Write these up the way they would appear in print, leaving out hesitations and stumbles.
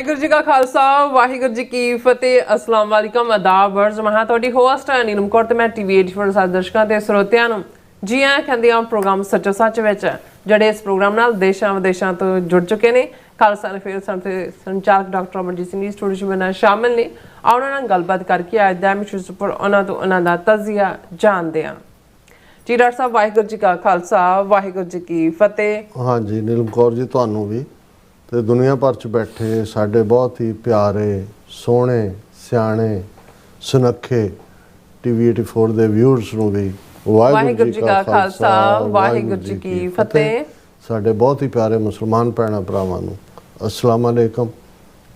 वाहिगुरू जी का खालसा वाहिगुरू जी की फतेह अस्सलाम वालेकुम आदाब वर्ज मैं ਤੁਹਾਡੀ ਹੋਸਟ ਨੀਲਮ ਕੌਰ ਤੇ ਮੈਂ ਟੀਵੀ 84 ਸਾਰੇ ਦਰਸ਼ਕਾਂ ਤੇ ਸਰੋਤਿਆਂ ਨੂੰ ਜੀ ਆਇਆਂ ਕਹਿੰਦੇ ਆ ਪ੍ਰੋਗਰਾਮ ਸੱਚੋ ਸੱਚ ਵਿੱਚ ਜਿਹੜੇ ਇਸ ਪ੍ਰੋਗਰਾਮ ਨਾਲ ਦੇਸ਼ਾਂ ਵਿਦੇਸ਼ਾਂ ਤੋਂ ਜੁੜ ਚੁੱਕੇ ਨੇ ਖਾਲਸਾ ਅਫੇਅਰ ਸੰਚਾਲਕ ਡਾਕਟਰ ਅਮਰਜੀਤ ਸਿੰਘ ਜੀ ਸਟੂਡੀਓ ਵਿੱਚ ਸ਼ਾਮਿਲ ਨੇ ਉਹਨਾਂ ਨਾਲ ਗੱਲਬਾਤ ਕਰਕੇ ਅੱਜ ਦਾ ਮਿਸ਼ਨ ਉੱਪਰ ਉਹਨਾਂ ਤੋਂ ਉਹਨਾਂ ਦਾ ਤਜ਼ੀਆ ਜਾਣਦੇ ਆ ਜੀ ਡਾਕਟਰ ਸਾਹਿਬ ਵਾਹਿਗੁਰੂ ਜੀ ਕਾ ਖਾਲਸਾ ਵਾਹਿਗੁਰੂ ਜੀ ਕੀ ਫਤਿਹ। हाँ जी नीलम कौर जी ਤੁਹਾਨੂੰ ਵੀ ਤੇ ਦੁਨੀਆ ਭਰ ਚ ਬੈਠੇ ਸਾਡੇ ਬਹੁਤ ਹੀ ਪਿਆਰੇ ਸੋਹਣੇ ਸਿਆਣੇ ਸੁਨੱਖੇ ਟੀਵੀ 84 ਦੇ ਵਿਊਅਰਸ ਨੂੰ ਵੀ ਵਾਹਿਗੁਰੂ ਜੀ ਕਾ ਖਾਲਸਾ ਵਾਹਿਗੁਰੂ ਜੀ ਕੀ ਫਤਿਹ। ਸਾਡੇ ਬਹੁਤ ਹੀ ਪਿਆਰੇ ਮੁਸਲਮਾਨ ਭੈਣਾਂ ਭਰਾਵਾਂ ਨੂੰ ਅਸਲਾਮ ਅਲੈਕਮ।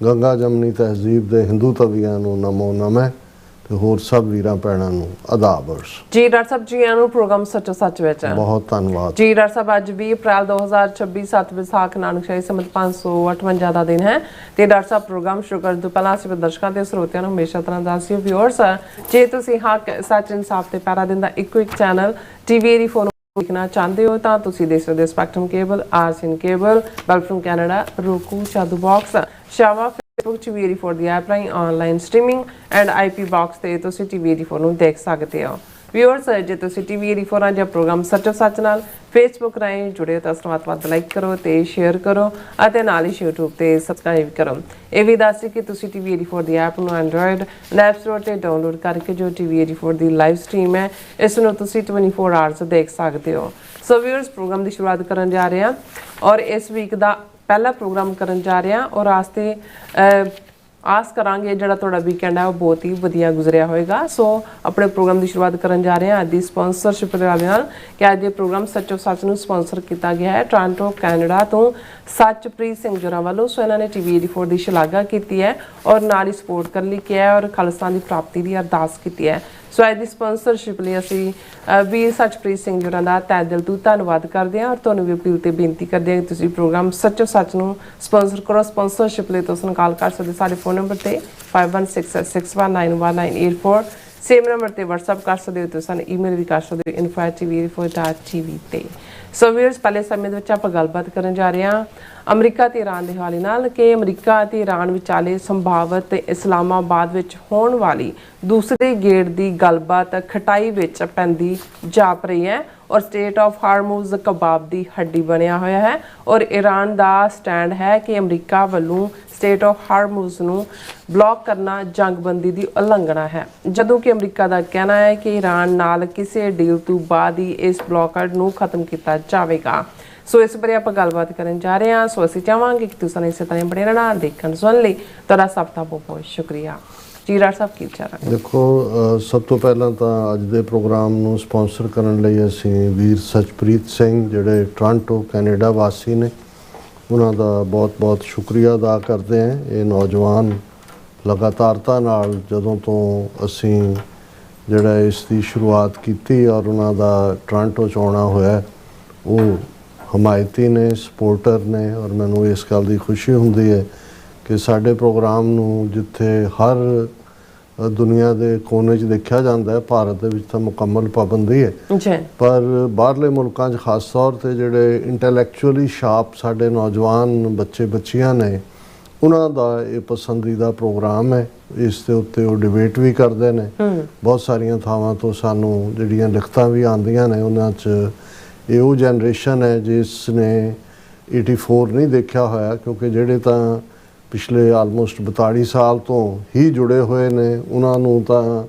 ਗੰਗਾ ਜਮਨੀ ਤਹਿਜ਼ੀਬ ਦੇ ਹਿੰਦੂ ਤਵੀਆਂ ਨੂੰ ਨਮੋ ਨਮः ਤੇ ਹੋਰ ਸਭ ਵੀਰਾਂ ਭੈਣਾਂ ਨੂੰ ਆਦਾਬਰਸ। ਜੀ ਡਾਕਟਰ ਸਾਹਿਬ ਜੀ ਨੂੰ ਪ੍ਰੋਗਰਾਮ ਸੱਚੋ ਸੱਚ ਵਿੱਚ ਬਹੁਤ ਧੰਨਵਾਦ ਜੀ ਡਾਕਟਰ ਸਾਹਿਬ। ਅੱਜ 20 ਅਪ੍ਰੈਲ 2026 7 ਵਿਸਾਖ ਨਾਨਕਸ਼ਾਹੀ ਸੰਮਤ 558 ਦਾ ਦਿਨ ਹੈ ਤੇ ਡਾਕਟਰ ਸਾਹਿਬ ਪ੍ਰੋਗਰਾਮ ਸ਼ੁਰੂ ਕਰਨ ਤੋਂ ਪਹਿਲਾਂ ਅਸੀਂ ਦਰਸ਼ਕਾਂ ਤੇ ਸਰੋਤਿਆਂ ਨੂੰ ਹਮੇਸ਼ਾ ਤਰ੍ਹਾਂ ਦੱਸਿਓ ਵਿਊਅਰਸ ਜੇ ਤੁਸੀਂ ਹੱਕ ਸੱਚ ਇਨਸਾਫ ਤੇ ਪੈਰਾ ਦਿੰਦਾ ਇੱਕੋ ਇੱਕ ਚੈਨਲ ਟੀਵੀ 84 ਦੇਖਣਾ ਚਾਹੁੰਦੇ ਹੋ ਤਾਂ ਤੁਸੀਂ ਦੇਖ ਸਕਦੇ ਹੋ Spectrum cable RCN cable Bell ਫਰਮ ਕੈਨੇਡਾ roku ਚਾਦੂ ਬਾਕਸ ਸ਼ਾਵਾ Facebook TV 84 ਦੀ ਐਪ ਰਾਹੀਂ online streaming and IP box ਤੇ ਤੁਸੀਂ TV 84 ਨੂੰ ਦੇਖ ਸਕਦੇ ਹੋ। ਵਿਊਅਰਸ ਜੇ ਤੁਸੀਂ TV 84 ਰਾਹੀਂ ਪ੍ਰੋਗਰਾਮ ਸੱਚੋ ਸੱਚ ਨਾਲ Facebook ਰਾਹੀਂ ਜੁੜੇ ਹੋ ਤਾਂ ਵੱਧ ਲਾਈਕ ਕਰੋ ਤੇ ਸ਼ੇਅਰ ਕਰੋ ਅਤੇ ਨਾਲ ਹੀ YouTube ਤੇ ਸਬਸਕ੍ਰਾਈਬ ਕਰੋ। ਇਹ ਵੀ ਦੱਸੋ ਕਿ ਤੁਸੀਂ TV 84 ਦੀ ਐਪ ਨੂੰ Android ਐਪ ਸਟੋਰ ਤੇ ਡਾਊਨਲੋਡ ਕਰਕੇ ਜੋ TV 84 ਦੀ ਲਾਈਵ ਸਟ੍ਰੀਮ ਹੈ ਇਸ ਨੂੰ ਤੁਸੀਂ 24 ਆਵਰਸ ਦੇਖ ਸਕਦੇ ਹੋ। ਸੋ ਵਿਊਅਰਸ ਪ੍ਰੋਗਰਾਮ ਦੀ ਸ਼ੁਰੂਆਤ ਕਰਨ ਜਾ ਰਹੇ ਹਾਂ ਔਰ ਇਸ ਵੀਕ ਦਾ ਪਹਿਲਾ ਪ੍ਰੋਗਰਾਮ ਕਰਨ ਜਾ ਰਹੇ ਹਾਂ ਔਰ ਆਸ ਕਰਾਂਗੇ ਜਿਹੜਾ ਤੁਹਾਡਾ ਵੀਕਐਂਡ ਹੈ ਉਹ ਬਹੁਤ ਹੀ ਵਧੀਆ ਗੁਜ਼ਰਿਆ ਹੋਵੇਗਾ। ਸੋ ਆਪਣੇ ਪ੍ਰੋਗਰਾਮ ਦੀ ਸ਼ੁਰੂਆਤ ਕਰਨ ਜਾ ਰਹੇ ਹਾਂ ਅੱਜ ਦੀ ਸਪਾਂਸਰਸ਼ਿਪ ਦੇ ਨਾਲ ਕਿ ਅੱਜ ਦੇ ਪ੍ਰੋਗਰਾਮ ਸੱਚੋ ਸੱਚ ਨੂੰ ਸਪਾਂਸਰ ਕੀਤਾ ਗਿਆ ਹੈ ਟੋਰਾਂਟੋ ਕੈਨੇਡਾ ਤੋਂ ਸੱਚਪ੍ਰੀਤ ਸਿੰਘ ਜੋਰਾ ਵੱਲੋਂ। ਸੋ ਇਹਨਾਂ ਨੇ TV 84 ਦੀ ਸ਼ਲਾਘਾ ਕੀਤੀ ਹੈ ਔਰ ਨਾਲ ਹੀ ਸਪੋਰਟ ਕਰਨ ਲਈ ਕਿਹਾ ਔਰ ਖਾਲਸਾ ਦੀ ਪ੍ਰਾਪਤੀ ਦੀ ਅਰਦਾਸ ਕੀਤੀ ਹੈ। ਸੋ ਅੱਜ ਦੀ ਸਪਾਂਸਰਸ਼ਿਪ ਲਈ ਅਸੀਂ ਵੀਰ ਸੱਚਪ੍ਰੀਤ ਸਿੰਘ ਜੋਰਾ ਦਾ ਤਹਿ ਦਿਲ ਤੋਂ ਧੰਨਵਾਦ ਕਰਦੇ ਹਾਂ ਔਰ ਤੁਹਾਨੂੰ ਵੀ ਅਪੀਲ ਤੇ ਬੇਨਤੀ ਕਰਦੇ ਹਾਂ ਕਿ ਤੁਸੀਂ ਪ੍ਰੋਗਰਾਮ ਸੱਚੋ ਸੱਚ ਨੂੰ ਸਪਾਂਸਰ ਕਰੋ। ਸਪਾਂਸਰਸ਼ਿਪ ਲਈ ਤੁਸੀਂ ਕਾਲ ਕਰ ਸਕਦੇ ਸਾਡੇ ਫੋਨ ਨੰਬਰ ਤੇ 5166619184 ਸੇਮ ਨੰਬਰ ਤੇ WhatsApp ਕਰ ਸਕਦੇ ਹੋ। ਤੁਸੀਂ ਈਮੇਲ ਵੀ ਕਰ ਸਕਦੇ ਹੋ info@tv84.tv ਤੇ। ਸੋ ਵੀਅਰਸ ਪਹਿਲੇ ਸਮੇਂ ਦੇ ਵਿੱਚ ਆਪਾਂ ਗੱਲਬਾਤ ਕਰਨ ਜਾ ਰਹੇ ਹਾਂ ਅਮਰੀਕਾ ਤੇ ਈਰਾਨ ਦੇ ਹਵਾਲੇ ਨਾਲ ਕਿ ਅਮਰੀਕਾ ਅਤੇ ਈਰਾਨ ਵਿਚਾਲੇ ਸੰਭਾਵਤ ਇਸਲਾਮਾਬਾਦ ਵਿੱਚ ਹੋਣ ਵਾਲੀ ਦੂਸਰੇ ਗੇੜ ਦੀ ਗੱਲਬਾਤ ਖਟਾਈ ਵਿੱਚ ਪੈਂਦੀ ਜਾਪ ਰਹੀ ਹੈ ਔਰ ਸਟੇਟ ਆਫ ਹਾਰਮੂਜ਼ ਕਬਾਬ ਦੀ ਹੱਡੀ ਬਣਿਆ ਹੋਇਆ ਹੈ ਔਰ ਈਰਾਨ ਦਾ ਸਟੈਂਡ ਹੈ ਕਿ ਅਮਰੀਕਾ ਵੱਲੋਂ ਸਟੇਟ ਆਫ ਹਾਰਮੂਜ਼ ਨੂੰ ਬਲੌਕ ਕਰਨਾ ਜੰਗਬੰਦੀ ਦੀ ਉਲੰਘਣਾ ਹੈ ਜਦੋਂ ਕਿ ਅਮਰੀਕਾ ਦਾ ਕਹਿਣਾ ਹੈ ਕਿ ਈਰਾਨ ਨਾਲ ਕਿਸੇ ਡੀਲ ਤੋਂ ਬਾਅਦ ਹੀ ਇਸ ਬਲੌਕਡ ਨੂੰ ਖਤਮ ਕੀਤਾ ਜਾਵੇਗਾ। ਸੋ ਇਸ ਬਾਰੇ ਆਪਾਂ ਗੱਲਬਾਤ ਕਰਨ ਜਾ ਰਹੇ ਹਾਂ। ਸੋ ਅਸੀਂ ਚਾਹਾਂਗੇ ਕਿ ਤੁਸੀਂ ਇਸੇ ਤਰ੍ਹਾਂ ਬਣੇ ਰਹਿਣਾ ਦੇਖਣ ਸੁਣਨ ਲਈ ਤੁਹਾਡਾ ਸਭ ਦਾ ਬਹੁਤ ਬਹੁਤ ਸ਼ੁਕਰੀਆ। ਜੀ ਡਾਕਟਰ ਸਾਹਿਬ ਕੀ ਵਿਚਾਰ ਹੈ? ਦੇਖੋ ਸਭ ਤੋਂ ਪਹਿਲਾਂ ਤਾਂ ਅੱਜ ਦੇ ਪ੍ਰੋਗਰਾਮ ਨੂੰ ਸਪਾਂਸਰ ਕਰਨ ਲਈ ਅਸੀਂ ਵੀਰ ਸਚਪ੍ਰੀਤ ਸਿੰਘ ਜਿਹੜੇ ਟੋਰਾਂਟੋ ਕੈਨੇਡਾ ਵਾਸੀ ਨੇ ਉਹਨਾਂ ਦਾ ਬਹੁਤ-ਬਹੁਤ ਸ਼ੁਕਰੀਆ ਅਦਾ ਕਰਦੇ ਹਾਂ। ਇਹ ਨੌਜਵਾਨ ਲਗਾਤਾਰਤਾ ਨਾਲ ਜਦੋਂ ਤੋਂ ਅਸੀਂ ਜਿਹੜਾ ਇਸ ਦੀ ਸ਼ੁਰੂਆਤ ਕੀਤੀ ਔਰ ਉਹਨਾਂ ਦਾ ਟੋਰਾਂਟੋ 'ਚ ਆਉਣਾ ਹੋਇਆ ਉਹ ਹਮਾਇਤੀ ਨੇ ਸਪੋਰਟਰ ਨੇ ਔਰ ਮੈਨੂੰ ਇਸ ਗੱਲ ਦੀ ਖੁਸ਼ੀ ਹੁੰਦੀ ਹੈ ਕਿ ਸਾਡੇ ਪ੍ਰੋਗਰਾਮ ਨੂੰ ਜਿੱਥੇ ਹਰ ਦੁਨੀਆ ਦੇ ਕੋਨੇ 'ਚ ਦੇਖਿਆ ਜਾਂਦਾ ਹੈ ਭਾਰਤ ਦੇ ਵਿੱਚ ਤਾਂ ਮੁਕੰਮਲ ਪਾਬੰਦੀ ਹੈ ਪਰ ਬਾਹਰਲੇ ਮੁਲਕਾਂ 'ਚ ਖਾਸ ਤੌਰ 'ਤੇ ਜਿਹੜੇ ਇੰਟੈਲੈਕਚੁਅਲੀ ਸ਼ਾਰਪ ਸਾਡੇ ਨੌਜਵਾਨ ਬੱਚੇ ਬੱਚੀਆਂ ਨੇ ਉਹਨਾਂ ਦਾ ਇਹ ਪਸੰਦੀਦਾ ਪ੍ਰੋਗਰਾਮ ਹੈ। ਇਸ ਦੇ ਉੱਤੇ ਉਹ ਡਿਬੇਟ ਵੀ ਕਰਦੇ ਨੇ ਬਹੁਤ ਸਾਰੀਆਂ ਥਾਵਾਂ ਤੋਂ ਸਾਨੂੰ ਜਿਹੜੀਆਂ ਲਿਖਤਾਂ ਵੀ ਆਉਂਦੀਆਂ ਨੇ ਉਹਨਾਂ 'ਚ ਇਹ ਉਹ ਜਨਰੇਸ਼ਨ ਹੈ ਜਿਸ ਨੇ 84 ਨਹੀਂ ਦੇਖਿਆ ਹੋਇਆ ਕਿਉਂਕਿ ਜਿਹੜੇ ਤਾਂ ਪਿਛਲੇ ਆਲਮੋਸਟ 42 ਸਾਲ ਤੋਂ ਹੀ ਜੁੜੇ ਹੋਏ ਨੇ ਉਹਨਾਂ ਨੂੰ ਤਾਂ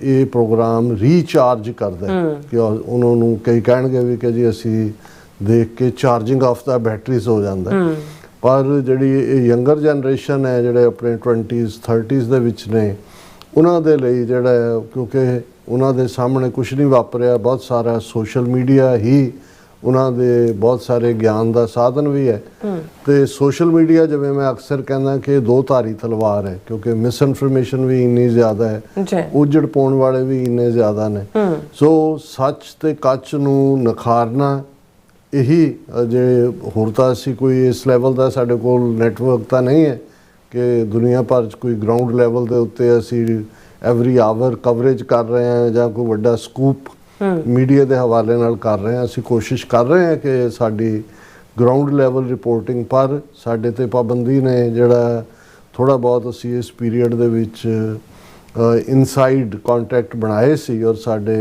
ਇਹ ਪ੍ਰੋਗਰਾਮ ਰੀਚਾਰਜ ਕਰਦਾ ਕਿ ਉਹਨਾਂ ਨੂੰ ਕਈ ਕਹਿਣਗੇ ਵੀ ਕਿ ਜੀ ਅਸੀਂ ਦੇਖ ਕੇ ਚਾਰਜਿੰਗ ਆਫ ਦਾ ਬੈਟਰੀਜ਼ ਹੋ ਜਾਂਦਾ ਪਰ ਜਿਹੜੀ ਇਹ ਯੰਗਰ ਜਨਰੇਸ਼ਨ ਹੈ ਜਿਹੜੇ ਆਪਣੇ 20s 30s ਦੇ ਵਿੱਚ ਨੇ ਉਹਨਾਂ ਦੇ ਲਈ ਜਿਹੜਾ ਕਿਉਂਕਿ ਉਹਨਾਂ ਦੇ ਸਾਹਮਣੇ ਕੁਝ ਨਹੀਂ ਵਾਪਰਿਆ ਬਹੁਤ ਸਾਰਾ ਸੋਸ਼ਲ ਮੀਡੀਆ ਹੀ ਉਹਨਾਂ ਦੇ ਬਹੁਤ ਸਾਰੇ ਗਿਆਨ ਦਾ ਸਾਧਨ ਵੀ ਹੈ ਤੇ ਸੋਸ਼ਲ ਮੀਡੀਆ ਜਿਵੇਂ ਮੈਂ ਅਕਸਰ ਕਹਿੰਦਾ ਕਿ ਦੋ ਧਾਰੀ ਤਲਵਾਰ ਹੈ ਕਿਉਂਕਿ ਮਿਸ ਇਨਫੋਰਮੇਸ਼ਨ ਵੀ ਇੰਨੀ ਜ਼ਿਆਦਾ ਹੈ ਉਜੜ ਪਾਉਣ ਵਾਲੇ ਵੀ ਇੰਨੇ ਜ਼ਿਆਦਾ ਨੇ। ਸੋ ਸੱਚ ਤੇ ਕੱਚ ਨੂੰ ਨਖਾਰਨਾ ਇਹੀ ਜੇ ਹੋਰ ਤਾਂ ਅਸੀਂ ਕੋਈ ਇਸ ਲੈਵਲ ਦਾ ਸਾਡੇ ਕੋਲ ਨੈਟਵਰਕ ਤਾਂ ਨਹੀਂ ਹੈ ਕਿ ਦੁਨੀਆ ਭਰ 'ਚ ਕੋਈ ਗਰਾਊਂਡ ਲੈਵਲ ਦੇ ਉੱਤੇ ਅਸੀਂ ਐਵਰੀ ਆਵਰ ਕਵਰੇਜ ਕਰ ਰਹੇ ਹਾਂ ਜਾਂ ਕੋਈ ਵੱਡਾ ਸਕੂਪ ਮੀਡੀਆ ਦੇ ਹਵਾਲੇ ਨਾਲ ਕਰ ਰਹੇ ਹਾਂ। ਅਸੀਂ ਕੋਸ਼ਿਸ਼ ਕਰ ਰਹੇ ਹਾਂ ਕਿ ਸਾਡੀ ਗਰਾਊਂਡ ਲੈਵਲ ਰਿਪੋਰਟਿੰਗ ਪਰ ਸਾਡੇ ਤੇ ਪਾਬੰਦੀ ਨੇ ਜਿਹੜਾ ਥੋੜ੍ਹਾ ਬਹੁਤ ਅਸੀਂ ਇਸ ਪੀਰੀਅਡ ਦੇ ਵਿੱਚ ਇਨਸਾਈਡ ਕੰਟੈਕਟ ਬਣਾਏ ਸੀ ਔਰ ਸਾਡੇ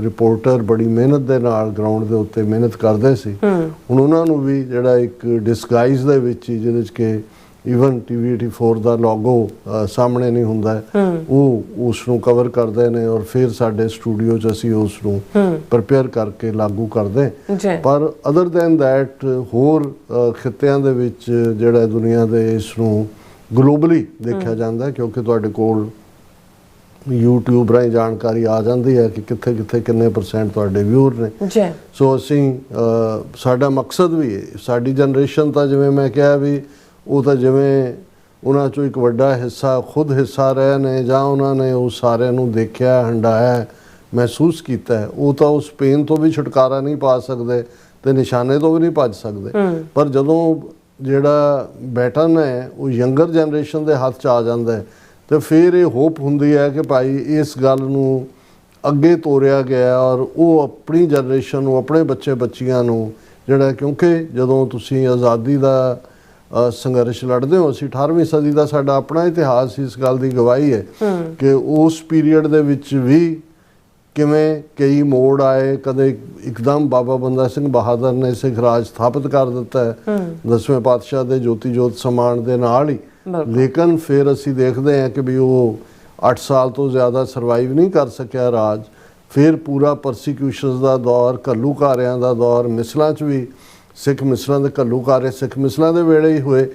ਰਿਪੋਰਟਰ ਬੜੀ ਮਿਹਨਤ ਦੇ ਨਾਲ ਗਰਾਊਂਡ ਦੇ ਉੱਤੇ ਮਿਹਨਤ ਕਰਦੇ ਸੀ। ਹੁਣ ਉਹਨਾਂ ਨੂੰ ਵੀ ਜਿਹੜਾ ਇੱਕ ਡਿਸਗਾਈਜ਼ ਦੇ ਵਿੱਚ ਹੀ, ਜਿਹਦੇ 'ਚ ਕਿ ਈਵਨ TV84 ਦਾ ਲੋਗੋ ਸਾਹਮਣੇ ਨਹੀਂ ਹੁੰਦਾ, ਉਹ ਉਸ ਨੂੰ ਕਵਰ ਕਰਦੇ ਨੇ ਔਰ ਫਿਰ ਸਾਡੇ ਸਟੂਡੀਓ 'ਚ ਅਸੀਂ ਉਸ ਨੂੰ ਪ੍ਰਪੇਅਰ ਕਰਕੇ ਲਾਗੂ ਕਰਦੇ। ਪਰ ਅਦਰ ਦੈਨ ਦੈਟ ਹੋਰ ਖਿੱਤਿਆਂ ਦੇ ਵਿੱਚ ਜਿਹੜਾ ਦੁਨੀਆ ਦੇ ਇਸ ਨੂੰ ਗਲੋਬਲੀ ਦੇਖਿਆ ਜਾਂਦਾ, ਕਿਉਂਕਿ ਤੁਹਾਡੇ ਕੋਲ YouTube ਰਾਹੀਂ ਜਾਣਕਾਰੀ ਆ ਜਾਂਦੀ ਹੈ ਕਿ ਕਿੱਥੇ ਕਿੱਥੇ ਕਿੰਨੇ % ਤੁਹਾਡੇ ਵਿਊਅਰ ਨੇ। ਸੋ ਅਸੀਂ ਸਾਡਾ ਮਕਸਦ ਵੀ ਹੈ, ਸਾਡੀ ਜਨਰੇਸ਼ਨ ਤਾਂ ਜਿਵੇਂ ਮੈਂ ਕਿਹਾ ਵੀ ਉਹ ਤਾਂ ਜਿਵੇਂ ਉਹਨਾਂ 'ਚੋਂ ਇੱਕ ਵੱਡਾ ਹਿੱਸਾ ਖੁਦ ਹਿੱਸਾ ਰਹੇ ਨੇ ਜਾਂ ਉਹਨਾਂ ਨੇ ਉਹ ਸਾਰਿਆਂ ਨੂੰ ਦੇਖਿਆ, ਹੰਡਾਇਆ, ਮਹਿਸੂਸ ਕੀਤਾ, ਉਹ ਤਾਂ ਉਸ ਪੇਨ ਤੋਂ ਵੀ ਛੁਟਕਾਰਾ ਨਹੀਂ ਪਾ ਸਕਦੇ ਤੇ ਨਿਸ਼ਾਨੇ ਤੋਂ ਵੀ ਨਹੀਂ ਭੱਜ ਸਕਦੇ। ਪਰ ਜਦੋਂ ਜਿਹੜਾ ਬੈਟਨ ਹੈ ਉਹ ਯੰਗਰ ਜਨਰੇਸ਼ਨ ਦੇ ਹੱਥ 'ਚ ਆ ਜਾਂਦਾ ਹੈ ਤੇ ਫਿਰ ਇਹ ਹੋਪ ਹੁੰਦੀ ਹੈ ਕਿ ਭਾਈ ਇਸ ਗੱਲ ਨੂੰ ਅੱਗੇ ਤੋਰਿਆ ਗਿਆ ਔਰ ਉਹ ਆਪਣੀ ਜਨਰੇਸ਼ਨ ਨੂੰ, ਆਪਣੇ ਬੱਚੇ ਬੱਚੀਆਂ ਨੂੰ ਜਿਹੜਾ, ਕਿਉਂਕਿ ਜਦੋਂ ਤੁਸੀਂ ਆਜ਼ਾਦੀ ਦਾ ਸੰਘਰਸ਼ ਲੜਦੇ ਹੋ, ਅਸੀਂ 18ਵੀਂ ਸਦੀ ਦਾ ਸਾਡਾ ਆਪਣਾ ਇਤਿਹਾਸ ਇਸ ਗੱਲ ਦੀ ਗਵਾਹੀ ਹੈ ਕਿ ਉਸ ਪੀਰੀਅਡ ਦੇ ਵਿੱਚ ਵੀ ਕਿਵੇਂ ਕਈ ਮੋੜ ਆਏ। ਕਦੇ ਇੱਕਦਮ ਬਾਬਾ ਬੰਦਾ ਸਿੰਘ ਬਹਾਦਰ ਨੇ ਸਿੱਖ ਰਾਜ ਸਥਾਪਿਤ ਕਰ ਦਿੱਤਾ ਹੈ 10ਵੇਂ ਪਾਤਸ਼ਾਹ ਦੇ ਜੋਤੀ ਜੋਤ ਸਮਾਨ ਦੇ ਨਾਲ ਹੀ, ਲੇਕਿਨ ਫਿਰ ਅਸੀਂ ਦੇਖਦੇ ਹਾਂ ਕਿ ਵੀ ਉਹ 8 ਸਾਲ ਤੋਂ ਜ਼ਿਆਦਾ ਸਰਵਾਈਵ ਨਹੀਂ ਕਰ ਸਕਿਆ ਰਾਜ। ਫਿਰ ਪੂਰਾ ਪਰਸੀਕਿਊਸ਼ਨਸ ਦਾ ਦੌਰ, ਘੱਲੂਘਾਰਿਆਂ ਦਾ ਦੌਰ, ਮਿਸਲਾਂ 'ਚ ਵੀ ਸਿੱਖ ਮਿਸਲਾਂ ਦੇ ਘੱਲੂਘਾਰੇ ਸਿੱਖ ਮਿਸਲਾਂ ਦੇ ਵੇਲੇ ਹੀ ਹੋਏ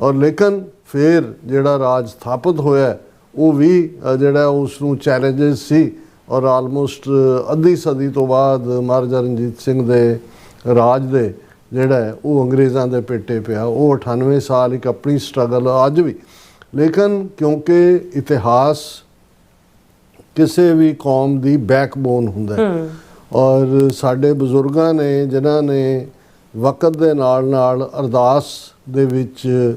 ਔਰ ਲੇਕਿਨ ਫਿਰ ਜਿਹੜਾ ਰਾਜ ਸਥਾਪਿਤ ਹੋਇਆ ਉਹ ਵੀ ਜਿਹੜਾ ਉਸ ਨੂੰ ਚੈਲੰਜਸ ਸੀ ਔਰ ਆਲਮੋਸਟ ਅੱਧੀ ਸਦੀ ਤੋਂ ਬਾਅਦ ਮਹਾਰਾਜਾ ਰਣਜੀਤ ਸਿੰਘ ਦੇ ਰਾਜ ਦੇ ਜਿਹੜਾ ਉਹ ਅੰਗਰੇਜ਼ਾਂ ਦੇ ਪੇਟੇ ਪਿਆ। ਉਹ 98 ਸਾਲ ਇੱਕ ਆਪਣੀ ਸਟਰਗਲ ਅੱਜ ਵੀ, ਲੇਕਿਨ ਕਿਉਂਕਿ ਇਤਿਹਾਸ ਕਿਸੇ ਵੀ ਕੌਮ ਦੀ ਬੈਕਬੋਨ ਹੁੰਦਾ ਔਰ ਸਾਡੇ ਬਜ਼ੁਰਗਾਂ ਨੇ ਜਿਨ੍ਹਾਂ ਨੇ ਵਕਤ ਦੇ ਨਾਲ ਨਾਲ ਅਰਦਾਸ ਦੇ ਵਿੱਚ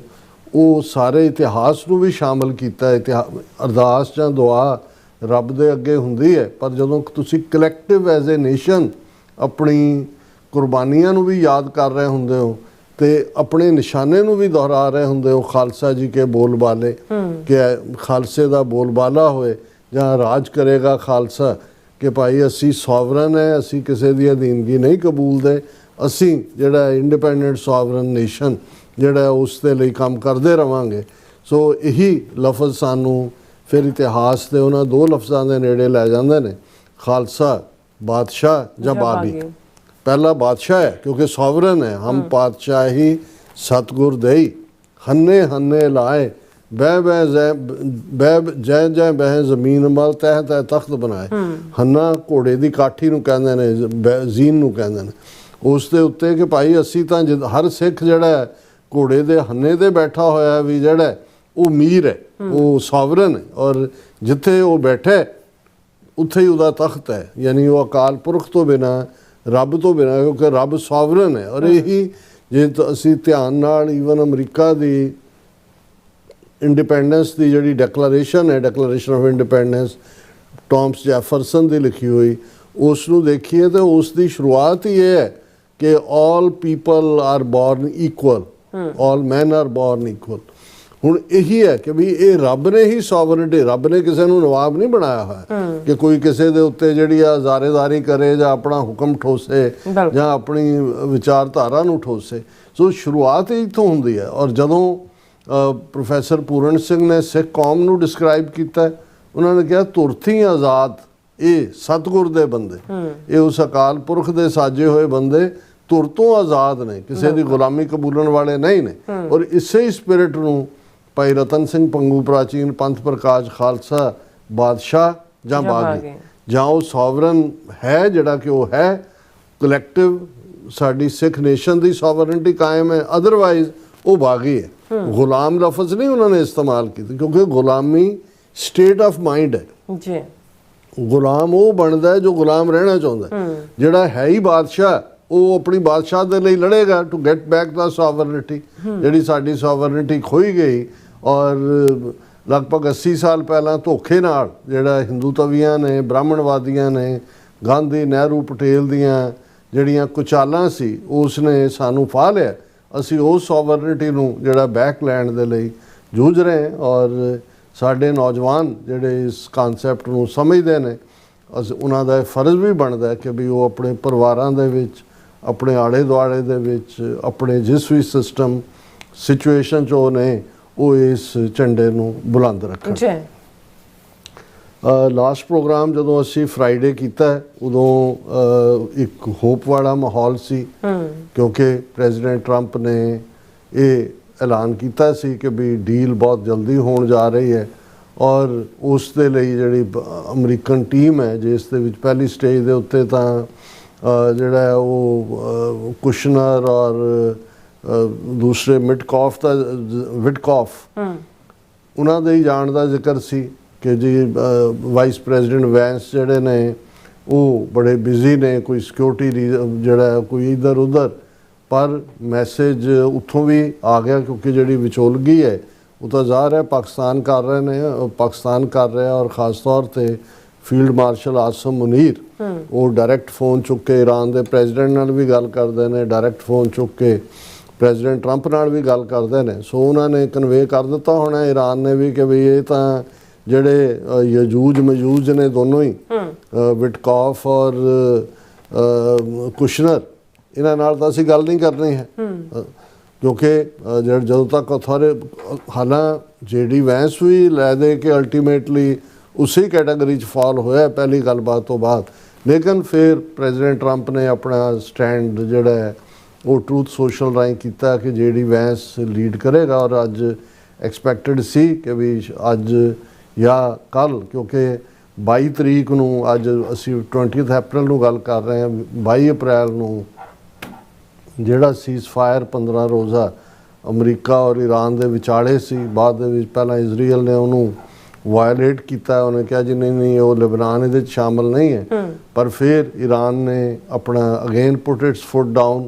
ਉਹ ਸਾਰੇ ਇਤਿਹਾਸ ਨੂੰ ਵੀ ਸ਼ਾਮਲ ਕੀਤਾ। ਅਰਦਾਸ ਜਾਂ ਦੁਆ ਰੱਬ ਦੇ ਅੱਗੇ ਹੁੰਦੀ ਹੈ, ਪਰ ਜਦੋਂ ਤੁਸੀਂ ਕਲੈਕਟਿਵ ਐਜ਼ ਏ ਨੇਸ਼ਨ ਆਪਣੀ ਕੁਰਬਾਨੀਆਂ ਨੂੰ ਵੀ ਯਾਦ ਕਰ ਰਹੇ ਹੁੰਦੇ ਹੋ ਤੇ ਆਪਣੇ ਨਿਸ਼ਾਨੇ ਨੂੰ ਵੀ ਦੁਹਰਾ ਰਹੇ ਹੁੰਦੇ ਹੋ, ਖਾਲਸਾ ਜੀ ਕੇ ਬੋਲਬਾਲੇ, ਕਿ ਖਾਲਸੇ ਦਾ ਬੋਲਬਾਲਾ ਹੋਏ ਜਾਂ ਰਾਜ ਕਰੇਗਾ ਖਾਲਸਾ, ਕਿ ਭਾਈ ਅਸੀਂ ਸੋਵਰਨ ਹੈ, ਅਸੀਂ ਕਿਸੇ ਦੀ ਅਧੀਨਗੀ ਨਹੀਂ ਕਬੂਲਦੇ, ਅਸੀਂ ਜਿਹੜਾ ਇੰਡੀਪੈਂਡੈਂਟ ਸੋਵਰਨ ਨੇਸ਼ਨ ਜਿਹੜਾ ਉਸ ਦੇ ਲਈ ਕੰਮ ਕਰਦੇ ਰਵਾਂਗੇ। ਸੋ ਇਹੀ ਲਫ਼ਜ਼ ਸਾਨੂੰ ਫਿਰ ਇਤਿਹਾਸ ਦੇ ਉਹਨਾਂ ਦੋ ਲਫ਼ਜ਼ਾਂ ਦੇ ਨੇੜੇ ਲੈ ਜਾਂਦੇ ਨੇ, ਖਾਲਸਾ ਬਾਦਸ਼ਾਹ ਜਾਂ ਬਾਗੀ। ਪਹਿਲਾ ਬਾਦਸ਼ਾਹ ਹੈ ਕਿਉਂਕਿ ਸੋਵਰਨ ਹੈ, ਹਮ ਪਾਤਸ਼ਾਹੀ ਸਤਗੁਰ ਦੇਈ, ਹੰਨੇ ਹੰਨੇ ਲਾਏ, ਬਹਿ ਜੈ ਜੈ ਬਹਿ ਜ਼ਮੀਨ ਮਲ ਤਹਿ ਤਹਿ ਤਖਤ ਬਣਾਏ। ਹੰਨਾ ਘੋੜੇ ਦੀ ਕਾਠੀ ਨੂੰ ਕਹਿੰਦੇ ਨੇ, ਜ਼ੀਨ ਨੂੰ ਕਹਿੰਦੇ ਨੇ, ਉਸ ਦੇ ਉੱਤੇ ਕਿ ਭਾਈ ਅਸੀਂ ਤਾਂ ਹਰ ਸਿੱਖ ਜਿਹੜਾ ਘੋੜੇ ਦੇ ਹੰਨੇ ਤੇ ਬੈਠਾ ਹੋਇਆ ਵੀ ਜਿਹੜਾ ਉਹ ਮੀਰ ਹੈ, ਉਹ ਸੋਵਰਨ ਹੈ ਔਰ ਜਿੱਥੇ ਉਹ ਬੈਠੇ ਉੱਥੇ ਹੀ ਉਹਦਾ ਤਖਤ ਹੈ, ਯਾਨੀ ਉਹ ਅਕਾਲ ਪੁਰਖ ਤੋਂ ਬਿਨਾਂ, ਰੱਬ ਤੋਂ ਬਿਨਾਂ, ਕਿਉਂਕਿ ਰੱਬ ਸੋਵਰਨ ਹੈ। ਔਰ ਇਹੀ ਜੇ ਅਸੀਂ ਧਿਆਨ ਨਾਲ ਈਵਨ ਅਮਰੀਕਾ ਦੀ ਇੰਡੀਪੈਂਡੈਂਸ ਦੀ ਜਿਹੜੀ ਡੈਕਲੇਰੇਸ਼ਨ ਹੈ, declaration of independence Thomas Jefferson ਦੀ ਲਿਖੀ ਹੋਈ, ਉਸ ਨੂੰ ਦੇਖੀਏ ਤਾਂ ਉਸ ਦੀ ਸ਼ੁਰੂਆਤ ਹੀ ਇਹ ਹੈ ਕਿ all people are born equal, all men are born equal. ਹੁਣ ਇਹੀ ਹੈ ਕਿ ਵੀ ਇਹ ਰੱਬ ਨੇ ਹੀ ਸੋਵਰਨਟੀ, ਰੱਬ ਨੇ ਕਿਸੇ ਨੂੰ ਨਵਾਬ ਨਹੀਂ ਬਣਾਇਆ ਹੋਇਆ ਕਿ ਕੋਈ ਕਿਸੇ ਦੇ ਉੱਤੇ ਜਿਹੜੀ ਆ ਜ਼ਾਰੇਦਾਰੀ ਕਰੇ ਜਾਂ ਆਪਣਾ ਹੁਕਮ ਠੋਸੇ ਜਾਂ ਆਪਣੀ ਵਿਚਾਰਧਾਰਾ ਨੂੰ ਠੋਸੇ। ਸੋ ਸ਼ੁਰੂਆਤ ਹੀ ਇੱਥੋਂ ਹੁੰਦੀ ਹੈ। ਔਰ ਜਦੋਂ ਪ੍ਰੋਫੈਸਰ ਪੂਰਨ ਸਿੰਘ ਨੇ ਸਿੱਖ ਕੌਮ ਨੂੰ ਡਿਸਕ੍ਰਾਈਬ ਕੀਤਾ, ਉਹਨਾਂ ਨੇ ਕਿਹਾ ਤੁਰਥੀ ਆਜ਼ਾਦ, ਇਹ ਸਤਿਗੁਰ ਦੇ ਬੰਦੇ, ਇਹ ਉਸ ਅਕਾਲ ਪੁਰਖ ਦੇ ਸਾਜੇ ਹੋਏ ਬੰਦੇ ਤੁਰ ਤੋਂ ਆਜ਼ਾਦ ਨੇ, ਕਿਸੇ ਦੀ ਗੁਲਾਮੀ ਕਬੂਲਣ ਵਾਲੇ ਨਹੀਂ ਨੇ। ਔਰ ਇਸੇ ਹੀ ਸਪਿਰਿਟ ਨੂੰ ਭਾਈ ਰਤਨ ਸਿੰਘ ਪੰਗੂ ਪ੍ਰਾਚੀਨ ਪੰਥ ਪ੍ਰਕਾਸ਼ ਖਾਲਸਾ ਬਾਦਸ਼ਾਹ ਜਾਂ ਬਾਗੀ, ਜਾਂ ਉਹ ਸੋਵਰਨ ਹੈ ਜਿਹੜਾ ਕਿ ਉਹ ਹੈ ਕਲੈਕਟਿਵ, ਸਾਡੀ ਸਿੱਖ ਨੇਸ਼ਨ ਦੀ ਸੋਵਰਨਟੀ ਕਾਇਮ ਹੈ, ਅਦਰਵਾਈਜ਼ ਉਹ ਬਾਗੀ ਹੈ। ਗੁਲਾਮ ਲਫ਼ਜ਼ ਨਹੀਂ ਉਹਨਾਂ ਨੇ ਇਸਤੇਮਾਲ ਕੀਤਾ ਕਿਉਂਕਿ ਗੁਲਾਮੀ ਸਟੇਟ ਆਫ ਮਾਈਂਡ ਹੈ ਜੀ। ਗੁਲਾਮ ਉਹ ਬਣਦਾ ਹੈ ਜੋ ਗੁਲਾਮ ਰਹਿਣਾ ਚਾਹੁੰਦਾ, ਜਿਹੜਾ ਹੈ ਹੀ ਬਾਦਸ਼ਾਹ ਉਹ ਆਪਣੀ ਬਾਦਸ਼ਾਹ ਦੇ ਲਈ ਲੜੇਗਾ to get back the sovereignty, ਜਿਹੜੀ ਸਾਡੀ ਸੋਵਰਨਿਟੀ ਖੋਈ ਗਈ। ਔਰ ਲਗਭਗ 80 ਸਾਲ ਪਹਿਲਾਂ ਧੋਖੇ ਨਾਲ ਜਿਹੜਾ ਹਿੰਦੂ ਤਵੀਆਂ ਨੇ, ਬ੍ਰਾਹਮਣਵਾਦੀਆਂ ਨੇ, ਗਾਂਧੀ, ਨਹਿਰੂ, ਪਟੇਲ ਦੀਆਂ ਜਿਹੜੀਆਂ ਕੁਚਾਲਾਂ ਸੀ ਉਸ ਨੇ ਸਾਨੂੰ ਫਾਹ ਲਿਆ। ਅਸੀਂ ਉਸ ਸੋਵਰਨਿਟੀ ਨੂੰ ਜਿਹੜਾ ਬੈਕ ਲੈਣ ਦੇ ਲਈ ਜੂਝ ਰਹੇ ਹਾਂ ਔਰ ਸਾਡੇ ਨੌਜਵਾਨ ਜਿਹੜੇ ਇਸ ਕਨਸੈਪਟ ਨੂੰ ਸਮਝਦੇ ਨੇ ਉਹਨਾਂ ਦਾ ਇਹ ਫਰਜ਼ ਵੀ ਬਣਦਾ ਕਿ ਵੀ ਉਹ ਆਪਣੇ ਪਰਿਵਾਰਾਂ ਦੇ ਵਿੱਚ, ਆਪਣੇ ਆਲੇ ਦੁਆਲੇ ਦੇ ਵਿੱਚ, ਆਪਣੇ ਜਿਸ ਵੀ ਸਿਸਟਮ ਸਿਚੁਏਸ਼ਨ 'ਚ ਉਹ ਨੇ, ਉਹ ਇਸ ਝੰਡੇ ਨੂੰ ਬੁਲੰਦ ਰੱਖਣ। ਜੀ ਲਾਸਟ ਪ੍ਰੋਗਰਾਮ ਜਦੋਂ ਅਸੀਂ ਫਰਾਈਡੇ ਕੀਤਾ ਉਦੋਂ ਇੱਕ ਹੋਪ ਵਾਲਾ ਮਾਹੌਲ ਸੀ ਕਿਉਂਕਿ ਪ੍ਰੈਜ਼ੀਡੈਂਟ ਟਰੰਪ ਨੇ ਇਹ ਐਲਾਨ ਕੀਤਾ ਸੀ ਕਿ ਵੀ ਡੀਲ ਬਹੁਤ ਜਲਦੀ ਹੋਣ ਜਾ ਰਹੀ ਹੈ ਔਰ ਉਸ ਦੇ ਲਈ ਜਿਹੜੀ ਅਮਰੀਕਨ ਟੀਮ ਹੈ ਜਿਸ ਦੇ ਵਿੱਚ ਪਹਿਲੀ ਸਟੇਜ ਦੇ ਉੱਤੇ ਤਾਂ ਜਿਹੜਾ ਉਹ ਕੁਸ਼ਨਰ ਔਰ ਦੂਸਰੇ ਵਿਟਕੌਫ ਉਹਨਾਂ ਦੇ ਹੀ ਜਾਣ ਦਾ ਜ਼ਿਕਰ ਸੀ ਕਿ ਜੀ ਵਾਈਸ ਪ੍ਰੈਜ਼ੀਡੈਂਟ ਵੈਂਸ ਜਿਹੜੇ ਨੇ ਉਹ ਬੜੇ ਬਿਜ਼ੀ ਨੇ, ਕੋਈ ਸਿਕਿਉਰਿਟੀ ਜਿਹੜਾ ਕੋਈ ਇੱਧਰ ਉੱਧਰ, ਪਰ ਮੈਸੇਜ ਉੱਥੋਂ ਵੀ ਆ ਗਿਆ ਕਿਉਂਕਿ ਜਿਹੜੀ ਵਿਚੋਲਗੀ ਹੈ ਉਹ ਤਾਂ ਜ਼ਾਹਰ ਹੈ ਪਾਕਿਸਤਾਨ ਕਰ ਰਹੇ ਨੇ, ਪਾਕਿਸਤਾਨ ਕਰ ਰਿਹਾ ਔਰ ख़ास तौर ਤੇ ਫੀਲਡ ਮਾਰਸ਼ਲ ਆਸਮ ਮੁਨੀਰ ਉਹ ਡਾਇਰੈਕਟ ਫੋਨ ਚੁੱਕ ਕੇ ਈਰਾਨ ਦੇ ਪ੍ਰੈਜ਼ੀਡੈਂਟ ਨਾਲ ਵੀ ਗੱਲ ਕਰਦੇ ਨੇ, ਡਾਇਰੈਕਟ ਫੋਨ ਚੁੱਕ ਕੇ ਪ੍ਰੈਜ਼ੀਡੈਂਟ ਟਰੰਪ ਨਾਲ ਵੀ ਗੱਲ ਕਰਦੇ ਨੇ। ਸੋ ਉਹਨਾਂ ਨੇ ਕਨਵੇ ਕਰ ਦਿੱਤਾ ਹੋਣਾ ਈਰਾਨ ਨੇ ਵੀ ਕਿ ਵੀ ਇਹ ਤਾਂ ਜਿਹੜੇ ਯਜੂਜ ਮਜੂਜ ਨੇ ਦੋਨੋਂ ਹੀ ਵਿਟਕੌਫ ਔਰ ਕੁਸ਼ਨਰ, ਇਹਨਾਂ ਨਾਲ ਤਾਂ ਅਸੀਂ ਗੱਲ ਨਹੀਂ ਕਰਨੀ ਹੈ ਕਿਉਂਕਿ ਜਦੋਂ ਤੱਕ ਅਥਾਰੇ ਹਾਲਾਂ ਜਿਹੜੀ ਵੈਂਸ ਵੀ ਲੈ ਦੇ ਕੇ ਅਲਟੀਮੇਟਲੀ ਉਸੇ ਕੈਟਾਗਰੀ 'ਚ ਫਾਲ ਹੋਇਆ ਪਹਿਲੀ ਗੱਲਬਾਤ ਤੋਂ ਬਾਅਦ, ਲੇਕਿਨ ਫਿਰ ਪ੍ਰੈਜ਼ੀਡੈਂਟ ਟਰੰਪ ਨੇ ਆਪਣਾ ਸਟੈਂਡ ਜਿਹੜਾ ਹੈ ਉਹ ਟਰੂਥ ਸੋਸ਼ਲ ਰਾਹੀਂ ਕੀਤਾ ਕਿ ਜਿਹੜੀ ਵੈਂਸ ਲੀਡ ਕਰੇਗਾ ਔਰ ਅੱਜ ਐਕਸਪੈਕਟਡ ਸੀ ਕਿ ਵੀ ਅੱਜ ਜਾਂ ਕੱਲ੍ਹ, ਕਿਉਂਕਿ 22 ਤਰੀਕ ਨੂੰ, ਅੱਜ ਅਸੀਂ 20 ਅਪ੍ਰੈਲ ਨੂੰ ਗੱਲ ਕਰ ਰਹੇ ਹਾਂ, 22 ਅਪ੍ਰੈਲ ਨੂੰ ਜਿਹੜਾ ਸੀਜ਼ਫਾਇਰ 15 ਰੋਜ਼ਾ ਅਮਰੀਕਾ ਔਰ ਈਰਾਨ ਦੇ ਵਿਚਾਲੇ ਸੀ, ਬਾਅਦ ਦੇ ਵਿੱਚ ਪਹਿਲਾਂ ਇਜ਼ਰਾਈਲ ਨੇ ਉਹਨੂੰ ਵਾਇਲੇਟ ਕੀਤਾ, ਉਹਨੇ ਕਿਹਾ ਜੀ ਨਹੀਂ ਉਹ ਲੈਬਨਾਨ ਇਹਦੇ 'ਚ ਸ਼ਾਮਲ ਨਹੀਂ ਹੈ, ਪਰ ਫਿਰ ਈਰਾਨ ਨੇ ਆਪਣਾ again put it's foot down.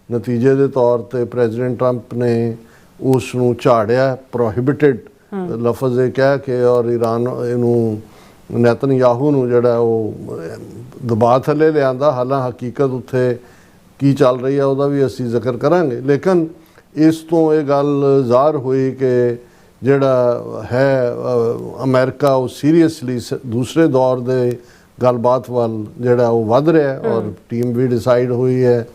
ਨਤੀਜੇ ਦੇ ਤੌਰ ਤੇ ਪ੍ਰੈਜ਼ੀਡੈਂਟ ਟਰੰਪ ਨੇ ਉਸ ਨੂੰ ਝਾੜਿਆ, ਪ੍ਰੋਹਿਬਿਟਡ ਲਫ਼ਜ਼ ਇਹ ਕਹਿ ਕੇ, ਔਰ ਈਰਾਨ ਇਹਨੂੰ ਨੇਤਨਯਾਹੂ ਨੂੰ ਜਿਹੜਾ ਉਹ ਦਬਾਅ ਥੱਲੇ ਲਿਆਂਦਾ। ਹਾਲਾਂ ਹਕੀਕਤ ਉੱਥੇ ਕੀ ਚੱਲ ਰਹੀ ਹੈ ਉਹਦਾ ਵੀ ਅਸੀਂ ਜ਼ਿਕਰ ਕਰਾਂਗੇ, ਲੇਕਿਨ ਇਸ ਤੋਂ ਇਹ ਗੱਲ ਜ਼ਾਹਰ ਹੋਈ ਕਿ ਜਿਹੜਾ ਹੈ ਅਮਰੀਕਾ ਉਹ ਸੀਰੀਅਸਲੀ ਦੂਸਰੇ ਦੌਰ ਦੇ ਗੱਲਬਾਤ ਵੱਲ ਜਿਹੜਾ ਉਹ ਵੱਧ ਰਿਹਾ ਔਰ ਟੀਮ ਵੀ ਡਿਸਾਈਡ ਹੋਈ ਹੈ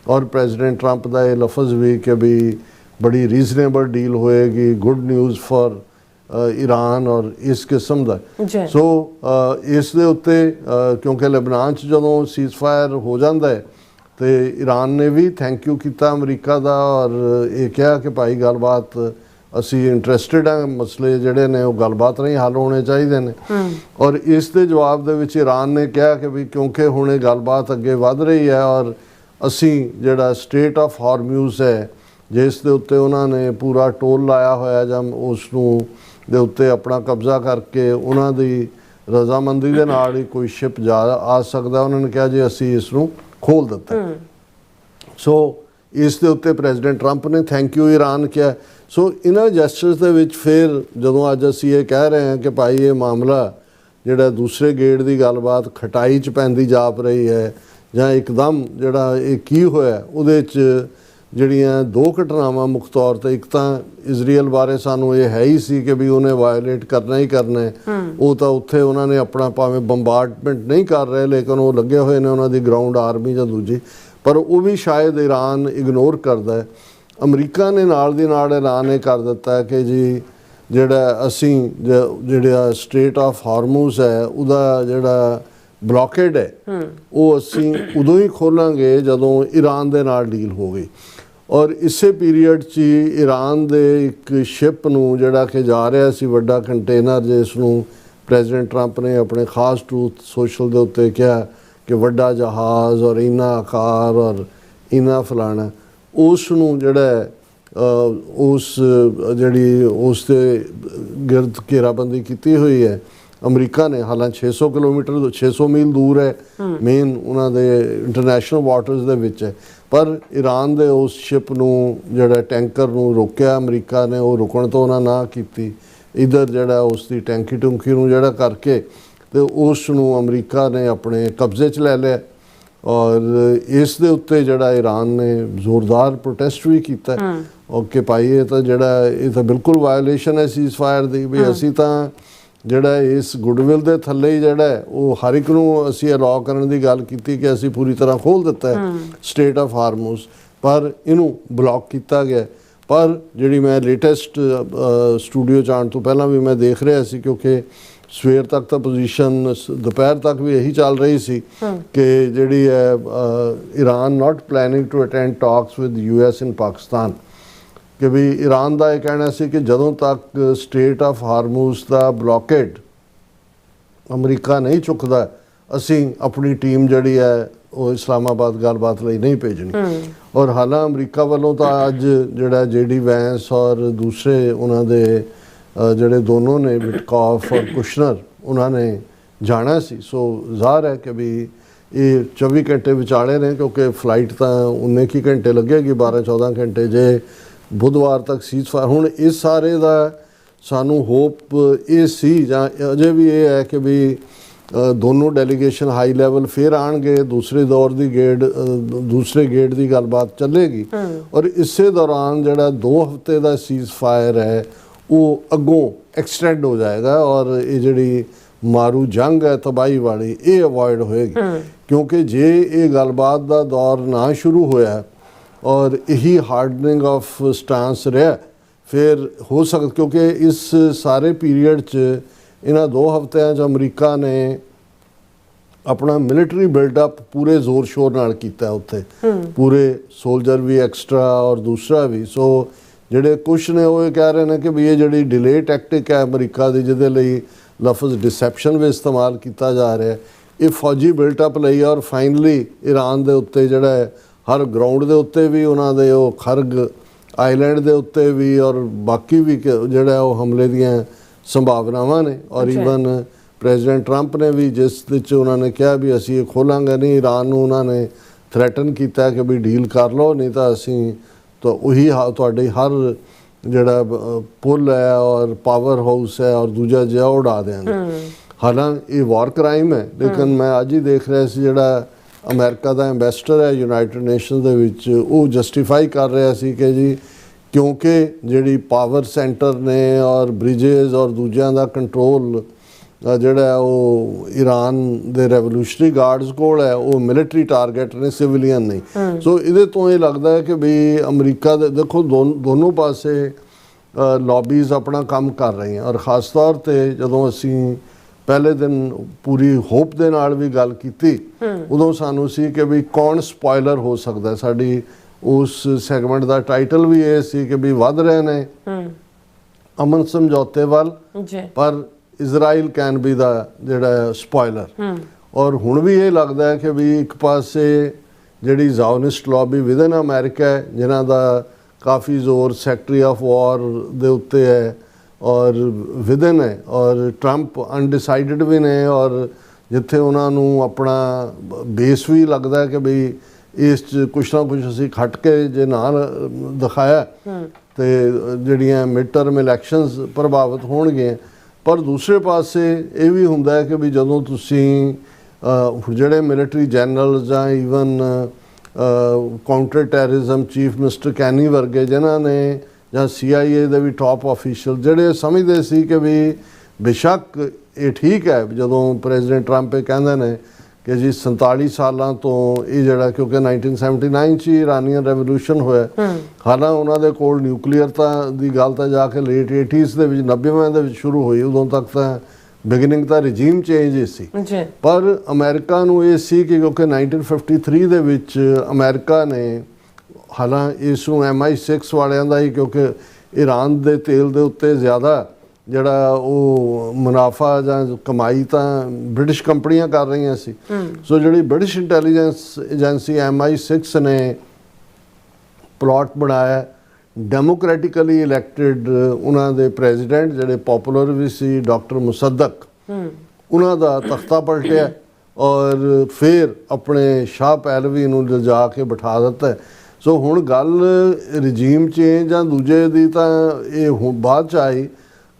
ਔਰ ਪ੍ਰੈਜ਼ੀਡੈਂਟ ਟਰੰਪ ਦਾ ਇਹ ਲਫ਼ਜ਼ ਵੀ ਕਿ ਵੀ ਬੜੀ ਰੀਜ਼ਨੇਬਲ ਡੀਲ ਹੋਏਗੀ, ਗੁੱਡ ਨਿਊਜ਼ ਫॉर ਈਰਾਨ ਔਰ ਇਸ ਕਿਸਮ ਦਾ। ਸੋ ਇਸ ਦੇ ਉੱਤੇ ਕਿਉਂਕਿ ਲੈਬਨਾਨ 'ਚ ਜਦੋਂ ਸੀਜ਼ਫਾਇਰ ਹੋ ਜਾਂਦਾ ਹੈ ਤੇ ਈਰਾਨ ਨੇ ਵੀ ਥੈਂਕ ਯੂ ਕੀਤਾ ਅਮਰੀਕਾ ਦਾ ਔਰ ਇਹ ਕਿਹਾ ਕਿ ਭਾਈ ਗੱਲਬਾਤ ਅਸੀਂ ਇੰਟਰਸਟਿਡ ਹਾਂ, ਮਸਲੇ ਜਿਹੜੇ ਨੇ ਉਹ ਗੱਲਬਾਤ ਨਹੀਂ ਹੱਲ ਹੋਣੇ ਚਾਹੀਦੇ ਨੇ। ਔਰ ਇਸ ਦੇ ਜਵਾਬ ਦੇ ਵਿੱਚ ਈਰਾਨ ਨੇ ਕਿਹਾ ਕਿ ਵੀ ਕਿਉਂਕਿ ਹੁਣ ਇਹ ਗੱਲਬਾਤ ਅੱਗੇ ਵੱਧ ਰਹੀ ਹੈ ਔਰ ਅਸੀਂ ਜਿਹੜਾ ਸਟੇਟ ਆਫ ਹਾਰਮਿਊਜ਼ ਹੈ ਜਿਸ ਦੇ ਉੱਤੇ ਉਹਨਾਂ ਨੇ ਪੂਰਾ ਟੋਲ ਲਾਇਆ ਹੋਇਆ ਜਾਂ ਉਸ ਨੂੰ ਦੇ ਉੱਤੇ ਆਪਣਾ ਕਬਜ਼ਾ ਕਰਕੇ ਉਹਨਾਂ ਦੀ ਰਜ਼ਾਮੰਦੀ ਦੇ ਨਾਲ ਹੀ ਕੋਈ ਸ਼ਿਪ ਜਾ ਆ ਸਕਦਾ, ਉਹਨਾਂ ਨੇ ਕਿਹਾ ਜੀ ਅਸੀਂ ਇਸ ਨੂੰ ਖੋਲ ਦਿੱਤਾ। ਸੋ ਇਸ ਦੇ ਉੱਤੇ ਪ੍ਰੈਜ਼ੀਡੈਂਟ ਟਰੰਪ ਨੇ ਥੈਂਕ ਯੂ ਈਰਾਨ ਕਿਹਾ। ਸੋ ਇਹਨਾਂ ਜੈਸਚਰਸ ਦੇ ਵਿੱਚ ਫਿਰ ਜਦੋਂ ਅੱਜ ਅਸੀਂ ਇਹ ਕਹਿ ਰਹੇ ਹਾਂ ਕਿ ਭਾਈ ਇਹ ਮਾਮਲਾ ਜਿਹੜਾ ਦੂਸਰੇ ਗੇੜ ਦੀ ਗੱਲਬਾਤ ਖਟਾਈ 'ਚ ਪੈਂਦੀ ਜਾਪ ਰਹੀ ਹੈ ਜਾਂ ਇੱਕਦਮ ਜਿਹੜਾ ਇਹ ਕੀ ਹੋਇਆ, ਉਹਦੇ 'ਚ ਜਿਹੜੀਆਂ ਦੋ ਘਟਨਾਵਾਂ ਮੁੱਖ ਤੌਰ ਤੇ, ਇੱਕ ਤਾਂ ਇਜ਼ਰਾਈਲ ਬਾਰੇ ਸਾਨੂੰ ਇਹ ਹੈ ਹੀ ਸੀ ਕਿ ਵੀ ਉਹਨੇ ਵਾਇਲੇਟ ਕਰਨਾ ਹੀ ਕਰਨਾ, ਉਹ ਤਾਂ ਉੱਥੇ ਉਹਨਾਂ ਨੇ ਆਪਣਾ ਭਾਵੇਂ ਬੰਬਾਰਡਮੈਂਟ ਨਹੀਂ ਕਰ ਰਹੇ ਲੇਕਿਨ ਉਹ ਲੱਗੇ ਹੋਏ ਨੇ ਉਹਨਾਂ ਦੀ ਗਰਾਊਂਡ ਆਰਮੀ ਜਾਂ ਦੂਜੀ, ਪਰ ਉਹ ਵੀ ਸ਼ਾਇਦ ਈਰਾਨ ਇਗਨੋਰ ਕਰਦਾ ਹੈ। ਅਮਰੀਕਾ ਨੇ ਨਾਲ ਦੀ ਨਾਲ ਐਲਾਨ ਇਹ ਕਰ ਦਿੱਤਾ ਕਿ ਜੀ ਜਿਹੜਾ ਅਸੀਂ ਜਿਹੜਾ ਸਟੇਟ ਆਫ ਹਾਰਮੂਜ਼ ਹੈ ਉਹਦਾ ਜਿਹੜਾ ਬਲੌਕੇਡ ਹੈ ਉਹ ਅਸੀਂ ਉਦੋਂ ਹੀ ਖੋਲਾਂਗੇ ਜਦੋਂ ਈਰਾਨ ਦੇ ਨਾਲ ਡੀਲ ਹੋ ਗਈ। ਔਰ ਇਸੇ ਪੀਰੀਅਡ 'ਚ ਈਰਾਨ ਦੇ ਇੱਕ ਸ਼ਿਪ ਨੂੰ ਜਿਹੜਾ ਕਿ ਜਾ ਰਿਹਾ ਸੀ ਵੱਡਾ ਕੰਟੇਨਰ, ਜਿਸ ਨੂੰ ਪ੍ਰੈਜ਼ੀਡੈਂਟ ਟਰੰਪ ਨੇ ਆਪਣੇ ਖਾਸ ਟਰੂਥ ਸੋਸ਼ਲ ਦੇ ਉੱਤੇ ਕਿਹਾ ਕਿ ਵੱਡਾ ਜਹਾਜ਼ ਔਰ ਇੰਨਾ ਆਕਾਰ ਔਰ ਇੰਨਾ ਫਲਾਣਾ, ਉਸ ਨੂੰ ਜਿਹੜਾ ਉਸ ਜਿਹੜੀ ਉਸ 'ਤੇ ਗਿਰਦ ਘੇਰਾਬੰਦੀ ਕੀਤੀ ਹੋਈ ਹੈ ਅਮਰੀਕਾ ਨੇ। ਹਾਲਾਂਕਿ 600 ਕਿਲੋਮੀਟਰ 600 ਮੀਲ ਦੂਰ ਹੈ, ਮੇਨ ਉਹਨਾਂ ਦੇ ਇੰਟਰਨੈਸ਼ਨਲ ਵਾਟਰਸ ਦੇ ਵਿੱਚ ਹੈ, ਪਰ ਈਰਾਨ ਦੇ ਉਸ ਸ਼ਿਪ ਨੂੰ ਜਿਹੜਾ ਟੈਂਕਰ ਨੂੰ ਰੋਕਿਆ ਅਮਰੀਕਾ ਨੇ, ਉਹ ਰੁਕਣ ਤੋਂ ਉਹਨਾਂ ਨਾ ਕੀਤੀ। ਇੱਧਰ ਜਿਹੜਾ ਉਸ ਦੀ ਟੈਂਕੀ ਟੁੰਕੀ ਨੂੰ ਜਿਹੜਾ ਕਰਕੇ ਤੇ ਉਸ ਨੂੰ ਅਮਰੀਕਾ ਨੇ ਆਪਣੇ ਕਬਜ਼ੇ 'ਚ ਲੈ ਲਿਆ ਔਰ ਇਸ ਦੇ ਉੱਤੇ ਜਿਹੜਾ ਈਰਾਨ ਨੇ ਜ਼ੋਰਦਾਰ ਪ੍ਰੋਟੈਸਟ ਵੀ ਕੀਤਾ ਔਰ ਕਿ ਭਾਈ ਇਹ ਤਾਂ ਜਿਹੜਾ ਇਹ ਤਾਂ ਬਿਲਕੁਲ ਵਾਇਓਲੇਸ਼ਨ ਹੈ ਸੀਜ਼ਫਾਇਰ ਦੀ ਵੀ ਅਸੀਂ ਤਾਂ ਜਿਹੜਾ ਇਸ ਗੁੱਡਵਿਲ ਦੇ ਥੱਲੇ ਹੀ ਜਿਹੜਾ ਉਹ ਹਰ ਇੱਕ ਨੂੰ ਅਸੀਂ ਅਲਾਉ ਕਰਨ ਦੀ ਗੱਲ ਕੀਤੀ ਕਿ ਅਸੀਂ ਪੂਰੀ ਤਰ੍ਹਾਂ ਖੋਲ੍ਹ ਦਿੱਤਾ ਹੈ ਸਟੇਟ ਆਫ ਹਾਰਮੂਜ਼, ਪਰ ਇਹਨੂੰ ਬਲੌਕ ਕੀਤਾ ਗਿਆ। ਪਰ ਜਿਹੜੀ ਮੈਂ ਲੇਟੈਸਟ ਸਟੂਡੀਓ 'ਚ ਆਉਣ ਤੋਂ ਪਹਿਲਾਂ ਵੀ ਮੈਂ ਦੇਖ ਰਿਹਾ ਸੀ, ਕਿਉਂਕਿ ਸਵੇਰ ਤੱਕ ਤਾਂ ਪੋਜੀਸ਼ਨ ਦੁਪਹਿਰ ਤੱਕ ਵੀ ਇਹੀ ਚੱਲ ਰਹੀ ਸੀ ਕਿ ਜਿਹੜੀ ਹੈ Iran not planning to attend talks with US in Pakistan, ਕਿ ਵੀ ਈਰਾਨ ਦਾ ਇਹ ਕਹਿਣਾ ਸੀ ਕਿ ਜਦੋਂ ਤੱਕ ਸਟੇਟ ਆਫ ਹਾਰਮੂਜ਼ ਦਾ ਬਲੌਕੇਡ ਅਮਰੀਕਾ ਨਹੀਂ ਚੁੱਕਦਾ ਅਸੀਂ ਆਪਣੀ ਟੀਮ ਜਿਹੜੀ ਹੈ ਉਹ ਇਸਲਾਮਾਬਾਦ ਗੱਲਬਾਤ ਲਈ ਨਹੀਂ ਭੇਜਣੀ। ਔਰ ਹਾਲਾਂ ਅਮਰੀਕਾ ਵੱਲੋਂ ਤਾਂ ਅੱਜ ਜਿਹੜਾ JD ਵੈਂਸ ਔਰ ਦੂਸਰੇ ਉਹਨਾਂ ਦੇ ਜਿਹੜੇ ਦੋਨੋਂ ਨੇ ਵਿਟਕੌਫ ਔਰ ਕੁਸ਼ਨਰ ਉਹਨਾਂ ਨੇ ਜਾਣਾ ਸੀ। ਸੋ ਜ਼ਾਹਰ ਹੈ ਕਿ ਵੀ ਇਹ 24 ਘੰਟੇ ਵਿਚਾਲੇ ਨੇ, ਕਿਉਂਕਿ ਫਲਾਈਟ ਤਾਂ 19 ਕੀ ਘੰਟੇ ਲੱਗੇਗੀ, 12-14 ਘੰਟੇ ਜੇ ਬੁੱਧਵਾਰ ਤੱਕ ਸੀਜ਼ਫਾਇਰ। ਹੁਣ ਇਸ ਸਾਰੇ ਦਾ ਸਾਨੂੰ ਹੋਪ ਇਹ ਸੀ ਜਾਂ ਅਜੇ ਵੀ ਇਹ ਹੈ ਕਿ ਵੀ ਦੋਨੋਂ ਡੈਲੀਗੇਸ਼ਨ ਹਾਈ ਲੈਵਲ ਫਿਰ ਆਉਣਗੇ, ਦੂਸਰੇ ਗੇੜ ਦੀ ਗੱਲਬਾਤ ਚੱਲੇਗੀ ਔਰ ਇਸੇ ਦੌਰਾਨ ਜਿਹੜਾ 2 ਹਫ਼ਤੇ ਦਾ ਸੀਜ਼ਫਾਇਰ ਹੈ ਉਹ ਅੱਗੋਂ ਐਕਸਟੈਂਡ ਹੋ ਜਾਏਗਾ ਔਰ ਇਹ ਜਿਹੜੀ ਮਾਰੂ ਜੰਗ ਹੈ ਤਬਾਹੀ ਵਾਲੀ ਇਹ ਅਵੋਇਡ ਹੋਏਗੀ। ਕਿਉਂਕਿ ਜੇ ਇਹ ਗੱਲਬਾਤ ਦਾ ਦੌਰ ਨਾ ਸ਼ੁਰੂ ਹੋਇਆ ਔਰ ਇਹੀ ਹਾਰਡਨਿੰਗ ਆਫ ਸਟਾਂਸ ਰਿਹਾ ਫਿਰ ਹੋ ਸਕਦਾ, ਕਿਉਂਕਿ ਇਸ ਸਾਰੇ ਪੀਰੀਅਡ 'ਚ ਇਹਨਾਂ 2 ਹਫ਼ਤਿਆਂ 'ਚ ਅਮਰੀਕਾ ਨੇ ਆਪਣਾ ਮਿਲਟਰੀ ਬਿਲਡਅਪ ਪੂਰੇ ਜ਼ੋਰ ਸ਼ੋਰ ਨਾਲ ਕੀਤਾ ਉੱਥੇ, ਪੂਰੇ ਸੋਲਜਰ ਵੀ ਐਕਸਟਰਾ ਔਰ ਦੂਸਰਾ ਵੀ। ਸੋ ਜਿਹੜੇ ਕੁਛ ਨੇ ਉਹ ਇਹ ਕਹਿ ਰਹੇ ਨੇ ਕਿ ਵੀ ਇਹ ਜਿਹੜੀ ਡਿਲੇ ਟੈਕਟਿਕ ਹੈ ਅਮਰੀਕਾ ਦੀ, ਜਿਹਦੇ ਲਈ ਲਫ਼ਜ਼ ਡਿਸੈਪਸ਼ਨ ਵੀ ਇਸਤੇਮਾਲ ਕੀਤਾ ਜਾ ਰਿਹਾ, ਇਹ ਫੌਜੀ ਬਿਲਟਅਪ ਲਈ ਔਰ ਫਾਈਨਲੀ ਈਰਾਨ ਦੇ ਉੱਤੇ ਜਿਹੜਾ ਹੈ ਹਰ ਗਰਾਊਂਡ ਦੇ ਉੱਤੇ ਵੀ ਉਹਨਾਂ ਦੇ ਉਹ ਖਰਗ ਆਈਲੈਂਡ ਦੇ ਉੱਤੇ ਵੀ ਔਰ ਬਾਕੀ ਵੀ ਜਿਹੜਾ ਉਹ ਹਮਲੇ ਦੀਆਂ ਸੰਭਾਵਨਾਵਾਂ ਨੇ। ਔਰ ਈਵਨ ਪ੍ਰੈਜ਼ੀਡੈਂਟ ਟਰੰਪ ਨੇ ਵੀ ਜਿਸ ਵਿੱਚ ਉਹਨਾਂ ਨੇ ਕਿਹਾ ਵੀ ਅਸੀਂ ਇਹ ਖੋਲਾਂਗੇ ਨਹੀਂ, ਈਰਾਨ ਨੂੰ ਉਹਨਾਂ ਨੇ ਥ੍ਰੈਟਨ ਕੀਤਾ ਕਿ ਵੀ ਡੀਲ ਕਰ ਲਓ ਨਹੀਂ ਤਾਂ ਅਸੀਂ ਤਾਂ ਉਹੀ ਤੁਹਾਡੇ ਹਰ ਜਿਹੜਾ ਪੁੱਲ ਹੈ ਔਰ ਪਾਵਰ ਹਾਊਸ ਹੈ ਔਰ ਦੂਜਾ ਜਿਹਾ ਉਡਾ ਦਿਆਂਗੇ। ਹਾਲਾਂਕਿ ਇਹ ਵਾਰ ਕ੍ਰਾਈਮ ਹੈ, ਲੇਕਿਨ ਮੈਂ ਅੱਜ ਹੀ ਦੇਖ ਰਿਹਾ ਸੀ ਜਿਹੜਾ ਅਮਰੀਕਾ ਦਾ ਐਂਬੈਸਡਰ ਹੈ ਯੂਨਾਈਟਿਡ ਨੇਸ਼ਨ ਦੇ ਵਿੱਚ, ਉਹ ਜਸਟੀਫਾਈ ਕਰ ਰਿਹਾ ਸੀ ਕਿ ਜੀ ਕਿਉਂਕਿ ਜਿਹੜੀ ਪਾਵਰ ਸੈਂਟਰ ਨੇ ਔਰ ਬ੍ਰਿਜਸ ਔਰ ਦੂਜਿਆਂ ਦਾ ਕੰਟਰੋਲ ਜਿਹੜਾ ਉਹ ਈਰਾਨ ਦੇ ਰੈਵੋਲੂਸ਼ਨਰੀ ਗਾਰਡਸ ਕੋਲ ਹੈ, ਉਹ ਮਿਲਟਰੀ ਟਾਰਗੇਟ ਨੇ, ਸਿਵਿਲੀਅਨ ਨਹੀਂ। ਸੋ ਇਹਦੇ ਤੋਂ ਇਹ ਲੱਗਦਾ ਹੈ ਕਿ ਵੀ ਅਮਰੀਕਾ ਦੇ ਦੇਖੋ ਦੋਨੋਂ ਪਾਸੇ ਲੌਬੀਜ਼ ਆਪਣਾ ਕੰਮ ਕਰ ਰਹੀਆਂ ਔਰ ਖ਼ਾਸ ਤੌਰ 'ਤੇ ਜਦੋਂ ਅਸੀਂ ਪਹਿਲੇ ਦਿਨ ਪੂਰੀ ਹੋਪ ਦੇ ਨਾਲ ਵੀ ਗੱਲ ਕੀਤੀ ਉਦੋਂ ਸਾਨੂੰ ਸੀ ਕਿ ਵੀ ਕੌਣ ਸਪੋਇਲਰ ਹੋ ਸਕਦਾ। ਸਾਡੀ ਉਸ ਸੈਗਮੈਂਟ ਦਾ ਟਾਈਟਲ ਵੀ ਇਹ ਸੀ ਕਿ ਵੀ ਵੱਧ ਰਹੇ ਨੇ ਅਮਨ ਸਮਝੌਤੇ ਵੱਲ, ਪਰ ਇਜ਼ਰਾਈਲ ਕੈਨ ਬੀ ਦਾ ਜਿਹੜਾ ਸਪੋਇਲਰ। ਔਰ ਹੁਣ ਵੀ ਇਹ ਲੱਗਦਾ ਹੈ ਕਿ ਵੀ ਇੱਕ ਪਾਸੇ ਜਿਹੜੀ ਜ਼ਾਓਨਿਸਟ ਲੌਬੀ ਵਿਦਨ ਅਮਰੀਕਾ ਹੈ ਜਿਨ੍ਹਾਂ ਦਾ ਕਾਫੀ ਜ਼ੋਰ ਸੈਕਟਰੀ ਆਫ ਵਾਰ ਦੇ ਉੱਤੇ ਹੈ ਔਰ ਵਿਦਨ ਹੈ, ਔਰ ਟਰੰਪ ਅਨਡਿਸਾਈਡਡ ਵੀ ਨੇ ਔਰ ਜਿੱਥੇ ਉਹਨਾਂ ਨੂੰ ਆਪਣਾ ਬੇਸ ਵੀ ਲੱਗਦਾ ਕਿ ਬਈ ਇਸ 'ਚ ਕੁਛ ਨਾ ਕੁਛ ਅਸੀਂ ਖੱਟ ਕੇ ਜੇ ਨਾ ਦਿਖਾਇਆ ਤੇ ਜਿਹੜੀਆਂ ਮਿਡ ਟਰਮ ਇਲੈਕਸ਼ਨਸ ਪ੍ਰਭਾਵਿਤ ਹੋਣਗੀਆਂ। ਪਰ ਦੂਸਰੇ ਪਾਸੇ ਇਹ ਵੀ ਹੁੰਦਾ ਹੈ ਕਿ ਵੀ ਜਦੋਂ ਤੁਸੀਂ ਜਿਹੜੇ ਮਿਲਟਰੀ ਜਨਰਲ ਜਾਂ even counter terrorism chief mister Kenny ਵਰਗੇ ਜਿਨ੍ਹਾਂ ਨੇ ਜਾਂ CIA ਦੇ ਵੀ ਟਾਪ ਆਫੀਸ਼ੀਅਲ ਜਿਹੜੇ ਸਮਝਦੇ ਸੀ ਕਿ ਵੀ ਬੇਸ਼ੱਕ ਇਹ ਠੀਕ ਹੈ ਜਦੋਂ ਪ੍ਰੈਜ਼ੀਡੈਂਟ ਟਰੰਪ ਇਹ ਕਹਿੰਦੇ ਨੇ ਕਿ ਜੀ 47 ਸਾਲਾਂ ਤੋਂ ਇਹ ਜਿਹੜਾ ਕਿਉਂਕਿ 1979 'ਚ ਇਰਾਨੀਅਨ ਰੈਵੋਲੂਸ਼ਨ ਹੋਇਆ, ਹਾਲਾਂ ਉਹਨਾਂ ਦੇ ਕੋਲ ਨਿਊਕਲੀਅਰ ਤਾਂ ਦੀ ਗੱਲ ਤਾਂ ਜਾ ਕੇ ਲੇਟ 80s ਦੇ ਵਿੱਚ 90ਵਾਂ ਦੇ ਵਿੱਚ ਸ਼ੁਰੂ ਹੋਈ, ਉਦੋਂ ਤੱਕ ਤਾਂ ਬਿਗਨਿੰਗ ਤਾਂ ਰਜੀਮ ਚੇਂਜ ਹੀ ਸੀ। ਪਰ ਅਮਰੀਕਾ ਨੂੰ ਇਹ ਸੀ ਕਿ ਕਿਉਂਕਿ 1953 ਦੇ ਵਿੱਚ ਅਮਰੀਕਾ ਨੇ ਹਾਲਾਂ ਇਸ ਨੂੰ MI6 ਵਾਲਿਆਂ ਦਾ ਹੀ ਕਿਉਂਕਿ ਈਰਾਨ ਦੇ ਤੇਲ ਦੇ ਉੱਤੇ ਜ਼ਿਆਦਾ ਜਿਹੜਾ ਉਹ ਮੁਨਾਫਾ ਜਾਂ ਕਮਾਈ ਤਾਂ ਬ੍ਰਿਟਿਸ਼ ਕੰਪਨੀਆਂ ਕਰ ਰਹੀਆਂ ਸੀ। ਸੋ ਜਿਹੜੀ ਬ੍ਰਿਟਿਸ਼ ਇੰਟੈਲੀਜੈਂਸ ਏਜੰਸੀ MI6 ਨੇ ਪਲਾਟ ਬਣਾਇਆ ਡੈਮੋਕ੍ਰੈਟਿਕਲੀ ਇਲੈਕਟਿਡ ਉਹਨਾਂ ਦੇ ਪ੍ਰੈਜ਼ੀਡੈਂਟ ਜਿਹੜੇ ਪਪੂਲਰ ਵੀ ਸੀ ਡਾਕਟਰ ਮੁਸੱਦਕ, ਉਹਨਾਂ ਦਾ ਤਖਤਾ ਪਲਟਿਆ ਔਰ ਫਿਰ ਆਪਣੇ ਸ਼ਾਹ ਪਹਿਲਵੀ ਨੂੰ ਲਿਜਾ ਕੇ ਬਿਠਾ ਦਿੱਤਾ। ਸੋ ਹੁਣ ਗੱਲ ਰਜੀਮ ਚੇਂਜ ਜਾਂ ਦੂਜੇ ਦੀ ਤਾਂ ਇਹ ਹੁਣ ਬਾਅਦ 'ਚ ਆਈ,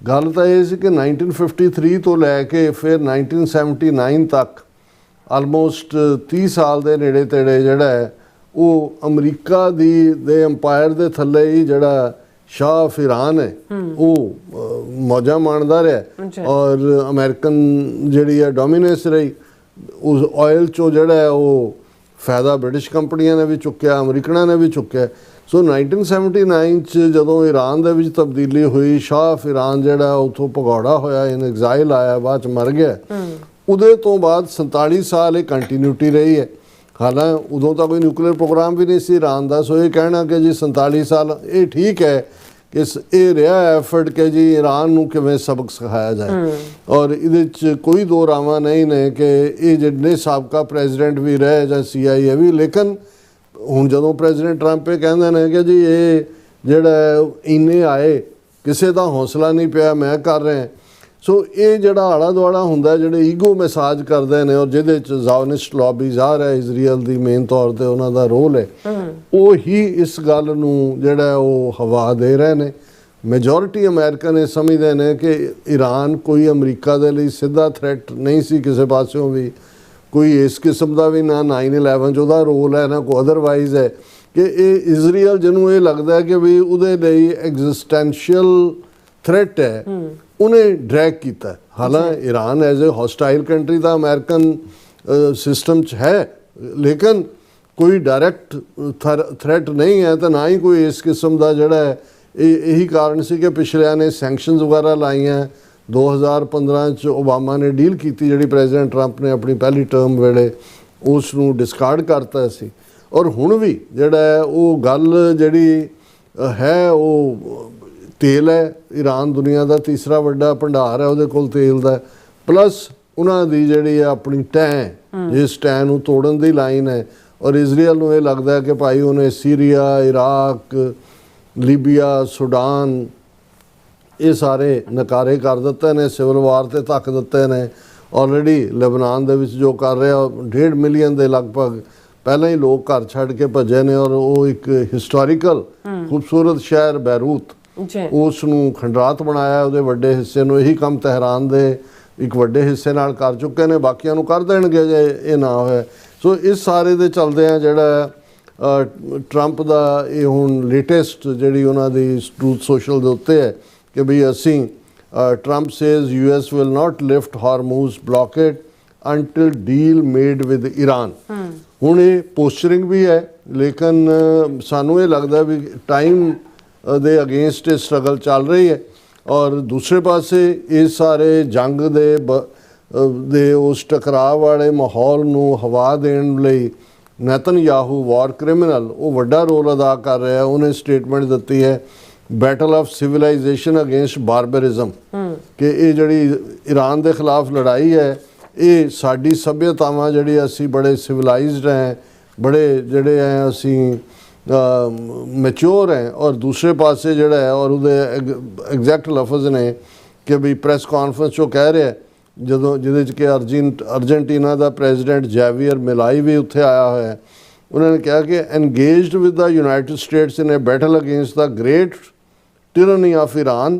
ਗੱਲ ਤਾਂ ਇਹ ਸੀ ਕਿ 1953 ਤੋਂ ਲੈ ਕੇ ਫਿਰ 1979 ਤੱਕ ਆਲਮੋਸਟ 30 ਸਾਲ ਦੇ ਨੇੜੇ ਤੇੜੇ ਜਿਹੜਾ ਹੈ ਉਹ ਅਮਰੀਕਾ ਦੇ ਅੰਪਾਇਰ ਦੇ ਥੱਲੇ ਹੀ ਜਿਹੜਾ ਸ਼ਾਹ ਆਫ ਈਰਾਨ ਹੈ ਉਹ ਮੌਜਾਂ ਮਾਣਦਾ ਰਿਹਾ ਔਰ ਅਮਰੀਕਨ ਜਿਹੜੀ ਹੈ ਡੋਮੀਨੈਂਸ ਰਹੀ। ਉਸ ਆਇਲ ਚੋਂ ਜਿਹੜਾ ਹੈ ਉਹ ਫਾਇਦਾ ਬ੍ਰਿਟਿਸ਼ ਕੰਪਨੀਆਂ ਨੇ ਵੀ ਚੁੱਕਿਆ, ਅਮਰੀਕਨਾਂ ਨੇ ਵੀ ਚੁੱਕਿਆ। ਸੋ 1979 ਚ ਜਦੋਂ ਈਰਾਨ ਦੇ ਵਿੱਚ ਤਬਦੀਲੀ ਹੋਈ, ਸ਼ਾਹ ਆਫ ਈਰਾਨ ਜਿਹੜਾ ਉੱਥੋਂ ਭਗੌੜਾ ਹੋਇਆ, ਇਨ ਐਗਜ਼ਾਈਲ ਆਇਆ, ਬਾਅਦ ਚ ਮਰ ਗਿਆ। ਉਹਦੇ ਤੋਂ ਬਾਅਦ 47 ਸਾਲ ਇਹ ਕੰਟੀਨਿਊਟੀ ਰਹੀ ਹੈ। ਹਾਲਾਂਕਿ ਉਦੋਂ ਤਾਂ ਕੋਈ ਨਿਊਕਲੀਅਰ ਪ੍ਰੋਗਰਾਮ ਵੀ ਨਹੀਂ ਸੀ ਈਰਾਨ ਦਾ। ਸੋ ਇਹ ਕਹਿਣਾ ਕਿ ਜੀ 47 ਸਾਲ ਇਹ ਠੀਕ ਹੈ ਕਿ ਇਹ ਰਿਹਾ ਐਫਰਟ ਕਿ ਜੀ ਈਰਾਨ ਨੂੰ ਕਿਵੇਂ ਸਬਕ ਸਿਖਾਇਆ ਜਾਏ। ਔਰ ਇਹਦੇ 'ਚ ਕੋਈ ਦੋ ਰਾਵਾਂ ਨਹੀਂ ਨੇ ਕਿ ਇਹ ਜਿਹੜੇ ਸਾਬਕਾ ਪ੍ਰੈਜ਼ੀਡੈਂਟ ਵੀ ਰਹੇ ਜਾਂ CIA ਵੀ, ਲੇਕਿਨ ਹੁਣ ਜਦੋਂ ਪ੍ਰੈਜ਼ੀਡੈਂਟ ਟਰੰਪ ਇਹ ਕਹਿੰਦੇ ਨੇ ਕਿ ਜੀ ਇਹ ਜਿਹੜਾ ਇੰਨੇ ਆਏ, ਕਿਸੇ ਦਾ ਹੌਸਲਾ ਨਹੀਂ ਪਿਆ, ਮੈਂ ਕਰ ਰਿਹਾ। ਸੋ ਇਹ ਜਿਹੜਾ ਆਲਾ ਦੁਆਲਾ ਹੁੰਦਾ, ਜਿਹੜੇ ਈਗੋ ਮੈਸਾਜ ਕਰਦੇ ਨੇ ਔਰ ਜਿਹਦੇ 'ਚ ਜ਼ਾਇਨਿਸਟ ਲੌਬੀਜ਼ ਆ ਰਿਹਾ ਇਜ਼ਰਾਈਲ ਦੀ ਮੇਨ ਤੌਰ 'ਤੇ ਉਹਨਾਂ ਦਾ ਰੋਲ ਹੈ, ਉਹ ਹੀ ਇਸ ਗੱਲ ਨੂੰ ਜਿਹੜਾ ਉਹ ਹਵਾ ਦੇ ਰਹੇ ਨੇ। ਮੈਜੋਰਿਟੀ ਅਮਰੀਕਨ ਇਹ ਸਮਝਦੇ ਨੇ ਕਿ ਈਰਾਨ ਕੋਈ ਅਮਰੀਕਾ ਦੇ ਲਈ ਸਿੱਧਾ ਥ੍ਰੈਟ ਨਹੀਂ ਸੀ ਕਿਸੇ ਪਾਸਿਓਂ ਵੀ, ਕੋਈ ਇਸ ਕਿਸਮ ਦਾ ਵੀ ਨਾ 9/11 'ਚ ਉਹਦਾ ਰੋਲ ਹੈ ਨਾ ਕੋਈ ਅਦਰਵਾਈਜ਼ ਹੈ, ਕਿ ਇਹ ਇਜ਼ਰਾਈਲ ਜਿਹਨੂੰ ਇਹ ਲੱਗਦਾ ਹੈ ਕਿ ਵੀ ਉਹਦੇ ਲਈ ਐਗਜ਼ਿਸਟੈਂਸ਼ੀਅਲ ਥ੍ਰੈਟ ਹੈ, ਉਹਨੇ ਡਰੈਗ ਕੀਤਾ। ਹਾਲਾਂਕਿ Iran as a hostile country ਦਾ ਅਮਰੀਕਨ ਸਿਸਟਮ 'ਚ ਹੈ, ਲੇਕਿਨ ਕੋਈ ਡਾਇਰੈਕਟ ਥ੍ਰੈਟ ਨਹੀਂ ਹੈ, ਤਾਂ ਨਾ ਹੀ ਕੋਈ ਇਸ ਕਿਸਮ ਦਾ ਜਿਹੜਾ ਹੈ। ਇਹੀ ਕਾਰਨ ਸੀ ਕਿ ਪਿਛਲਿਆਂ ਨੇ ਸੈਂਕਸ਼ਨਸ ਵਗੈਰਾ ਲਾਈਆਂ। 2015 'ਚ ਓਬਾਮਾ ਨੇ ਡੀਲ ਕੀਤੀ ਜਿਹੜੀ ਪ੍ਰੈਜ਼ੀਡੈਂਟ ਟਰੰਪ ਨੇ ਆਪਣੀ ਪਹਿਲੀ ਟਰਮ ਵੇਲੇ ਉਸ ਨੂੰ ਡਿਸਕਾਰਡ ਕਰਤਾ ਸੀ। ਔਰ ਹੁਣ ਵੀ ਜਿਹੜਾ ਹੈ ਉਹ ਗੱਲ ਜਿਹੜੀ ਹੈ ਉਹ ਤੇਲ ਹੈ। ਈਰਾਨ ਦੁਨੀਆ ਦਾ ਤੀਸਰਾ ਵੱਡਾ ਭੰਡਾਰ ਹੈ ਉਹਦੇ ਕੋਲ ਤੇਲ ਦਾ, ਪਲੱਸ ਉਹਨਾਂ ਦੀ ਜਿਹੜੀ ਹੈ ਆਪਣੀ ਟੈਂ, ਜਿਸ ਟੈਂ ਨੂੰ ਤੋੜਨ ਦੀ ਲਾਈਨ ਹੈ। ਔਰ ਇਜ਼ਰਾਈਲ ਨੂੰ ਇਹ ਲੱਗਦਾ ਕਿ ਭਾਈ ਉਹਨੇ ਸੀਰੀਆ, ਇਰਾਕ, ਲੀਬੀਆ, ਸੁਡਾਨ ਇਹ ਸਾਰੇ ਨਕਾਰੇ ਕਰ ਦਿੱਤੇ ਨੇ, ਸਿਵਲ ਵਾਰ 'ਤੇ ਧੱਕ ਦਿੱਤੇ ਨੇ। ਆਲਰੇਡੀ ਲੈਬਨਾਨ ਦੇ ਵਿੱਚ ਜੋ ਕਰ ਰਿਹਾ 1.5 ਮਿਲੀਅਨ ਦੇ ਲਗਭਗ ਪਹਿਲਾਂ ਹੀ ਲੋਕ ਘਰ ਛੱਡ ਕੇ ਭੱਜੇ ਨੇ। ਔਰ ਉਹ ਇੱਕ ਹਿਸਟੋਰੀਕਲ ਖੂਬਸੂਰਤ ਸ਼ਹਿਰ ਬੈਰੂਤ, ਉਸ ਨੂੰ ਖੰਡਰਾਤ ਬਣਾਇਆ, ਉਹਦੇ ਵੱਡੇ ਹਿੱਸੇ ਨੂੰ। ਇਹੀ ਕੰਮ ਤਹਿਰਾਨ ਦੇ ਇੱਕ ਵੱਡੇ ਹਿੱਸੇ ਨਾਲ ਕਰ ਚੁੱਕੇ ਨੇ, ਬਾਕੀਆਂ ਨੂੰ ਕਰ ਦੇਣਗੇ ਜੇ ਇਹ ਨਾ ਹੋਇਆ। ਸੋ ਇਸ ਸਾਰੇ ਦੇ ਚਲਦੇ ਆ ਜਿਹੜਾ ਟਰੰਪ ਦਾ ਇਹ ਹੁਣ ਲੇਟੈਸਟ ਜਿਹੜੀ ਉਹਨਾਂ ਦੀ ਟਰੂਥ ਸੋਸ਼ਲ ਦੇ ਉੱਤੇ ਹੈ ਕਿ ਵੀ ਅਸੀਂ Trump says US will not lift Hormuz blockade until deal made with Iran। ਹੁਣ ਇਹ ਪੋਸਚਰਿੰਗ ਵੀ ਹੈ, ਲੇਕਿਨ ਸਾਨੂੰ ਇਹ ਲੱਗਦਾ ਵੀ ਟਾਈਮ ਦੇ ਅਗੇਂਸਟ ਇਹ ਸਟਰਗਲ ਚੱਲ ਰਹੀ ਹੈ। ਔਰ ਦੂਸਰੇ ਪਾਸੇ ਇਸ ਸਾਰੇ ਜੰਗ ਦੇ ਉਸ ਟਕਰਾਅ ਵਾਲੇ ਮਾਹੌਲ ਨੂੰ ਹਵਾ ਦੇਣ ਲਈ ਨੇਤਨਯਾਹੂ ਵਾਰ ਕ੍ਰਿਮੀਨਲ ਉਹ ਵੱਡਾ ਰੋਲ ਅਦਾ ਕਰ ਰਿਹਾ। ਉਹਨੇ ਸਟੇਟਮੈਂਟ ਦਿੱਤੀ ਹੈ ਬੈਟਲ ਆਫ ਸਿਵਲਾਈਜੇਸ਼ਨ ਅਗੇਂਸਟ ਬਾਰਬਰਿਜ਼ਮ, ਕਿ ਇਹ ਜਿਹੜੀ ਈਰਾਨ ਦੇ ਖਿਲਾਫ ਲੜਾਈ ਹੈ ਇਹ ਸਾਡੀ ਸੱਭਿਅਤਾਵਾਂ ਜਿਹੜੀ ਅਸੀਂ ਬੜੇ ਸਿਵਲਾਈਜ਼ਡ ਹੈ, ਬੜੇ ਜਿਹੜੇ ਹੈ ਅਸੀਂ ਮੈਚੋਰ ਹੈ। ਔਰ ਦੂਸਰੇ ਪਾਸੇ ਜਿਹੜਾ ਹੈ ਔਰ ਉਹਦੇ ਐਗਜ਼ੈਕਟ ਲਫ਼ਜ਼ ਨੇ ਕਿ ਵੀ ਪ੍ਰੈਸ ਕਾਨਫਰੰਸ 'ਚੋਂ ਕਹਿ ਰਿਹਾ ਜਦੋਂ ਜਿਹਦੇ 'ਚ ਕਿ ਅਰਜਨਟੀਨਾ ਦਾ ਪ੍ਰੈਜ਼ੀਡੈਂਟ ਜੈਵੀਅਰ ਮਿਲਾਈ ਵੀ ਉੱਥੇ ਆਇਆ ਹੋਇਆ। ਉਹਨਾਂ ਨੇ ਕਿਹਾ ਕਿ engaged with the United States in a battle against the great tyranny of Iran,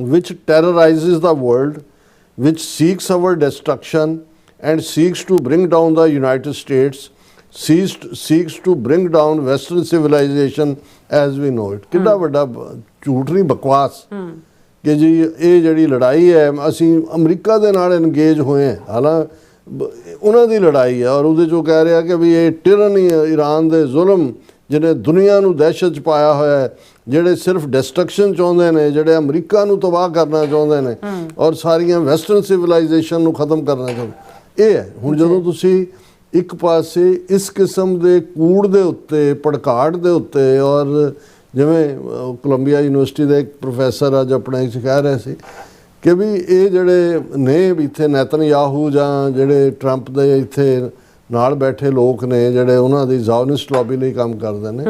which terrorizes the world, which seeks our destruction and seeks to bring down the United States, seeks to bring down Western civilization as we know it। ਕਿੰਨਾ ਵੱਡਾ ਝੂਠ ਨਹੀਂ ਬਕਵਾਸ ਕਿ ਜੀ ਇਹ ਜਿਹੜੀ ਲੜਾਈ ਹੈ ਅਸੀਂ ਅਮਰੀਕਾ ਦੇ ਨਾਲ ਐਨਗੇਜ ਹੋਏ ਹਾਂ, ਹਾਲਾਂਕਿ ਉਹਨਾਂ ਦੀ ਲੜਾਈ ਹੈ। ਔਰ ਉਹਦੇ 'ਚੋਂ ਕਹਿ ਰਿਹਾ ਕਿ ਵੀ ਇਹ ਟਿਰਨੀ ਈਰਾਨ ਦੇ ਜ਼ੁਲਮ ਜਿਹਨੇ ਦੁਨੀਆ ਨੂੰ ਦਹਿਸ਼ਤ 'ਚ ਪਾਇਆ ਹੋਇਆ ਹੈ, ਜਿਹੜੇ ਸਿਰਫ ਡਿਸਟਰਕਸ਼ਨ ਚਾਹੁੰਦੇ ਨੇ, ਜਿਹੜੇ ਅਮਰੀਕਾ ਨੂੰ ਤਬਾਹ ਕਰਨਾ ਚਾਹੁੰਦੇ ਨੇ ਔਰ ਸਾਰੀਆਂ ਵੈਸਟਰਨ ਸਿਵਲਾਈਜੇਸ਼ਨ ਨੂੰ ਖਤਮ ਕਰਨਾ ਚਾਹੁੰਦੇ। ਇਹ ਹੈ ਹੁਣ ਜਦੋਂ ਤੁਸੀਂ ਇੱਕ ਪਾਸੇ ਇਸ ਕਿਸਮ ਦੇ ਕੂੜ ਦੇ ਉੱਤੇ, ਭੜਕਾਟ ਦੇ ਉੱਤੇ, ਔਰ ਜਿਵੇਂ ਕੋਲੰਬੀਆ ਯੂਨੀਵਰਸਿਟੀ ਦੇ ਇੱਕ ਪ੍ਰੋਫੈਸਰ ਅੱਜ ਆਪਣੇ 'ਚ ਕਹਿ ਰਹੇ ਸੀ ਕਿ ਵੀ ਇਹ ਜਿਹੜੇ ਨੇ ਇੱਥੇ ਨੇਤਨਯਾਹੂ ਜਾਂ ਜਿਹੜੇ ਟਰੰਪ ਦੇ ਇੱਥੇ ਨਾਲ ਬੈਠੇ ਲੋਕ ਨੇ ਜਿਹੜੇ ਉਹਨਾਂ ਦੀ ਜ਼ਾਇਨਿਸਟ ਲੌਬੀ ਲਈ ਕੰਮ ਕਰਦੇ ਨੇ,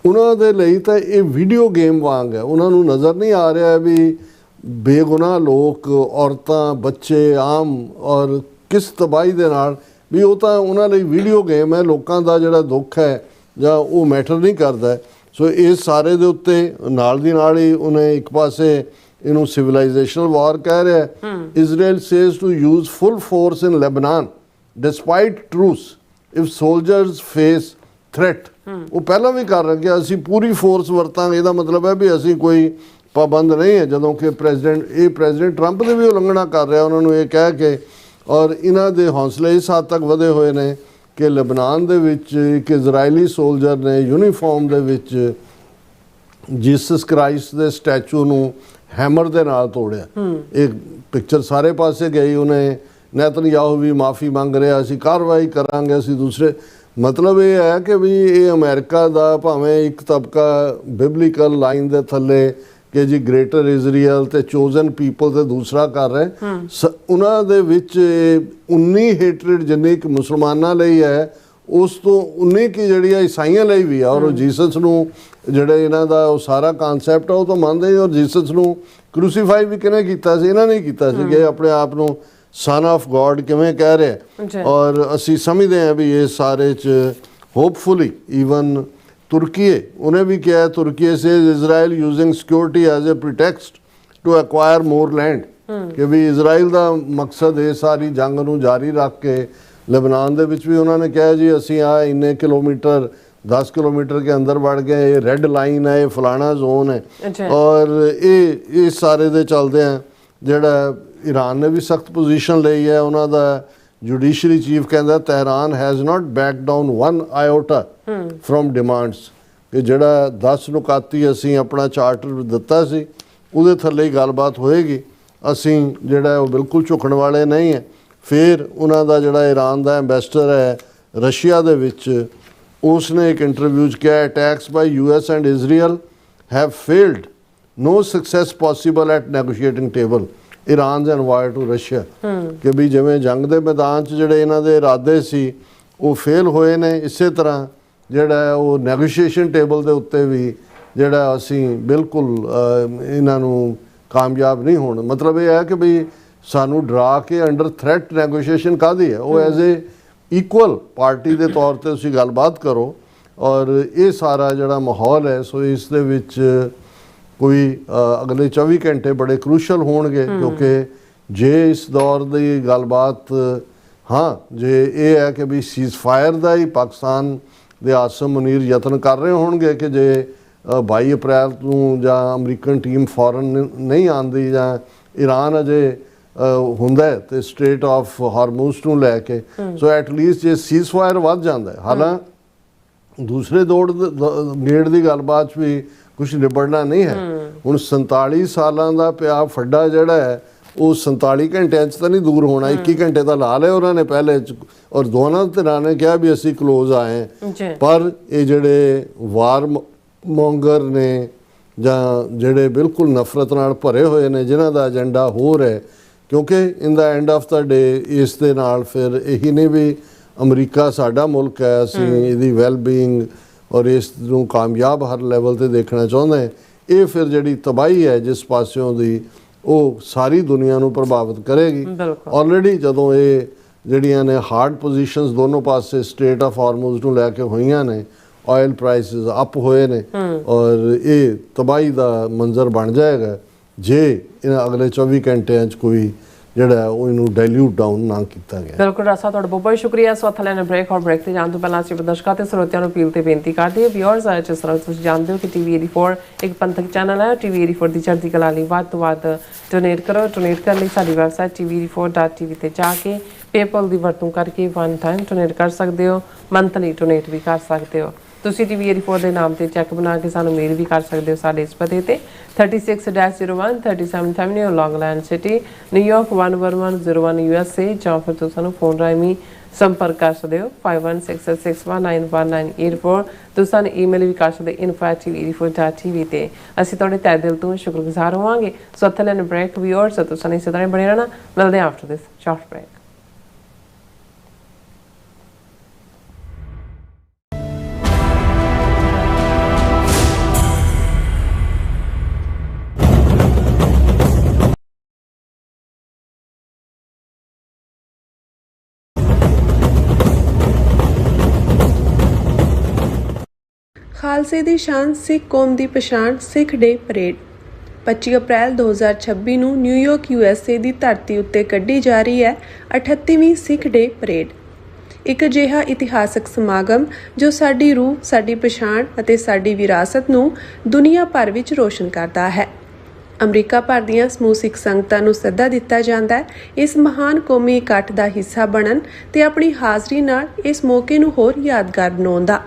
ਉਹਨਾਂ ਦੇ ਲਈ ਤਾਂ ਇਹ ਵੀਡੀਓ ਗੇਮ ਵਾਂਗ ਹੈ। ਉਹਨਾਂ ਨੂੰ ਨਜ਼ਰ ਨਹੀਂ ਆ ਰਿਹਾ ਵੀ ਬੇਗੁਨਾਹ ਲੋਕ, ਔਰਤਾਂ, ਬੱਚੇ, ਆਮ ਔਰ ਕਿਸ ਤਬਾਹੀ ਦੇ ਨਾਲ ਵੀ ਉਹ ਤਾਂ ਉਹਨਾਂ ਲਈ ਵੀਡੀਓ ਗੇਮ ਹੈ। ਲੋਕਾਂ ਦਾ ਜਿਹੜਾ ਦੁੱਖ ਹੈ ਜਾਂ ਉਹ ਮੈਟਰ ਨਹੀਂ ਕਰਦਾ। ਸੋ ਇਸ ਸਾਰੇ ਦੇ ਉੱਤੇ ਨਾਲ ਦੀ ਨਾਲ ਹੀ ਉਹਨੇ ਇੱਕ ਪਾਸੇ ਇਹਨੂੰ ਸਿਵਲਾਈਜੇਸ਼ਨਲ ਵਾਰ ਕਹਿ ਰਿਹਾ। Israel says to use full force in Lebanon despite truce if soldiers face threat, ਉਹ ਪਹਿਲਾਂ ਵੀ ਕਰ ਰਹੇ ਕਿ ਅਸੀਂ ਪੂਰੀ ਫੋਰਸ ਵਰਤਾਂਗੇ। ਇਹਦਾ ਮਤਲਬ ਹੈ ਵੀ ਅਸੀਂ ਕੋਈ ਪਾਬੰਦ ਨਹੀਂ ਹੈ, ਜਦੋਂ ਕਿ ਪ੍ਰੈਜ਼ੀਡੈਂਟ ਟਰੰਪ ਦੀ ਵੀ ਉਲੰਘਣਾ ਕਰ ਰਿਹਾ ਉਹਨਾਂ ਨੂੰ ਇਹ ਕਹਿ ਕੇ। ਔਰ ਇਹਨਾਂ ਦੇ ਹੌਸਲੇ ਇਸ ਹੱਦ ਤੱਕ ਵਧੇ ਹੋਏ ਨੇ ਕਿ ਲਬਨਾਨ ਦੇ ਵਿੱਚ ਇੱਕ ਇਜ਼ਰਾਈਲੀ ਸੋਲਜਰ ਨੇ ਯੂਨੀਫਾਰਮ ਦੇ ਵਿੱਚ ਜੀਸਸ ਕ੍ਰਾਈਸਟ ਦੇ ਸਟੈਚੂ ਨੂੰ ਹੈਮਰ ਦੇ ਨਾਲ ਤੋੜਿਆ। ਇਹ ਪਿਕਚਰ ਸਾਰੇ ਪਾਸੇ ਗਈ, ਉਹਨੇ ਨੇਤਨਯਾਹੂ ਵੀ ਮਾਫੀ ਮੰਗ ਰਿਹਾ, ਅਸੀਂ ਕਾਰਵਾਈ ਕਰਾਂਗੇ, ਅਸੀਂ ਦੂਸਰੇ। ਮਤਲਬ ਇਹ ਹੈ ਕਿ ਵੀ ਇਹ ਅਮਰੀਕਾ ਦਾ ਭਾਵੇਂ ਇੱਕ ਤਬਕਾ ਬਿਬਲੀਕਲ ਲਾਈਨ ਦੇ ਥੱਲੇ ਕਿ ਜੀ ਗ੍ਰੇਟਰ ਇਜ਼ਰਾਈਲ ਤੇ ਚੋਜ਼ਨ ਪੀਪਲ ਤੇ ਦੂਸਰਾ ਕਰ ਰਹੇ, ਉਹਨਾਂ ਦੇ ਵਿੱਚ 19 ਹੇਟਰਡ ਜਿੰਨੀ ਕਿ ਮੁਸਲਮਾਨਾਂ ਲਈ ਹੈ, ਉਸ ਤੋਂ 19 ਕੀ ਜਿਹੜੀ ਈਸਾਈਆਂ ਲਈ ਵੀ ਆ। ਔਰ ਉਹ ਜੀਸਸ ਨੂੰ ਜਿਹੜੇ ਇਹਨਾਂ ਦਾ ਉਹ ਸਾਰਾ ਕਨਸੈਪਟ ਆ ਉਹ ਤਾਂ ਮੰਨਦੇ। ਔਰ ਜੀਸਸ ਨੂੰ ਕਰੂਸੀਫਾਈ ਵੀ ਕਿਹਨੇ ਕੀਤਾ ਸੀ? ਇਹਨਾਂ ਨੇ ਕੀਤਾ ਸੀ ਕਿ ਆਪਣੇ ਆਪ ਨੂੰ ਸਨ ਆਫ ਗੋਡ ਕਿਵੇਂ ਕਹਿ ਰਿਹਾ। ਔਰ ਅਸੀਂ ਸਮਝਦੇ ਹਾਂ ਵੀ ਇਹ ਸਾਰੇ 'ਚ ਹੋਪਫੁਲੀ ਈਵਨ ਤੁਰਕੀ ਉਹਨੇ ਵੀ ਕਿਹਾ, Turkey says Israel using security as a pretext to acquire more land, ਕਿ ਵੀ ਇਜ਼ਰਾਈਲ ਦਾ ਮਕਸਦ ਇਹ ਸਾਰੀ ਜੰਗ ਨੂੰ ਜਾਰੀ ਰੱਖ ਕੇ ਲਬਨਾਨ ਦੇ ਵਿੱਚ ਵੀ ਉਹਨਾਂ ਨੇ ਕਿਹਾ ਜੀ ਅਸੀਂ ਆ ਇੰਨੇ ਕਿਲੋਮੀਟਰ 10 किलोमीटर के अंदर बढ़ गए, ये रेड लाइन है, ये फलाना जोन है। और ये सारे दे चलते हैं ਜਿਹੜਾ ईरान ने भी सख्त पोजीशन ਲਈ है। ਉਹਨਾਂ ਦਾ जुडिशरी चीफ कहता Tehran has not back down one iota from demands, कि ਜਿਹੜਾ 10 ਨੁਕਾਤੀ ਅਸੀਂ ਆਪਣਾ ਚਾਰਟਰ ਦਿੱਤਾ ਸੀ ਉਹਦੇ ਥੱਲੇ ਹੀ ਗੱਲਬਾਤ ਹੋਏਗੀ, ਅਸੀਂ ਜਿਹੜਾ ਉਹ ਬਿਲਕੁਲ ਝੁਕਣ ਵਾਲੇ ਨਹੀਂ ਹੈ। ਫਿਰ ਉਹਨਾਂ ਦਾ ਜਿਹੜਾ ईरान ਦਾ ਐਂਬੈਸਡਰ ਹੈ ਰਸ਼ੀਆ ਦੇ ਵਿੱਚ, उसने एक इंटरव्यू किया attacks by US and Israel have failed, no success possible at negotiating table Iran envoy to Russia, कि भी जिवें जंग के मैदान जिहड़े इन्हां दे इरादे सी वो फेल होए ने, इसे तरह जिहड़ा वो नैगोशिएशन टेबल के उत्ते भी जिहड़ा असीं बिल्कुल इन्हां नूं कामयाब नहीं होण। मतलब ये है कि भी सानू डरा के अंडर थ्रैट नैगोशिएशन काहदी है, वो एज ए ਈਕੁਅਲ ਪਾਰਟੀ ਦੇ ਤੌਰ 'ਤੇ ਤੁਸੀਂ ਗੱਲਬਾਤ ਕਰੋ। ਔਰ ਇਹ ਸਾਰਾ ਜਿਹੜਾ ਮਾਹੌਲ ਹੈ, ਸੋ ਇਸ ਦੇ ਵਿੱਚ ਕੋਈ ਅਗਲੇ 24 ਘੰਟੇ ਬੜੇ ਕ੍ਰੂਸ਼ਲ ਹੋਣਗੇ, ਕਿਉਂਕਿ ਜੇ ਇਸ ਦੌਰ ਦੀ ਗੱਲਬਾਤ ਹਾਂ ਜੇ ਇਹ ਹੈ ਕਿ ਵੀ ਸੀਜ਼ ਫਾਇਰ ਦਾ ਹੀ ਪਾਕਿਸਤਾਨ ਦੇ ਆਸਮ ਮੁਨੀਰ ਯਤਨ ਕਰ ਰਹੇ ਹੋਣਗੇ ਕਿ ਜੇ 22 ਅਪ੍ਰੈਲ ਨੂੰ ਜਾਂ ਅਮਰੀਕਨ ਟੀਮ ਫੌਰਨ ਨਹੀਂ ਆਉਂਦੀ ਜਾਂ ਈਰਾਨ ਅਜੇ ਹੁੰਦਾ ਹੈ ਤੇ ਸਟ੍ਰੇਟ ਆਫ ਹਾਰਮੂਜ਼ ਨੂੰ ਲੈ ਕੇ, ਸੋ ਐਟਲੀਸਟ ਜੇ ਸੀਜ਼ ਫਾਇਰ ਵੱਧ ਜਾਂਦਾ। ਹਾਲਾਂ ਦੂਸਰੇ ਗੇੜ ਦੀ ਗੱਲਬਾਤ ਵੀ ਕੁਛ ਨਿਬੜਨਾ ਨਹੀਂ ਹੈ। ਹੁਣ 47 ਸਾਲਾਂ ਦਾ ਪਿਆ ਫੱਡਾ ਜਿਹੜਾ ਹੈ ਉਹ 47 ਘੰਟਿਆਂ 'ਚ ਤਾਂ ਨਹੀਂ ਦੂਰ ਹੋਣਾ, 21 ਘੰਟੇ ਤਾਂ ਲਾ ਲਏ ਉਹਨਾਂ ਨੇ ਪਹਿਲੇ 'ਚ। ਔਰ ਦੋਨਾਂ ਧਿਰਾਂ ਨੇ ਕਿਹਾ ਵੀ ਅਸੀਂ ਕਲੋਜ਼ ਆਏ, ਪਰ ਇਹ ਜਿਹੜੇ ਵਾਰ ਮੌਂਗਰ ਨੇ ਜਾਂ ਜਿਹੜੇ ਬਿਲਕੁਲ ਨਫ਼ਰਤ ਨਾਲ ਭਰੇ ਹੋਏ ਨੇ, ਜਿਨ੍ਹਾਂ ਦਾ ਏਜੰਡਾ ਹੋਰ ਹੈ, ਕਿਉਂਕਿ ਇਨ ਦਾ ਐਂਡ ਆਫ ਦਾ ਡੇ ਇਸ ਦੇ ਨਾਲ ਫਿਰ ਇਹੀ ਨਹੀਂ ਵੀ ਅਮਰੀਕਾ ਸਾਡਾ ਮੁਲਕ ਹੈ, ਅਸੀਂ ਇਹਦੀ ਵੈਲ ਬੀਇੰਗ ਔਰ ਇਸ ਨੂੰ ਕਾਮਯਾਬ ਹਰ ਲੈਵਲ 'ਤੇ ਦੇਖਣਾ ਚਾਹੁੰਦੇ। ਇਹ ਫਿਰ ਜਿਹੜੀ ਤਬਾਹੀ ਹੈ ਜਿਸ ਪਾਸਿਓਂ ਦੀ, ਉਹ ਸਾਰੀ ਦੁਨੀਆ ਨੂੰ ਪ੍ਰਭਾਵਿਤ ਕਰੇਗੀ। ਆਲਰੇਡੀ ਜਦੋਂ ਇਹ ਜਿਹੜੀਆਂ ਨੇ ਹਾਰਡ ਪੋਜੀਸ਼ਨਸ ਦੋਨੋਂ ਪਾਸੇ ਸਟੇਟ ਆਫ ਹਾਰਮੂਜ਼ ਨੂੰ ਲੈ ਕੇ ਹੋਈਆਂ ਨੇ, ਆਇਲ ਪ੍ਰਾਈਸਿਸ ਅਪ ਹੋਏ ਨੇ, ਔਰ ਇਹ ਤਬਾਹੀ ਦਾ ਮੰਜ਼ਰ ਬਣ ਜਾਏਗਾ ਜੇ ਇਹਨਾਂ ਅਗਲੇ 24 ਘੰਟਿਆਂ 'ਚ ਕੋਈ ਜਿਹੜਾ ਉਹ ਇਹਨੂੰ ਡਾਇਲੂਟ ਡਾਊਨ ਨਾ ਕੀਤਾ ਗਿਆ। ਬਿਲਕੁਲ ਰਾਸਾ, ਤੁਹਾਡਾ ਬਹੁਤ ਬਹੁਤ ਸ਼ੁਕਰੀਆ। ਸੋ ਥੱਲੇ ਨੇ ਬ੍ਰੇਕ ਔਰ ਬ੍ਰੇਕ ਤੇ ਜਾਣ ਤੋਂ ਪਹਿਲਾਂ ਅਸੀਂ ਦਰਸ਼ਕਾਂ ਤੇ ਸਰੋਤਿਆਂ ਨੂੰ ਅਪੀਲ ਤੇ ਬੇਨਤੀ ਕਰਦੇ ਹਾਂ, ਵਿਊਅਰਸ ਜਿਸ ਤਰ੍ਹਾਂ ਤੁਸੀਂ ਜਾਣਦੇ ਹੋ ਕਿ TV 84 ਇੱਕ ਪੰਥਕ ਚੈਨਲ ਹੈ। TV 84 ਦੀ ਚੜ੍ਹਦੀ ਕਲਾ ਲਈ ਵੱਧ ਤੋਂ ਵੱਧ ਡੋਨੇਟ ਕਰੋ। ਡੋਨੇਟ ਕਰਨ ਲਈ ਸਾਡੀ ਵੈਬਸਾਈਟ tv84.tv ਤੇ ਜਾ ਕੇ ਪੇਪਲ ਦੀ ਵਰਤੋਂ ਕਰਕੇ ਵਨ ਟਾਈਮ ਡੋਨੇਟ ਕਰ ਸਕਦੇ ਹੋ, ਮੰਥਲੀ ਡੋਨੇਟ ਵੀ ਕਰ ਸਕਦੇ ਹੋ। ਤੁਸੀਂ TV 84 ਦੇ ਨਾਮ ਤੇ ਚੈੱਕ ਬਣਾ ਕੇ ਸਾਨੂੰ ਮੇਲ ਵੀ ਕਰ ਸਕਦੇ ਹੋ ਸਾਡੇ ਇਸ ਪਤੇ ਤੇ 36-01 37th Avenue Long Island City, New York 11101 USA, ਜਾਂ ਫਿਰ ਤੁਸੀਂ ਸਾਨੂੰ ਫੋਨ ਰਾਹੀਂ ਸੰਪਰਕ ਕਰ ਸਕਦੇ ਹੋ 5166619184। ਤੁਸੀਂ ਸਾਨੂੰ ਈਮੇਲ ਵੀ ਕਰ ਸਕਦੇ info@tv84.tv ਤੇ। ਅਸੀਂ ਤੁਹਾਡੇ ਤਹਿ ਦਿਲ ਤੋਂ ਸ਼ੁਕਰਗੁਜ਼ਾਰ ਹੋਵਾਂਗੇ। ਸੋ ਥੱਲੇ ਨੇ ਬ੍ਰੇਕ ਵਿਊਅਰਸ, ਤੁਸੀਂ ਇਸੇ ਤਰ੍ਹਾਂ ਬਣੇ ਰਹਿਣਾ। ਮਿਲਦੇ ਹਾਂ ਆਫਟਰ ਦਿਸ ਸ਼ਾਰਟ ਬ੍ਰੇਕ। ਖਾਲਸੇ ਦੀ ਸ਼ਾਨ, ਸਿੱਖ ਕੌਮ ਦੀ ਪਛਾਣ, ਸਿੱਖ ਡੇ ਪਰੇਡ 25 ਅਪ੍ਰੈਲ 2026 ਨੂੰ ਨਿਊਯਾਰਕ USA ਦੀ ਧਰਤੀ ਉੱਤੇ ਕੱਢੀ ਜਾ ਰਹੀ ਹੈ 38ਵੀਂ ਸਿੱਖ ਡੇ ਪਰੇਡ। ਇੱਕ ਅਜਿਹਾ ਇਤਿਹਾਸਕ ਸਮਾਗਮ ਜੋ ਸਾਡੀ ਰੂਹ, ਸਾਡੀ ਪਛਾਣ ਅਤੇ ਸਾਡੀ ਵਿਰਾਸਤ ਨੂੰ ਦੁਨੀਆ ਭਰ ਵਿੱਚ ਰੋਸ਼ਨ ਕਰਦਾ ਹੈ। ਅਮਰੀਕਾ ਭਰ ਦੀਆਂ ਸਮੂਹ ਸਿੱਖ ਸੰਗਤਾਂ ਨੂੰ ਸੱਦਾ ਦਿੱਤਾ ਜਾਂਦਾ ਹੈ ਇਸ ਮਹਾਨ ਕੌਮੀ ਇਕੱਠ ਦਾ ਹਿੱਸਾ ਬਣਨ ਤੇ ਆਪਣੀ ਹਾਜ਼ਰੀ ਨਾਲ ਇਸ ਮੌਕੇ ਨੂੰ ਹੋਰ ਯਾਦਗਾਰ ਬਣਾਉਣ ਦਾ।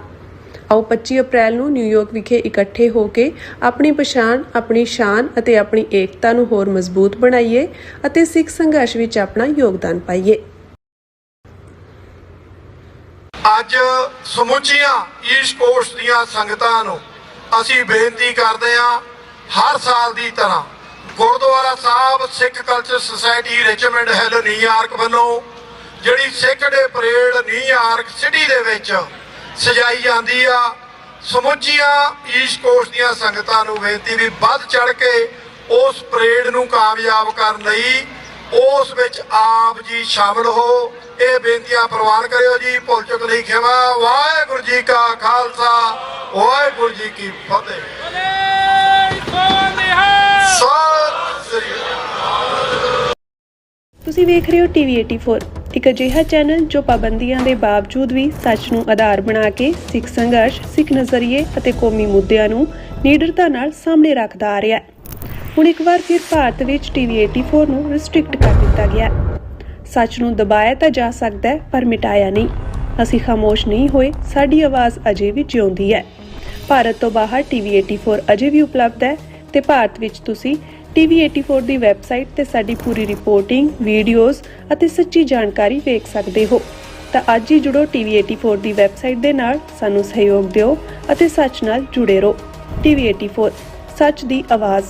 ਆਓ 25 ਅਪ੍ਰੈਲ ਨੂੰ ਨਿਊਯਾਰਕ ਵਿਖੇ ਇਕੱਠੇ ਹੋ ਕੇ ਆਪਣੀ ਪਛਾਣ, ਆਪਣੀ ਸ਼ਾਨ ਅਤੇ ਆਪਣੀ ਏਕਤਾ ਨੂੰ ਹੋਰ ਮਜ਼ਬੂਤ ਬਣਾਈਏ ਅਤੇ ਸਿੱਖ ਸੰਘਰਸ਼ ਵਿੱਚ ਆਪਣਾ ਯੋਗਦਾਨ ਪਾਈਏ। ਅੱਜ ਸਮੁੱਚੀਆਂ ਈਸਟ ਕੋਸਟ ਦੀਆਂ ਸੰਗਤਾਂ ਨੂੰ ਅਸੀਂ ਬੇਨਤੀ ਕਰਦੇ ਹਾਂ, ਹਰ ਸਾਲ ਦੀ ਤਰ੍ਹਾਂ Gurdwara Sahib Sikh culture society Richmond Hill New York ਵੱਲੋਂ ਜਿਹੜੀ Sikh day parade New York City ਦੇ ਵਿੱਚ ਸਜਾਈ ਜਾਂਦੀ ਆ, ਸਮੁੱਚੀਆਂ ਈਸਟ ਕੋਸਟ ਦੀਆਂ ਸੰਗਤਾਂ ਨੂੰ ਬੇਨਤੀ ਵੀ ਵੱਧ ਚੜ ਕੇ ਉਸ ਪਰੇਡ ਨੂੰ ਕਾਮਯਾਬ ਕਰਨ ਲਈ ਉਸ ਵਿੱਚ ਆਪ ਜੀ ਸ਼ਾਮਲ ਹੋ। ਇਹ ਬੇਨਤੀਆਂ ਪ੍ਰਵਾਨ ਕਰਿਓ ਜੀ। ਭੁੱਲ ਚੁੱਕ ਲਈ ਖਿਮਾ। ਵਾਹਿਗੁਰੂ ਜੀ ਕਾ ਖਾਲਸਾ, ਵਾਹਿਗੁਰੂ ਜੀ ਕੀ ਫਤਿਹ। ਤੁਸੀਂ ਵੇਖ ਰਹੇ ਹੋ ਟੀਵੀ 84, ਇੱਕ ਅਜਿਹਾ ਚੈਨਲ ਜੋ ਪਾਬੰਦੀਆਂ ਦੇ ਬਾਵਜੂਦ ਵੀ ਸੱਚ ਨੂੰ ਆਧਾਰ ਬਣਾ ਕੇ ਸਿੱਖ ਸੰਘਰਸ਼, ਸਿੱਖ ਨਜ਼ਰੀਏ ਅਤੇ ਕੌਮੀ ਮੁੱਦਿਆਂ ਨੂੰ ਨਿਡਰਤਾ ਨਾਲ ਸਾਹਮਣੇ ਰੱਖਦਾ ਆ ਰਿਹਾ ਹੈ। ਹੁਣ ਇੱਕ ਵਾਰ ਫਿਰ ਭਾਰਤ ਵਿੱਚ ਟੀਵੀ 84 ਨੂੰ ਰਿਸਟ੍ਰਿਕਟ ਕਰ ਦਿੱਤਾ ਗਿਆ। ਸੱਚ ਨੂੰ ਦਬਾਇਆ ਤਾਂ ਜਾ ਸਕਦਾ ਹੈ ਪਰ ਮਿਟਾਇਆ ਨਹੀਂ। ਅਸੀਂ ਖਾਮੋਸ਼ ਨਹੀਂ ਹੋਏ, ਸਾਡੀ ਆਵਾਜ਼ ਅਜੇ ਵੀ ਜਿਉਂਦੀ ਹੈ। ਭਾਰਤ ਤੋਂ ਬਾਹਰ ਟੀਵੀ 84 ਅਜੇ ਵੀ ਉਪਲਬਧ ਹੈ ਤੇ ਭਾਰਤ ਵਿੱਚ ਤੁਸੀਂ ਟੀਵੀ 84 ਦੀ ਵੈਬਸਾਈਟ ਤੇ ਸਾਡੀ ਪੂਰੀ ਰਿਪੋਰਟਿੰਗ, ਵੀਡੀਓਜ਼ ਅਤੇ ਸੱਚੀ ਜਾਣਕਾਰੀ ਵੇਖ ਸਕਦੇ ਹੋ। ਤਾਂ ਅੱਜ ਹੀ ਜੁੜੋ ਟੀਵੀ 84 ਦੀ ਵੈਬਸਾਈਟ ਦੇ ਨਾਲ, ਸਾਨੂੰ ਸਹਿਯੋਗ ਦਿਓ ਅਤੇ ਸੱਚ ਨਾਲ ਜੁੜੇ ਰਹੋ। ਟੀਵੀ 84, ਸੱਚ ਦੀ ਆਵਾਜ਼।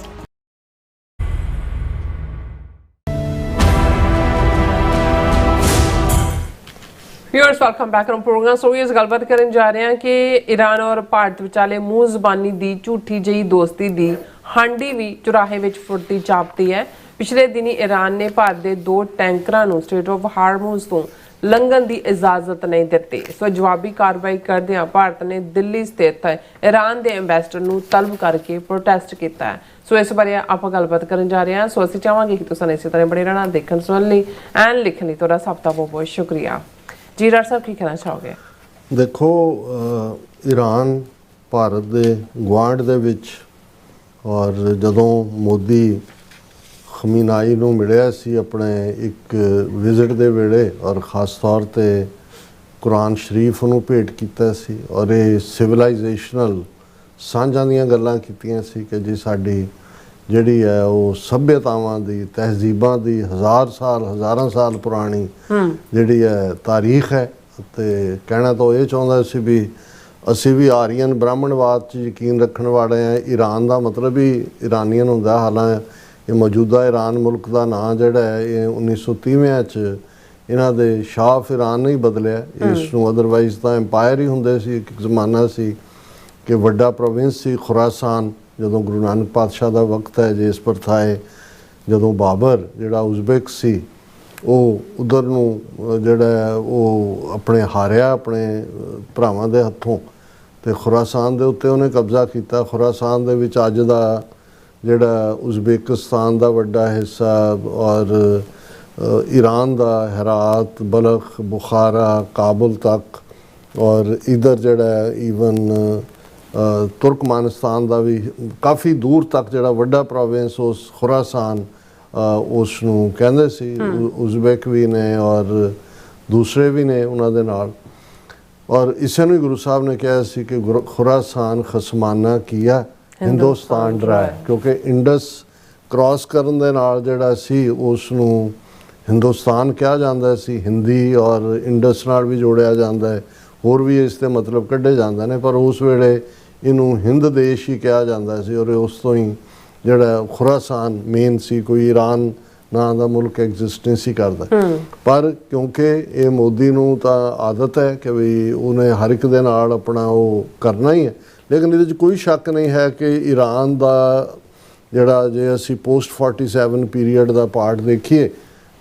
Viewers welcome back on program. So इस गलबात करन जा रहे हैं कि ईरान और भारत विचाले मूंह ਜ਼ਬਾਨੀ ਦੀ ਝੂਠੀ ਜਿਹੀ ਦੋਸਤੀ ਦੀ ਹਾਂਡੀ ਵੀ ਚੁਰਾਹੇ ਵਿੱਚ ਫੁੱਟਦੀ ਜਾਪਦੀ ਹੈ। ਪਿਛਲੇ ਦਿਨੀ ਈਰਾਨ ਨੇ ਭਾਰਤ ਦੇ 2 ਟੈਂਕਰਾਂ ਨੂੰ ਸਟ੍ਰੇਟ ਆਫ ਹਾਰਮੂਜ਼ ਤੋਂ ਲੰਘਣ ਦੀ ਇਜਾਜ਼ਤ ਨਹੀਂ ਦਿੱਤੀ। ਸੋ ਜਵਾਬੀ ਕਾਰਵਾਈ ਕਰਦਿਆਂ ਭਾਰਤ ਨੇ ਦਿੱਲੀ ਸਥਿਤ ਈਰਾਨ ਦੇ ਐਮਬੈਸਡਰ ਨੂੰ ਤਲਬ ਕਰਕੇ ਪ੍ਰੋਟੈਸਟ ਕੀਤਾ ਹੈ। ਸੋ ਇਸ ਬਾਰੇ ਆਪਾਂ ਗੱਲਬਾਤ ਕਰਨ ਜਾ ਰਹੇ ਹਾਂ। ਸੋ ਅਸੀਂ ਚਾਹਾਂਗੇ ਕਿ ਤੁਸੀਂ ਇਸੇ ਤਰ੍ਹਾਂ ਬਣੇ ਰਹਿਣਾ ਦੇਖਣ ਸੁਣਨ ਲਈ ਐਂਡ ਲਿਖਣ ਲਈ। ਤੁਹਾਡਾ ਸਭ ਦਾ ਬਹੁਤ ਬਹੁਤ ਸ਼ੁਕਰੀਆ ਜੀ। ਡਾਕਟਰ ਸਾਹਿਬ ਕੀ ਕਹਿਣਾ ਚਾਹੋਗੇ? ਦੇਖੋ, ਈਰਾਨ ਭਾਰਤ ਦੇ ਗੁਆਂਢ ਦੇ ਵਿੱਚ, ਔਰ ਜਦੋਂ ਮੋਦੀ ਖਮੀਨਾਈ ਨੂੰ ਮਿਲਿਆ ਸੀ ਆਪਣੇ ਇੱਕ ਵਿਜ਼ਿਟ ਦੇ ਵੇਲੇ, ਔਰ ਖ਼ਾਸ ਤੌਰ 'ਤੇ ਕੁਰਾਨ ਸ਼ਰੀਫ ਨੂੰ ਭੇਟ ਕੀਤਾ ਸੀ, ਔਰ ਇਹ ਸਿਵਲਾਈਜੇਸ਼ਨਲ ਸਾਂਝਾਂ ਦੀਆਂ ਗੱਲਾਂ ਕੀਤੀਆਂ ਸੀ ਕਿ ਜੀ ਸਾਡੀ ਜਿਹੜੀ ਹੈ ਉਹ ਸੱਭਿਅਤਾਵਾਂ ਦੀ, ਤਹਿਜ਼ੀਬਾਂ ਦੀ ਹਜ਼ਾਰਾਂ ਸਾਲ ਪੁਰਾਣੀ ਜਿਹੜੀ ਹੈ ਤਾਰੀਖ ਹੈ। ਅਤੇ ਕਹਿਣਾ ਤਾਂ ਇਹ ਚਾਹੁੰਦਾ ਸੀ ਵੀ ਅਸੀਂ ਵੀ ਆਰੀਅਨ ਬ੍ਰਾਹਮਣਵਾਦ 'ਚ ਯਕੀਨ ਰੱਖਣ ਵਾਲੇ ਹਾਂ। ਈਰਾਨ ਦਾ ਮਤਲਬ ਹੀ ਇਰਾਨੀਅਨ ਹੁੰਦਾ। ਹਾਲਾਂਕਿ ਇਹ ਮੌਜੂਦਾ ਈਰਾਨ ਮੁਲਕ ਦਾ ਨਾਂ ਜਿਹੜਾ ਹੈ ਇਹ 1930ਵਿਆਂ 'ਚ ਇਹਨਾਂ ਦੇ ਸ਼ਾਹ ਆਫ ਈਰਾਨ ਨੇ ਹੀ ਬਦਲਿਆ ਇਸ ਨੂੰ। ਅਦਰਵਾਈਜ਼ ਤਾਂ ਐਮਪਾਇਰ ਹੀ ਹੁੰਦੇ ਸੀ। ਇੱਕ ਜ਼ਮਾਨਾ ਸੀ ਕਿ ਵੱਡਾ ਪ੍ਰੋਵਿੰਸ ਸੀ ਖੁਰਾਸਾਨ। ਜਦੋਂ ਗੁਰੂ ਨਾਨਕ ਪਾਤਸ਼ਾਹ ਦਾ ਵਕਤ ਹੈ, ਜੇ ਇਸ ਪ੍ਰਥਾ ਹੈ, ਜਦੋਂ ਬਾਬਰ ਜਿਹੜਾ ਉਜ਼ਬੇਕ ਸੀ ਉਹ ਉਧਰ ਨੂੰ ਜਿਹੜਾ ਉਹ ਆਪਣੇ ਹਾਰਿਆ ਆਪਣੇ ਭਰਾਵਾਂ ਦੇ ਹੱਥੋਂ, ਅਤੇ ਖੁਰਾਸਾਨ ਦੇ ਉੱਤੇ ਉਹਨੇ ਕਬਜ਼ਾ ਕੀਤਾ। ਖੁਰਾਸਾਨ ਦੇ ਵਿੱਚ ਅੱਜ ਦਾ ਜਿਹੜਾ ਉਜ਼ਬੇਕਿਸਤਾਨ ਦਾ ਵੱਡਾ ਹਿੱਸਾ, ਔਰ ਈਰਾਨ ਦਾ ਹੈਰਾਤ, ਬਲਖ, ਬੁਖਾਰਾ, ਕਾਬੁਲ ਤੱਕ, ਔਰ ਇਧਰ ਜਿਹੜਾ ਈਵਨ ਤੁਰਕਮਾਨਿਸਤਾਨ ਦਾ ਵੀ ਕਾਫੀ ਦੂਰ ਤੱਕ ਜਿਹੜਾ ਵੱਡਾ ਪ੍ਰੋਵਿੰਸ ਉਸ ਖੁਰਾਸਾਨ ਉਸ ਨੂੰ ਕਹਿੰਦੇ ਸੀ। ਉਜ਼ਬੇਕ ਵੀ ਨੇ ਔਰ ਦੂਸਰੇ ਵੀ ਨੇ ਉਹਨਾਂ ਦੇ ਨਾਲ। ਔਰ ਇਸੇ ਨੂੰ ਗੁਰੂ ਸਾਹਿਬ ਨੇ ਕਿਹਾ ਸੀ ਕਿ ਖੁਰਾਸਾਨ ਖਸਮਾਨਾ ਕੀਆ ਹਿੰਦੁਸਤਾਨ ਡਰਾਇਆ, ਕਿਉਂਕਿ ਇੰਡਸ ਕ੍ਰਾਸ ਕਰਨ ਦੇ ਨਾਲ ਜਿਹੜਾ ਸੀ ਉਸ ਨੂੰ ਹਿੰਦੁਸਤਾਨ ਕਿਹਾ ਜਾਂਦਾ ਸੀ। ਹਿੰਦੀ ਔਰ ਇੰਡਸ ਨਾਲ ਵੀ ਜੋੜਿਆ ਜਾਂਦਾ ਹੈ, ਹੋਰ ਵੀ ਇਸ ਦੇ ਮਤਲਬ ਕੱਢੇ ਜਾਂਦੇ ਨੇ, ਪਰ ਉਸ ਵੇਲੇ ਇਹਨੂੰ ਹਿੰਦ ਦੇਸ਼ ਹੀ ਕਿਹਾ ਜਾਂਦਾ ਸੀ। ਔਰ ਉਸ ਤੋਂ ਹੀ ਜਿਹੜਾ ਖੁਰਾਸਾਨ ਮੇਨ ਸੀ, ਕੋਈ ਈਰਾਨ ਨਾਂ ਦਾ ਮੁਲਕ ਐਗਜ਼ਿਸਟ ਨਹੀਂ ਸੀ ਕਰਦਾ। ਪਰ ਕਿਉਂਕਿ ਇਹ ਮੋਦੀ ਨੂੰ ਤਾਂ ਆਦਤ ਹੈ ਕਿ ਵੀ ਉਹਨੇ ਹਰ ਇੱਕ ਦੇ ਨਾਲ ਆਪਣਾ ਉਹ ਕਰਨਾ ਹੀ ਹੈ। ਲੇਕਿਨ ਇਹਦੇ 'ਚ ਕੋਈ ਸ਼ੱਕ ਨਹੀਂ ਹੈ ਕਿ ਈਰਾਨ ਦਾ ਜਿਹੜਾ, ਜੇ ਅਸੀਂ ਪੋਸਟ 47 ਪੀਰੀਅਡ ਦਾ ਪਾਰਟ ਦੇਖੀਏ,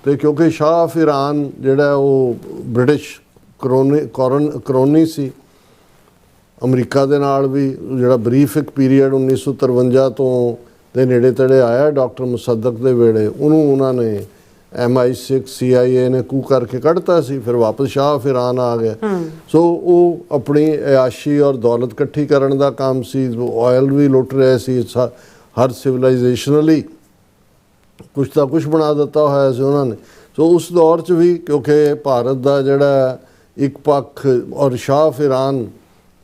ਅਤੇ ਕਿਉਂਕਿ ਸ਼ਾਹ ਆਫ ਈਰਾਨ ਜਿਹੜਾ ਉਹ ਬ੍ਰਿਟਿਸ਼ ਕਰੋਨੀ ਸੀ, ਅਮਰੀਕਾ ਦੇ ਨਾਲ ਵੀ ਜਿਹੜਾ ਬਰੀਫ ਇੱਕ ਪੀਰੀਅਡ 1953 ਤੋਂ ਦੇ ਨੇੜੇ ਤੇੜੇ ਆਇਆ ਡਾਕਟਰ ਮੁਸੱਦਕ ਦੇ ਵੇਲੇ, ਉਹਨੂੰ ਉਹਨਾਂ ਨੇ MI6 CIA ਨੇ ਕੂ ਕਰਕੇ ਕੱਢਤਾ ਸੀ, ਫਿਰ ਵਾਪਸ ਸ਼ਾਹ ਫਿਰਾਨ ਆ ਗਿਆ। ਸੋ ਉਹ ਆਪਣੀ ਅਯਾਸ਼ੀ ਔਰ ਦੌਲਤ ਇਕੱਠੀ ਕਰਨ ਦਾ ਕੰਮ ਸੀ, ਆਇਲ ਵੀ ਲੁੱਟ ਰਹੇ ਸੀ, ਹਰ ਸਿਵਲਾਈਜੇਸ਼ਨਲੀ ਕੁਛ ਤਾਂ ਕੁਛ ਬਣਾ ਦਿੱਤਾ ਹੋਇਆ ਸੀ ਉਹਨਾਂ ਨੇ। ਸੋ ਉਸ ਦੌਰ 'ਚ ਵੀ ਕਿਉਂਕਿ ਭਾਰਤ ਦਾ ਜਿਹੜਾ ਇੱਕ ਪੱਖ ਔਰ ਸ਼ਾਹ ਫਿਰਾਨ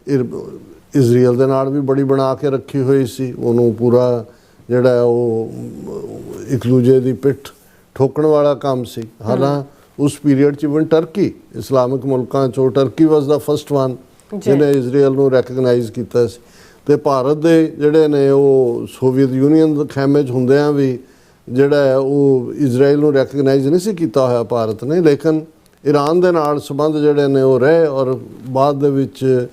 ਇਜ਼ਰਾਈਲ ਦੇ ਨਾਲ ਵੀ ਬੜੀ ਬਣਾ ਕੇ ਰੱਖੀ ਹੋਈ ਸੀ, ਉਹਨੂੰ ਪੂਰਾ ਜਿਹੜਾ ਉਹ ਇੱਕ ਦੂਜੇ ਦੀ ਪਿੱਠ ਠੋਕਣ ਵਾਲਾ ਕੰਮ ਸੀ। ਹਾਲਾਂ ਉਸ ਪੀਰੀਅਡ 'ਚ ਇਵਨ ਟਰਕੀ, ਇਸਲਾਮਿਕ ਮੁਲਕਾਂ 'ਚੋਂ ਟਰਕੀ ਵਾਸ ਦਾ ਫਸਟ ਵਨ ਜਿਹਨੇ ਇਜ਼ਰਾਈਲ ਨੂੰ ਰੈਕਗਨਾਈਜ਼ ਕੀਤਾ ਸੀ। ਅਤੇ ਭਾਰਤ ਦੇ ਜਿਹੜੇ ਨੇ ਉਹ ਸੋਵੀਅਤ ਯੂਨੀਅਨ ਦੇ ਖੈਮੇ 'ਚ ਹੁੰਦਿਆਂ ਵੀ ਜਿਹੜਾ ਹੈ ਉਹ ਇਜ਼ਰਾਈਲ ਨੂੰ ਰੈਕਗਨਾਈਜ਼ ਨਹੀਂ ਸੀ ਕੀਤਾ ਹੋਇਆ ਭਾਰਤ ਨੇ, ਲੇਕਿਨ ਈਰਾਨ ਦੇ ਨਾਲ ਸੰਬੰਧ ਜਿਹੜੇ ਨੇ ਉਹ ਰਹੇ। ਔਰ ਬਾਅਦ ਦੇ ਵਿੱਚ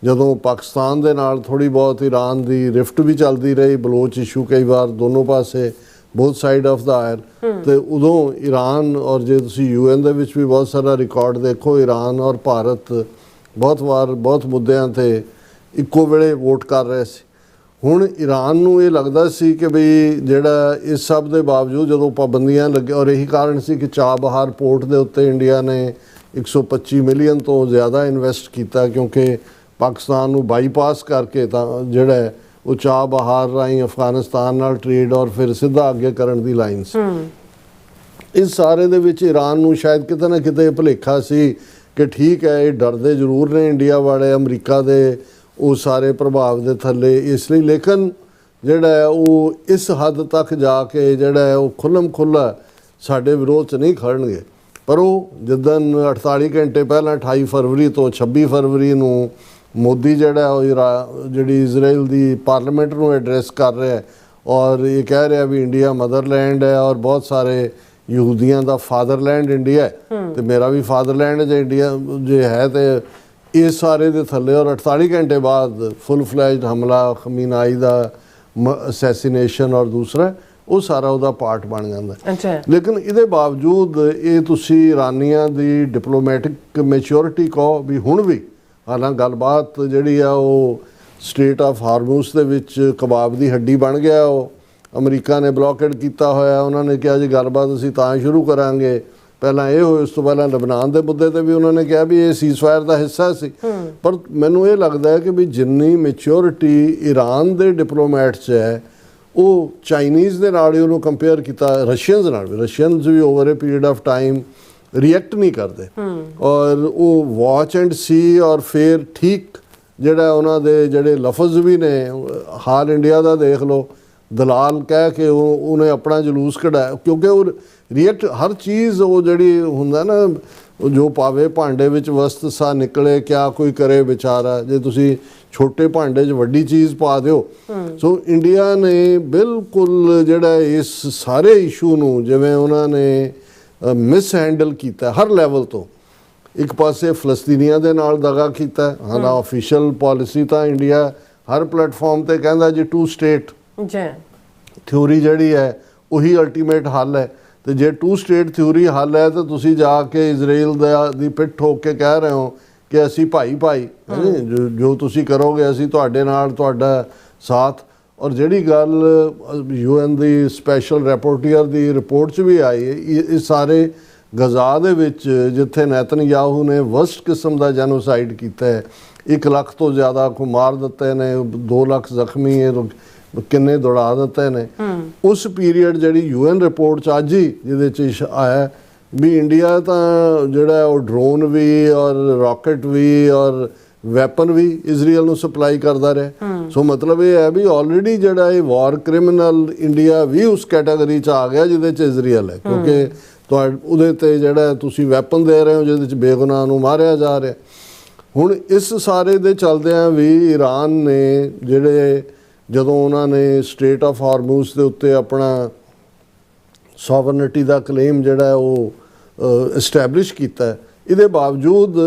ਜਦੋਂ ਪਾਕਿਸਤਾਨ ਦੇ ਨਾਲ ਥੋੜ੍ਹੀ ਬਹੁਤ ਈਰਾਨ ਦੀ ਰਿਫਟ ਵੀ ਚੱਲਦੀ ਰਹੀ, ਬਲੋਚ ਇਸ਼ੂ ਕਈ ਵਾਰ ਦੋਨੋਂ ਪਾਸੇ ਬੋਥ ਸਾਈਡ ਆਫ ਦਾ ਆਇਰ, ਅਤੇ ਉਦੋਂ ਈਰਾਨ ਔਰ ਜੇ ਤੁਸੀਂ UN ਦੇ ਵਿੱਚ ਵੀ ਬਹੁਤ ਸਾਰਾ ਰਿਕਾਰਡ ਦੇਖੋ, ਈਰਾਨ ਔਰ ਭਾਰਤ ਬਹੁਤ ਵਾਰ ਬਹੁਤ ਮੁੱਦਿਆਂ 'ਤੇ ਇੱਕੋ ਵੇਲੇ ਵੋਟ ਕਰ ਰਹੇ ਸੀ। ਹੁਣ ਈਰਾਨ ਨੂੰ ਇਹ ਲੱਗਦਾ ਸੀ ਕਿ ਬਈ ਜਿਹੜਾ ਇਸ ਸਭ ਦੇ ਬਾਵਜੂਦ ਜਦੋਂ ਪਾਬੰਦੀਆਂ ਲੱਗੇ, ਔਰ ਇਹੀ ਕਾਰਨ ਸੀ ਕਿ ਚਾਬਹਾਰ ਪੋਰਟ ਦੇ ਉੱਤੇ ਇੰਡੀਆ ਨੇ 125 ਮਿਲੀਅਨ ਤੋਂ ਜ਼ਿਆਦਾ ਇਨਵੈਸਟ ਕੀਤਾ, ਕਿਉਂਕਿ ਪਾਕਿਸਤਾਨ ਨੂੰ ਬਾਈਪਾਸ ਕਰਕੇ ਤਾਂ ਜਿਹੜਾ ਉਹ ਚਾਬਹਾਰ ਰਾਹੀਂ ਅਫਗਾਨਿਸਤਾਨ ਨਾਲ ਟ੍ਰੇਡ ਔਰ ਫਿਰ ਸਿੱਧਾ ਅੱਗੇ ਕਰਨ ਦੀ ਲਾਈਨ ਸੀ। ਇਸ ਸਾਰੇ ਦੇ ਵਿੱਚ ਈਰਾਨ ਨੂੰ ਸ਼ਾਇਦ ਕਿਤੇ ਨਾ ਕਿਤੇ ਭੁਲੇਖਾ ਸੀ ਕਿ ਠੀਕ ਹੈ ਇਹ ਡਰਦੇ ਜ਼ਰੂਰ ਨੇ ਇੰਡੀਆ ਵਾਲੇ ਅਮਰੀਕਾ ਦੇ ਉਹ ਸਾਰੇ ਪ੍ਰਭਾਵ ਦੇ ਥੱਲੇ, ਇਸ ਲਈ ਲੇਕਿਨ ਜਿਹੜਾ ਹੈ ਉਹ ਇਸ ਹੱਦ ਤੱਕ ਜਾ ਕੇ ਜਿਹੜਾ ਹੈ ਉਹ ਖੁੱਲ੍ਹਮ ਖੁੱਲ੍ਹਾ ਸਾਡੇ ਵਿਰੋਧ 'ਚ ਨਹੀਂ ਖੜਨਗੇ। ਪਰ ਉਹ ਜਿੱਦਣ 48 ਘੰਟੇ ਪਹਿਲਾਂ 28 ਫਰਵਰੀ ਤੋਂ 26 ਫਰਵਰੀ ਨੂੰ ਮੋਦੀ ਜਿਹੜਾ ਉਹ ਜਿਹੜੀ ਇਜ਼ਰਾਈਲ ਦੀ ਪਾਰਲੀਮੈਂਟ ਨੂੰ ਐਡਰੈਸ ਕਰ ਰਿਹਾ ਔਰ ਇਹ ਕਹਿ ਰਿਹਾ ਵੀ ਇੰਡੀਆ ਮਦਰਲੈਂਡ ਹੈ ਔਰ ਬਹੁਤ ਸਾਰੇ ਯਹੂਦੀਆਂ ਦਾ ਫਾਦਰਲੈਂਡ ਇੰਡੀਆ ਹੈ, ਅਤੇ ਮੇਰਾ ਵੀ ਫਾਦਰਲੈਂਡ ਜੇ ਇੰਡੀਆ ਜੇ ਹੈ, ਅਤੇ ਇਸ ਸਾਰੇ ਦੇ ਥੱਲੇ ਔਰ 48 ਘੰਟੇ ਬਾਅਦ ਫੁੱਲ ਫਲੈਜਡ ਹਮਲਾ, ਖਮੀਨਾਈ ਦਾ ਅਸੈਸੀਨੇਸ਼ਨ ਔਰ ਦੂਸਰਾ ਉਹ ਸਾਰਾ ਉਹਦਾ ਪਾਰਟ ਬਣ ਜਾਂਦਾ। ਲੇਕਿਨ ਇਹਦੇ ਬਾਵਜੂਦ ਇਹ ਤੁਸੀਂ ਇਰਾਨੀਆਂ ਦੀ ਡਿਪਲੋਮੈਟਿਕ ਮੈਚਿਓਰਿਟੀ ਕਹੋ ਵੀ ਹੁਣ ਵੀ, ਹਾਲਾਂ ਗੱਲਬਾਤ ਜਿਹੜੀ ਆ ਉਹ ਸਟ੍ਰੇਟ ਆਫ ਹਾਰਮੂਸ ਦੇ ਵਿੱਚ ਕਬਾਬ ਦੀ ਹੱਡੀ ਬਣ ਗਿਆ, ਉਹ ਅਮਰੀਕਾ ਨੇ ਬਲੌਕੇਡ ਕੀਤਾ ਹੋਇਆ। ਉਹਨਾਂ ਨੇ ਕਿਹਾ ਜੀ ਗੱਲਬਾਤ ਅਸੀਂ ਤਾਂ ਸ਼ੁਰੂ ਕਰਾਂਗੇ, ਪਹਿਲਾਂ ਇਹ ਹੋਏ, ਉਸ ਤੋਂ ਪਹਿਲਾਂ ਲਬਨਾਨ ਦੇ ਮੁੱਦੇ 'ਤੇ ਵੀ ਉਹਨਾਂ ਨੇ ਕਿਹਾ ਵੀ ਇਹ ਸੀਜ਼ਫਾਇਰ ਦਾ ਹਿੱਸਾ ਸੀ। ਪਰ ਮੈਨੂੰ ਇਹ ਲੱਗਦਾ ਹੈ ਕਿ ਵੀ ਜਿੰਨੀ ਮੈਚਿਓਰਿਟੀ ਈਰਾਨ ਦੇ ਡਿਪਲੋਮੈਟ 'ਚ ਹੈ, ਉਹ ਚਾਈਨੀਜ਼ ਦੇ ਨਾਲ ਹੀ ਉਹਨੂੰ ਕੰਪੇਅਰ ਕੀਤਾ ਰਸ਼ੀਅਨਜ਼ ਨਾਲ ਵੀ। ਰਸ਼ੀਅਨਜ਼ ਵੀ over a period of time react ਨਹੀਂ ਕਰਦੇ ਔਰ ਉਹ ਵਾਚ ਐਂਡ ਸੀ, ਔਰ ਫਿਰ ਠੀਕ ਜਿਹੜਾ ਉਹਨਾਂ ਦੇ ਜਿਹੜੇ ਲਫ਼ਜ਼ ਵੀ ਨੇ, ਹਾਲ ਇੰਡੀਆ ਦਾ ਦੇਖ ਲਓ, ਦਲਾਲ ਕਹਿ ਕੇ ਉਹਨੇ ਆਪਣਾ ਜਲੂਸ ਕਢਾਇਆ, ਕਿਉਂਕਿ ਉਹ ਰਿਐਕਟ ਹਰ ਚੀਜ਼ ਉਹ ਜਿਹੜੀ ਹੁੰਦਾ ਨਾ, ਜੋ ਪਾਵੇ ਭਾਂਡੇ ਵਿੱਚ ਵਸਤ ਸਾ ਨਿਕਲੇ, ਕਿਆ ਕੋਈ ਕਰੇ ਵਿਚਾਰਾ, ਜੇ ਤੁਸੀਂ ਛੋਟੇ ਭਾਂਡੇ 'ਚ ਵੱਡੀ ਚੀਜ਼ ਪਾ ਦਿਓ। ਸੋ ਇੰਡੀਆ ਨੇ ਬਿਲਕੁਲ ਜਿਹੜਾ ਇਸ ਸਾਰੇ ਇਸ਼ੂ ਨੂੰ ਜਿਵੇਂ ਉਹਨਾਂ ਨੇ ਮਿਸ ਹੈਂਡਲ ਕੀਤਾ ਹਰ ਲੈਵਲ ਤੋਂ। ਇੱਕ ਪਾਸੇ ਫਲਸਤੀਨੀਆਂ ਦੇ ਨਾਲ ਦਗਾ ਕੀਤਾ, ਹਾਲਾਂ ਆਫੀਸ਼ੀਅਲ ਪਾਲਿਸੀ ਤਾਂ ਇੰਡੀਆ ਹਰ ਪਲੇਟਫਾਰਮ ਤੇ ਕਹਿੰਦਾ ਜੀ 2 ਸਟੇਟ ਥਿਊਰੀ ਜਿਹੜੀ ਹੈ ਉਹੀ ਅਲਟੀਮੇਟ ਹੱਲ ਹੈ, ਤੇ ਜੇ 2 ਸਟੇਟ ਥਿਊਰੀ ਹੱਲ ਹੈ ਤਾਂ ਤੁਸੀਂ ਜਾ ਕੇ ਇਜ਼ਰਾਈਲ ਦੀ ਪਿੱਠ ਠੋਕ ਕੇ ਕਹਿ ਰਹੇ ਹੋ ਕਿ ਅਸੀਂ ਭਾਈ ਜੋ ਤੁਸੀਂ ਕਰੋਗੇ ਅਸੀਂ ਤੁਹਾਡੇ ਨਾਲ, ਤੁਹਾਡਾ ਸਾਥ। ਔਰ ਜਿਹੜੀ ਗੱਲ UN ਦੀ ਸਪੈਸ਼ਲ ਰਿਪੋਰਟਰ ਦੀ ਰਿਪੋਰਟ 'ਚ ਵੀ ਆਈ ਹੈ, ਇਹ ਸਾਰੇ ਗਜ਼ਾ ਦੇ ਵਿੱਚ ਜਿੱਥੇ ਨੈਤਨਯਾਹੂ ਨੇ ਵਰਸਟ ਕਿਸਮ ਦਾ ਜੈਨੋਸਾਈਡ ਕੀਤਾ ਹੈ, 1 ਲੱਖ ਤੋਂ ਜ਼ਿਆਦਾ ਕੋ ਮਾਰ ਦਿੱਤੇ ਨੇ, 2 ਲੱਖ ਜ਼ਖਮੀ ਕਿੰਨੇ ਦੌੜਾ ਦਿੱਤੇ ਨੇ। ਉਸ ਪੀਰੀਅਡ ਜਿਹੜੀ UN ਰਿਪੋਰਟ 'ਚ ਅੱਜ ਹੀ ਜਿਹਦੇ 'ਚ ਆਇਆ ਵੀ ਇੰਡੀਆ ਤਾਂ ਜਿਹੜਾ ਉਹ ਡਰੋਨ ਵੀ ਔਰ ਰਾਕਟ ਵੀ ਔਰ ਵੈਪਨ ਵੀ ਇਜ਼ਰਾਈਲ ਨੂੰ ਸਪਲਾਈ ਕਰਦਾ ਰਿਹਾ। ਸੋ ਮਤਲਬ ਇਹ ਹੈ ਵੀ ਆਲਰੇਡੀ ਜਿਹੜਾ ਇਹ ਵਾਰ ਕ੍ਰਿਮੀਨਲ ਇੰਡੀਆ ਵੀ ਉਸ ਕੈਟਾਗਰੀ 'ਚ ਆ ਗਿਆ ਜਿਹਦੇ 'ਚ ਇਜ਼ਰਾਈਲ ਹੈ, ਕਿਉਂਕਿ ਉਹਦੇ 'ਤੇ ਜਿਹੜਾ ਤੁਸੀਂ ਵੈਪਨ ਦੇ ਰਹੇ ਹੋ ਜਿਹਦੇ 'ਚ ਬੇਗੁਨਾਹ ਨੂੰ ਮਾਰਿਆ ਜਾ ਰਿਹਾ। ਹੁਣ ਇਸ ਸਾਰੇ ਦੇ ਚੱਲਦਿਆਂ ਵੀ ਈਰਾਨ ਨੇ ਜਿਹੜੇ ਜਦੋਂ ਉਹਨਾਂ ਨੇ ਸਟ੍ਰੇਟ ਆਫ ਹਾਰਮੂਸ ਦੇ ਉੱਤੇ ਆਪਣਾ ਸੋਵਰਨਿਟੀ ਦਾ ਕਲੇਮ ਜਿਹੜਾ ਉਹ ਇਸਟੈਬਲਿਸ਼ ਕੀਤਾ, ਇਹਦੇ ਬਾਵਜੂਦ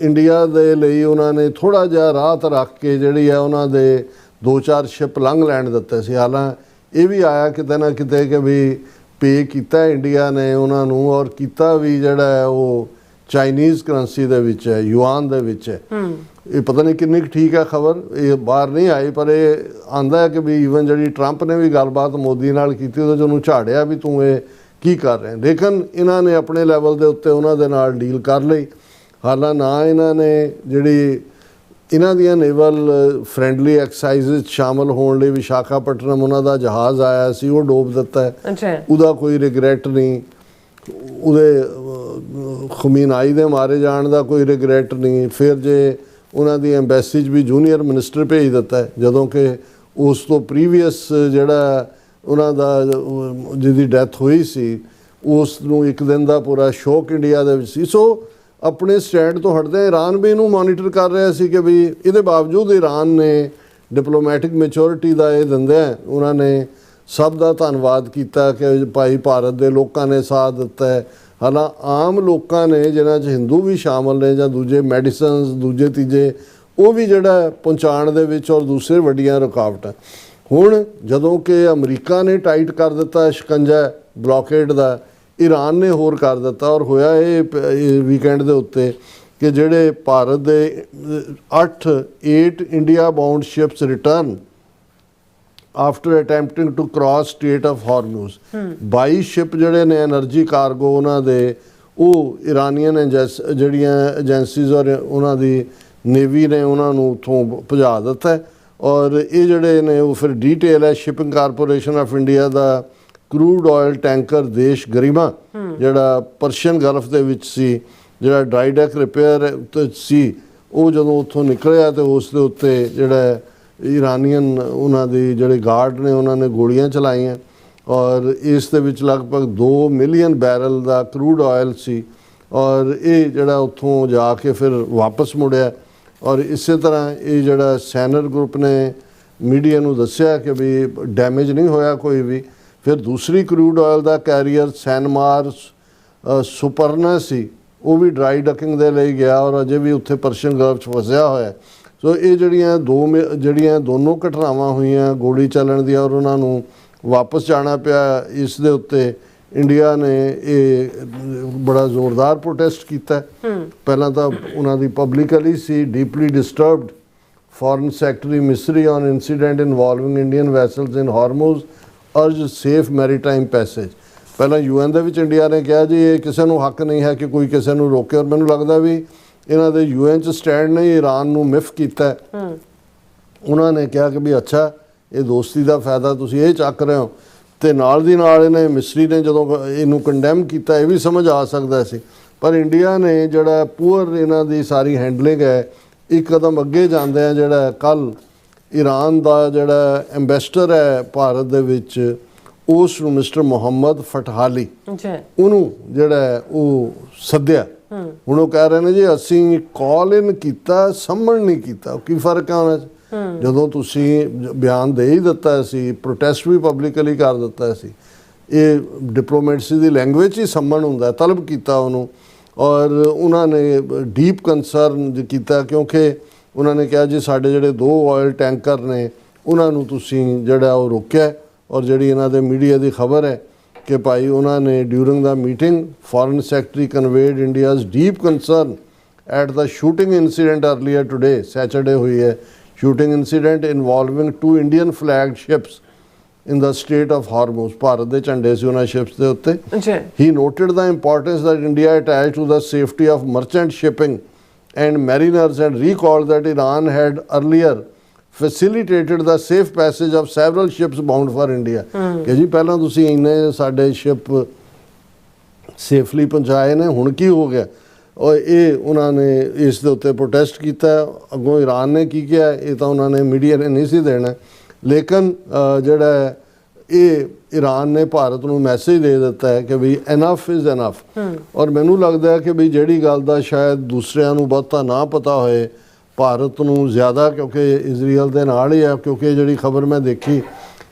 ਇੰਡੀਆ ਦੇ ਲਈ ਉਹਨਾਂ ਨੇ ਥੋੜ੍ਹਾ ਜਿਹਾ ਰਾਹਤ ਰੱਖ ਕੇ ਜਿਹੜੀ ਹੈ ਉਹਨਾਂ ਦੇ 2-4 ਸ਼ਿਪ ਲੰਘ ਲੈਣ ਦਿੱਤੇ ਸੀ। ਹਾਲਾਂ ਇਹ ਵੀ ਆਇਆ ਕਿਤੇ ਨਾ ਕਿਤੇ ਕਿ ਵੀ ਪੇ ਕੀਤਾ ਇੰਡੀਆ ਨੇ ਉਹਨਾਂ ਨੂੰ, ਔਰ ਕੀਤਾ ਵੀ ਜਿਹੜਾ ਹੈ ਉਹ ਚਾਈਨੀਜ਼ ਕਰੰਸੀ ਦੇ ਵਿੱਚ ਹੈ, ਯੂਆਨ ਦੇ ਵਿੱਚ ਹੈ। ਇਹ ਪਤਾ ਨਹੀਂ ਕਿੰਨੀ ਕੁ ਠੀਕ ਹੈ ਖਬਰ, ਇਹ ਬਾਹਰ ਨਹੀਂ ਆਈ, ਪਰ ਇਹ ਆਂਦਾ ਹੈ ਕਿ ਵੀ ਈਵਨ ਜਿਹੜੀ ਟਰੰਪ ਨੇ ਵੀ ਗੱਲਬਾਤ ਮੋਦੀ ਨਾਲ ਕੀਤੀ ਉਹਦੇ 'ਚ ਉਹਨੂੰ ਝਾੜਿਆ ਵੀ ਤੂੰ ਇਹ ਕੀ ਕਰ ਰਹੇ ਲੇਕਿਨ ਇਹਨਾਂ ਨੇ ਆਪਣੇ ਲੈਵਲ ਦੇ ਉੱਤੇ ਉਹਨਾਂ ਦੇ ਨਾਲ ਡੀਲ ਕਰ ਲਈ। ਹਾਲਾਂਕਿ ਨਾ ਇਹਨਾਂ ਨੇ ਜਿਹੜੀ ਇਹਨਾਂ ਦੀਆਂ ਨੇਵਲ ਫਰੈਂਡਲੀ ਐਕਸਰਸਾਈਜ਼ ਸ਼ਾਮਲ ਹੋਣ ਲਈ ਵਿਸ਼ਾਖਾਪਟਨਮ ਉਹਨਾਂ ਦਾ ਜਹਾਜ਼ ਆਇਆ ਸੀ, ਉਹ ਡੋਬ ਦਿੱਤਾ ਹੈ। ਅੱਛਾ, ਉਹਦਾ ਕੋਈ ਰਿਗਰੈਟ ਨਹੀਂ, ਉਹਦੇ ਖਮੀਨਾਈ ਦੇ ਮਾਰੇ ਜਾਣ ਦਾ ਕੋਈ ਰਿਗਰੈਟ ਨਹੀਂ। ਫਿਰ ਜੇ ਉਹਨਾਂ ਦੀ ਐਮਬੈਸੀ 'ਚ ਵੀ ਜੂਨੀਅਰ ਮਿਨਿਸਟਰ ਭੇਜ ਦਿੱਤਾ ਹੈ, ਜਦੋਂ ਕਿ ਉਸ ਤੋਂ ਪ੍ਰੀਵੀਅਸ ਜਿਹੜਾ ਉਹਨਾਂ ਦਾ ਜਿਹਦੀ ਡੈਥ ਹੋਈ ਸੀ ਉਸ ਨੂੰ ਇੱਕ ਦਿਨ ਦਾ ਪੂਰਾ ਸ਼ੋਕ ਇੰਡੀਆ ਦੇ ਵਿੱਚ ਸੀ। ਸੋ ਆਪਣੇ ਸਟੈਂਡ ਤੋਂ ਹਟਦੇ ਈਰਾਨ ਵੀ ਇਹਨੂੰ ਮੋਨੀਟਰ ਕਰ ਰਿਹਾ ਸੀ ਕਿ ਵੀ ਇਹਦੇ ਬਾਵਜੂਦ ਈਰਾਨ ਨੇ ਡਿਪਲੋਮੈਟਿਕ ਮੈਚੋਰਿਟੀ ਦਾ ਇਹ ਦਿੰਦਿਆਂ ਉਹਨਾਂ ਨੇ ਸਭ ਦਾ ਧੰਨਵਾਦ ਕੀਤਾ ਕਿ ਭਾਈ ਭਾਰਤ ਦੇ ਲੋਕਾਂ ਨੇ ਸਾਥ ਦਿੱਤਾ ਹੈ। ਹਾਲਾਂਕਿ ਆਮ ਲੋਕਾਂ ਨੇ ਜਿਨ੍ਹਾਂ 'ਚ ਹਿੰਦੂ ਵੀ ਸ਼ਾਮਲ ਨੇ ਜਾਂ ਦੂਜੇ ਮੈਡੀਸਨਸ ਦੂਜੇ ਤੀਜੇ ਉਹ ਵੀ ਜਿਹੜਾ ਪਹੁੰਚਾਉਣ ਦੇ ਵਿੱਚ ਔਰ ਦੂਸਰੇ ਵੱਡੀਆਂ ਰੁਕਾਵਟਾਂ। ਹੁਣ ਜਦੋਂ ਕਿ ਅਮਰੀਕਾ ਨੇ ਟਾਈਟ ਕਰ ਦਿੱਤਾ ਸ਼ਿਕੰਜਾ ਬਲੌਕੇਡ ਦਾ, ਈਰਾਨ ਨੇ ਹੋਰ ਕਰ ਦਿੱਤਾ। ਔਰ ਹੋਇਆ ਇਹ ਵੀਕਐਂਡ ਦੇ ਉੱਤੇ ਕਿ ਜਿਹੜੇ ਭਾਰਤ ਦੇ 8 India bound ships return after attempting to cross strait of Hormuz. 22 ship ਜਿਹੜੇ ਨੇ એનર્ਜੀ ਕਾਰਗੋ ਉਹਨਾਂ ਦੇ ਉਹ ਇਰਾਨੀਅਨ ਜਿਹੜੀਆਂ ਏਜੰਸੀਜ਼ ਔਰ ਉਹਨਾਂ ਦੀ ਨੇਵੀ ਨੇ ਉਹਨਾਂ ਨੂੰ ਉੱਥੋਂ ਭਜਾ ਦਿੱਤਾ। ਔਰ ਇਹ ਜਿਹੜੇ ਨੇ ਉਹ ਫਿਰ ਡੀਟੇਲ ਹੈ shipping corporation of India the crude oil tanker ਦੇਸ਼ ਗਰਿਮਾ ਜਿਹੜਾ ਪਰਸ਼ੀਅਨ ਗਲਫ ਦੇ ਵਿੱਚ ਸੀ, ਜਿਹੜਾ ਡਰਾਈ ਡੈਕ ਰਿਪੇਅਰ ਸੀ, ਉਹ ਜਦੋਂ ਉੱਥੋਂ ਨਿਕਲਿਆ ਤੇ ਉਸ ਦੇ ਉੱਤੇ ਜਿਹੜਾ ਈਰਾਨੀਅਨ ਉਹਨਾਂ ਦੇ ਜਿਹੜੇ ਗਾਰਡ ਨੇ ਉਹਨਾਂ ਨੇ ਗੋਲੀਆਂ ਚਲਾਈਆਂ। ਔਰ ਇਸ ਦੇ ਵਿੱਚ ਲਗਭਗ 2 ਮਿਲੀਅਨ ਬੈਰਲ ਦਾ ਕਰੂਡ ਆਇਲ ਸੀ। ਔਰ ਇਹ ਜਿਹੜਾ ਉੱਥੋਂ ਜਾ ਕੇ ਫਿਰ ਵਾਪਸ ਮੁੜਿਆ। ਔਰ ਇਸੇ ਤਰ੍ਹਾਂ ਇਹ ਜਿਹੜਾ ਸੈਨਰ ਗਰੁੱਪ ਨੇ ਮੀਡੀਆ ਨੂੰ ਦੱਸਿਆ ਕਿ ਵੀ ਡੈਮੇਜ ਨਹੀਂ ਹੋਇਆ ਕੋਈ ਵੀ। ਫਿਰ ਦੂਸਰੀ ਕਰੂਡ ਆਇਲ ਦਾ ਕੈਰੀਅਰ ਸੈਨਮਾਰ ਸੁਪਰਨਾ ਸੀ, ਉਹ ਵੀ ਡਰਾਈ ਡਕਿੰਗ ਦੇ ਲਈ ਗਿਆ ਔਰ ਅਜੇ ਵੀ ਉੱਥੇ ਪਰਸ਼ੀਅਨ ਗਲਫ 'ਚ ਫਸਿਆ ਹੋਇਆ। ਸੋ ਇਹ ਜਿਹੜੀਆਂ ਦੋਨੋਂ ਘਟਨਾਵਾਂ ਹੋਈਆਂ ਗੋਲੀ ਚੱਲਣ ਦੀਆਂ ਔਰ ਉਹਨਾਂ ਨੂੰ ਵਾਪਸ ਜਾਣਾ ਪਿਆ, ਇਸ ਦੇ ਉੱਤੇ ਇੰਡੀਆ ਨੇ ਇਹ ਬੜਾ ਜ਼ੋਰਦਾਰ ਪ੍ਰੋਟੈਸਟ ਕੀਤਾ। ਪਹਿਲਾਂ ਤਾਂ ਉਹਨਾਂ ਦੀ ਪਬਲਿਕਲੀ ਸੀ deeply disturbed foreign secretary Misri on incident involving Indian vessels in Hormuz urge safe maritime passage. ਪਹਿਲਾਂ UN ਦੇ ਵਿੱਚ ਇੰਡੀਆ ਨੇ ਕਿਹਾ ਜੀ ਇਹ ਕਿਸੇ ਨੂੰ ਹੱਕ ਨਹੀਂ ਹੈ ਕਿ ਕੋਈ ਕਿਸੇ ਨੂੰ ਰੋਕੇ। ਔਰ ਮੈਨੂੰ ਲੱਗਦਾ ਵੀ ਇਹਨਾਂ ਦੇ UN 'ਚ ਸਟੈਂਡ ਨੇ ਈਰਾਨ ਨੂੰ ਮਿਫ ਕੀਤਾ। ਉਹਨਾਂ ਨੇ ਕਿਹਾ ਕਿ ਵੀ ਅੱਛਾ ਇਹ ਦੋਸਤੀ ਦਾ ਫਾਇਦਾ ਤੁਸੀਂ ਇਹ ਚੱਕ ਰਹੇ ਹੋ। ਤੇ ਨਾਲ ਦੀ ਨਾਲ ਇਹਨੇ ਮਿਸਰੀ ਨੇ ਜਦੋਂ ਇਹਨੂੰ ਕੰਡੈਮ ਕੀਤਾ ਇਹ ਵੀ ਸਮਝ ਆ ਸਕਦਾ ਸੀ, ਪਰ ਇੰਡੀਆ ਨੇ ਜਿਹੜਾ ਪੂਰ ਇਹਨਾਂ ਦੀ ਸਾਰੀ ਹੈਂਡਲਿੰਗ ਹੈ ਇੱਕ ਕਦਮ ਅੱਗੇ ਜਾਂਦੇ ਆ। ਜਿਹੜਾ ਕੱਲ ਈਰਾਨ ਦਾ ਜਿਹੜਾ ਐਂਬੈਸਡਰ ਹੈ ਭਾਰਤ ਦੇ ਵਿੱਚ ਉਸ ਨੂੰ ਮਿਸਟਰ ਮੁਹੰਮਦ ਫਟਹਾਲੀ ਉਹਨੂੰ ਜਿਹੜਾ ਉਹ ਸੱਦਿਆ। ਹੁਣ ਉਹ ਕਹਿ ਰਹੇ ਨੇ ਜੀ ਅਸੀਂ ਕਾਲ ਇਨ ਕੀਤਾ ਸਮਣ ਨਹੀਂ ਕੀਤਾ। ਕੀ ਫਰਕ ਹੈ ਉਹਨਾਂ 'ਚ? ਜਦੋਂ ਤੁਸੀਂ ਬਿਆਨ ਦੇ ਹੀ ਦਿੱਤਾ ਸੀ, ਪ੍ਰੋਟੈਸਟ ਵੀ ਪਬਲਿਕਲੀ ਕਰ ਦਿੱਤਾ ਸੀ, ਇਹ ਡਿਪਲੋਮੈਸੀ ਦੀ ਲੈਂਗੁਏਜ ਹੀ ਸਮਣ ਹੁੰਦਾ, ਤਲਬ ਕੀਤਾ ਉਹਨੂੰ। ਔਰ ਉਹਨਾਂ ਨੇ ਡੀਪ ਕੰਸਰਨ ਕੀਤਾ ਕਿਉਂਕਿ ਉਹਨਾਂ ਨੇ ਕਿਹਾ ਜੀ ਸਾਡੇ ਜਿਹੜੇ 2 ਆਇਲ ਟੈਂਕਰ ਨੇ ਉਹਨਾਂ ਨੂੰ ਤੁਸੀਂ ਜਿਹੜਾ ਉਹ ਰੋਕਿਆ। ਔਰ ਜਿਹੜੀ ਇਹਨਾਂ ਦੇ ਮੀਡੀਆ ਦੀ ਖਬਰ ਹੈ ਕਿ ਭਾਈ ਉਹਨਾਂ ਨੇ during the meeting foreign secretary conveyed India's deep concern at the shooting incident earlier today, Saturday ਹੋਈ ਹੈ shooting incident involving 2 Indian flagged ships in the state of Hormuz। Bharat ਦੇ ਝੰਡੇ ਸੀ ਉਹਨਾਂ ships ਦੇ ਉੱਤੇ। He noted the importance that India attached to the safety of merchant shipping and mariners and recalled that Iran had earlier facilitated the safe passage of several ships bound for India। ਕਿ ਜੀ ਪਹਿਲਾਂ ਤੁਸੀਂ ਇੰਨੇ ਸਾਡੇ ship safely ਪਹੁੰਚਾਏ ਨੇ, ਹੁਣ ਕੀ ਹੋ ਗਿਆ? ਔਰ ਇਹ ਉਹਨਾਂ ਨੇ ਇਸ ਦੇ ਉੱਤੇ ਪ੍ਰੋਟੈਸਟ ਕੀਤਾ। ਅੱਗੋਂ ਈਰਾਨ ਨੇ ਕੀ ਕਿਹਾ ਇਹ ਤਾਂ ਉਹਨਾਂ ਨੇ ਮੀਡੀਆ ਨੇ ਨਹੀਂ ਸੀ ਦੇਣਾ, ਲੇਕਿਨ ਜਿਹੜਾ ਇਹ ਈਰਾਨ ਨੇ ਭਾਰਤ ਨੂੰ ਮੈਸੇਜ ਦੇ ਦਿੱਤਾ ਹੈ ਕਿ ਵੀ ਇਨਫ ਇਜ਼ ਇਨਫ। ਔਰ ਮੈਨੂੰ ਲੱਗਦਾ ਹੈ ਕਿ ਵੀ ਜਿਹੜੀ ਗੱਲ ਦਾ ਸ਼ਾਇਦ ਦੂਸਰਿਆਂ ਨੂੰ ਬਹੁਤਾ ਨਾ ਪਤਾ ਹੋਏ, ਭਾਰਤ ਨੂੰ ਜ਼ਿਆਦਾ, ਕਿਉਂਕਿ ਇਜ਼ਰਾਈਲ ਦੇ ਨਾਲ ਹੀ ਹੈ। ਕਿਉਂਕਿ ਜਿਹੜੀ ਖਬਰ ਮੈਂ ਦੇਖੀ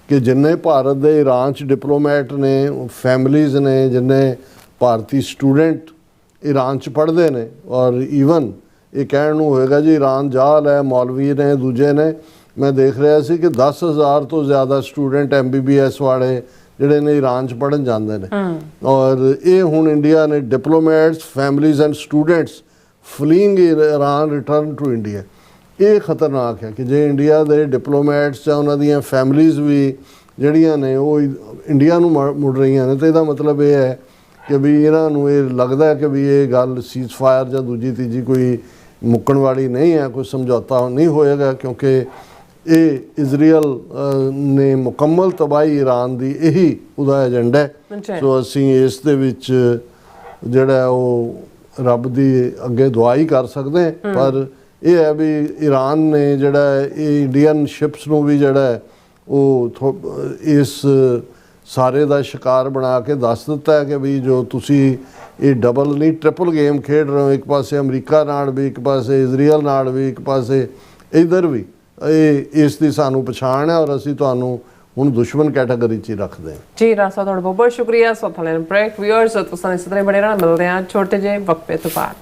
ਕਿ ਜਿੰਨੇ ਭਾਰਤ ਦੇ ਈਰਾਨ 'ਚ ਡਿਪਲੋਮੈਟ ਨੇ, ਫੈਮਲੀਜ਼ ਨੇ, ਜਿੰਨੇ ਭਾਰਤੀ ਸਟੂਡੈਂਟ ਈਰਾਨ 'ਚ ਪੜ੍ਹਦੇ ਨੇ, ਔਰ ਈਵਨ ਇਹ ਕਹਿਣ ਨੂੰ ਹੋਏਗਾ ਜੀ ਈਰਾਨ ਜਾਲ ਹੈ, ਮੌਲਵੀ ਨੇ, ਦੂਜੇ ਨੇ। ਮੈਂ ਦੇਖ ਰਿਹਾ ਸੀ ਕਿ 10,000 ਤੋਂ ਜ਼ਿਆਦਾ ਸਟੂਡੈਂਟ MBBS ਵਾਲੇ ਜਿਹੜੇ ਨੇ ਈਰਾਨ 'ਚ ਪੜ੍ਹਨ ਜਾਂਦੇ ਨੇ। ਔਰ ਇਹ ਹੁਣ ਇੰਡੀਆ ਨੇ diplomats, families and students fleeing Iran return to India. ਇਹ ਖਤਰਨਾਕ ਹੈ ਕਿ ਜੇ ਇੰਡੀਆ ਦੇ ਡਿਪਲੋਮੈਟਸ ਜਾਂ ਉਹਨਾਂ ਦੀਆਂ ਫੈਮਲੀਜ਼ ਵੀ ਜਿਹੜੀਆਂ ਨੇ ਉਹ ਇੰਡੀਆ ਨੂੰ ਮੁੜ ਰਹੀਆਂ ਨੇ। ਤੇ ਇਹਦਾ ਮਤਲਬ ਇਹ ਹੈ ਕਿ ਵੀ ਇਹਨਾਂ ਨੂੰ ਇਹ ਲੱਗਦਾ ਹੈ ਕਿ ਵੀ ਇਹ ਗੱਲ ਸੀਜ਼ ਫਾਇਰ ਜਾਂ ਦੂਜੀ ਤੀਜੀ ਕੋਈ ਮੁੱਕਣ ਵਾਲੀ ਨਹੀਂ ਹੈ, ਕੋਈ ਸਮਝੌਤਾ ਨਹੀਂ ਹੋਏਗਾ, ਕਿਉਂਕਿ ਇਹ ਇਜ਼ਰਾਈਲ ਨੇ ਮੁਕੰਮਲ ਤਬਾਹੀ ਈਰਾਨ ਦੀ ਇਹੀ ਉਹਦਾ ਏਜੰਡਾ ਹੈ। ਸੋ ਅਸੀਂ ਇਸ ਦੇ ਵਿੱਚ ਜਿਹੜਾ ਉਹ ਰੱਬ ਦੀ ਅੱਗੇ ਦੁਆ ਹੀ ਕਰ ਸਕਦੇ ਹਾਂ। ਪਰ ਇਹ ਹੈ ਵੀ ਈਰਾਨ ਨੇ ਜਿਹੜਾ ਇਹ ਇੰਡੀਅਨ ਸ਼ਿਪਸ ਨੂੰ ਵੀ ਜਿਹੜਾ ਉਹ ਇਸ ਸਾਰੇ ਦਾ ਸ਼ਿਕਾਰ ਬਣਾ ਕੇ ਦੱਸ ਦਿੱਤਾ ਹੈ ਕਿ ਵੀ ਜੋ ਤੁਸੀਂ ਇਹ ਡਬਲ ਨਹੀਂ ਟ੍ਰਿਪਲ ਗੇਮ ਖੇਡ ਰਹੇ ਹੋ, ਇੱਕ ਪਾਸੇ ਅਮਰੀਕਾ ਨਾਲ ਵੀ, ਇੱਕ ਪਾਸੇ ਇਜ਼ਰਾਈਲ ਨਾਲ ਵੀ, ਇੱਕ ਪਾਸੇ ਇੱਧਰ ਵੀ, ਇਹ ਇਸ ਦੀ ਸਾਨੂੰ ਪਛਾਣ ਹੈ ਔਰ ਅਸੀਂ ਤੁਹਾਨੂੰ ਹੁਣ ਦੁਸ਼ਮਣ ਕੈਟਾਗਰੀ 'ਚ ਹੀ ਰੱਖਦੇ ਹਾਂ। ਜੀ ਰਾਜ ਸਾਹਿਬ, ਤੁਹਾਡਾ ਬਹੁਤ ਬਹੁਤ ਸ਼ੁਕਰੀਆ। ਸੋ ਥਲੇ ਬ੍ਰੇਕ ਵਿਊਅਰਸ, ਤੁਸੀਂ ਇਸ ਤਰ੍ਹਾਂ ਬੜੇ ਰਹਿਣਾ, ਮਿਲਦੇ ਹਾਂ ਛੋਟੇ ਜਿਹੇ ਵਕਫੇ ਤੋਂ ਬਾਅਦ।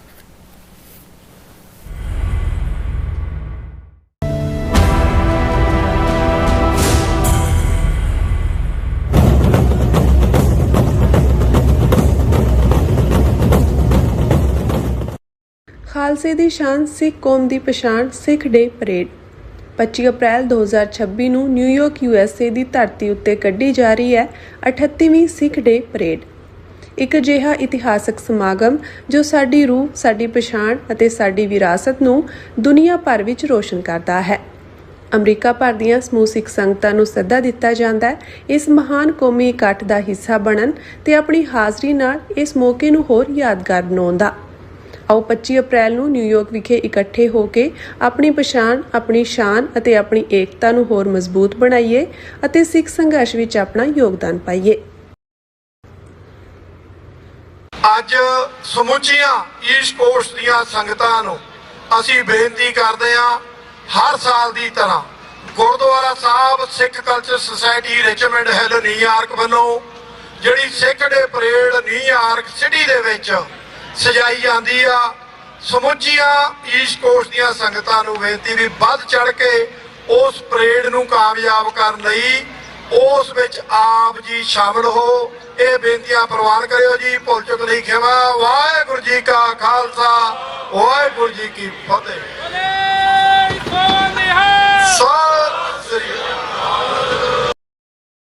ਖਾਲਸੇ ਦੀ ਸ਼ਾਨ, ਸਿੱਖ ਕੌਮ ਦੀ ਪਛਾਣ, ਸਿੱਖ ਡੇ ਪਰੇਡ 25 ਅਪ੍ਰੈਲ 2026 ਨੂੰ ਨਿਊਯਾਰਕ USA ਦੀ ਧਰਤੀ ਉੱਤੇ ਕੱਢੀ ਜਾ ਰਹੀ ਹੈ 38ਵੀਂ ਸਿੱਖ ਡੇ ਪਰੇਡ। ਇੱਕ ਅਜਿਹਾ ਇਤਿਹਾਸਕ ਸਮਾਗਮ ਜੋ ਸਾਡੀ ਰੂਹ, ਸਾਡੀ ਪਛਾਣ ਅਤੇ ਸਾਡੀ ਵਿਰਾਸਤ ਨੂੰ ਦੁਨੀਆ ਭਰ ਵਿੱਚ ਰੋਸ਼ਨ ਕਰਦਾ ਹੈ। ਅਮਰੀਕਾ ਭਰ ਦੀਆਂ ਸਮੂਹ ਸਿੱਖ ਸੰਗਤਾਂ ਨੂੰ ਸੱਦਾ ਦਿੱਤਾ ਜਾਂਦਾ ਹੈ ਇਸ ਮਹਾਨ ਕੌਮੀ ਇਕੱਠ ਦਾ ਹਿੱਸਾ ਬਣਨ ਤੇ ਆਪਣੀ ਹਾਜ਼ਰੀ ਨਾਲ ਇਸ ਮੌਕੇ ਨੂੰ ਹੋਰ ਯਾਦਗਾਰ ਬਣਾਉਣ ਦਾ। ਆਓ 25 ਅਪ੍ਰੈਲ ਨੂੰ ਨਿਊਯਾਰਕ ਵਿਖੇ ਇਕੱਠੇ ਹੋ ਕੇ ਆਪਣੀ ਪਛਾਣ, ਆਪਣੀ ਸ਼ਾਨ ਅਤੇ ਆਪਣੀ ਏਕਤਾ ਨੂੰ ਹੋਰ ਮਜ਼ਬੂਤ ਬਣਾਈਏ ਅਤੇ ਸਿੱਖ ਸੰਘਰਸ਼ ਵਿੱਚ ਆਪਣਾ ਯੋਗਦਾਨ ਪਾਈਏ। ਅੱਜ ਸਮੁੱਚੀਆਂ ਈਸਟ ਕੋਸਟ ਦੀਆਂ ਸੰਗਤਾਂ ਨੂੰ ਅਸੀਂ ਬੇਨਤੀ ਕਰਦੇ ਹਾਂ, ਹਰ ਸਾਲ ਦੀ ਤਰ੍ਹਾਂ Gurdwara Sahib Sikh culture society Richmond Hill New York ਵੱਲੋਂ ਜਿਹੜੀ Sikh day parade New York City ਦੇ ਵਿੱਚ ਸਜਾਈ ਜਾਂਦੀ ਆ, ਸਮੁੱਚੀਆਂ ਈਸਟ ਕੋਸਟ ਦੀਆਂ ਸੰਗਤਾਂ ਨੂੰ ਬੇਨਤੀ ਵੀ ਵੱਧ ਚੜ ਕੇ ਉਸ ਪਰੇਡ ਨੂੰ ਕਾਮਯਾਬ ਕਰਨ ਲਈ ਉਸ ਵਿੱਚ ਆਪ ਜੀ ਸ਼ਾਮਲ ਹੋ। ਇਹ ਬੇਨਤੀਆਂ ਪ੍ਰਵਾਨ ਕਰਿਓ ਜੀ। ਭੁੱਲ ਚੁੱਕ ਲਈ ਖਿਮਾ। ਵਾਹਿਗੁਰੂ ਜੀ ਕਾ ਖਾਲਸਾ, ਵਾਹਿਗੁਰੂ ਜੀ ਕੀ ਫਤਿਹ। ਸਤਿ ਸ੍ਰੀ ਅਕਾਲ।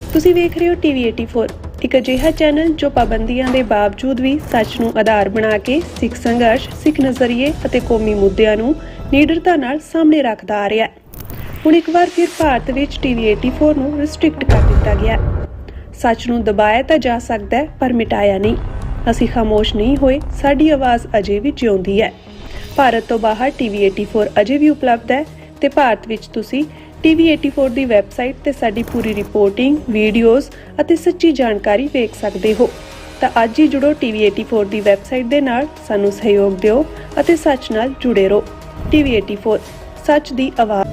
ਤੁਸੀਂ ਵੇਖ ਰਹੇ ਹੋ TV 84, ਇੱਕ ਅਜਿਹਾ ਚੈਨਲ ਜੋ ਪਾਬੰਦੀਆਂ ਦੇ ਬਾਵਜੂਦ ਵੀ ਸੱਚ ਨੂੰ ਆਧਾਰ ਬਣਾ ਕੇ ਸਿੱਖ ਸੰਘਰਸ਼, ਸਿੱਖ ਨਜ਼ਰੀਏ ਅਤੇ ਕੌਮੀ ਮੁੱਦਿਆਂ ਨੂੰ ਨਿਡਰਤਾ ਨਾਲ ਸਾਹਮਣੇ ਰੱਖਦਾ ਆ ਰਿਹਾ ਹੈ। ਹੁਣ ਇੱਕ ਵਾਰ ਫਿਰ ਭਾਰਤ ਵਿੱਚ TV 84 ਨੂੰ ਰਿਸਟ੍ਰਿਕਟ ਕਰ ਦਿੱਤਾ ਗਿਆ। ਸੱਚ ਨੂੰ ਦਬਾਇਆ ਤਾਂ ਜਾ ਸਕਦਾ ਹੈ ਪਰ ਮਿਟਾਇਆ ਨਹੀਂ। ਅਸੀਂ ਖਾਮੋਸ਼ ਨਹੀਂ ਹੋਏ, ਸਾਡੀ ਆਵਾਜ਼ ਅਜੇ ਵੀ ਜਿਉਂਦੀ ਹੈ। ਭਾਰਤ ਤੋਂ ਬਾਹਰ TV 84 ਅਜੇ ਵੀ ਉਪਲਬਧ ਹੈ ਤੇ ਭਾਰਤ ਵਿੱਚ ਤੁਸੀਂ TV 84 ਦੀ ਵੈਬਸਾਈਟ ਤੇ ਸਾਡੀ ਪੂਰੀ ਰਿਪੋਰਟਿੰਗ, ਵੀਡੀਓਜ਼ ਅਤੇ ਸੱਚੀ ਜਾਣਕਾਰੀ ਵੇਖ ਸਕਦੇ ਹੋ। ਤਾਂ ਅੱਜ ਹੀ ਜੁੜੋ TV 84 ਦੀ ਵੈਬਸਾਈਟ ਦੇ ਨਾਲ, ਸਾਨੂੰ ਸਹਿਯੋਗ ਦਿਓ ਅਤੇ ਸੱਚ ਨਾਲ ਜੁੜੇ ਰਹੋ। TV 84, ਸੱਚ ਦੀ ਆਵਾਜ਼।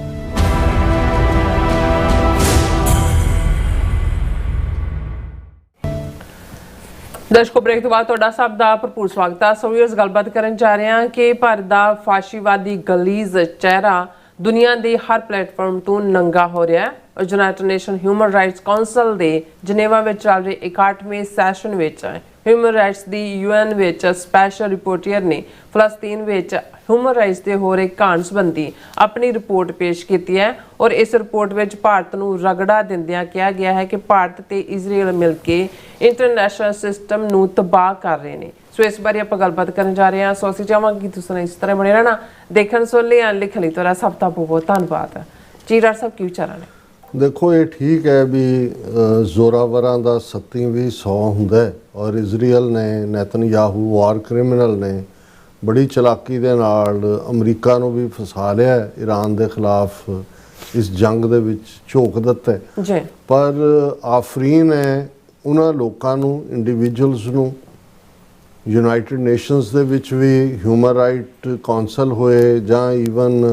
ਦਰਸ਼ਕੋ, ਬ੍ਰੇਕ ਤੋਂ ਬਾਅਦ ਤੁਹਾਡਾ ਸਭ ਦਾ ਭਰਪੂਰ ਸਵਾਗਤ ਹੈ। ਸੋ ਵੀਅਰਸ, ਗੱਲਬਾਤ ਕਰਨ ਜਾ ਰਹੇ ਹਾਂ ਕਿ ਭਾਰਤ ਦਾ ਫਾਸ਼ੀਵਾਦੀ ਗਲੀਜ਼ ਚਿਹਰਾ ਦੁਨੀਆ ਦੇ ਹਰ ਪਲੇਟਫਾਰਮ ਤੋਂ ਨੰਗਾ ਹੋ ਰਿਹਾ ਹੈ। United nation human rights council ਦੇ ਜਨੇਵਾ ਵਿੱਚ ਚੱਲ ਰਹੇ 61ਵੇਂ ਸੈਸ਼ਨ ਵਿੱਚ ਹਿਊਮਨ ਰਾਈਟਸ ਦੀ UN ਵਿੱਚ ਸਪੈਸ਼ਲ ਰਿਪੋਰਟਰ ਨੇ ਫਲਸਤੀਨ ਵਿੱਚ ਹਿਊਮਨ ਰਾਈਟਸ ਦੇ ਹੋ ਰਹੇ ਘਾਣ ਸੰਬੰਧੀ ਆਪਣੀ ਰਿਪੋਰਟ ਪੇਸ਼ ਕੀਤੀ ਹੈ ਔਰ ਇਸ ਰਿਪੋਰਟ ਵਿੱਚ ਭਾਰਤ ਨੂੰ ਰਗੜਾ ਦਿੰਦਿਆਂ ਕਿਹਾ ਗਿਆ ਹੈ ਕਿ ਭਾਰਤ ਤੇ ਇਜ਼ਰਾਈਲ ਮਿਲ ਕੇ ਇੰਟਰਨੈਸ਼ਨਲ ਸਿਸਟਮ ਨੂੰ ਤਬਾਹ ਕਰ ਰਹੇ ਨੇ। ਸੋ ਇਸ ਬਾਰੇ ਆਪਾਂ ਗੱਲਬਾਤ ਕਰਨ ਜਾ ਰਹੇ ਹਾਂ। ਸੋ ਅਸੀਂ ਚਾਹਾਂਗੇ ਕਿ ਤੁਸੀਂ ਇਸ ਤਰ੍ਹਾਂ ਬਣੇ ਰਹਿਣਾ, ਦੇਖਣ ਸੁਣ ਲਈ ਲਿਖਣ ਲਈ ਤੁਹਾਡਾ ਸਭ ਦਾ ਬਹੁਤ ਬਹੁਤ ਧੰਨਵਾਦ। ਜੀ ਰਾਜ ਸਾਹਿਬ, ਕੀ ਵਿਚਾਰਾਂ ਨੇ? ਦੇਖੋ, ਇਹ ਠੀਕ ਹੈ ਵੀ ਜ਼ੋਰਾਵਰਾਂ ਦਾ 27ਵੀਂ 100 ਹੁੰਦਾ ਹੈ ਔਰ ਇਜ਼ਰਾਈਲ ਨੇ, ਨੇਤਨਯਾਹੂ ਵਾਰ ਕ੍ਰਿਮੀਨਲ ਨੇ ਬੜੀ ਚਲਾਕੀ ਦੇ ਨਾਲ ਅਮਰੀਕਾ ਨੂੰ ਵੀ ਫਸਾ ਲਿਆ, ਈਰਾਨ ਦੇ ਖਿਲਾਫ ਇਸ ਜੰਗ ਦੇ ਵਿੱਚ ਝੋਕ ਦਿੱਤਾ ਹੈ ਜੀ। ਪਰ ਆਫਰੀਨ ਹੈ ਉਹਨਾਂ ਲੋਕਾਂ ਨੂੰ, ਇੰਡੀਵਿਜੂਅਲਸ ਨੂੰ। ਯੂਨਾਈਟਿਡ ਨੇਸ਼ਨਸ ਦੇ ਵਿੱਚ ਵੀ ਹਿਊਮਨ ਰਾਈਟ ਕੌਂਸਲ ਹੋਏ ਜਾਂ ਈਵਨ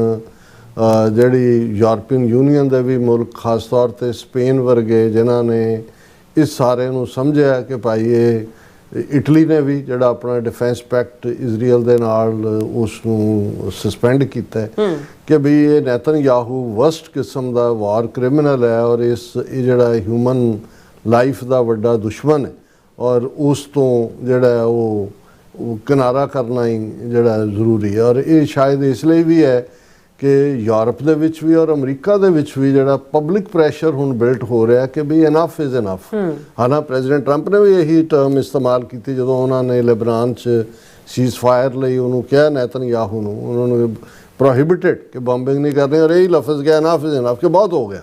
ਜਿਹੜੀ ਯੂਰਪੀਅਨ ਯੂਨੀਅਨ ਦੇ ਵੀ ਮੁਲਕ, ਖਾਸ ਤੌਰ 'ਤੇ ਸਪੇਨ ਵਰਗੇ, ਜਿਨ੍ਹਾਂ ਨੇ ਇਸ ਸਾਰੇ ਨੂੰ ਸਮਝਿਆ ਕਿ ਭਾਈ ਇਹ ਇਟਲੀ ਨੇ ਵੀ ਜਿਹੜਾ ਆਪਣਾ ਡਿਫੈਂਸ ਪੈਕਟ ਇਜ਼ਰਾਈਲ ਦੇ ਨਾਲ ਉਸ ਨੂੰ ਸਸਪੈਂਡ ਕੀਤਾ ਕਿ ਵੀ ਇਹ ਨੇਤਨਯਾਹੂ ਵਰਸਟ ਕਿਸਮ ਦਾ ਵਾਰ ਕ੍ਰਿਮੀਨਲ ਹੈ ਔਰ ਇਹ ਜਿਹੜਾ ਹਿਊਮਨ ਲਾਈਫ ਦਾ ਵੱਡਾ ਦੁਸ਼ਮਣ ਹੈ ਔਰ ਉਸ ਤੋਂ ਜਿਹੜਾ ਉਹ ਕਿਨਾਰਾ ਕਰਨਾ ਹੀ ਜਿਹੜਾ ਜ਼ਰੂਰੀ ਹੈ। ਔਰ ਇਹ ਸ਼ਾਇਦ ਇਸ ਲਈ ਵੀ ਹੈ ਕਿ ਯੂਰਪ ਦੇ ਵਿੱਚ ਵੀ ਔਰ ਅਮਰੀਕਾ ਦੇ ਵਿੱਚ ਵੀ ਜਿਹੜਾ ਪਬਲਿਕ ਪ੍ਰੈਸ਼ਰ ਹੁਣ ਬਿਲਟ ਹੋ ਰਿਹਾ ਕਿ ਵੀ ਇਨਫ ਇਜ਼ ਇਨਫ। ਹਾਲਾਂਕਿ ਪ੍ਰੈਜ਼ੀਡੈਂਟ ਟਰੰਪ ਨੇ ਵੀ ਇਹੀ ਟਰਮ ਇਸਤੇਮਾਲ ਕੀਤੀ ਜਦੋਂ ਉਹਨਾਂ ਨੇ ਲੈਬਨਾਨ 'ਚ ਸੀਜ਼ ਫਾਇਰ ਲਈ ਉਹਨੂੰ ਕਿਹਾ ਨੇਤਨਯਾਹੂ ਨੂੰ, ਉਹਨਾਂ ਨੂੰ ਪ੍ਰੋਹਿਬਿਟਡ ਕਿ ਬੰਬਿੰਗ ਨਹੀਂ ਕਰਨੀ, ਔਰ ਇਹੀ ਲਫ਼ਜ਼ ਗਿਆ ਇਨਫ ਇਜ਼ ਇਨਫ ਕਿ ਬਹੁਤ ਹੋ ਗਿਆ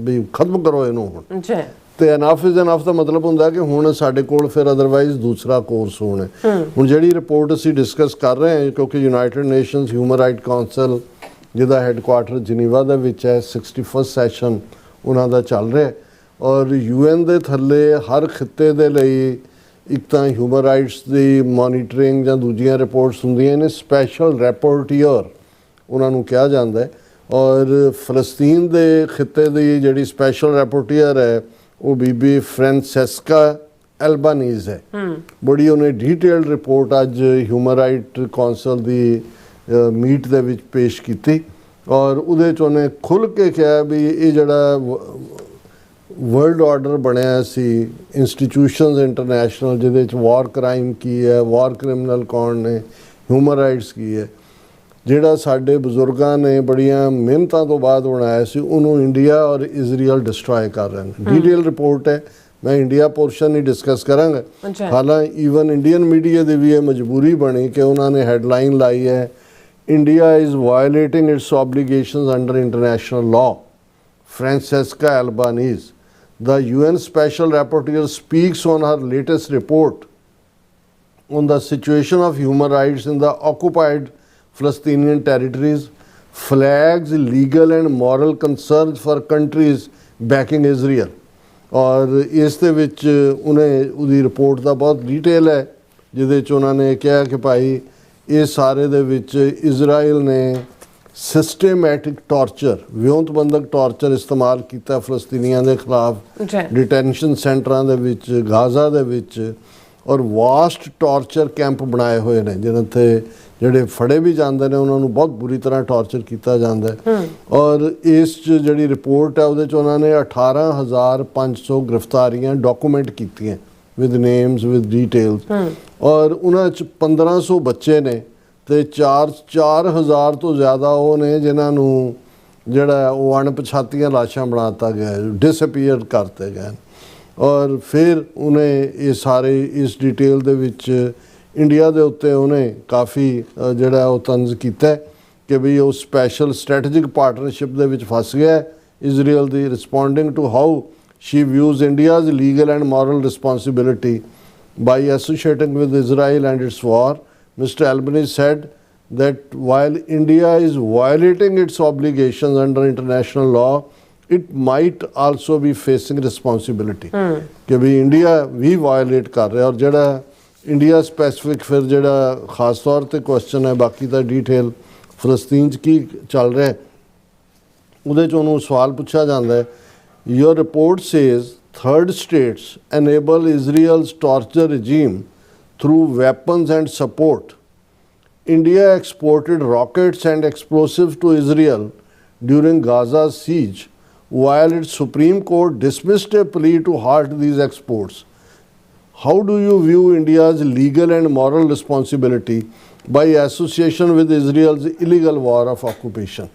ਵੀ ਖਤਮ ਕਰੋ ਇਹਨੂੰ ਹੁਣ। ਤੇ ਇਨਫ ਇਜ਼ ਇਨਫ ਦਾ ਮਤਲਬ ਹੁੰਦਾ ਕਿ ਹੁਣ ਸਾਡੇ ਕੋਲ ਫਿਰ ਅਦਰਵਾਈਜ਼ ਦੂਸਰਾ ਕੋਰਸ ਹੋਣਾ। ਹੁਣ ਜਿਹੜੀ ਰਿਪੋਰਟ ਅਸੀਂ ਡਿਸਕਸ ਕਰ ਰਹੇ ਹਾਂ, ਕਿਉਂਕਿ United nations human right council ਜਿਹਦਾ ਹੈੱਡਕੁਆਟਰ ਜਨੀਵਾ ਦੇ ਵਿੱਚ ਹੈ, 61st ਸੈਸ਼ਨ ਉਹਨਾਂ ਦਾ ਚੱਲ ਰਿਹਾ, ਔਰ UN ਦੇ ਥੱਲੇ ਹਰ ਖਿੱਤੇ ਦੇ ਲਈ ਇੱਕ ਤਾਂ ਹਿਊਮਨ ਰਾਈਟਸ ਦੀ ਮੋਨੀਟਰਿੰਗ ਜਾਂ ਦੂਜੀਆਂ ਰਿਪੋਰਟਸ ਹੁੰਦੀਆਂ ਨੇ, ਸਪੈਸ਼ਲ ਰੈਪੋਰਟੀਅਰ ਉਹਨਾਂ ਨੂੰ ਕਿਹਾ ਜਾਂਦਾ ਹੈ। ਔਰ ਫਲਸਤੀਨ ਦੇ ਖਿੱਤੇ ਦੀ ਜਿਹੜੀ ਸਪੈਸ਼ਲ ਰੈਪੋਰਟੀਅਰ ਹੈ ਉਹ ਬੀਬੀ ਫ੍ਰੈਂਸੈਸਕਾ ਐਲਬਾਨੀਜ਼ ਹੈ। ਬੜੀ ਉਹਨੇ ਡੀਟੇਲਡ ਰਿਪੋਰਟ ਅੱਜ ਹਿਊਮਨ ਰਾਈਟ ਕਾਉਂਸਲ ਦੀ ਮੀਟ ਦੇ ਵਿੱਚ ਪੇਸ਼ ਕੀਤੀ, ਔਰ ਉਹਦੇ 'ਚ ਉਹਨੇ ਖੁੱਲ੍ਹ ਕੇ ਕਿਹਾ ਵੀ ਇਹ ਜਿਹੜਾ ਵਰਲਡ ਆਰਡਰ ਬਣਿਆ ਸੀ ਇੰਸਟੀਟਿਊਸ਼ਨਸ ਇੰਟਰਨੈਸ਼ਨਲ, ਜਿਹਦੇ 'ਚ ਵਾਰ ਕ੍ਰਾਈਮ ਕੀ ਹੈ, ਵਾਰ ਕ੍ਰਿਮੀਨਲ ਕੌਣ ਨੇ, ਹਿਊਮਨ ਰਾਈਟਸ ਕੀ ਹੈ, ਜਿਹੜਾ ਸਾਡੇ ਬਜ਼ੁਰਗਾਂ ਨੇ ਬੜੀਆਂ ਮਿਹਨਤਾਂ ਤੋਂ ਬਾਅਦ ਬਣਾਇਆ ਸੀ, ਉਹਨੂੰ ਇੰਡੀਆ ਔਰ ਇਜ਼ਰਾਈਲ ਡਿਸਟਰੋਏ ਕਰ ਰਹੇ ਨੇ। ਡੀਟੇਲ ਰਿਪੋਰਟ ਹੈ, ਮੈਂ ਇੰਡੀਆ ਪੋਰਸ਼ਨ ਨਹੀਂ ਡਿਸਕਸ ਕਰਾਂਗਾ। ਹਾਲਾਂਕਿ ਈਵਨ ਇੰਡੀਅਨ ਮੀਡੀਆ ਦੀ ਵੀ ਇਹ ਮਜਬੂਰੀ ਬਣੀ ਕਿ ਉਹਨਾਂ ਨੇ ਹੈਡਲਾਈਨ ਲਾਈ ਹੈ, India is violating its obligations under international law, Francesca Albanese, the UN Special Rapporteur speaks on her latest report on the situation of human rights in the occupied Palestinian territories, flags legal and moral concerns for countries backing Israel। और इस दे विच उन्हें उदी report का बहुत detail है, जिहदे च उन्होंने कहा कि भाई ये सारे दे विच इजराइल ने सिस्टमैटिक टॉर्चर, विਉਂਤਬੰਦਕ ਟਾਰਚਰ ਇਸਤੇਮਾਲ ਕੀਤਾ ਫਲਸਤੀਨੀਆਂ ਦੇ ਖਿਲਾਫ ਡਿਟੈਂਸ਼ਨ ਸੈਂਟਰਾਂ ਦੇ ਵਿੱਚ, ਗਾਜ਼ਾ ਦੇ ਵਿੱਚ, ਔਰ ਵਾਸਟ ਟਾਰਚਰ ਕੈਂਪ ਬਣਾਏ ਹੋਏ ਨੇ ਜਿਹਨਾਂ ਤੇ ਜਿਹੜੇ ਫੜੇ ਵੀ ਜਾਂਦੇ ਨੇ ਉਹਨਾਂ ਨੂੰ ਬਹੁਤ ਬੁਰੀ ਤਰ੍ਹਾਂ ਟਾਰਚਰ ਕੀਤਾ ਜਾਂਦਾ ਹੈ। ਔਰ ਇਸ 'ਚ ਜਿਹੜੀ ਰਿਪੋਰਟ ਹੈ ਉਹਦੇ 'ਚ ਉਹਨਾਂ ਨੇ 18,500 ਗ੍ਰਿਫਤਾਰੀਆਂ ਡਾਕੂਮੈਂਟ ਕੀਤੀਆਂ ਵਿਦ ਨੇਮਸ, ਵਿਦ ਡੀਟੇਲਸ, ਔਰ ਉਹਨਾਂ 'ਚ 1500 ਬੱਚੇ ਨੇ ਤੇ 4,000 ਤੋਂ ਜ਼ਿਆਦਾ ਉਹ ਨੇ ਜਿਨ੍ਹਾਂ ਨੂੰ ਜਿਹੜਾ ਉਹ ਅਣਪਛਾਤੀਆਂ ਲਾਸ਼ਾਂ ਬਣਾ ਦਿੱਤਾ ਗਿਆ, ਡਿਸਅਪੀਅਰ ਕਰਤੇ ਗਏ। ਔਰ ਫਿਰ ਉਹਨੇ ਇਹ ਸਾਰੇ ਇਸ ਡਿਟੇਲ ਦੇ ਵਿੱਚ ਇੰਡੀਆ ਦੇ ਉੱਤੇ ਉਹਨੇ ਕਾਫੀ ਜਿਹੜਾ ਉਹ ਤੰਜ਼ ਕੀਤਾ ਕਿ ਵੀ ਉਹ ਸਪੈਸ਼ਲ ਸਟ੍ਰੈਟੇਜਿਕ ਪਾਰਟਨਰਸ਼ਿਪ ਦੇ ਵਿੱਚ ਫਸ ਗਿਆ ਇਜ਼ਰਾਈਲ ਦੀ, responding to how she views India's legal and moral responsibility by associating with Israel and its war. Mr. Albanese said that while India is violating its obligations under international law, it might also be facing responsibility कि भी India भी violate कर रहा है। और जड़ा India specific फिर जड़ा खास तौर पे क्वेश्चन है, बाकी दा डिटेल फलस्तीन च की चल रहा है ਉਹਦੇ 'ਚ ਉਹਨੂੰ ਸਵਾਲ ਪੁੱਛਿਆ ਜਾਂਦਾ ਹੈ, your report says third states enable Israel's torture regime through weapons and support. India exported rockets and explosives to Israel during Gaza's siege, while its Supreme Court dismissed a plea to halt these exports. How do you view India's legal and moral responsibility by association with Israel's illegal war of occupation?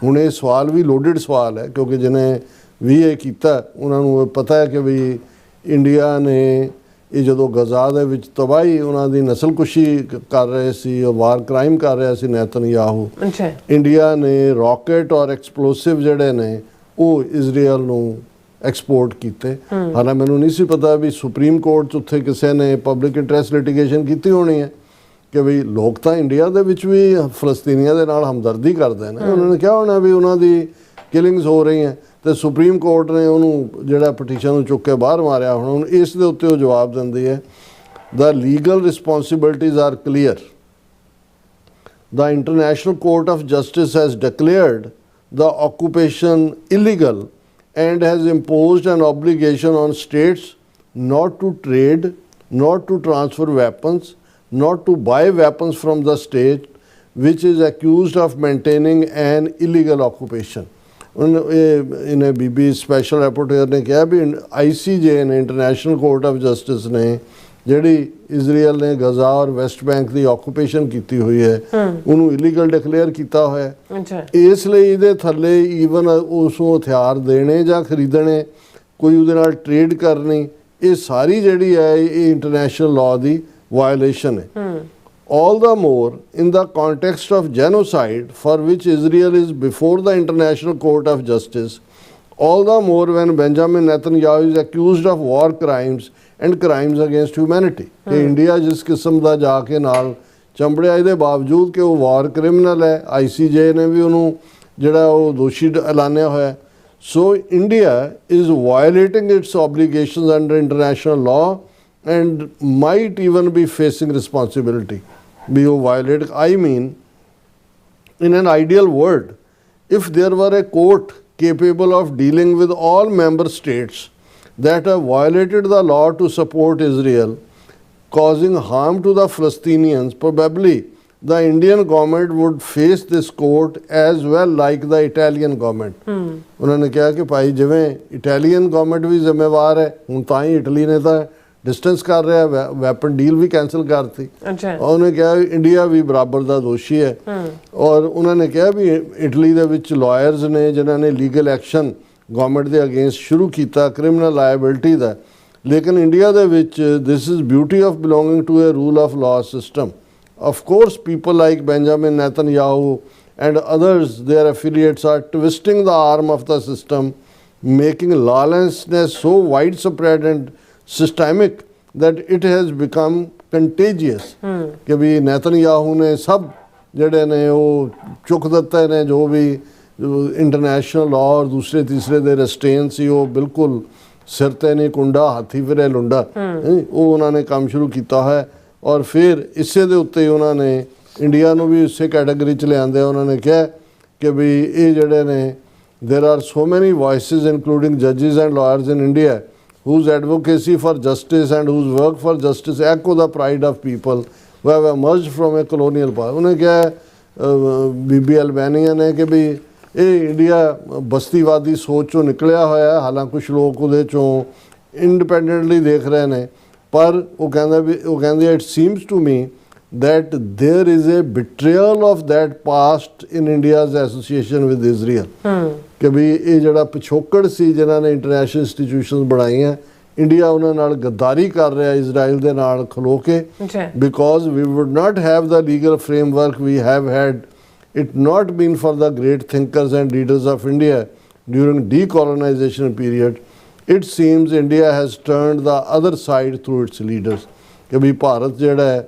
ਹੁਣ ਇਹ ਸਵਾਲ ਵੀ loaded ਸਵਾਲ ਹੈ ਕਿਉਂਕਿ ਜਿਹਨੇ ਵੀ ਇਹ ਕੀਤਾ ਉਹਨਾਂ ਨੂੰ ਪਤਾ ਹੈ ਕਿ ਵੀ ਇੰਡੀਆ ਨੇ ਇਹ ਜਦੋਂ ਗਜ਼ਾ ਦੇ ਵਿੱਚ ਤਬਾਹੀ ਉਹਨਾਂ ਦੀ ਨਸਲਕੁਸ਼ੀ ਕਰ ਰਹੇ ਸੀ, ਉਹ ਵਾਰ ਕ੍ਰਾਈਮ ਕਰ ਰਿਹਾ ਸੀ ਨੇਤਨਯਾਹੂ, ਇੰਡੀਆ ਨੇ ਰਾਕਟ ਔਰ ਐਕਸਪਲੋਸਿਵ ਜਿਹੜੇ ਨੇ ਉਹ ਇਜ਼ਰਾਈਲ ਨੂੰ ਐਕਸਪੋਰਟ ਕੀਤੇ। ਹਾਲਾਂਕਿ ਮੈਨੂੰ ਨਹੀਂ ਸੀ ਪਤਾ ਵੀ ਸੁਪਰੀਮ ਕੋਰਟ 'ਚ ਉੱਥੇ ਕਿਸੇ ਨੇ ਪਬਲਿਕ ਇੰਟਰਸਟ ਲਿਟੀਗੇਸ਼ਨ ਕੀਤੀ ਹੋਣੀ ਹੈ ਕਿ ਵੀ ਲੋਕ ਤਾਂ ਇੰਡੀਆ ਦੇ ਵਿੱਚ ਵੀ ਫਲਸਤੀਨੀਆਂ ਦੇ ਨਾਲ ਹਮਦਰਦੀ ਕਰਦੇ ਨੇ, ਉਹਨਾਂ ਨੇ ਕਿਹਾ ਹੋਣਾ ਵੀ ਉਹਨਾਂ ਦੀ ਕਿਲਿੰਗਸ ਹੋ ਰਹੀਆਂ ਤੇ ਸੁਪਰੀਮ ਕੋਰਟ ਨੇ ਉਹਨੂੰ ਜਿਹੜਾ ਪਟੀਸ਼ਨ ਨੂੰ ਚੁੱਕ ਕੇ ਬਾਹਰ ਮਾਰਿਆ। ਹੁਣ ਇਸ ਦੇ ਉੱਤੇ ਉਹ ਜਵਾਬ ਦਿੰਦੀ ਹੈ, the legal responsibilities are clear. The International Court of Justice has declared the occupation illegal and has imposed an obligation on states not to trade, not to transfer weapons, not to buy weapons from the state which is accused of maintaining an illegal occupation. इन्हें बीबी special reporter ने कहा भी ICJ ने international court of justice ने ਜਿਹੜੀ Israel ਨੇ ਗਜ਼ਾ ਔਰ West bank ਦੀ occupation ਕੀਤੀ ਹੋਈ ਹੈ ਉਹਨੂੰ ਇਲੀਗਲ ਡਿਕਲੇਅਰ ਕੀਤਾ ਹੋਇਆ ਅੱਛਾ ਇਸ ਲਈ ਇਹਦੇ ਥੱਲੇ ਈਵਨ ਉਸ ਨੂੰ ਹਥਿਆਰ ਦੇਣੇ ਜਾਂ ਖਰੀਦਣੇ ਕੋਈ ਉਹਦੇ ਨਾਲ ਟ੍ਰੇਡ ਕਰਨੀ ਇਹ ਸਾਰੀ ਜਿਹੜੀ ਹੈ ਇਹ ਇੰਟਰਨੈਸ਼ਨਲ ਲਾਅ ਦੀ ਵਾਇਓਲੇਸ਼ਨ ਹੈ all the more in the context of genocide for which Israel is before the International Court of Justice, all the more when Benjamin Netanyahu is accused of war crimes and crimes against humanity. ਕਿ India ਜਿਸ ਕਿਸਮ ਦਾ ਜਾ ਕੇ ਨਾਲ ਚੰਬੜਿਆ ਇਹਦੇ ਬਾਵਜੂਦ ਕਿ ਉਹ ਵਾਰ criminal ਹੈ ICJ ਨੇ ਵੀ ਉਹਨੂੰ ਜਿਹੜਾ ਉਹ ਦੋਸ਼ੀ ਐਲਾਨਿਆ ਹੋਇਆ so India is violating its obligations under international law and might even be facing responsibility. Be violated. I mean, in an ideal world, if there were a court capable of dealing with all member states that have violated the law to support Israel, causing harm to the Palestinians, probably the Indian government would face this court as well like the Italian government. उन्होंने कहा कि भाई जिवें Italian government भी जिम्मेवार है ਹੁਣ ਤਾਂ ਹੀ ਇਟਲੀ ਨੇ ਤਾਂ डिस्टेंस कर रहा है वैपन डील भी कैंसिल करती अच्छा उन्होंने कहा इंडिया भी बराबर का दोषी है और उन्होंने कहा भी इटली ਦੇ ਵਿੱਚ ਲਾਇਰਸ ਨੇ ਜਿਨ੍ਹਾਂ ਨੇ ਲੀਗਲ ਐਕਸ਼ਨ ਗਵਰਨਮੈਂਟ ਦੇ ਅਗੇਂਸਟ ਸ਼ੁਰੂ ਕੀਤਾ ਕ੍ਰਿਮੀਨਲ ਲਾਇਬਿਲਿਟੀ ਦਾ ਲੇਕਿਨ ਇੰਡੀਆ ਦੇ ਵਿੱਚ this is beauty of belonging to a rule of law system of course people like Benjamin Netanyahu and others their affiliates are twisting the arm of the system making lawlessness so widespread and systemic that it has become contagious ਕਿ ਵੀ Netanyahu ਨੇ ਸਭ ਜਿਹੜੇ ਨੇ ਉਹ ਚੁੱਕ ਦਿੱਤੇ ਨੇ ਜੋ ਵੀ ਇੰਟਰਨੈਸ਼ਨਲ ਲਾਅ ਔਰ ਦੂਸਰੇ ਤੀਸਰੇ ਦੇ ਰੈਸਟੇਨ ਸੀ ਉਹ ਬਿਲਕੁਲ ਸਿਰ ਤੇ ਨਹੀਂ ਕੁੰਡਾ ਹਾਥੀ ਫਿਰੇ ਲੁੰਡਾ ਉਹ ਉਹਨਾਂ ਨੇ ਕੰਮ ਸ਼ੁਰੂ ਕੀਤਾ ਹੈ ਔਰ ਫਿਰ ਇਸੇ ਦੇ ਉੱਤੇ ਉਹਨਾਂ ਨੇ ਇੰਡੀਆ ਨੂੰ ਵੀ ਇਸੇ ਕੈਟਾਗਰੀ 'ਚ ਲਿਆਂਦੇ ਉਹਨਾਂ ਨੇ ਕਿਹਾ ਕਿ ਵੀ ਇਹ ਜਿਹੜੇ ਨੇ there are so many voices including judges and lawyers in India whose advocacy for justice and whose work for justice echo the pride of people who have emerged from a colonial past. उन्हें क्या बीबी Albania ने कि भी ਇਹ India ਬਸਤੀਵਾਦੀ ਸੋਚ ਚੋਂ ਨਿਕਲਿਆ ਹੋਇਆ ਹਾਲਾਂਕਿ ਕੁਝ ਲੋਕ ਉਹਦੇ ਚੋਂ ਇੰਡੀਪੈਂਡੈਂਟਲੀ ਦੇਖ ਰਹੇ ਨੇ ਪਰ ਉਹ ਕਹਿੰਦੇ it seems to me that there is a betrayal of that past in India's association with Israel. ਕਿ ਵੀ ਇਹ ਜਿਹੜਾ ਪਿਛੋਕੜ ਸੀ ਜਿਨ੍ਹਾਂ ਨੇ ਇੰਟਰਨੈਸ਼ਨਲ ਇੰਸਟੀਟਿਊਸ਼ਨਸ ਬਣਾਈਆਂ ਇੰਡੀਆ ਉਹਨਾਂ ਨਾਲ ਗੱਦਾਰੀ ਕਰ ਰਿਹਾ ਇਜ਼ਰਾਈਲ ਦੇ ਨਾਲ ਖਲੋ ਕੇ because we would not have the legal framework we have had it not been for the great thinkers and leaders of India during decolonization period. It seems India has turned the other side through its leaders. ਕਿ ਵੀ ਭਾਰਤ ਜਿਹੜਾ ਹੈ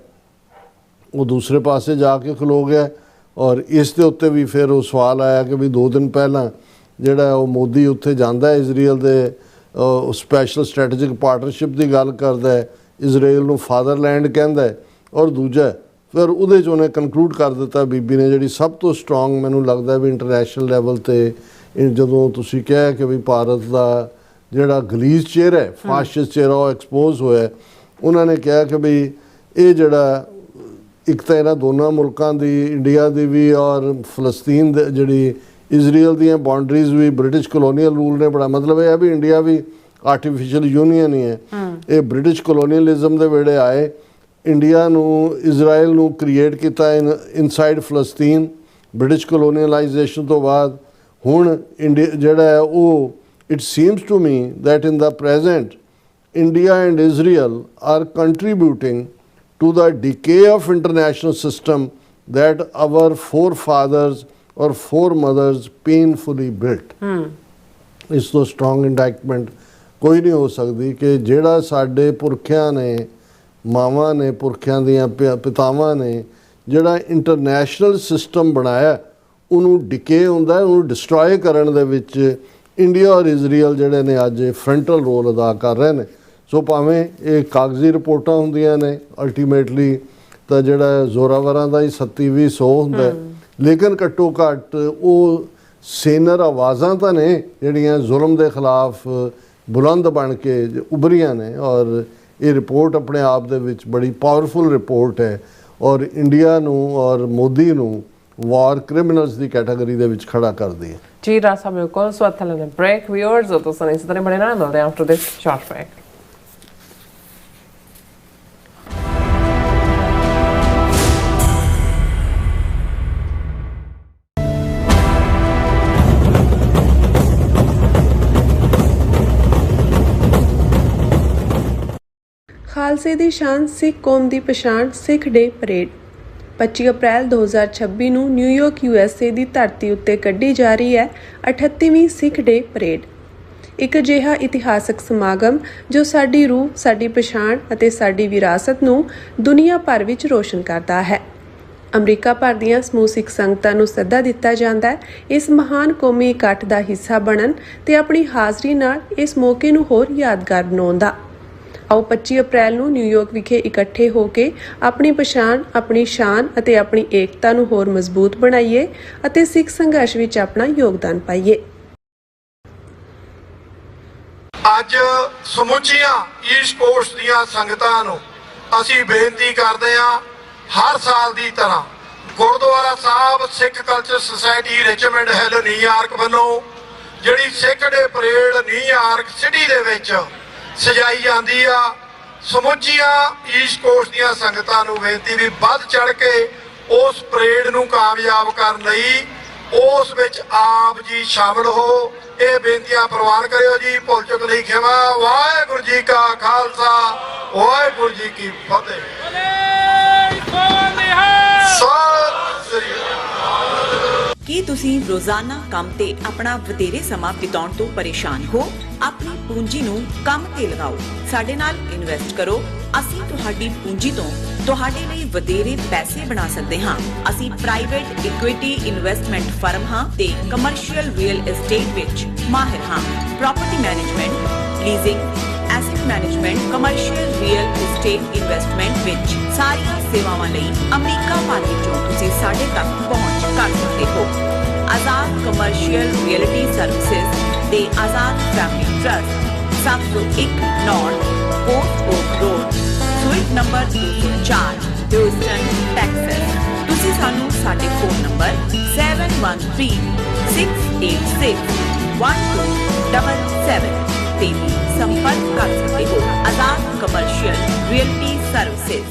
ਉਹ ਦੂਸਰੇ ਪਾਸੇ ਜਾ ਕੇ ਖਲੋ ਗਿਆ ਔਰ ਇਸ ਦੇ ਉੱਤੇ ਵੀ ਫਿਰ ਉਹ ਸਵਾਲ ਆਇਆ ਕਿ ਵੀ 2 ਦਿਨ ਪਹਿਲਾਂ ਜਿਹੜਾ ਉਹ ਮੋਦੀ ਉੱਥੇ ਜਾਂਦਾ ਹੈ ਇਜ਼ਰਾਈਲ ਦੇ ਸਪੈਸ਼ਲ ਸਟ੍ਰੈਟੇਜਿਕ ਪਾਰਟਨਰਸ਼ਿਪ ਦੀ ਗੱਲ ਕਰਦਾ ਹੈ ਇਜ਼ਰਾਈਲ ਨੂੰ ਫਾਦਰਲੈਂਡ ਕਹਿੰਦਾ ਹੈ ਔਰ ਦੂਜਾ ਫਿਰ ਉਹਦੇ 'ਚ ਉਹਨੇ ਕਨਕਲੂਡ ਕਰ ਦਿੱਤਾ ਬੀਬੀ ਨੇ ਜਿਹੜੀ ਸਭ ਤੋਂ ਸਟਰੋਂਗ ਮੈਨੂੰ ਲੱਗਦਾ ਵੀ ਇੰਟਰਨੈਸ਼ਨਲ ਲੈਵਲ 'ਤੇ ਜਦੋਂ ਤੁਸੀਂ ਕਿਹਾ ਕਿ ਵੀ ਭਾਰਤ ਦਾ ਜਿਹੜਾ ਗਲੀਜ਼ ਚਿਹਰਾ ਹੈ ਫਾਸ਼ਿਸਟ ਚਿਹਰਾ ਉਹ ਐਕਸਪੋਜ਼ ਹੋਇਆ ਉਹਨਾਂ ਨੇ ਕਿਹਾ ਕਿ ਵੀ ਇਹ ਜਿਹੜਾ ਇੱਕ ਤਾਂ ਇਹਨਾਂ ਦੋਨਾਂ ਮੁਲਕਾਂ ਦੀ ਇੰਡੀਆ ਦੀ ਵੀ ਔਰ ਫਲਸਤੀਨ ਦੇ ਜਿਹੜੀ ਇਜ਼ਰਾਈਲ ਦੀਆਂ ਬਾਉਂਡਰੀਜ਼ ਵੀ ਬ੍ਰਿਟਿਸ਼ ਕਲੋਨੀਅਲ ਰੂਲ ਨੇ ਬੜਾ ਮਤਲਬ ਇਹ ਹੈ ਵੀ ਇੰਡੀਆ ਵੀ ਆਰਟੀਫਿਸ਼ੀਅਲ ਯੂਨੀਅਨ ਹੀ ਹੈ ਇਹ ਬ੍ਰਿਟਿਸ਼ ਕਲੋਨੀਅਲਿਜ਼ਮ ਦੇ ਵੇਲੇ ਆਏ ਇੰਡੀਆ ਨੂੰ ਇਜ਼ਰਾਈਲ ਨੂੰ ਕ੍ਰੀਏਟ ਕੀਤਾ ਇਨਸਾਈਡ ਫਲਸਤੀਨ ਬ੍ਰਿਟਿਸ਼ ਕਲੋਨੀਅਲਾਈਜੇਸ਼ਨ ਤੋਂ ਬਾਅਦ ਹੁਣ ਇੰਡੀਆ ਜਿਹੜਾ ਹੈ ਉਹ it seems to me that in the present India and Israel are contributing to the decay of international system that our forefathers or foremothers painfully built. ਇਸ ਤੋਂ ਸਟਰੋਂਗ ਇੰਡਾਈਟਮੈਂਟ ਕੋਈ ਨਹੀਂ ਹੋ ਸਕਦੀ ਕਿ ਜਿਹੜਾ ਸਾਡੇ ਪੁਰਖਿਆਂ ਨੇ ਮਾਵਾਂ ਨੇ ਪੁਰਖਿਆਂ ਦੀਆਂ ਪਿਤਾਵਾਂ ਨੇ ਜਿਹੜਾ ਇੰਟਰਨੈਸ਼ਨਲ ਸਿਸਟਮ ਬਣਾਇਆ ਉਹਨੂੰ ਡਿਕੇ ਹੁੰਦਾ ਉਹਨੂੰ ਡਿਸਟਰੋਏ ਕਰਨ ਦੇ ਵਿੱਚ ਇੰਡੀਆ ਔਰ ਇਜ਼ਰਾਈਲ ਜਿਹੜੇ ਨੇ ਅੱਜ ਫਰੰਟਲ ਰੋਲ ਅਦਾ ਕਰ ਰਹੇ ਨੇ ਸੋ ਭਾਵੇਂ ਇਹ ਕਾਗਜ਼ੀ ਰਿਪੋਰਟਾਂ ਹੁੰਦੀਆਂ ਨੇ ਅਲਟੀਮੇਟਲੀ ਤਾਂ ਜਿਹੜਾ ਜ਼ੋਰਾਵਰਾਂ ਦਾ ਹੀ 27-20 ਹੁੰਦਾ ਲੇਕਿਨ ਘੱਟੋ ਘੱਟ ਉਹ ਸੇਨਰ ਆਵਾਜ਼ਾਂ ਤਾਂ ਨੇ ਜਿਹੜੀਆਂ ਜ਼ੁਲਮ ਦੇ ਖਿਲਾਫ ਬੁਲੰਦ ਬਣ ਕੇ ਉਭਰੀਆਂ ਨੇ ਔਰ ਇਹ ਰਿਪੋਰਟ ਆਪਣੇ ਆਪ ਦੇ ਵਿੱਚ ਬੜੀ ਪਾਵਰਫੁਲ ਰਿਪੋਰਟ ਹੈ ਔਰ ਇੰਡੀਆ ਨੂੰ ਔਰ ਮੋਦੀ ਨੂੰ ਵਾਰ ਕ੍ਰਿਮੀਨਲਸ ਦੀ ਕੈਟਾਗਰੀ ਦੇ ਵਿੱਚ ਖੜਾ ਕਰਦੀ ਹੈ ਜੀ ਰਾਜ ਸਾਹਿਬ ਬਿਲਕੁਲ ਸੋ ਇੱਥੇ ਲੈਣੇ ਬ੍ਰੇਕ ਵਿਊਅਰਸ ਉਹ ਤੁਸੀਂ ਇਸ ਤਰ੍ਹਾਂ ਬਣੇ ਰਹਿਣਾ ਮਿਲਦੇ ਆਫਟਰ ਦਿਸ ਸ਼ਾਰਟ ਬ੍ਰੇਕ ਖਾਲਸੇ ਦੀ ਸ਼ਾਨ ਸਿੱਖ ਕੌਮ ਦੀ ਪਛਾਣ ਸਿੱਖ ਡੇ ਪਰੇਡ 25 ਅਪ੍ਰੈਲ 2026 ਨੂੰ ਨਿਊਯਾਰਕ USA ਦੀ ਧਰਤੀ ਉੱਤੇ ਕੱਢੀ ਜਾ ਰਹੀ ਹੈ 38ਵੀਂ ਸਿੱਖ ਡੇ ਪਰੇਡ। ਇੱਕ ਅਜਿਹਾ ਇਤਿਹਾਸਕ ਸਮਾਗਮ ਜੋ ਸਾਡੀ ਰੂਹ, ਸਾਡੀ ਪਛਾਣ ਅਤੇ ਸਾਡੀ ਵਿਰਾਸਤ ਨੂੰ ਦੁਨੀਆ ਭਰ ਵਿੱਚ ਰੋਸ਼ਨ ਕਰਦਾ ਹੈ। ਅਮਰੀਕਾ ਭਰ ਦੀਆਂ ਸਮੂਹ ਸਿੱਖ ਸੰਗਤਾਂ ਨੂੰ ਸੱਦਾ ਦਿੱਤਾ ਜਾਂਦਾ ਹੈ ਇਸ ਮਹਾਨ ਕੌਮੀ ਇਕੱਠ ਦਾ ਹਿੱਸਾ ਬਣਨ ਤੇ ਆਪਣੀ ਹਾਜ਼ਰੀ ਨਾਲ ਇਸ ਮੌਕੇ ਨੂੰ ਹੋਰ ਯਾਦਗਾਰ ਬਣਾਉਣ ਦਾ। ਆਓ 25 ਅਪ੍ਰੈਲ ਨੂੰ ਨਿਊਯਾਰਕ ਵਿਖੇ ਇਕੱਠੇ ਹੋ ਕੇ ਆਪਣੀ ਪਛਾਣ, ਆਪਣੀ ਸ਼ਾਨ ਅਤੇ ਆਪਣੀ ਏਕਤਾ ਨੂੰ ਹੋਰ ਮਜ਼ਬੂਤ ਬਣਾਈਏ ਅਤੇ ਸਿੱਖ ਸੰਘਰਸ਼ ਵਿੱਚ ਆਪਣਾ ਯੋਗਦਾਨ ਪਾਈਏ। ਅੱਜ ਸਮੁੱਚੀਆਂ ਈਸਟ ਕੋਸਟ ਦੀਆਂ ਸੰਗਤਾਂ ਨੂੰ ਅਸੀਂ ਬੇਨਤੀ ਕਰਦੇ ਹਾਂ, ਹਰ ਸਾਲ ਦੀ ਤਰ੍ਹਾਂ Gurdwara Sahib Sikh culture society Richmond Hill New York ਵੱਲੋਂ ਜਿਹੜੀ Sikh day parade New York City ਦੇ ਵਿੱਚ ਸਜਾਈ ਜਾਂਦੀ ਆ, ਸਮੁੱਚੀਆਂ ਈਸਟ ਕੋਸਟ ਦੀਆਂ ਸੰਗਤਾਂ ਨੂੰ ਬੇਨਤੀ ਵੀ ਵੱਧ ਚੜ ਕੇ ਉਸ ਪਰੇਡ ਨੂੰ ਕਾਮਯਾਬ ਕਰਨ ਲਈ ਉਸ ਵਿੱਚ ਆਪ ਜੀ ਸ਼ਾਮਲ ਹੋ। ਇਹ ਬੇਨਤੀਆਂ ਪ੍ਰਵਾਨ ਕਰਿਓ ਜੀ। ਭੁੱਲ ਚੁੱਕ ਲਈ ਖਿਮਾ। ਵਾਹਿਗੁਰੂ ਜੀ ਕਾ ਖਾਲਸਾ, ਵਾਹਿਗੁਰੂ ਜੀ ਕੀ ਫਤਿਹ। ਸਤਿ ਸ੍ਰੀ ਅਕਾਲ। ਕੀ ਤੁਸੀਂ ਰੋਜ਼ਾਨਾ ਕੰਮ ਤੇ ਆਪਣਾ ਵਧੇਰੇ ਸਮਾਂ ਬਿਤਾਉਣ ਤੋਂ ਪਰੇਸ਼ਾਨ ਹੋ? ਆਪਣੀ ਪੂੰਜੀ ਨੂੰ ਕੰਮ ਤੇ ਲਗਾਓ, ਸਾਡੇ ਨਾਲ ਇਨਵੈਸਟ ਕਰੋ। ਅਸੀਂ ਤੁਹਾਡੀ ਪੂੰਜੀ ਤੋਂ ਤੁਹਾਡੇ ਲਈ ਵਧੇਰੇ ਪੈਸੇ ਬਣਾ ਸਕਦੇ ਹਾਂ। ਅਸੀਂ ਪ੍ਰਾਈਵੇਟ ਇਕੁਇਟੀ ਇਨਵੈਸਟਮੈਂਟ ਫਰਮ ਹਾਂ ਤੇ ਕਮਰਸ਼ੀਅਲ ਰੀਅਲ ਏਸਟੇਟ ਵਿੱਚ ਮਾਹਿਰ ਹਾਂ। Property management, leasing, asset management, commercial real estate investment ਵਿੱਚ ਸਾਰੀਆਂ ਸੇਵਾਵਾਂ ਲਈ ਅਮਰੀਕਾ ਭਰ ਵਿੱਚੋਂ ਤੁਸੀਂ ਸਾਡੇ ਤੱਕ ਪਹੁੰਚ ਕਰ ਸਕਦੇ ਹੋ। ਆਜ਼ਾਦ ਕਮਰਸ਼ੀਅਲ ਰੀਅਲਟੀ ਸਰਵਿਸਿਜ਼ ਤੇ Azad family trust 701 north coast oak road, suite number 204, Houston, Texas. ਤੁਸੀਂ ਸਾਨੂੰ ਸਾਡੇ ਫੋਨ ਨੰਬਰ 7136861277 ਤੇ ਵੀ ਸੰਪਰਕ ਕਰ ਸਕਦੇ ਹੋ। ਆਜ਼ਾਦ ਕਮਰਸ਼ੀਅਲ ਰੀਅਲਟੀ ਸਰਵਿਸਿਜ਼।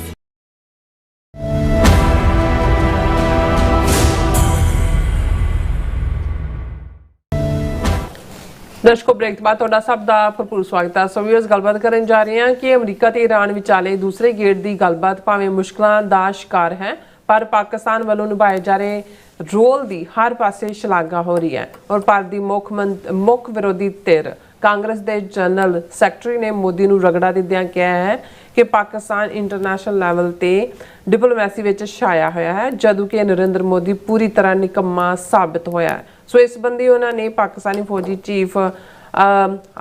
ਦਰਸ਼ਕੋ, ਬ੍ਰੇਕ ਤੋਂ ਬਾਅਦ ਤੁਹਾਡਾ ਸਭ ਦਾ ਭਰਪੂਰ ਸਵਾਗਤ ਹੈ। ਸੋ ਵੀਅਰਸ, ਗੱਲਬਾਤ ਕਰਨ ਜਾ ਰਹੇ ਹਾਂ ਕਿ ਅਮਰੀਕਾ ਤੇ ਈਰਾਨ ਵਿਚਾਲੇ ਦੂਸਰੇ ਗੇੜ ਦੀ ਗੱਲਬਾਤ ਭਾਵੇਂ ਮੁਸ਼ਕਲਾਂ ਦਾ ਸ਼ਿਕਾਰ ਹੈ, ਪਰ ਪਾਕਿਸਤਾਨ ਵੱਲੋਂ ਨਿਭਾਏ ਜਾ ਰਹੇ ਰੋਲ ਦੀ ਹਰ ਪਾਸੇ ਸ਼ਲਾਘਾ ਹੋ ਰਹੀ ਹੈ। ਔਰ ਭਾਰਤ ਦੀ ਮੁੱਖ ਵਿਰੋਧੀ ਧਿਰ ਕਾਂਗਰਸ ਦੇ ਜਨਰਲ ਸੈਕਟਰੀ ਨੇ ਮੋਦੀ ਨੂੰ ਰਗੜਾ ਦਿੰਦਿਆਂ ਕਿਹਾ ਹੈ ਕਿ ਪਾਕਿਸਤਾਨ ਇੰਟਰਨੈਸ਼ਨਲ ਲੈਵਲ ਤੇ ਡਿਪਲੋਮੈਸੀ ਵਿੱਚ ਛਾਇਆ ਹੋਇਆ ਹੈ, ਜਦੋਂ ਕਿ ਨਰਿੰਦਰ ਮੋਦੀ ਪੂਰੀ ਤਰ੍ਹਾਂ ਨਿਕੰਮਾ ਸਾਬਿਤ ਹੋਇਆ ਹੈ। ਸੋ ਇਸ ਸੰਬੰਧੀ ਉਹਨਾਂ ਨੇ ਪਾਕਿਸਤਾਨੀ ਫੌਜੀ ਚੀਫ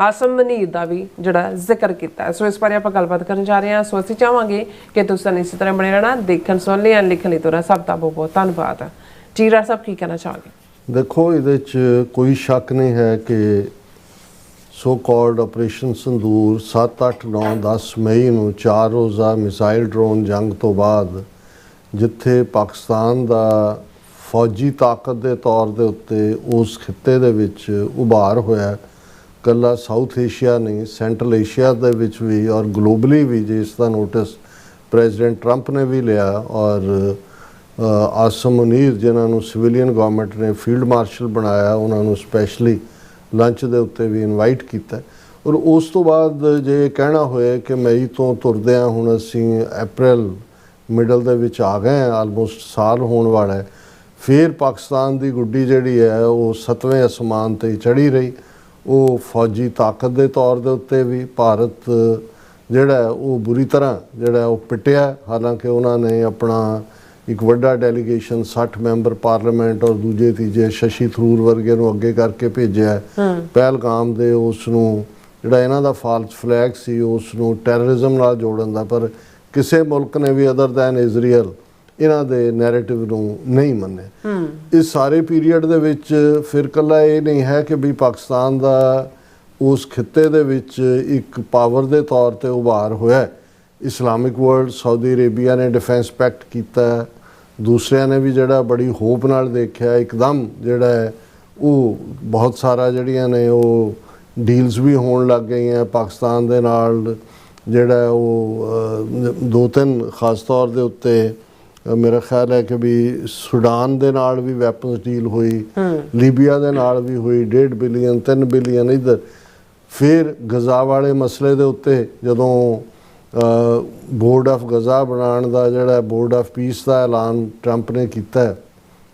ਆਸਮ ਮਨੀਰ ਦਾ ਵੀ ਜਿਹੜਾ ਜ਼ਿਕਰ ਕੀਤਾ। ਸੋ ਇਸ ਬਾਰੇ ਆਪਾਂ ਗੱਲਬਾਤ ਕਰਨ ਜਾ ਰਹੇ ਹਾਂ। ਸੋ ਅਸੀਂ ਚਾਹਾਂਗੇ ਕਿ ਤੁਸੀਂ ਇਸੇ ਤਰ੍ਹਾਂ ਬਣੇ ਰਹਿਣਾ। ਦੇਖਣ, ਸੁਣ ਲਿਆ, ਲਿਖਣ ਲਈ ਤੁਹਾਡਾ ਸਭ ਦਾ ਬਹੁਤ ਬਹੁਤ ਧੰਨਵਾਦ। ਜੀ ਰਾਜ ਸਾਹਿਬ, ਕੀ ਕਹਿਣਾ ਚਾਹੋਗੇ? ਦੇਖੋ, ਇਹਦੇ 'ਚ ਕੋਈ ਸ਼ੱਕ ਨਹੀਂ ਹੈ ਕਿ ਸੋ ਕਾਲਡ ਆਪਰੇਸ਼ਨ ਸੰਦੂਰ 7, 8, 9, 10 ਮਈ ਨੂੰ 4 ਰੋਜ਼ਾ ਮਿਸਾਈਲ ਡਰੋਨ ਜੰਗ ਤੋਂ ਬਾਅਦ ਜਿੱਥੇ ਪਾਕਿਸਤਾਨ ਦਾ ਫੌਜੀ ਤਾਕਤ ਦੇ ਤੌਰ ਦੇ ਉੱਤੇ ਉਸ ਖਿੱਤੇ ਦੇ ਵਿੱਚ ਉਭਾਰ ਹੋਇਆ, ਇਕੱਲਾ ਸਾਊਥ ਏਸ਼ੀਆ ਨਹੀਂ, ਸੈਂਟਰਲ ਏਸ਼ੀਆ ਦੇ ਵਿੱਚ ਵੀ ਔਰ ਗਲੋਬਲੀ ਵੀ ਜਿਸ ਦਾ ਨੋਟਿਸ ਪ੍ਰੈਜ਼ੀਡੈਂਟ ਟਰੰਪ ਨੇ ਵੀ ਲਿਆ। ਔਰ ਆਸਮ ਮੁਨੀਰ, ਜਿਨ੍ਹਾਂ ਨੂੰ ਸਿਵਿਲੀਅਨ ਗਵਰਨਮੈਂਟ ਨੇ ਫੀਲਡ ਮਾਰਸ਼ਲ ਬਣਾਇਆ, ਉਹਨਾਂ ਨੂੰ ਸਪੈਸ਼ਲੀ ਲੰਚ ਦੇ ਉੱਤੇ ਵੀ ਇਨਵਾਈਟ ਕੀਤਾ। ਔਰ ਉਸ ਤੋਂ ਬਾਅਦ ਜੇ ਕਹਿਣਾ ਹੋਏ ਕਿ ਮਈ ਤੋਂ ਤੁਰਦੇ ਹਾਂ, ਹੁਣ ਅਸੀਂ ਅਪ੍ਰੈਲ ਮਿਡਲ ਦੇ ਵਿੱਚ ਆ ਗਏ ਹਾਂ, ਆਲਮੋਸਟ ਸਾਲ ਹੋਣ ਵਾਲਾ ਹੈ, ਫਿਰ ਪਾਕਿਸਤਾਨ ਦੀ ਗੁੱਡੀ ਜਿਹੜੀ ਹੈ ਉਹ 7ਵੇਂ ਅਸਮਾਨ 'ਤੇ ਚੜ੍ਹੀ ਰਹੀ। ਉਹ ਫੌਜੀ ਤਾਕਤ ਦੇ ਤੌਰ ਦੇ ਉੱਤੇ ਵੀ ਭਾਰਤ ਜਿਹੜਾ ਉਹ ਬੁਰੀ ਤਰ੍ਹਾਂ ਜਿਹੜਾ ਉਹ ਪਿੱਟਿਆ। ਹਾਲਾਂਕਿ ਉਹਨਾਂ ਨੇ ਆਪਣਾ ਇੱਕ ਵੱਡਾ ਡੈਲੀਗੇਸ਼ਨ 60 ਮੈਂਬਰ ਪਾਰਲੀਮੈਂਟ ਔਰ ਦੂਜੇ ਤੀਜੇ ਸ਼ਸ਼ੀ ਥਰੂਰ ਵਰਗੇ ਨੂੰ ਅੱਗੇ ਕਰਕੇ ਭੇਜਿਆ। ਪਹਿਲਗਾਮ ਦੇ ਉਸ ਨੂੰ ਜਿਹੜਾ ਇਹਨਾਂ ਦਾ ਫਾਲਸ ਫਲੈਗ ਸੀ ਉਸ ਨੂੰ ਟੈਰਰਿਜ਼ਮ ਨਾਲ ਜੋੜਨ ਦਾ, ਪਰ ਕਿਸੇ ਮੁਲਕ ਨੇ ਵੀ ਅਦਰ ਦੈਨ ਇਜ਼ਰਾਈਲ ਇਹਨਾਂ ਦੇ ਨੈਰੇਟਿਵ ਨੂੰ ਨਹੀਂ ਮੰਨਿਆ। ਇਸ ਸਾਰੇ ਪੀਰੀਅਡ ਦੇ ਵਿੱਚ ਫਿਰ ਇਕੱਲਾ ਇਹ ਨਹੀਂ ਹੈ ਕਿ ਵੀ ਪਾਕਿਸਤਾਨ ਦਾ ਉਸ ਖਿੱਤੇ ਦੇ ਵਿੱਚ ਇੱਕ ਪਾਵਰ ਦੇ ਤੌਰ ਤੇ ਉਭਾਰ ਹੋਇਆ। ਇਸਲਾਮਿਕ ਵਰਲਡ, ਸਾਊਦੀ ਅਰੇਬੀਆ ਨੇ ਡਿਫੈਂਸ ਪੈਕਟ ਕੀਤਾ, ਦੂਸਰਿਆਂ ਨੇ ਵੀ ਜਿਹੜਾ ਬੜੀ ਹੋਪ ਨਾਲ ਦੇਖਿਆ। ਇੱਕਦਮ ਜਿਹੜਾ ਹੈ ਉਹ ਬਹੁਤ ਸਾਰਾ ਜਿਹੜੀਆਂ ਨੇ ਉਹ ਡੀਲਸ ਵੀ ਹੋਣ ਲੱਗ ਗਈਆਂ ਪਾਕਿਸਤਾਨ ਦੇ ਨਾਲ। ਜਿਹੜਾ ਉਹ 2-3 ਖਾਸ ਤੌਰ ਦੇ ਉੱਤੇ ਮੇਰਾ ਖਿਆਲ ਹੈ ਕਿ ਵੀ ਸੁਡਾਨ ਦੇ ਨਾਲ ਵੀ ਵੈਪਨਸ ਡੀਲ ਹੋਈ, ਲੀਬੀਆ ਦੇ ਨਾਲ ਵੀ ਹੋਈ, 1.5 ਬਿਲੀਅਨ 3 ਬਿਲੀਅਨ ਇੱਧਰ। ਫਿਰ ਗਜ਼ਾ ਵਾਲੇ ਮਸਲੇ ਦੇ ਉੱਤੇ ਜਦੋਂ ਬੋਰਡ ਆਫ ਗਜ਼ਾ ਬਣਾਉਣ ਦਾ ਜਿਹੜਾ ਬੋਰਡ ਆਫ ਪੀਸ ਦਾ ਐਲਾਨ ਟਰੰਪ ਨੇ ਕੀਤਾ,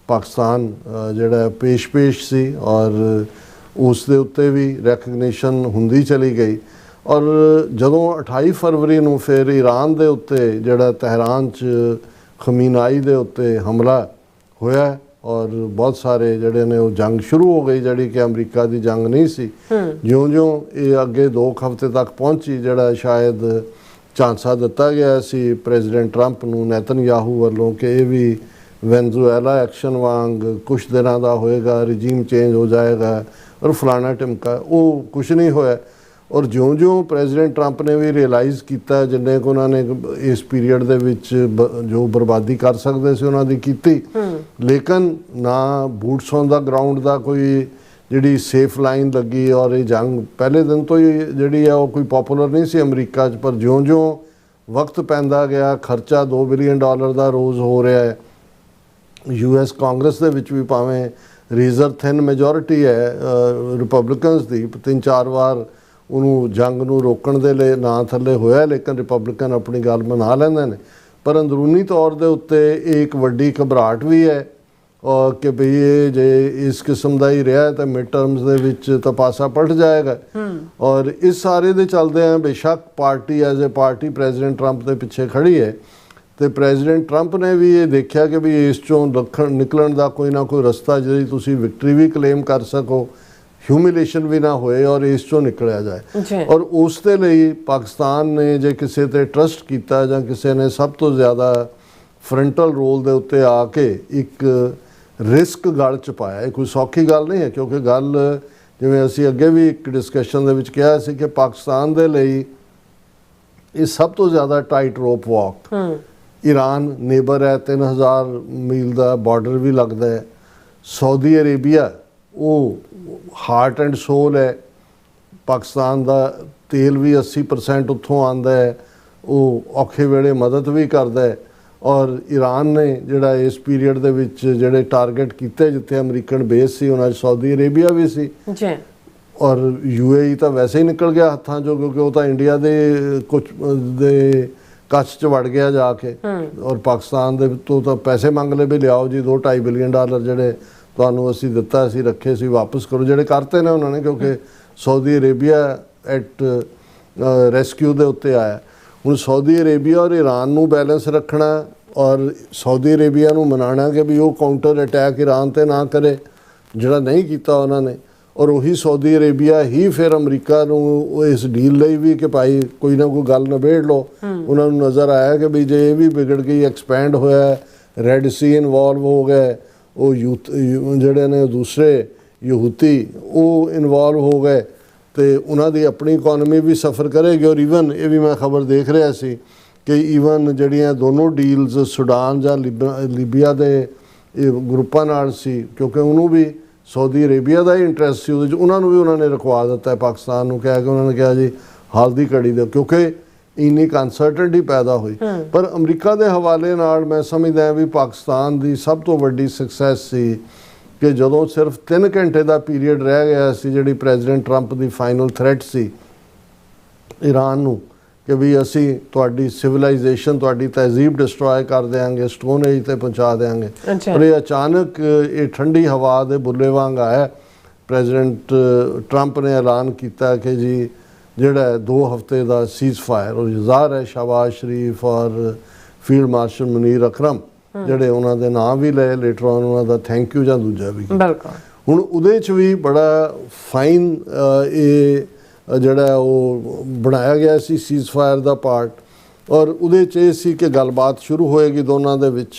ਪਾਕਿਸਤਾਨ ਜਿਹੜਾ ਪੇਸ਼ ਸੀ ਔਰ ਉਸ ਦੇ ਉੱਤੇ ਵੀ ਰੈਕਗਨੀਸ਼ਨ ਹੁੰਦੀ ਚਲੀ ਗਈ। ਔਰ ਜਦੋਂ 28 ਫਰਵਰੀ ਨੂੰ ਫਿਰ ਈਰਾਨ ਦੇ ਉੱਤੇ ਜਿਹੜਾ ਤਹਿਰਾਨ 'ਚ ਖਮੀਨਾਈ ਦੇ ਉੱਤੇ ਹਮਲਾ ਹੋਇਆ ਔਰ ਬਹੁਤ ਸਾਰੇ ਜਿਹੜੇ ਨੇ ਉਹ ਜੰਗ ਸ਼ੁਰੂ ਹੋ ਗਈ, ਜਿਹੜੀ ਕਿ ਅਮਰੀਕਾ ਦੀ ਜੰਗ ਨਹੀਂ ਸੀ। ਜਿਉਂ-ਜਿਉਂ ਇਹ ਅੱਗੇ 2 ਹਫ਼ਤੇ ਤੱਕ ਪਹੁੰਚੀ, ਜਿਹੜਾ ਸ਼ਾਇਦ ਝਾਂਸਾ ਦਿੱਤਾ ਗਿਆ ਸੀ ਪ੍ਰੈਜ਼ੀਡੈਂਟ ਟਰੰਪ ਨੂੰ ਨੇਤਨਯਾਹੂ ਵੱਲੋਂ ਕਿ ਇਹ ਵੀ ਵੈਨਜ਼ੂਏਲਾ ਐਕਸ਼ਨ ਵਾਂਗ ਕੁਛ ਦਿਨਾਂ ਦਾ ਹੋਏਗਾ, ਰਜੀਮ ਚੇਂਜ ਹੋ ਜਾਏਗਾ ਔਰ ਫਲਾਣਾ ਟਿਮਕਾ, ਉਹ ਕੁਛ ਨਹੀਂ ਹੋਇਆ। ਔਰ ਜਿਉਂ-ਜਿਉਂ ਪ੍ਰੈਜ਼ੀਡੈਂਟ ਟਰੰਪ ਨੇ ਵੀ ਰਿਅਲਾਈਜ਼ ਕੀਤਾ ਜਿੰਨੇ ਕੁ ਉਹਨਾਂ ਨੇ ਇਸ ਪੀਰੀਅਡ ਦੇ ਵਿੱਚ ਜੋ ਬਰਬਾਦੀ ਕਰ ਸਕਦੇ ਸੀ ਉਹਨਾਂ ਦੀ ਕੀਤੀ, ਲੇਕਿਨ ਨਾ ਬੂਟਸ ਔਨ ਦਾ ਗਰਾਊਂਡ ਦਾ ਕੋਈ ਜਿਹੜੀ ਸੇਫ ਲਾਈਨ ਲੱਗੀ। ਔਰ ਇਹ ਜੰਗ ਪਹਿਲੇ ਦਿਨ ਤੋਂ ਹੀ ਜਿਹੜੀ ਆ ਉਹ ਕੋਈ ਪਪੂਲਰ ਨਹੀਂ ਸੀ ਅਮਰੀਕਾ 'ਚ, ਪਰ ਜਿਉਂ-ਜਿਉਂ ਵਕਤ ਪੈਂਦਾ ਗਿਆ, ਖਰਚਾ $2 ਬਿਲੀਅਨ ਦਾ ਰੋਜ਼ ਹੋ ਰਿਹਾ ਹੈ। US ਕਾਂਗਰਸ ਦੇ ਵਿੱਚ ਵੀ ਭਾਵੇਂ ਰੇਜ਼ਰ ਥਿਨ ਮੈਜੋਰਿਟੀ ਹੈ ਰਿਪਬਲਿਕਨਸ ਦੀ, 3-4 ਵਾਰ ਉਹਨੂੰ ਜੰਗ ਨੂੰ ਰੋਕਣ ਦੇ ਲਈ ਨਾਂ ਥੱਲੇ ਹੋਇਆ, ਲੇਕਿਨ ਰਿਪਬਲਿਕਨ ਆਪਣੀ ਗੱਲ ਮਨਾ ਲੈਂਦੇ ਨੇ। ਪਰ ਅੰਦਰੂਨੀ ਤੌਰ ਦੇ ਉੱਤੇ ਇਹ ਇੱਕ ਵੱਡੀ ਘਬਰਾਹਟ ਵੀ ਹੈ ਔਰ ਕਿ ਭਈ ਇਹ ਜੇ ਇਸ ਕਿਸਮ ਦਾ ਹੀ ਰਿਹਾ ਤਾਂ ਮਿਡ ਟਰਮਸ ਦੇ ਵਿੱਚ ਤਾਂ ਪਾਸਾ ਪਲਟ ਜਾਏਗਾ। ਔਰ ਇਸ ਸਾਰੇ ਦੇ ਚੱਲਦੇ ਆ ਬੇਸ਼ੱਕ party as a party president Trump ਦੇ ਪਿੱਛੇ ਖੜੀ ਹੈ, ਤੇ ਪ੍ਰੈਜ਼ੀਡੈਂਟ ਟਰੰਪ ਨੇ ਵੀ ਇਹ ਦੇਖਿਆ ਕਿ ਵੀ ਇਸ ਚੋਂ ਨਿਕਲਣ ਦਾ ਕੋਈ ਨਾ ਕੋਈ ਰਸਤਾ ਜਿਹੜੀ ਤੁਸੀਂ ਵਿਕਟਰੀ ਵੀ ਕਲੇਮ ਕਰ ਸਕੋ, ਹਿਊਮਿਲੇਸ਼ਨ ਵੀ ਨਾ ਹੋਏ ਔਰ ਇਸ ਚੋਂ ਨਿਕਲਿਆ ਜਾਏ। ਔਰ ਉਸ ਦੇ ਲਈ ਪਾਕਿਸਤਾਨ ਨੇ ਜੇ ਕਿਸੇ ਤੇ ਟਰਸਟ ਕੀਤਾ ਜਾਂ ਕਿਸੇ ਨੇ ਸਭ ਤੋਂ ਜ਼ਿਆਦਾ ਫਰੰਟਲ ਰੋਲ ਦੇ ਉੱਤੇ ਆ ਕੇ ਇੱਕ ਰਿਸਕ ਗਲ 'ਚ ਪਾਇਆ। ਇਹ ਕੋਈ ਸੌਖੀ ਗੱਲ ਨਹੀਂ ਹੈ, ਕਿਉਂਕਿ ਗੱਲ ਜਿਵੇਂ ਅਸੀਂ ਅੱਗੇ ਵੀ ਇੱਕ ਡਿਸਕਸ਼ਨ ਦੇ ਵਿੱਚ ਕਿਹਾ ਸੀ ਕਿ ਪਾਕਿਸਤਾਨ ਦੇ ਲਈ ਇਹ ਸਭ ਤੋਂ ਜ਼ਿਆਦਾ ਟਾਈਟ ਰੋਪ ਵਾਕ। ਈਰਾਨ ਨੇਬਰ ਹੈ, 3000 ਮੀਲ ਦਾ ਬਾਰਡਰ ਵੀ ਲੱਗਦਾ ਹੈ। ਸਾਊਦੀ ਅਰੇਬੀਆ ਉਹ ਹਾਰਟ ਐਂਡ ਸੋਲ ਹੈ, ਪਾਕਿਸਤਾਨ ਦਾ ਤੇਲ ਵੀ 80% ਉੱਥੋਂ ਆਉਂਦਾ ਹੈ, ਉਹ ਔਖੇ ਵੇਲੇ ਮਦਦ ਵੀ ਕਰਦਾ ਹੈ। ਔਰ ਈਰਾਨ ਨੇ ਜਿਹੜਾ ਇਸ ਪੀਰੀਅਡ ਦੇ ਵਿੱਚ ਜਿਹੜੇ ਟਾਰਗੇਟ ਕੀਤੇ ਜਿੱਥੇ ਅਮਰੀਕਨ ਬੇਸ ਸੀ ਉਹਨਾਂ 'ਚ ਸਾਊਦੀ ਅਰੇਬੀਆ ਵੀ ਸੀ ਜੀ, ਔਰ UAE ਤਾਂ ਵੈਸੇ ਹੀ ਨਿਕਲ ਗਿਆ ਹੱਥਾਂ 'ਚੋਂ, ਕਿਉਂਕਿ ਉਹ ਤਾਂ ਇੰਡੀਆ ਦੇ ਕੁਝ ਦੇ ਕੱਛ 'ਚ ਵੜ ਗਿਆ ਜਾ ਕੇ। ਔਰ ਪਾਕਿਸਤਾਨ ਦੇ ਤੋਂ ਤਾਂ ਪੈਸੇ ਮੰਗ ਲਏ ਵੀ ਲਿਆਓ ਜੀ $2-2.5 ਬਿਲੀਅਨ ਜਿਹੜੇ ਤੁਹਾਨੂੰ ਅਸੀਂ ਦਿੱਤਾ ਸੀ, ਰੱਖੇ ਸੀ, ਵਾਪਸ ਕਰੋ, ਜਿਹੜੇ ਕਰਤੇ ਨੇ ਉਹਨਾਂ ਨੇ, ਕਿਉਂਕਿ ਸਾਊਦੀ ਅਰੇਬੀਆ ਐਟ ਰੈਸਕਿਊ ਦੇ ਉੱਤੇ ਆਇਆ। ਹੁਣ ਸਾਊਦੀ ਅਰੇਬੀਆ ਔਰ ਈਰਾਨ ਨੂੰ ਬੈਲੈਂਸ ਰੱਖਣਾ ਔਰ ਸਾਊਦੀ ਅਰੇਬੀਆ ਨੂੰ ਮਨਾਉਣਾ ਕਿ ਵੀ ਉਹ ਕਾਊਂਟਰ ਅਟੈਕ ਈਰਾਨ 'ਤੇ ਨਾ ਕਰੇ, ਜਿਹੜਾ ਨਹੀਂ ਕੀਤਾ ਉਹਨਾਂ ਨੇ। ਔਰ ਉਹੀ ਸਾਊਦੀ ਅਰੇਬੀਆ ਹੀ ਫਿਰ ਅਮਰੀਕਾ ਨੂੰ ਇਸ ਡੀਲ ਲਈ ਵੀ ਕਿ ਭਾਈ ਕੋਈ ਨਾ ਕੋਈ ਗੱਲ ਨਿਬੇੜ ਲਓ। ਉਹਨਾਂ ਨੂੰ ਨਜ਼ਰ ਆਇਆ ਕਿ ਵੀ ਜੇ ਇਹ ਵੀ ਵਿਗੜ ਗਈ, ਐਕਸਪੈਂਡ ਹੋਇਆ, ਰੈੱਡ ਸੀ ਇਨਵੋਲਵ ਹੋ ਗਏ, ਉਹ ਜਿਹੜੇ ਨੇ ਦੂਸਰੇ ਯਹੂਤੀ ਉਹ ਇਨਵੋਲਵ ਹੋ ਗਏ, ਤੇ ਉਹਨਾਂ ਦੀ ਆਪਣੀ ਇਕੋਨਮੀ ਵੀ ਸਫਰ ਕਰੇਗੀ। ਔਰ ਈਵਨ ਇਹ ਵੀ ਮੈਂ ਖਬਰ ਦੇਖ ਰਿਹਾ ਸੀ ਕਿ ਈਵਨ ਜਿਹੜੀਆਂ ਦੋਨੋਂ ਡੀਲਸ ਸੁਡਾਨ ਜਾਂ ਲੀਬੀਆ ਦੇ ਗਰੁੱਪਾਂ ਨਾਲ ਸੀ, ਕਿਉਂਕਿ ਉਹਨੂੰ ਵੀ ਸਾਊਦੀ ਅਰੇਬੀਆ ਦਾ ਹੀ ਇੰਟਰਸਟ ਸੀ ਉਹਦੇ 'ਚ, ਉਹਨਾਂ ਨੂੰ ਵੀ ਉਹਨਾਂ ਨੇ ਰੁਕਵਾ ਦਿੱਤਾ ਪਾਕਿਸਤਾਨ ਨੂੰ, ਕਹਿ ਕੇ ਉਹਨਾਂ ਨੇ ਕਿਹਾ ਜੀ ਹਾਲ ਦੀ ਘੜੀ ਦੇ, ਕਿਉਂਕਿ ਇੰਨੀ ਅਨਸਰਟਨਟੀ ਪੈਦਾ ਹੋਈ। ਪਰ ਅਮਰੀਕਾ ਦੇ ਹਵਾਲੇ ਨਾਲ ਮੈਂ ਸਮਝਦਾ ਵੀ ਪਾਕਿਸਤਾਨ ਦੀ ਸਭ ਤੋਂ ਵੱਡੀ ਸਕਸੈਸ ਸੀ ਕਿ ਜਦੋਂ ਸਿਰਫ 3 ਘੰਟੇ ਦਾ ਪੀਰੀਅਡ ਰਹਿ ਗਿਆ ਸੀ, ਜਿਹੜੀ ਪ੍ਰੈਜ਼ੀਡੈਂਟ ਟਰੰਪ ਦੀ ਫਾਈਨਲ ਥ੍ਰੈਟ ਸੀ ਈਰਾਨ ਨੂੰ ਕਿ ਵੀ ਅਸੀਂ ਤੁਹਾਡੀ ਸਿਵਲਾਈਜੇਸ਼ਨ, ਤੁਹਾਡੀ ਤਹਿਜ਼ੀਬ ਡਿਸਟਰੋਏ ਕਰ ਦਿਆਂਗੇ, ਸਟੋਨ ਏਜ ਤੇ ਪਹੁੰਚਾ ਦਿਆਂਗੇ। ਪਰ ਇਹ ਅਚਾਨਕ ਇਹ ਠੰਡੀ ਹਵਾ ਦੇ ਬੁੱਲੇ ਵਾਂਗ ਆਇਆ। ਪ੍ਰੈਜ਼ੀਡੈਂਟ ਟਰੰਪ ਨੇ ਐਲਾਨ ਕੀਤਾ ਕਿ ਜੀ ਜਿਹੜਾ 2 ਹਫ਼ਤੇ ਦਾ ਸੀਜ਼ ਫਾਇਰ, ਔਰ ਜ਼ਾਹਰ ਹੈ ਸ਼ਾਬਾਜ਼ ਸ਼ਰੀਫ ਔਰ ਫੀਲਡ ਮਾਰਸ਼ਲ ਮੁਨੀਰ ਅਕਰਮ ਜਿਹੜੇ ਉਹਨਾਂ ਦੇ ਨਾਂ ਵੀ ਲਏ ਲੇਟਰ ਔਨ, ਉਹਨਾਂ ਦਾ ਥੈਂਕ ਯੂ ਜਾਂ ਦੂਜਾ ਵੀ। ਹੁਣ ਉਹਦੇ 'ਚ ਵੀ ਬੜਾ ਫਾਈਨ ਇਹ ਜਿਹੜਾ ਉਹ ਬਣਾਇਆ ਗਿਆ ਸੀ ਸੀਜ਼ ਫਾਇਰ ਦਾ ਪਾਰਟ। ਔਰ ਉਹਦੇ 'ਚ ਇਹ ਸੀ ਕਿ ਗੱਲਬਾਤ ਸ਼ੁਰੂ ਹੋਏਗੀ ਦੋਨਾਂ ਦੇ ਵਿੱਚ,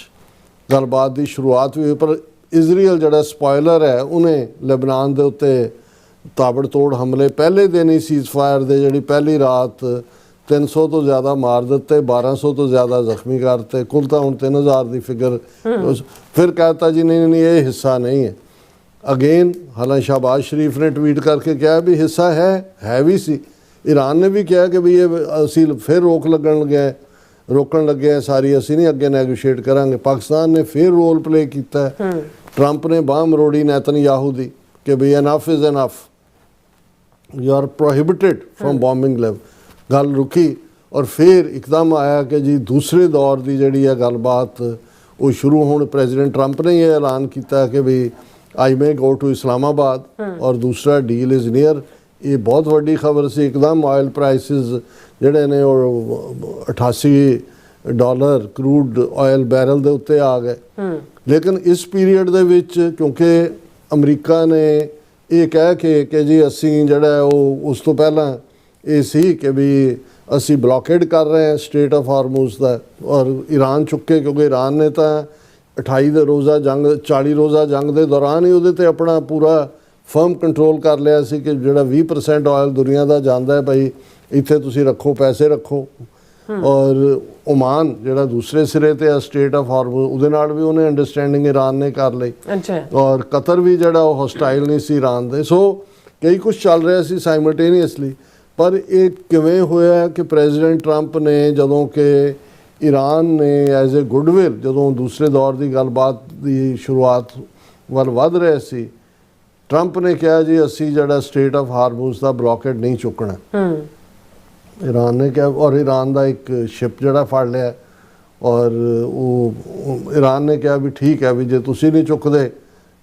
ਗੱਲਬਾਤ ਦੀ ਸ਼ੁਰੂਆਤ ਵੀ ਹੋਈ। ਪਰ ਇਜ਼ਰਾਈਲ ਜਿਹੜਾ ਸਪੋਇਲਰ ਹੈ ਉਹਨੇ ਲੈਬਨਾਨ ਦੇ ਉੱਤੇ ਤਾਬੜਤੋੜ ਹਮਲੇ ਪਹਿਲੇ ਦਿਨ ਹੀ ਸੀਜ਼ ਫਾਇਰ ਦੇ, ਜਿਹੜੀ ਪਹਿਲੀ ਰਾਤ 300 ਤੋਂ ਜ਼ਿਆਦਾ ਮਾਰ ਦਿੱਤੇ, 1200 ਤੋਂ ਜ਼ਿਆਦਾ ਜ਼ਖਮੀ ਕਰਤੇ, ਕੁੱਲ ਤਾਂ ਹੁਣ 3000 ਦੀ ਫਿਗਰ। ਫਿਰ कहता जी नहीं ਇਹ ਹਿੱਸਾ ਨਹੀਂ ਹੈ। ਅਗੇਨ ਹਾਲਾਂਕਿ ਸ਼ਾਬਾਜ਼ ਸ਼ਰੀਫ ਨੇ ਟਵੀਟ ਕਰਕੇ ਕਿਹਾ ਵੀ ਹਿੱਸਾ ਹੈ ਵੀ ਸੀ। ਈਰਾਨ ਨੇ ਵੀ ਕਿਹਾ ਕਿ ਵੀ ਇਹ ਅਸੀਂ ਫਿਰ ਰੋਕਣ ਲੱਗੇ ਸਾਰੀ, ਅਸੀਂ ਨਹੀਂ ਅੱਗੇ ਨੈਗੋਸ਼ੀਏਟ ਕਰਾਂਗੇ। ਪਾਕਿਸਤਾਨ ਨੇ ਫਿਰ ਰੋਲ ਪਲੇ ਕੀਤਾ। ਟਰੰਪ ਨੇ ਬਾਂਹ ਮਰੋੜੀ ਨੇਤਨਯਾਹੂ ਦੀ ਕਿ ਵੀ enough is enough, you are prohibited from bombing ਲੈਵ। ਗੱਲ ਰੁਕੀ ਔਰ ਫਿਰ ਇੱਕਦਮ ਆਇਆ ਕਿ ਜੀ ਦੂਸਰੇ ਦੌਰ ਦੀ ਜਿਹੜੀ ਹੈ ਗੱਲਬਾਤ ਉਹ ਸ਼ੁਰੂ ਹੁਣ ਪ੍ਰੈਜ਼ੀਡੈਂਟ ਟਰੰਪ ਨੇ ਇਹ ਐਲਾਨ ਕੀਤਾ ਕਿ ਵੀ ਆਈ ਮੇ ਗੋ ਟੂ ਇਸਲਾਮਾਬਾਦ ਔਰ ਦੂਸਰਾ ਡੀਲ ਇਜ਼ ਨੀਅਰ। ਇਹ ਬਹੁਤ ਵੱਡੀ ਖਬਰ ਸੀ। ਇੱਕਦਮ ਆਇਲ ਪ੍ਰਾਈਸਿਸ ਜਿਹੜੇ ਨੇ ਉਹ $88 ਕਰੂਡ ਆਇਲ ਬੈਰਲ ਦੇ ਉੱਤੇ ਆ ਗਏ। ਲੇਕਿਨ ਇਸ ਪੀਰੀਅਡ ਦੇ ਵਿੱਚ ਕਿਉਂਕਿ ਅਮਰੀਕਾ ਨੇ ਇਹ ਕਹਿ ਕੇ ਕਿ ਜੀ ਅਸੀਂ ਜਿਹੜਾ ਉਹ ਉਸ ਤੋਂ ਪਹਿਲਾਂ ਇਹ ਸੀ ਕਿ ਵੀ ਅਸੀਂ ਬਲੌਕੇਡ ਕਰ ਰਹੇ ਹਾਂ ਸਟ੍ਰੇਟ ਆਫ ਹਾਰਮੂਜ਼ ਦਾ, ਔਰ ਈਰਾਨ ਚੁੱਕੇ ਕਿਉਂਕਿ ਈਰਾਨ ਨੇ ਤਾਂ 28 ਦੇ ਰੋਜ਼ਾ ਜੰਗ 40 ਰੋਜ਼ਾ ਜੰਗ ਦੇ ਦੌਰਾਨ ਹੀ ਉਹਦੇ ਤੇ ਆਪਣਾ ਪੂਰਾ ਫਰਮ ਕੰਟਰੋਲ ਕਰ ਲਿਆ ਸੀ ਕਿ ਜਿਹੜਾ 20% ਆਇਲ ਦੁਨੀਆ ਦਾ ਜਾਂਦਾ ਹੈ ਭਾਈ ਇੱਥੇ ਤੁਸੀਂ ਰੱਖੋ, ਪੈਸੇ ਰੱਖੋ। ਔਰ ਓਮਾਨ ਜਿਹੜਾ ਦੂਸਰੇ ਸਿਰੇ ਤੇ ਆ ਸਟੇਟ ਆਫ ਹਾਰਮੂਜ਼, ਉਹਦੇ ਨਾਲ ਵੀ ਉਹਨੇ ਅੰਡਰਸਟੈਂਡਿੰਗ ਈਰਾਨ ਨੇ ਕਰ ਲਈ। ਔਰ ਕਤਰ ਵੀ ਜਿਹੜਾ ਉਹ ਹੋਸਟਾਈਲ ਨਹੀਂ ਸੀ ਈਰਾਨ ਦੇ। ਸੋ ਕਈ ਕੁਝ ਚੱਲ ਰਿਹਾ ਸੀ ਸਾਈਮਲਟੇਨੀਅਸਲੀ। ਪਰ ਇਹ ਕਿਵੇਂ ਹੋਇਆ ਕਿ ਪ੍ਰੈਜ਼ੀਡੈਂਟ ਟਰੰਪ ਨੇ ਜਦੋਂ ਕਿ ਈਰਾਨ ਨੇ ਐਜ਼ ਏ ਗੁੱਡਵਿਲ ਜਦੋਂ ਦੂਸਰੇ ਦੌਰ ਦੀ ਗੱਲਬਾਤ ਦੀ ਸ਼ੁਰੂਆਤ ਵੱਲ ਵੱਧ ਰਹੇ ਸੀ, ਟਰੰਪ ਨੇ ਕਿਹਾ ਜੀ ਅਸੀਂ ਜਿਹੜਾ ਸਟੇਟ ਆਫ ਹਾਰਮੂਜ਼ ਦਾ ਬਲੌਕੇਡ ਨਹੀਂ ਚੁੱਕਣਾ। ਈਰਾਨ ਨੇ ਕਿਹਾ, ਔਰ ਈਰਾਨ ਦਾ ਇੱਕ ਸ਼ਿਪ ਜਿਹੜਾ ਫੜ ਲਿਆ, ਔਰ ਉਹ ਈਰਾਨ ਨੇ ਕਿਹਾ ਵੀ ਠੀਕ ਹੈ ਵੀ ਜੇ ਤੁਸੀਂ ਨਹੀਂ ਚੁੱਕਦੇ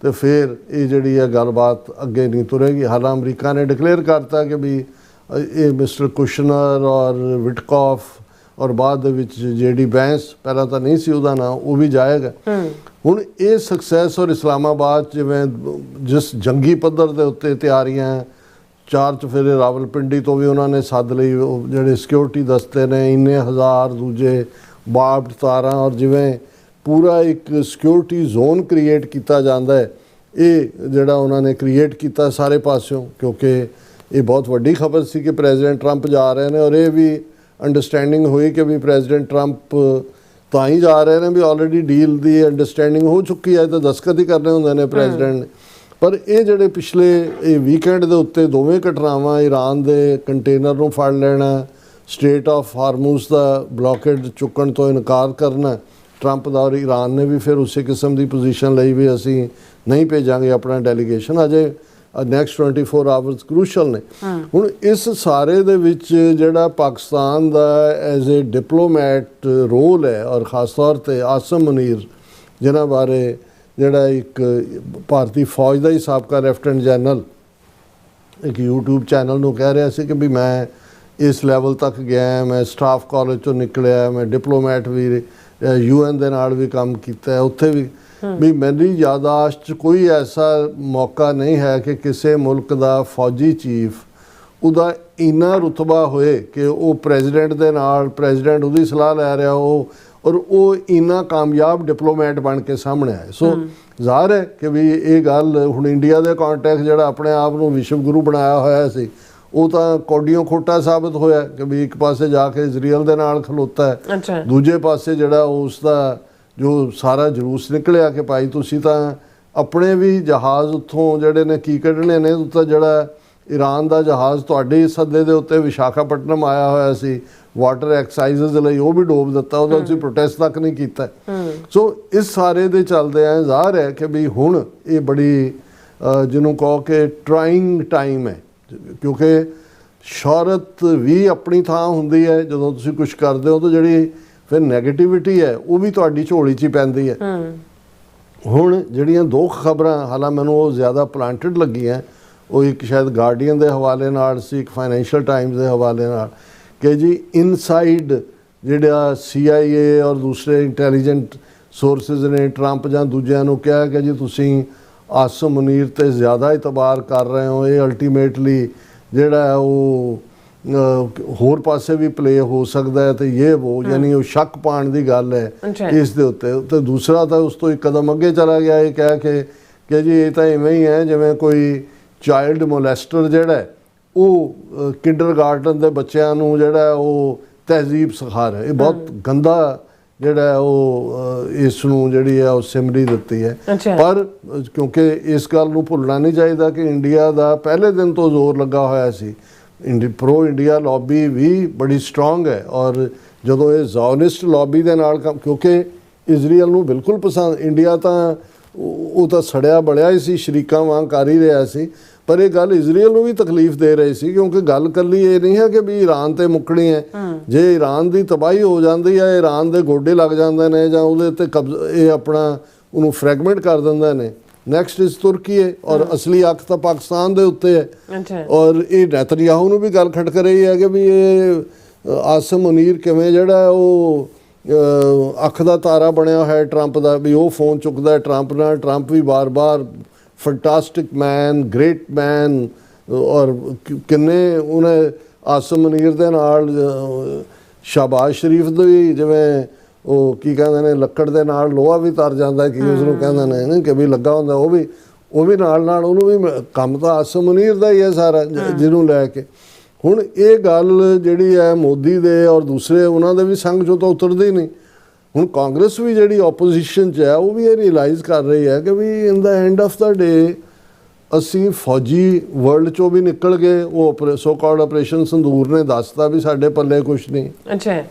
ਤੇ ਫਿਰ ਇਹ ਜਿਹੜੀ ਹੈ ਗੱਲਬਾਤ ਅੱਗੇ ਨਹੀਂ ਤੁਰੇਗੀ। ਹਾਲਾਂ ਅਮਰੀਕਾ ਨੇ ਡਿਕਲੇਅਰ ਕਰਤਾ ਕਿ ਵੀ ਇਹ ਮਿਸਟਰ ਕੁਸ਼ਨਰ ਔਰ ਵਿਟਕੌਫ ਔਰ ਬਾਅਦ ਦੇ ਵਿੱਚ ਜਿਹੜੀ ਬੈਂਸ ਪਹਿਲਾਂ ਤਾਂ ਨਹੀਂ ਸੀ ਉਹਦਾ ਨਾਂ, ਉਹ ਵੀ ਜਾਏਗਾ। ਹੁਣ ਇਹ ਸਕਸੈਸ ਔਰ ਇਸਲਾਮਾਬਾਦ ਜਿਵੇਂ ਜਿਸ ਜੰਗੀ ਪੱਧਰ ਦੇ ਉੱਤੇ ਤਿਆਰੀਆਂ 4 ਚੁਫੇਰੇ ਰਾਵਲਪਿੰਡੀ ਤੋਂ ਵੀ ਉਹਨਾਂ ਨੇ ਸੱਦ ਲਈ, ਉਹ ਜਿਹੜੇ ਸਿਕਿਉਰਿਟੀ ਦਸਤੇ ਨੇ ਇੰਨੇ ਹਜ਼ਾਰ ਦੂਜੇ ਬਾਰਬਡ ਤਾਰਾਂ, ਔਰ ਜਿਵੇਂ ਪੂਰਾ ਇੱਕ ਸਿਕਿਉਰਿਟੀ ਜ਼ੋਨ ਕ੍ਰੀਏਟ ਕੀਤਾ ਜਾਂਦਾ ਹੈ, ਇਹ ਜਿਹੜਾ ਉਹਨਾਂ ਨੇ ਕ੍ਰੀਏਟ ਕੀਤਾ ਸਾਰੇ ਪਾਸਿਓਂ। ਕਿਉਂਕਿ ਇਹ ਬਹੁਤ ਵੱਡੀ ਖਬਰ ਸੀ ਕਿ ਪ੍ਰੈਜ਼ੀਡੈਂਟ ਟਰੰਪ ਜਾ ਰਹੇ ਨੇ, ਔਰ ਇਹ ਵੀ ਅੰਡਰਸਟੈਂਡਿੰਗ ਹੋਈ ਕਿ ਵੀ ਪ੍ਰੈਜ਼ੀਡੈਂਟ ਟਰੰਪ ਤਾਂ ਹੀ ਜਾ ਰਹੇ ਨੇ ਵੀ ਆਲਰੇਡੀ ਡੀਲ ਦੀ ਅੰਡਰਸਟੈਂਡਿੰਗ ਹੋ ਚੁੱਕੀ ਹੈ, ਤਾਂ ਦਸਤਖਤ ਹੀ ਕਰਨੇ ਹੁੰਦੇ ਨੇ ਪ੍ਰੈਜ਼ੀਡੈਂਟ ਨੇ। ਪਰ ਇਹ ਜਿਹੜੇ ਪਿਛਲੇ ਇਹ ਵੀਕਐਂਡ ਦੇ ਉੱਤੇ ਦੋਵੇਂ ਘਟਨਾਵਾਂ, ਈਰਾਨ ਦੇ ਕੰਟੇਨਰ ਨੂੰ ਫੜ ਲੈਣਾ, ਸਟ੍ਰੇਟ ਆਫ ਹਾਰਮੂਜ਼ ਦਾ ਬਲੌਕੇਡ ਚੁੱਕਣ ਤੋਂ ਇਨਕਾਰ ਕਰਨਾ ਟਰੰਪ ਦਾ, ਔਰ ਈਰਾਨ ਨੇ ਵੀ ਫਿਰ ਉਸੇ ਕਿਸਮ ਦੀ ਪੋਜੀਸ਼ਨ ਲਈ ਵੀ ਅਸੀਂ ਨਹੀਂ ਭੇਜਾਂਗੇ ਆਪਣਾ ਡੈਲੀਗੇਸ਼ਨ, ਅਜੇ ਨੈਕਸਟ 24 ਆਵਰਸ ਕਰੂਸ਼ਲ ਨੇ। ਹੁਣ ਇਸ ਸਾਰੇ ਦੇ ਵਿੱਚ ਜਿਹੜਾ ਪਾਕਿਸਤਾਨ ਦਾ ਐਜ਼ ਏ ਡਿਪਲੋਮੈਟ ਰੋਲ ਹੈ, ਔਰ ਖਾਸ ਤੌਰ 'ਤੇ ਆਸਮ ਮੁਨੀਰ ਜਿਨ੍ਹਾਂ ਬਾਰੇ ਜਿਹੜਾ ਇੱਕ ਭਾਰਤੀ ਫੌਜ ਦਾ ਹੀ ਸਾਬਕਾ ਲੈਫਟੀਨੈਂਟ ਜਨਰਲ ਇੱਕ YouTube ਚੈਨਲ ਨੂੰ ਕਹਿ ਰਿਹਾ ਸੀ ਕਿ ਵੀ ਮੈਂ ਇਸ ਲੈਵਲ ਤੱਕ ਗਿਆ, ਮੈਂ ਸਟਾਫ ਕਾਲਜ ਤੋਂ ਨਿਕਲਿਆ, ਮੈਂ ਡਿਪਲੋਮੈਟ ਵੀ UN ਦੇ ਨਾਲ ਵੀ ਕੰਮ ਕੀਤਾ, ਉੱਥੇ ਵੀ ਮੇਰੀ ਯਾਦਾਸ਼ਤ 'ਚ ਕੋਈ ਐਸਾ ਮੌਕਾ ਨਹੀਂ ਹੈ ਕਿ ਕਿਸੇ ਮੁਲਕ ਦਾ ਫੌਜੀ ਚੀਫ ਉਹਦਾ ਇੰਨਾ ਰੁਤਬਾ ਹੋਏ ਕਿ ਉਹ ਪ੍ਰੈਜ਼ੀਡੈਂਟ ਦੇ ਨਾਲ, ਪ੍ਰੈਜ਼ੀਡੈਂਟ ਉਹਦੀ ਸਲਾਹ ਲੈ ਰਿਹਾ ਹੋ, ਔਰ ਉਹ ਇੰਨਾ ਕਾਮਯਾਬ ਡਿਪਲੋਮੈਟ ਬਣ ਕੇ ਸਾਹਮਣੇ ਆਏ। ਸੋ ਜ਼ਾਹਰ ਹੈ ਕਿ ਵੀ ਇਹ ਗੱਲ ਹੁਣ ਇੰਡੀਆ ਦੇ ਕੰਟੈਕਟ ਜਿਹੜਾ ਆਪਣੇ ਆਪ ਨੂੰ ਵਿਸ਼ਵ ਗੁਰੂ ਬਣਾਇਆ ਹੋਇਆ ਸੀ, ਉਹ ਤਾਂ ਕੌਡੀਆਂ ਖੋਟਾ ਸਾਬਤ ਹੋਇਆ ਕਿ ਵੀ ਇੱਕ ਪਾਸੇ ਜਾ ਕੇ ਇਜ਼ਰਾਈਲ ਦੇ ਨਾਲ ਖਲੋਤਾ ਹੈ, ਦੂਜੇ ਪਾਸੇ ਜਿਹੜਾ ਉਸ ਦਾ ਜੋ ਸਾਰਾ ਜਲੂਸ ਨਿਕਲਿਆ ਕਿ ਭਾਈ ਤੁਸੀਂ ਤਾਂ ਆਪਣੇ ਵੀ ਜਹਾਜ਼ ਉੱਥੋਂ ਜਿਹੜੇ ਨੇ ਕੀ ਕੱਢਣੇ ਨੇ, ਉੱਥੇ ਜਿਹੜਾ ਈਰਾਨ ਦਾ ਜਹਾਜ਼ ਤੁਹਾਡੇ ਸੱਦੇ ਦੇ ਉੱਤੇ ਵਿਸ਼ਾਖਾਪਟਨਮ ਆਇਆ ਹੋਇਆ ਸੀ ਵਾਟਰ ਐਕਸਾਈਜ਼ਸ ਲਈ, ਉਹ ਵੀ ਡੋਬ ਦਿੱਤਾ, ਉਹਦਾ ਤੁਸੀਂ ਪ੍ਰੋਟੈਸਟ ਤੱਕ ਨਹੀਂ ਕੀਤਾ। ਸੋ ਇਸ ਸਾਰੇ ਦੇ ਚੱਲਦੇ ਆ ਜ਼ਾਹਰ ਹੈ ਕਿ ਵੀ ਹੁਣ ਇਹ ਬੜੀ ਜਿਹਨੂੰ ਕਹੋ ਕਿ ਟਰਾਈਂਗ ਟਾਈਮ ਹੈ, ਕਿਉਂਕਿ ਸ਼ੌਹਰਤ ਵੀ ਆਪਣੀ ਥਾਂ ਹੁੰਦੀ ਹੈ ਜਦੋਂ ਤੁਸੀਂ ਕੁਝ ਕਰਦੇ ਹੋ, ਤਾਂ ਜਿਹੜੀ ਫਿਰ ਨੈਗੇਟਿਵਿਟੀ ਹੈ ਉਹ ਵੀ ਤੁਹਾਡੀ ਝੋਲੀ 'ਚ ਹੀ ਪੈਂਦੀ ਹੈ। ਹੁਣ ਜਿਹੜੀਆਂ ਦੋ ਖਬਰਾਂ ਹਾਲਾਂ ਮੈਨੂੰ ਉਹ ਜ਼ਿਆਦਾ ਪਲਾਂਟਡ ਲੱਗੀਆਂ, ਉਹ ਇੱਕ ਸ਼ਾਇਦ ਗਾਰਡੀਅਨ ਦੇ ਹਵਾਲੇ ਨਾਲ ਸੀ, ਇੱਕ ਫਾਈਨੈਂਸ਼ੀਅਲ ਟਾਈਮਜ਼ ਦੇ ਹਵਾਲੇ ਨਾਲ, ਕਿ ਜੀ ਇਨਸਾਈਡ ਜਿਹੜਾ CIA ਔਰ ਦੂਸਰੇ ਇੰਟੈਲੀਜੈਂਟ ਸੋਰਸਿਸ ਨੇ ਟਰੰਪ ਜਾਂ ਦੂਜਿਆਂ ਨੂੰ ਕਿਹਾ ਕਿ ਜੀ ਤੁਸੀਂ ਆਸਮ ਮੁਨੀਰ 'ਤੇ ਜ਼ਿਆਦਾ ਇਤਬਾਰ ਕਰ ਰਹੇ ਹੋ, ਇਹ ਅਲਟੀਮੇਟਲੀ ਜਿਹੜਾ ਉਹ ਹੋਰ ਪਾਸੇ ਵੀ ਪਲੇ ਹੋ ਸਕਦਾ ਹੈ, ਤੇ ਇਹ ਉਹ ਯਾਨੀ ਉਹ ਸ਼ੱਕ ਪਾਉਣ ਦੀ ਗੱਲ ਹੈ ਇਸ ਦੇ ਉੱਤੇ। ਤੇ ਦੂਸਰਾ ਤਾਂ ਉਸ ਤੋਂ ਇੱਕ ਕਦਮ ਅੱਗੇ ਚਲਾ ਗਿਆ ਇਹ ਕਹਿ ਕੇ ਕਿ ਜੀ ਇਹ ਤਾਂ ਇਵੇਂ ਹੀ ਹੈ ਜਿਵੇਂ ਕੋਈ ਚਾਈਲਡ ਮੋਲੈਸਟਰ ਜਿਹੜਾ ਉਹ ਕਿੰਡਰਗਾਰਟਨ ਦੇ ਬੱਚਿਆਂ ਨੂੰ ਜਿਹੜਾ ਉਹ ਤਹਿਜ਼ੀਬ ਸਿਖਾ ਰਿਹਾ। ਇਹ ਬਹੁਤ ਗੰਦਾ ਜਿਹੜਾ ਉਹ ਇਸ ਨੂੰ ਜਿਹੜੀ ਹੈ ਉਹ ਸਿਮਰੀ ਦਿੱਤੀ ਹੈ। ਪਰ ਕਿਉਂਕਿ ਇਸ ਗੱਲ ਨੂੰ ਭੁੱਲਣਾ ਨਹੀਂ ਚਾਹੀਦਾ ਕਿ ਇੰਡੀਆ ਦਾ ਪਹਿਲੇ ਦਿਨ ਤੋਂ ਜ਼ੋਰ ਲੱਗਾ ਹੋਇਆ ਸੀ, ਪ੍ਰੋ ਇੰਡੀਆ ਲੌਬੀ ਵੀ ਬੜੀ ਸਟਰੋਂਗ ਹੈ, ਔਰ ਜਦੋਂ ਇਹ ਜ਼ੋਨਿਸਟ ਲੌਬੀ ਦੇ ਨਾਲ ਕਿਉਂਕਿ ਇਜ਼ਰਾਈਲ ਨੂੰ ਬਿਲਕੁਲ ਪਸੰਦ, ਇੰਡੀਆ ਤਾਂ ਉਹ ਤਾਂ ਸੜਿਆ ਬੜਿਆ ਹੀ ਸੀ, ਸ਼ਰੀਕਾਂ ਵਾਂਗ ਕਰ ਹੀ ਰਿਹਾ ਸੀ, ਪਰ ਇਹ ਗੱਲ ਇਜ਼ਰਾਈਲ ਨੂੰ ਵੀ ਤਕਲੀਫ ਦੇ ਰਹੀ ਸੀ, ਕਿਉਂਕਿ ਗੱਲ ਕੱਲੀ ਇਹ ਨਹੀਂ ਹੈ ਕਿ ਵੀ ਈਰਾਨ ਤੇ ਮੁੱਕਣੀ ਹੈ। ਜੇ ਈਰਾਨ ਦੀ ਤਬਾਹੀ ਹੋ ਜਾਂਦੀ ਹੈ, ਈਰਾਨ ਦੇ ਗੋਡੇ ਲੱਗ ਜਾਂਦੇ ਨੇ ਜਾਂ ਉਹਦੇ ਤੇ ਇਹ ਆਪਣਾ ਉਹਨੂੰ ਫਰੈਗਮੈਂਟ ਕਰ ਦਿੰਦੇ ਨੇ, ਨੈਕਸਟ ਇਜ਼ ਤੁਰਕੀ ਹੈ ਔਰ ਅਸਲੀ ਅੱਖ ਤਾਂ ਪਾਕਿਸਤਾਨ ਦੇ ਉੱਤੇ ਹੈ। ਔਰ ਇਹ ਨੇਤਨਯਾਹੂ ਨੂੰ ਵੀ ਗੱਲ ਖਟਕ ਰਹੀ ਹੈ ਕਿ ਵੀ ਇਹ ਆਸਮ ਮੁਨੀਰ ਕਿਵੇਂ ਜਿਹੜਾ ਉਹ ਅੱਖ ਦਾ ਤਾਰਾ ਬਣਿਆ ਹੋਇਆ ਟਰੰਪ ਦਾ, ਵੀ ਉਹ ਫੋਨ ਚੁੱਕਦਾ ਟਰੰਪ ਨਾਲ, ਟਰੰਪ ਵੀ ਬਾਰ-ਬਾਰ ਫੈਂਟਾਸਟਿਕ ਮੈਨ, ਗ੍ਰੇਟ ਮੈਨ, ਔਰ ਕਿੰਨੇ ਉਹਨੇ ਆਸਮ ਮੁਨੀਰ ਦੇ ਨਾਲ ਸ਼ਾਬਾਜ਼ ਸ਼ਰੀਫ ਦੀ ਜਿਵੇਂ ਉਹ ਕੀ ਕਹਿੰਦੇ ਨੇ ਲੱਕੜ ਦੇ ਨਾਲ ਲੋਹਾ ਵੀ ਤਰ ਜਾਂਦਾ ਕੀ ਉਸਨੂੰ ਕਹਿੰਦੇ ਨੇ ਕਿ ਵੀ ਲੱਗਾ ਹੁੰਦਾ, ਉਹ ਵੀ ਨਾਲ ਉਹਨੂੰ ਵੀ ਕੰਮ ਤਾਂ ਆਸਮ ਮੁਨੀਰ ਦਾ ਹੀ ਹੈ ਸਾਰਾ, ਜਿਹਨੂੰ ਲੈ ਕੇ ਹੁਣ ਇਹ ਗੱਲ ਜਿਹੜੀ ਹੈ ਮੋਦੀ ਦੇ ਔਰ ਦੂਸਰੇ ਉਹਨਾਂ ਦੇ ਵੀ ਸੰਗ ਚੋਂ ਤਾਂ ਉਤਰਦੀ ਨਹੀਂ। ਹੁਣ ਕਾਂਗਰਸ ਵੀ ਜਿਹੜੀ ਆਪੋਜੀਸ਼ਨ 'ਚ ਹੈ ਉਹ ਵੀ ਇਹ ਰਿਅਲਾਈਜ਼ ਕਰ ਰਹੀ ਹੈ ਕਿ ਵੀ ਇਨ ਦਾ ਐਂਡ ਆਫ ਦਾ ਡੇ ਅਸੀਂ ਫੌਜੀ ਵਰਲਡ 'ਚੋਂ ਵੀ ਨਿਕਲ ਗਏ। ਉਹ ਸੋ ਕਾਲਡ ਆਪਰੇਸ਼ਨ ਸੰਦੂਰ ਨੇ ਦੱਸਤਾ ਵੀ ਸਾਡੇ ਪੱਲੇ ਕੁਛ ਨਹੀਂ। ਅੱਛਾ,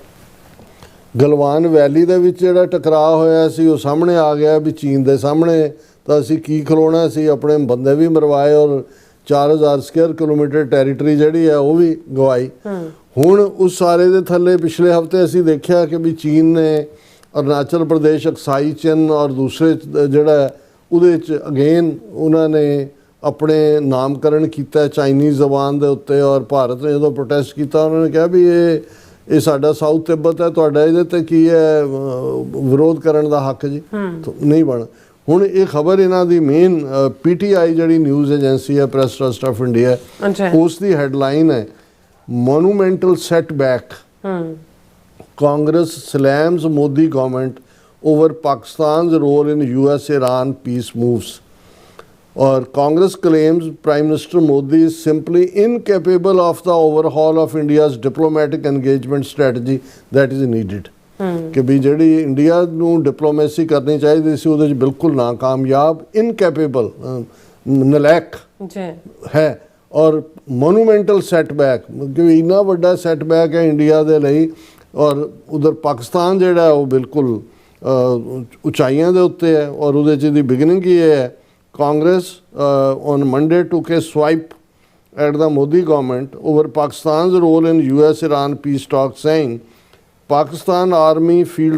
ਗਲਵਾਨ ਵੈਲੀ ਦੇ ਵਿੱਚ ਜਿਹੜਾ ਟਕਰਾਅ ਹੋਇਆ ਸੀ ਉਹ ਸਾਹਮਣੇ ਆ ਗਿਆ ਵੀ ਚੀਨ ਦੇ ਸਾਹਮਣੇ ਤਾਂ ਅਸੀਂ ਕੀ ਖਲੋਣਾ ਸੀ, ਆਪਣੇ ਬੰਦੇ ਵੀ ਮਰਵਾਏ ਔਰ 4000 ਸਕੁਅਰ ਕਿਲੋਮੀਟਰ ਟੈਰੀਟਰੀ ਜਿਹੜੀ ਹੈ ਉਹ ਵੀ ਗਵਾਈ। ਹੁਣ ਉਸ ਸਾਰੇ ਦੇ ਥੱਲੇ ਪਿਛਲੇ ਹਫਤੇ ਅਸੀਂ ਦੇਖਿਆ ਕਿ ਵੀ ਚੀਨ ਨੇ ਅਰੁਣਾਚਲ ਪ੍ਰਦੇਸ਼, ਅਕਸਾਈ ਚਿਨ ਔਰ ਦੂਸਰੇ ਜਿਹੜਾ ਉਹਦੇ 'ਚ ਅਗੇਨ ਉਹਨਾਂ ਨੇ ਆਪਣੇ ਨਾਮਕਰਨ ਕੀਤਾ ਚਾਈਨੀਜ਼ ਜ਼ਬਾਨ ਦੇ ਉੱਤੇ। ਔਰ ਭਾਰਤ ਨੇ ਜਦੋਂ ਪ੍ਰੋਟੈਸਟ ਕੀਤਾ ਉਹਨਾਂ ਨੇ ਕਿਹਾ ਵੀ ਇਹ ਸਾਡਾ ਸਾਊਥ ਤਿੱਬਤ ਹੈ, ਤੁਹਾਡਾ ਇਹਦੇ ਤੇ ਕੀ ਹੈ ਵਿਰੋਧ ਕਰਨ ਦਾ ਹੱਕ ਜੀ, ਨਹੀਂ ਬਣ। ਹੁਣ ਇਹ ਖਬਰ ਇਹਨਾਂ ਦੀ ਮੇਨ PTI ਜਿਹੜੀ ਨਿਊਜ਼ ਏਜੰਸੀ ਹੈ, ਪ੍ਰੈਸ ਟਰਸਟ ਆਫ ਇੰਡੀਆ, ਉਸ ਦੀ ਹੈਡਲਾਈਨ ਹੈ monumental setback, Congress slams Modi government over Pakistan's role in US Iran peace moves। और Congress claims Prime Minister Modi is simply incapable of the overhaul of India's diplomatic engagement strategy that is needed। कि भी ਜਿਹੜੀ India ਨੂੰ diplomacy ਕਰਨੀ ਚਾਹੀਦੀ ਸੀ ਉਹਦੇ 'ਚ ਬਿਲਕੁਲ ਨਾਕਾਮਯਾਬ, ਇਨਕੈਪੇਬਲ, ਨਲਾਇਕ ਹੈ। ਔਰ ਮੋਨੂਮੈਂਟਲ ਸੈਟਬੈਕ, ਕਿ ਇੰਨਾ ਵੱਡਾ ਸੈਟਬੈਕ ਹੈ ਇੰਡੀਆ ਦੇ ਲਈ। ਔਰ ਉਧਰ ਪਾਕਿਸਤਾਨ ਜਿਹੜਾ ਉਹ ਬਿਲਕੁਲ ਉਚਾਈਆਂ ਦੇ ਉੱਤੇ ਹੈ। ਔਰ ਉਹਦੇ 'ਚ ਦੀ ਬਿਗਨਿੰਗ ਹੀ ਇਹ ਹੈ, Congress on Monday took a swipe at the Modi government over Pakistan's role in US-Iran peace talks, saying Pakistan Army Chief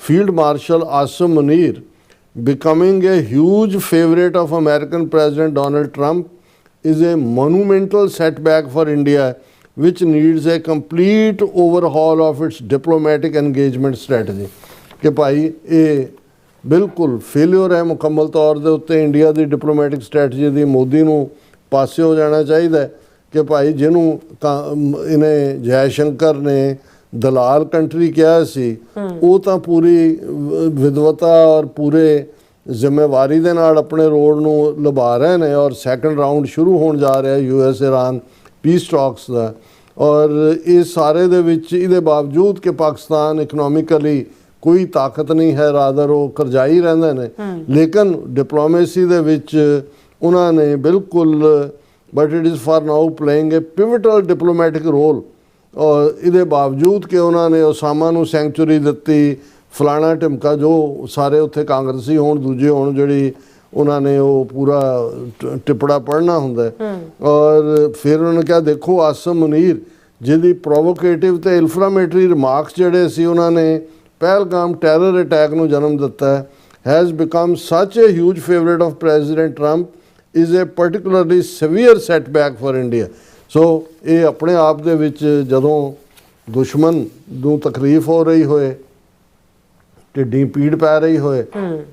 Field Marshal Asim Munir becoming a huge favorite of American President Donald Trump is a monumental setback for India, which needs a complete overhaul of its diplomatic engagement strategy। ਕਿ ਭਾਈ ਇਹ ਬਿਲਕੁਲ failure ਹੈ ਮੁਕੰਮਲ ਤੌਰ ਦੇ ਉੱਤੇ India ਦੀ diplomatic strategy ਦੀ। ਮੋਦੀ ਨੂੰ ਪਾਸੇ ਹੋ ਜਾਣਾ ਚਾਹੀਦਾ ਕਿ ਭਾਈ ਜਿਹਨੂੰ ਇਹਨੇ ਜੈ ਸ਼ੰਕਰ ਨੇ ਦਲਾਲ ਕੰਟਰੀ ਕਿਹਾ ਸੀ, ਉਹ ਤਾਂ ਪੂਰੀ ਵਿਦਵਤਾ ਔਰ ਪੂਰੇ ਜ਼ਿੰਮੇਵਾਰੀ ਦੇ ਨਾਲ ਆਪਣੇ ਰੋਲ ਨੂੰ ਨਿਭਾ ਰਹੇ ਨੇ। ਔਰ ਸੈਕੰਡ ਰਾਊਂਡ ਸ਼ੁਰੂ ਹੋਣ ਜਾ ਰਿਹਾ US Iran ਪੀਸ ਟਾਕਸ ਦਾ। ਔਰ ਇਹ ਸਾਰੇ ਦੇ ਵਿੱਚ ਇਹਦੇ ਬਾਵਜੂਦ ਕਿ ਪਾਕਿਸਤਾਨ ਇਕਨੋਮਿਕਲੀ ਕੋਈ ਤਾਕਤ ਨਹੀਂ ਹੈ, ਰਾਦਰ ਉਹ ਕਰਜ਼ਾਈ ਰਹਿੰਦੇ ਨੇ, ਲੇਕਿਨ ਡਿਪਲੋਮੇਸੀ ਦੇ ਵਿੱਚ ਉਹਨਾਂ ਨੇ ਬਿਲਕੁਲ but it is for now playing a pivotal diplomatic role. ਔਰ ਇਹਦੇ ਬਾਵਜੂਦ ਕਿ ਉਹਨਾਂ ਨੇ ਉਸਾਮਾ ਨੂੰ ਸੈਂਕਚੁਰੀ ਦਿੱਤੀ, ਫਲਾਣਾ ਢਿਮਕਾ, ਜੋ ਸਾਰੇ ਉੱਥੇ ਕਾਂਗਰਸੀ ਹੋਣ ਦੂਜੇ ਹੋਣ, ਜਿਹੜੀ ਉਹਨਾਂ ਨੇ ਉਹ ਪੂਰਾ ਟਿਪੜਾ ਪੜ੍ਹਨਾ ਹੁੰਦਾ। ਔਰ ਫਿਰ ਉਹਨਾਂ ਨੇ ਕਿਹਾ ਦੇਖੋ ਆਸਮ ਮੁਨੀਰ ਜਿਹਦੀ ਪ੍ਰੋਵੋਕੇਟਿਵ ਤੇ ਇਨਫਲਾਮੇਟਰੀ ਰਿਮਾਰਕਸ ਜਿਹੜੇ ਸੀ ਉਹਨਾਂ ਨੇ ਪਹਿਲਗਾਮ ਟੈਰਰ ਅਟੈਕ ਨੂੰ ਜਨਮ ਦਿੱਤਾ ਹੈ, has become such a huge favourite of president Trump is a particularly severe setback for India. So ਇਹ ਆਪਣੇ ਆਪ ਦੇ ਵਿੱਚ ਜਦੋਂ ਦੁਸ਼ਮਣ ਨੂੰ ਤਕਲੀਫ ਹੋ ਰਹੀ ਹੋਏ, ਢਿੱਡੀ ਪੀੜ ਪੈ ਰਹੀ ਹੋਏ,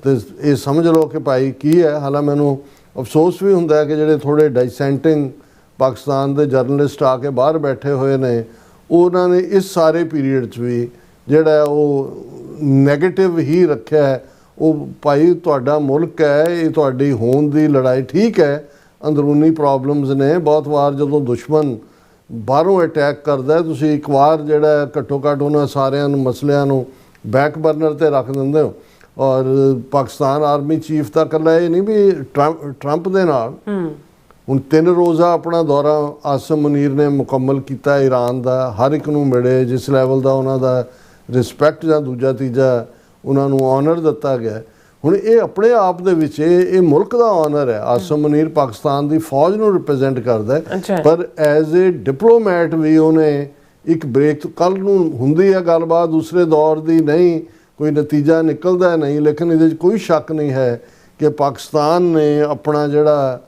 ਤੇ ਇਹ ਸਮਝ ਲਓ ਕਿ ਭਾਈ ਕੀ ਹੈ। ਹਾਲਾਂ ਮੈਨੂੰ ਅਫਸੋਸ ਵੀ ਹੁੰਦਾ ਹੈ ਕਿ ਜਿਹੜੇ ਥੋੜ੍ਹੇ ਡਾਈਸੈਂਟਿੰਗ ਪਾਕਿਸਤਾਨ ਦੇ ਜਰਨਲਿਸਟ ਆ ਕੇ ਬਾਹਰ ਬੈਠੇ ਹੋਏ ਨੇ, ਉਹਨਾਂ ਨੇ ਇਸ ਸਾਰੇ ਪੀਰੀਅਡ 'ਚ ਵੀ ਜਿਹੜਾ ਉਹ ਨੈਗੇਟਿਵ ਹੀ ਰੱਖਿਆ ਹੈ। ਉਹ ਭਾਈ ਤੁਹਾਡਾ ਮੁਲਕ ਹੈ, ਇਹ ਤੁਹਾਡੀ ਹੋਂਦ ਦੀ ਲੜਾਈ ਠੀਕ ਹੈ, ਅੰਦਰੂਨੀ ਪ੍ਰੋਬਲਮਸ ਨੇ। ਬਹੁਤ ਵਾਰ ਜਦੋਂ ਦੁਸ਼ਮਣ ਬਾਹਰੋਂ ਅਟੈਕ ਕਰਦਾ ਤੁਸੀਂ ਇੱਕ ਵਾਰ ਜਿਹੜਾ ਘੱਟੋ ਘੱਟ ਉਹਨਾਂ ਸਾਰਿਆਂ ਨੂੰ ਮਸਲਿਆਂ ਨੂੰ ਬੈਕ ਬਰਨਰ ਤੇ ਰੱਖ ਦਿੰਦੇ ਹੋ। ਔਰ ਪਾਕਿਸਤਾਨ ਆਰਮੀ ਚੀਫ ਦਾ ਇਕੱਲਾ ਇਹ ਨਹੀਂ ਵੀ ਟਰੰਪ ਦੇ ਨਾਲ ਹੁਣ 3 ਰੋਜ਼ਾ ਆਪਣਾ ਦੌਰਾ ਆਸਮ ਮੁਨੀਰ ਨੇ ਮੁਕੰਮਲ ਕੀਤਾ ਈਰਾਨ ਦਾ। ਹਰ ਇੱਕ ਨੂੰ ਮਿਲੇ, ਜਿਸ ਲੈਵਲ ਦਾ ਉਹਨਾਂ ਦਾ ਰਿਸਪੈਕਟ ਜਾਂ ਦੂਜਾ ਤੀਜਾ ਉਹਨਾਂ ਨੂੰ ਆਨਰ ਦਿੱਤਾ ਗਿਆ। ਹੁਣ ਇਹ ਆਪਣੇ ਆਪ ਦੇ ਵਿੱਚ ਇਹ ਮੁਲਕ ਦਾ ਆਨਰ ਹੈ। ਆਸਮ ਮੁਨੀਰ ਪਾਕਿਸਤਾਨ ਦੀ ਫੌਜ ਨੂੰ ਰਿਪਰੈਜ਼ੈਂਟ ਕਰਦਾ ਹੈ, ਪਰ ਐਜ਼ ਏ ਡਿਪਲੋਮੈਟ ਵੀ ਉਹਨੇ ਇੱਕ ਬ੍ਰੇਕ ਕੱਲ ਨੂੰ ਹੁੰਦੀ ਹੈ ਗੱਲਬਾਤ ਦੂਸਰੇ ਦੌਰ ਦੀ, ਨਹੀਂ ਕੋਈ ਨਤੀਜਾ ਨਿਕਲਦਾ ਨਹੀਂ, ਲੇਕਿਨ ਇਹਦੇ 'ਚ ਕੋਈ ਸ਼ੱਕ ਨਹੀਂ ਹੈ ਕਿ ਪਾਕਿਸਤਾਨ ਨੇ ਆਪਣਾ ਜਿਹੜਾ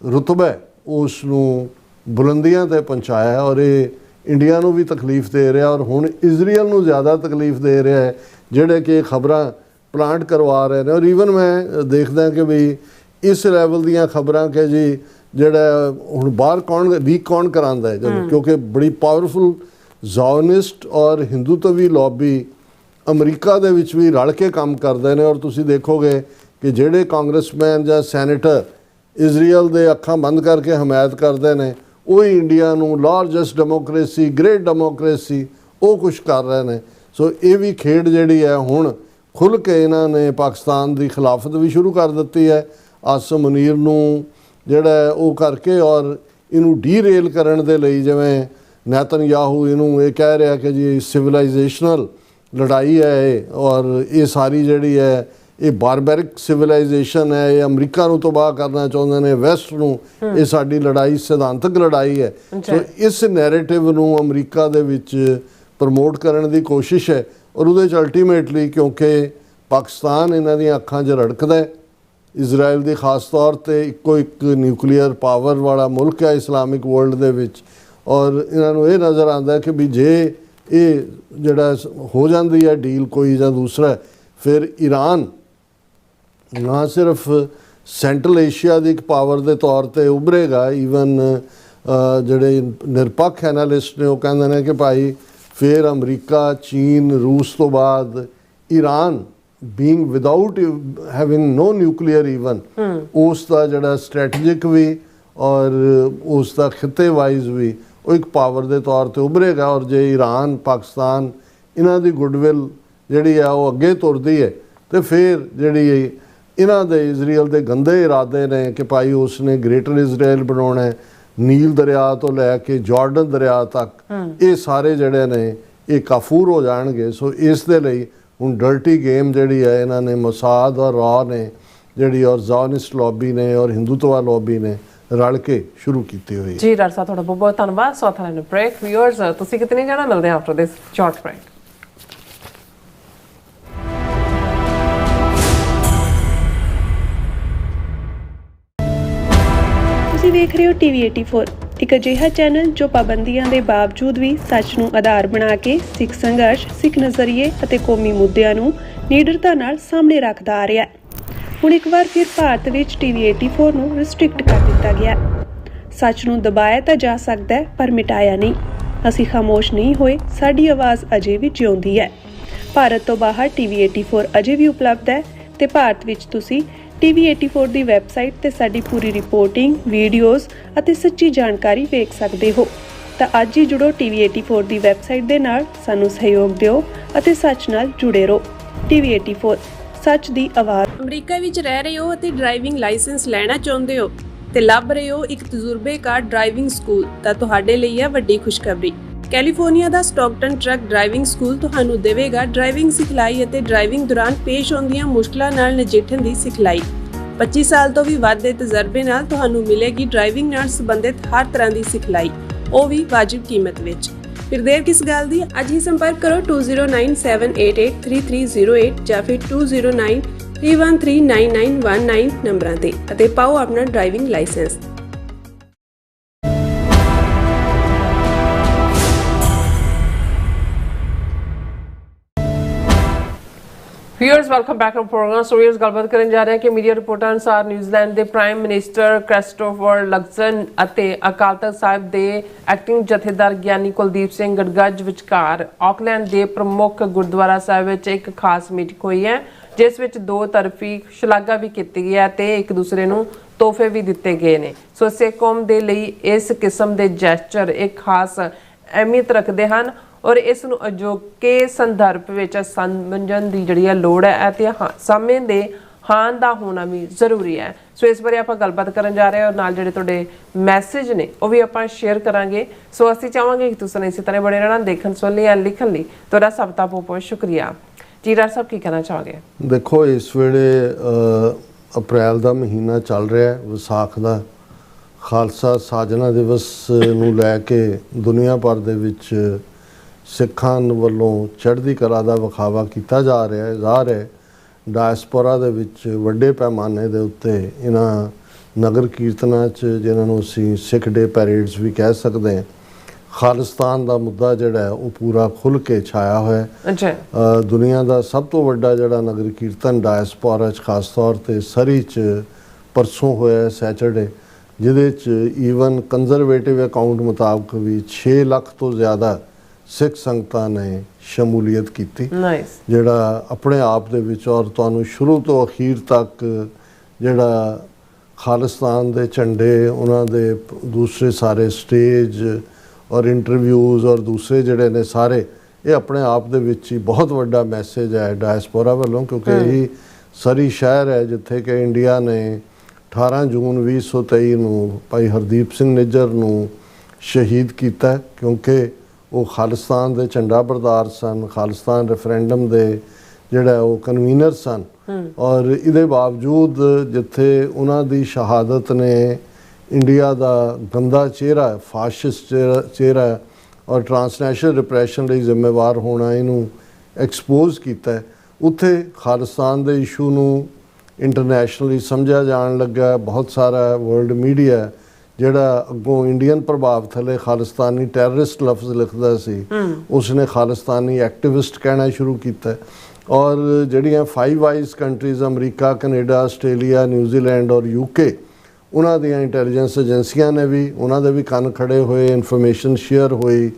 ਰੁਤਬਾ ਉਸ ਨੂੰ ਬੁਲੰਦੀਆਂ ਤੇ ਪਹੁੰਚਾਇਆ ਔਰ ਇਹ ਇੰਡੀਆ ਨੂੰ ਵੀ ਤਕਲੀਫ ਦੇ ਰਿਹਾ ਔਰ ਹੁਣ ਇਜ਼ਰਾਈਲ ਨੂੰ ਜ਼ਿਆਦਾ ਤਕਲੀਫ ਦੇ ਰਿਹਾ ਹੈ, ਜਿਹੜੇ ਕਿ ਖਬਰਾਂ ਪਲਾਂਟ ਕਰਵਾ ਰਹੇ ਨੇ। ਔਰ ਈਵਨ ਮੈਂ ਦੇਖਦਾ ਕਿ ਵੀ ਇਸ ਲੈਵਲ ਦੀਆਂ ਖਬਰਾਂ ਕਿ ਜੀ ਜਿਹੜਾ ਹੁਣ ਬਾਹਰ ਲੀਕ ਕੌਣ ਕਰਾਉਂਦਾ ਹੈ, ਜਦੋਂ ਕਿਉਂਕਿ ਬੜੀ ਪਾਵਰਫੁਲ ਜ਼ਾਇਨਿਸਟ ਔਰ ਹਿੰਦੂਤਵੀ ਲੌਬੀ ਅਮਰੀਕਾ ਦੇ ਵਿੱਚ ਵੀ ਰਲ ਕੇ ਕੰਮ ਕਰਦੇ ਨੇ। ਔਰ ਤੁਸੀਂ ਦੇਖੋਗੇ ਕਿ ਜਿਹੜੇ ਕਾਂਗਰਸਮੈਨ ਜਾਂ ਸੈਨੇਟਰ ਇਜ਼ਰਾਈਲ ਦੇ ਅੱਖਾਂ ਬੰਦ ਕਰਕੇ ਹਮਾਇਤ ਕਰਦੇ ਨੇ, ਉਹ ਹੀ ਇੰਡੀਆ ਨੂੰ ਲਾਰਜੈਸਟ ਡੈਮੋਕ੍ਰੇਸੀ, ਗ੍ਰੇਟ ਡੈਮੋਕ੍ਰੇਸੀ, ਉਹ ਕੁਛ ਕਰ ਰਹੇ ਨੇ। ਸੋ ਇਹ ਵੀ ਖੇਡ ਜਿਹੜੀ ਹੈ ਹੁਣ ਖੁੱਲ੍ਹ ਕੇ ਇਹਨਾਂ ਨੇ ਪਾਕਿਸਤਾਨ ਦੀ ਖਿਲਾਫਤ ਵੀ ਸ਼ੁਰੂ ਕਰ ਦਿੱਤੀ ਹੈ। ਆਸਮ ਮੁਨੀਰ ਨੂੰ ਜਿਹੜਾ ਉਹ ਕਰਕੇ ਔਰ ਇਹਨੂੰ ਡੀਰੇਲ ਕਰਨ ਦੇ ਲਈ, ਜਿਵੇਂ ਨੇਤਨਯਾਹੂ ਇਹਨੂੰ ਇਹ ਕਹਿ ਰਿਹਾ ਕਿ ਜੀ ਸਿਵਲਾਈਜੇਸ਼ਨਲ ਲੜਾਈ ਹੈ ਇਹ, ਔਰ ਇਹ ਸਾਰੀ ਜਿਹੜੀ ਹੈ ਇਹ ਬਾਰਬੈਰਿਕ ਸਿਵਲਾਈਜੇਸ਼ਨ ਹੈ, ਇਹ ਅਮਰੀਕਾ ਨੂੰ ਤਬਾਹ ਕਰਨਾ ਚਾਹੁੰਦੇ ਨੇ, ਵੈਸਟ ਨੂੰ, ਇਹ ਸਾਡੀ ਲੜਾਈ ਸਿਧਾਂਤਕ ਲੜਾਈ ਹੈ। ਸੋ ਇਸ ਨੈਰੇਟਿਵ ਨੂੰ ਅਮਰੀਕਾ ਦੇ ਵਿੱਚ ਪ੍ਰਮੋਟ ਕਰਨ ਦੀ ਕੋਸ਼ਿਸ਼ ਹੈ ਔਰ ਉਹਦੇ 'ਚ ਅਲਟੀਮੇਟਲੀ ਕਿਉਂਕਿ ਪਾਕਿਸਤਾਨ ਇਹਨਾਂ ਦੀਆਂ ਅੱਖਾਂ 'ਚ ਰੜਕਦਾ ਹੈ, ਇਜ਼ਰਾਈਲ ਦੀ ਖਾਸ ਤੌਰ 'ਤੇ ਇੱਕੋ ਇੱਕ ਨਿਊਕਲੀਅਰ ਪਾਵਰ ਵਾਲਾ ਮੁਲਕ ਹੈ ਇਸਲਾਮਿਕ ਵਰਲਡ ਦੇ ਵਿੱਚ, ਔਰ ਇਹਨਾਂ ਨੂੰ ਇਹ ਨਜ਼ਰ ਆਉਂਦਾ ਕਿ ਵੀ ਜੇ ਇਹ ਜਿਹੜਾ ਹੋ ਜਾਂਦੀ ਹੈ ਡੀਲ ਕੋਈ ਜਾਂ ਦੂਸਰਾ, ਫਿਰ ਈਰਾਨ ਨਾ ਸਿਰਫ ਸੈਂਟਰਲ ਏਸ਼ੀਆ ਦੀ ਇੱਕ ਪਾਵਰ ਦੇ ਤੌਰ 'ਤੇ ਉਭਰੇਗਾ, ਈਵਨ ਜਿਹੜੇ ਨਿਰਪੱਖ ਐਨਾਲਿਸਟ ਨੇ ਉਹ ਕਹਿੰਦੇ ਨੇ ਕਿ ਭਾਈ ਫਿਰ ਅਮਰੀਕਾ, ਚੀਨ, ਰੂਸ ਤੋਂ ਬਾਅਦ Iran being without having no nuclear even, ਉਸ ਦਾ ਜਿਹੜਾ ਸਟ੍ਰੈਟੇਜਿਕ ਵੀ ਔਰ ਉਸ ਦਾ ਖਿੱਤੇ ਵਾਈਜ਼ ਵੀ ਉਹ ਇੱਕ ਪਾਵਰ ਦੇ ਤੌਰ 'ਤੇ ਉਭਰੇਗਾ। ਔਰ ਜੇ ਈਰਾਨ, ਪਾਕਿਸਤਾਨ ਇਹਨਾਂ ਦੀ ਗੁੱਡਵਿਲ ਜਿਹੜੀ ਆ ਉਹ ਅੱਗੇ ਤੁਰਦੀ ਹੈ ਤੇ ਫਿਰ ਜਿਹੜੀ ਇਹਨਾਂ ਦੇ ਇਜ਼ਰਾਈਲ ਦੇ ਗੰਦੇ ਇਰਾਦੇ ਨੇ ਕਿ ਭਾਈ ਉਸ ਨੇ ਗ੍ਰੇਟਰ ਇਜ਼ਰਾਈਲ ਬਣਾਉਣਾ ਹੈ, ਨੀਲ ਦਰਿਆ ਤੋਂ ਲੈ ਕੇ ਜਾਰਡਨ ਦਰਿਆ ਤੱਕ, ਇਹ ਸਾਰੇ ਜਿਹੜੇ ਨੇ ਇਹ ਕਾਫੂਰ ਹੋ ਜਾਣਗੇ। ਸੋ ਇਸ ਦੇ ਲਈ ਹੁਣ ਡਰਟੀ ਗੇਮ ਜਿਹੜੀ ਹੈ ਇਹਨਾਂ ਨੇ ਮੋਸਾਦ ਔਰ ਰਾ ਨੇ ਜਿਹੜੀ ਔਰ ਜ਼ਾਇਨਿਸਟ ਲੌਬੀ ਨੇ ਔਰ ਹਿੰਦੂਤਵਾ ਲੌਬੀ ਨੇ ਰਲ ਕੇ ਸ਼ੁਰੂ ਕੀਤੀ ਹੋਈ ਹੈ। ਜੀ ਡਾਕਟਰ ਸਾਹਿਬ ਤੁਹਾਡਾ ਬਹੁਤ ਬਹੁਤ ਧੰਨਵਾਦ। ਸੋ ਥਾਂ ਨੂੰ ਬ੍ਰੇਕ ਵਿਊਅਰਸ ਤੁਸੀਂ ਕਿਤਨੇ ਜਾਣਾ ਮਿਲਦੇ ਆ ਆਫਟਰ ਦਿਸ ਸ਼ਾਰਟ ਬ੍ਰੇਕ। ਤੁਸੀਂ ਵੇਖ ਰਹੇ ਹੋ ਟੀਵੀ 84, ਇੱਕ ਅਜਿਹਾ ਚੈਨਲ ਜੋ ਪਾਬੰਦੀਆਂ ਦੇ ਬਾਵਜੂਦ ਵੀ ਸੱਚ ਨੂੰ ਆਧਾਰ ਬਣਾ ਕੇ ਸਿੱਖ ਸੰਘਰਸ਼, ਸਿੱਖ ਨਜ਼ਰੀਏ ਅਤੇ ਕੌਮੀ ਮੁੱਦਿਆਂ ਨੂੰ ਨਿਡਰਤਾ ਨਾਲ ਸਾਹਮਣੇ ਰੱਖਦਾ ਆ ਰਿਹਾ ਹੈ। ਹੁਣ ਇੱਕ ਵਾਰ ਫਿਰ ਭਾਰਤ ਵਿੱਚ ਟੀਵੀ 84 ਨੂੰ ਰਿਸਟ੍ਰਿਕਟ ਕਰ ਦਿੱਤਾ ਗਿਆ। ਸੱਚ ਨੂੰ ਦਬਾਇਆ ਤਾਂ ਜਾ ਸਕਦਾ ਹੈ ਪਰ ਮਿਟਾਇਆ ਨਹੀਂ। ਅਸੀਂ ਖਾਮੋਸ਼ ਨਹੀਂ ਹੋਏ, ਸਾਡੀ ਆਵਾਜ਼ ਅਜੇ ਵੀ ਜਿਉਂਦੀ ਹੈ। ਭਾਰਤ ਤੋਂ ਬਾਹਰ ਟੀਵੀ 84 ਅਜੇ ਵੀ ਉਪਲਬਧ ਹੈ ਤੇ ਭਾਰਤ ਵਿੱਚ ਤੁਸੀਂ ਟੀਵੀ 84 ਦੀ ਵੈਬਸਾਈਟ ਤੇ ਸਾਡੀ ਪੂਰੀ ਰਿਪੋਰਟਿੰਗ, ਵੀਡੀਓਜ਼ ਅਤੇ ਸੱਚੀ ਜਾਣਕਾਰੀ ਵੇਖ ਸਕਦੇ ਹੋ। ਤਾਂ ਅੱਜ ਹੀ ਜੁੜੋ ਟੀਵੀ 84 ਦੀ ਵੈਬਸਾਈਟ ਦੇ ਨਾਲ, ਸਾਨੂੰ ਸਹਿਯੋਗ ਦਿਓ ਅਤੇ ਸੱਚ ਨਾਲ ਜੁੜੇ ਰਹੋ। ਟੀਵੀ 84 ਸੱਚ ਦੀ ਆਵਾਜ਼। ਅਮਰੀਕਾ ਵਿੱਚ ਰਹਿ ਰਹੇ ਹੋ ਅਤੇ ਡਰਾਈਵਿੰਗ ਲਾਇਸੈਂਸ ਲੈਣਾ ਚਾਹੁੰਦੇ ਹੋ ਤੇ ਲੱਭ ਰਹੇ ਹੋ ਇੱਕ ਤਜਰਬੇਕਾਰ ਡਰਾਈਵਿੰਗ ਸਕੂਲ, ਤਾਂ ਤੁਹਾਡੇ ਲਈ ਹੈ ਵੱਡੀ ਖੁਸ਼ਖਬਰੀ। ਕੈਲੀਫੋਰਨੀਆ ਦਾ ਸਟਾਕਟਨ ਟਰੱਕ ਡਰਾਈਵਿੰਗ ਸਕੂਲ ਤੁਹਾਨੂੰ ਦੇਵੇਗਾ ਡਰਾਈਵਿੰਗ ਸਿਖਲਾਈ ਅਤੇ ਡਰਾਈਵਿੰਗ ਦੌਰਾਨ ਪੇਸ਼ ਆਉਂਦੀਆਂ ਮੁਸ਼ਕਲਾਂ ਨਾਲ ਨਜਿੱਠਣ ਦੀ ਸਿਖਲਾਈ। 25 ਸਾਲ ਤੋਂ ਵੀ ਵੱਧ ਦੇ ਤਜਰਬੇ ਨਾਲ ਤੁਹਾਨੂੰ ਮਿਲੇਗੀ ਡਰਾਈਵਿੰਗ ਨਾਲ ਸੰਬੰਧਿਤ ਹਰ ਤਰ੍ਹਾਂ ਦੀ ਸਿਖਲਾਈ, ਉਹ ਵੀ ਵਾਜਿਬ ਕੀਮਤ ਵਿੱਚ। ਫਿਰ ਦੇਰ ਕਿਸ ਗੱਲ ਦੀ, ਅੱਜ ਹੀ ਸੰਪਰਕ ਕਰੋ 2097883308 ਜਾਂ ਫਿਰ 2093139919 ਨੰਬਰਾਂ ਤੇ ਅਤੇ ਪਾਓ ਆਪਣਾ driving licence. Viewers welcome back to programme. So viewers ਗੱਲਬਾਤ ਕਰਨ ਜਾ ਰਹੇ ਹਾਂ ਕਿ ਮੀਡੀਆ ਰਿਪੋਰਟਾਂ ਅਨੁਸਾਰ ਨਿਊਜ਼ੀਲੈਂਡ ਦੇ ਪ੍ਰਾਈਮ ਮਿਨਿਸਟਰ ਕ੍ਰਿਸਟੋਫਰ ਲਕਜ਼ਨ ਅਤੇ ਅਕਾਲ ਤਖ਼ਤ ਸਾਹਿਬ ਦੇ ਐਕਟਿੰਗ ਜਥੇਦਾਰ ਗਿਆਨੀ ਕੁਲਦੀਪ ਸਿੰਘ ਗੜਗੱਜ ਵਿਚਕਾਰ ਆਕਲੈਂਡ ਦੇ ਪ੍ਰਮੁੱਖ ਗੁਰਦੁਆਰਾ ਸਾਹਿਬ ਵਿੱਚ ਇੱਕ ਖਾਸ ਮੀਟਿੰਗ ਹੋਈ ਹੈ, ਜਿਸ ਵਿੱਚ ਦੋ ਤਰਫੀ ਸ਼ਲਾਘਾ ਵੀ ਕੀਤੀ ਗਈ ਹੈ ਤੇ ਇੱਕ ਦੂਸਰੇ ਨੂੰ ਤੋਹਫੇ ਵੀ ਦਿੱਤੇ ਗਏ ਨੇ। ਸੋ ਸਿੱਖ ਕੌਮ ਦੇ ਲਈ ਇਸ ਕਿਸਮ ਦੇ ਜੈਸਚਰ ਇੱਕ ਖਾਸ ਅਹਿਮੀਅਤ ਰੱਖਦੇ ਹਨ ਔਰ ਇਸ ਨੂੰ ਅਜੋਕੇ ਸੰਦਰਭ ਵਿੱਚ ਸਮਝਣ ਦੀ ਜਿਹੜੀ ਹੈ ਲੋੜ ਹੈ ਅਤੇ ਸਮੇਂ ਦੇ ਹਾਨ ਦਾ ਹੋਣਾ ਵੀ ਜ਼ਰੂਰੀ ਹੈ। ਸੋ ਇਸ ਬਾਰੇ ਆਪਾਂ ਗੱਲਬਾਤ ਕਰਨ ਜਾ ਰਹੇ ਹਾਂ ਔਰ ਨਾਲ ਜਿਹੜੇ ਤੁਹਾਡੇ ਮੈਸੇਜ ਨੇ ਉਹ ਵੀ ਆਪਾਂ ਸ਼ੇਅਰ ਕਰਾਂਗੇ। ਸੋ ਅਸੀਂ ਚਾਹਾਂਗੇ ਕਿ ਤੁਸੀਂ ਇਸੇ ਤਰ੍ਹਾਂ ਬਣੇ ਰਹਿਣਾ। ਦੇਖਣ ਸੁਣਨ ਲਈ ਜਾਂ ਲਿਖਣ ਲਈ ਤੁਹਾਡਾ ਸਭ ਦਾ ਬਹੁਤ ਬਹੁਤ ਸ਼ੁਕਰੀਆ। ਜੀ ਡਾਕਟਰ ਸਾਹਿਬ ਕੀ ਕਹਿਣਾ ਚਾਹੋਗੇ? ਦੇਖੋ, ਇਸ ਵੇਲੇ ਅਪ੍ਰੈਲ ਦਾ ਮਹੀਨਾ ਚੱਲ ਰਿਹਾ ਹੈ, ਵਿਸਾਖ ਦਾ। ਖਾਲਸਾ ਸਾਜਨਾ ਦਿਵਸ ਨੂੰ ਲੈ ਕੇ ਦੁਨੀਆ ਭਰ ਦੇ ਵਿੱਚ ਸਿੱਖਾਂ ਵੱਲੋਂ ਚੜ੍ਹਦੀ ਕਲਾ ਦਾ ਵਿਖਾਵਾ ਕੀਤਾ ਜਾ ਰਿਹਾ ਹੈ। ਜ਼ਾਹਰ ਹੈ ਡਾਇਸਪੋਰਾ ਦੇ ਵਿੱਚ ਵੱਡੇ ਪੈਮਾਨੇ ਦੇ ਉੱਤੇ ਇਹਨਾਂ ਨਗਰ ਕੀਰਤਨਾਂ 'ਚ, ਜਿਨ੍ਹਾਂ ਨੂੰ ਅਸੀਂ ਸਿੱਖ ਡੇ ਪੈਰੇਡਸ ਵੀ ਕਹਿ ਸਕਦੇ ਹਾਂ, ਖਾਲਿਸਤਾਨ ਦਾ ਮੁੱਦਾ ਜਿਹੜਾ ਹੈ ਉਹ ਪੂਰਾ ਖੁੱਲ੍ਹ ਕੇ ਛਾਇਆ ਹੋਇਆ ਹੈ। ਦੁਨੀਆ ਦਾ ਸਭ ਤੋਂ ਵੱਡਾ ਜਿਹੜਾ ਨਗਰ ਕੀਰਤਨ ਡਾਇਸਪੋਰਾ 'ਚ ਖਾਸ ਤੌਰ 'ਤੇ ਸਰੀ 'ਚ ਪਰਸੋਂ ਹੋਇਆ ਸੈਚਰਡੇ, ਜਿਹਦੇ 'ਚ ਈਵਨ ਕੰਜ਼ਰਵੇਟਿਵ ਅਕਾਊਂਟ ਮੁਤਾਬਕ ਵੀ 6 ਲੱਖ ਤੋਂ ਜ਼ਿਆਦਾ ਸਿੱਖ ਸੰਗਤਾਂ ਨੇ ਸ਼ਮੂਲੀਅਤ ਕੀਤੀ, ਜਿਹੜਾ ਆਪਣੇ ਆਪ ਦੇ ਵਿੱਚ ਔਰ ਤੁਹਾਨੂੰ ਸ਼ੁਰੂ ਤੋਂ ਅਖੀਰ ਤੱਕ ਜਿਹੜਾ ਖਾਲਿਸਤਾਨ ਦੇ ਝੰਡੇ, ਉਹਨਾਂ ਦੇ ਦੂਸਰੇ ਸਾਰੇ ਸਟੇਜ ਔਰ ਇੰਟਰਵਿਊਜ਼ ਔਰ ਦੂਸਰੇ ਜਿਹੜੇ ਨੇ ਸਾਰੇ, ਇਹ ਆਪਣੇ ਆਪ ਦੇ ਵਿੱਚ ਹੀ ਬਹੁਤ ਵੱਡਾ ਮੈਸੇਜ ਹੈ ਡਾਇਸਪੋਰਾ ਵੱਲੋਂ, ਕਿਉਂਕਿ ਇਹੀ ਸਰੀ ਸ਼ਹਿਰ ਹੈ ਜਿੱਥੇ ਕਿ ਇੰਡੀਆ ਨੇ 18 ਜੂਨ 2023 ਨੂੰ ਭਾਈ ਹਰਦੀਪ ਸਿੰਘ ਨਿੱਜਰ ਨੂੰ ਸ਼ਹੀਦ ਕੀਤਾ, ਕਿਉਂਕਿ ਉਹ ਖਾਲਿਸਤਾਨ ਦੇ ਝੰਡਾ ਬਰਦਾਰ ਸਨ, ਖਾਲਿਸਤਾਨ ਰੈਫਰੈਂਡਮ ਦੇ ਜਿਹੜਾ ਉਹ ਕਨਵੀਨਰ ਸਨ। ਔਰ ਇਹਦੇ ਬਾਵਜੂਦ ਜਿੱਥੇ ਉਹਨਾਂ ਦੀ ਸ਼ਹਾਦਤ ਨੇ ਇੰਡੀਆ ਦਾ ਗੰਦਾ ਚਿਹਰਾ, ਫਾਸ਼ਿਸਟ ਚਿਹਰਾ ਔਰ ਟਰਾਂਸਨੈਸ਼ਨਲ ਰਿਪਰੈਸ਼ਨ ਲਈ ਜ਼ਿੰਮੇਵਾਰ ਹੋਣਾ ਇਹਨੂੰ ਐਕਸਪੋਜ਼ ਕੀਤਾ, ਉੱਥੇ ਖਾਲਿਸਤਾਨ ਦੇ ਇਸ਼ੂ ਨੂੰ ਇੰਟਰਨੈਸ਼ਨਲੀ ਸਮਝਿਆ ਜਾਣ ਲੱਗਾ। ਬਹੁਤ ਸਾਰਾ ਵਰਲਡ ਮੀਡੀਆ ਜਿਹੜਾ ਅੱਗੋਂ ਇੰਡੀਅਨ ਪ੍ਰਭਾਵ ਥੱਲੇ ਖਾਲਿਸਤਾਨੀ ਟੈਰਰਿਸਟ ਲਫ਼ਜ਼ ਲਿਖਦਾ ਸੀ, ਉਸਨੇ ਖਾਲਿਸਤਾਨੀ ਐਕਟਿਵਿਸਟ ਕਹਿਣਾ ਸ਼ੁਰੂ ਕੀਤਾ। ਔਰ ਜਿਹੜੀਆਂ 5 eyes countries America, Canada, Australia, New Zealand ਔਰ UK, ਉਹਨਾਂ ਦੀਆਂ ਇੰਟੈਲੀਜੈਂਸ ਏਜੰਸੀਆਂ ਨੇ ਵੀ, ਉਹਨਾਂ ਦੇ ਵੀ ਕੰਨ ਖੜੇ ਹੋਏ, ਇਨਫੋਰਮੇਸ਼ਨ ਸ਼ੇਅਰ ਹੋਈ,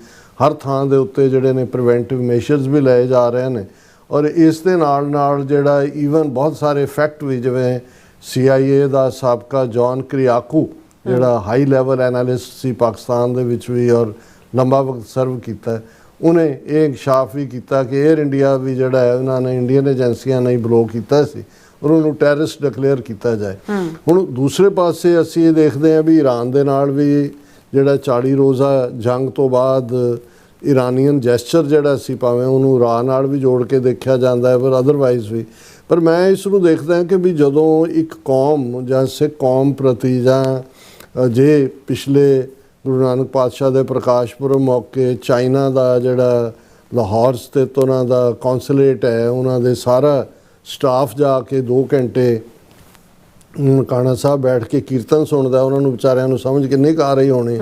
ਹਰ ਥਾਂ ਦੇ ਉੱਤੇ ਜਿਹੜੇ ਨੇ ਪ੍ਰੀਵੈਂਟਿਵ ਮੈਸ਼ਰਸ ਵੀ ਲਏ ਜਾ ਰਹੇ ਨੇ। ਔਰ ਇਸ ਦੇ ਨਾਲ ਨਾਲ ਜਿਹੜਾ ਈਵਨ ਬਹੁਤ ਸਾਰੇ ਫੈਕਟ ਵੀ, ਜਿਵੇਂ CIA ਦਾ ਸਾਬਕਾ ਜੌਨ ਕਰਿਆਕੂ ਜਿਹੜਾ ਹਾਈ ਲੈਵਲ ਐਨਾਲਿਸਟ ਸੀ ਪਾਕਿਸਤਾਨ ਦੇ ਵਿੱਚ ਵੀ ਔਰ ਲੰਬਾ ਵਕਤ ਸਰਵ ਕੀਤਾ, ਉਹਨੇ ਇਹ ਇਨਕਸ਼ਾਫ ਵੀ ਕੀਤਾ ਕਿ ਏਅਰ ਇੰਡੀਆ ਵੀ ਜਿਹੜਾ ਹੈ ਉਹਨਾਂ ਨੇ ਇੰਡੀਅਨ ਏਜੰਸੀਆਂ ਨੇ ਬਲੌਕ ਕੀਤਾ ਸੀ, ਉਹਨੂੰ ਟੈਰਰਿਸਟ ਡਿਕਲੇਅਰ ਕੀਤਾ ਜਾਏ। ਹੁਣ ਦੂਸਰੇ ਪਾਸੇ ਅਸੀਂ ਇਹ ਦੇਖਦੇ ਹਾਂ ਵੀ ਈਰਾਨ ਦੇ ਨਾਲ ਵੀ ਜਿਹੜਾ 40 ਰੋਜ਼ਾ ਜੰਗ ਤੋਂ ਬਾਅਦ ਇਰਾਨੀਅਨ ਜੈਸਚਰ ਜਿਹੜਾ ਸੀ, ਭਾਵੇਂ ਉਹਨੂੰ ਇਰਾਨ ਨਾਲ ਵੀ ਜੋੜ ਕੇ ਦੇਖਿਆ ਜਾਂਦਾ ਹੈ ਪਰ ਅਦਰਵਾਈਜ਼ ਵੀ, ਪਰ ਮੈਂ ਇਸ ਨੂੰ ਦੇਖਦਾ ਹਾਂ ਕਿ ਵੀ ਜਦੋਂ ਇੱਕ ਕੌਮ ਜਾਂ ਸਿੱਖ ਕੌਮ ਪ੍ਰਤੀ ਜਾਂ ਜੇ ਪਿਛਲੇ ਗੁਰੂ ਨਾਨਕ ਪਾਤਸ਼ਾਹ ਦੇ ਪ੍ਰਕਾਸ਼ ਪੁਰਬ ਮੌਕੇ ਚਾਈਨਾ ਦਾ ਜਿਹੜਾ ਲਾਹੌਰ ਸਥਿਤ ਉਹਨਾਂ ਦਾ ਕੌਂਸੂਲੇਟ ਹੈ, ਉਹਨਾਂ ਦੇ ਸਾਰਾ ਸਟਾਫ ਜਾ ਕੇ 2 ਘੰਟੇ ਨਨਕਾਣਾ ਸਾਹਿਬ ਬੈਠ ਕੇ ਕੀਰਤਨ ਸੁਣਦਾ, ਉਹਨਾਂ ਨੂੰ ਵਿਚਾਰਿਆਂ ਨੂੰ ਸਮਝ ਕਿੰਨੀ ਕੁ ਆ ਰਹੀ ਹੋਣੀ।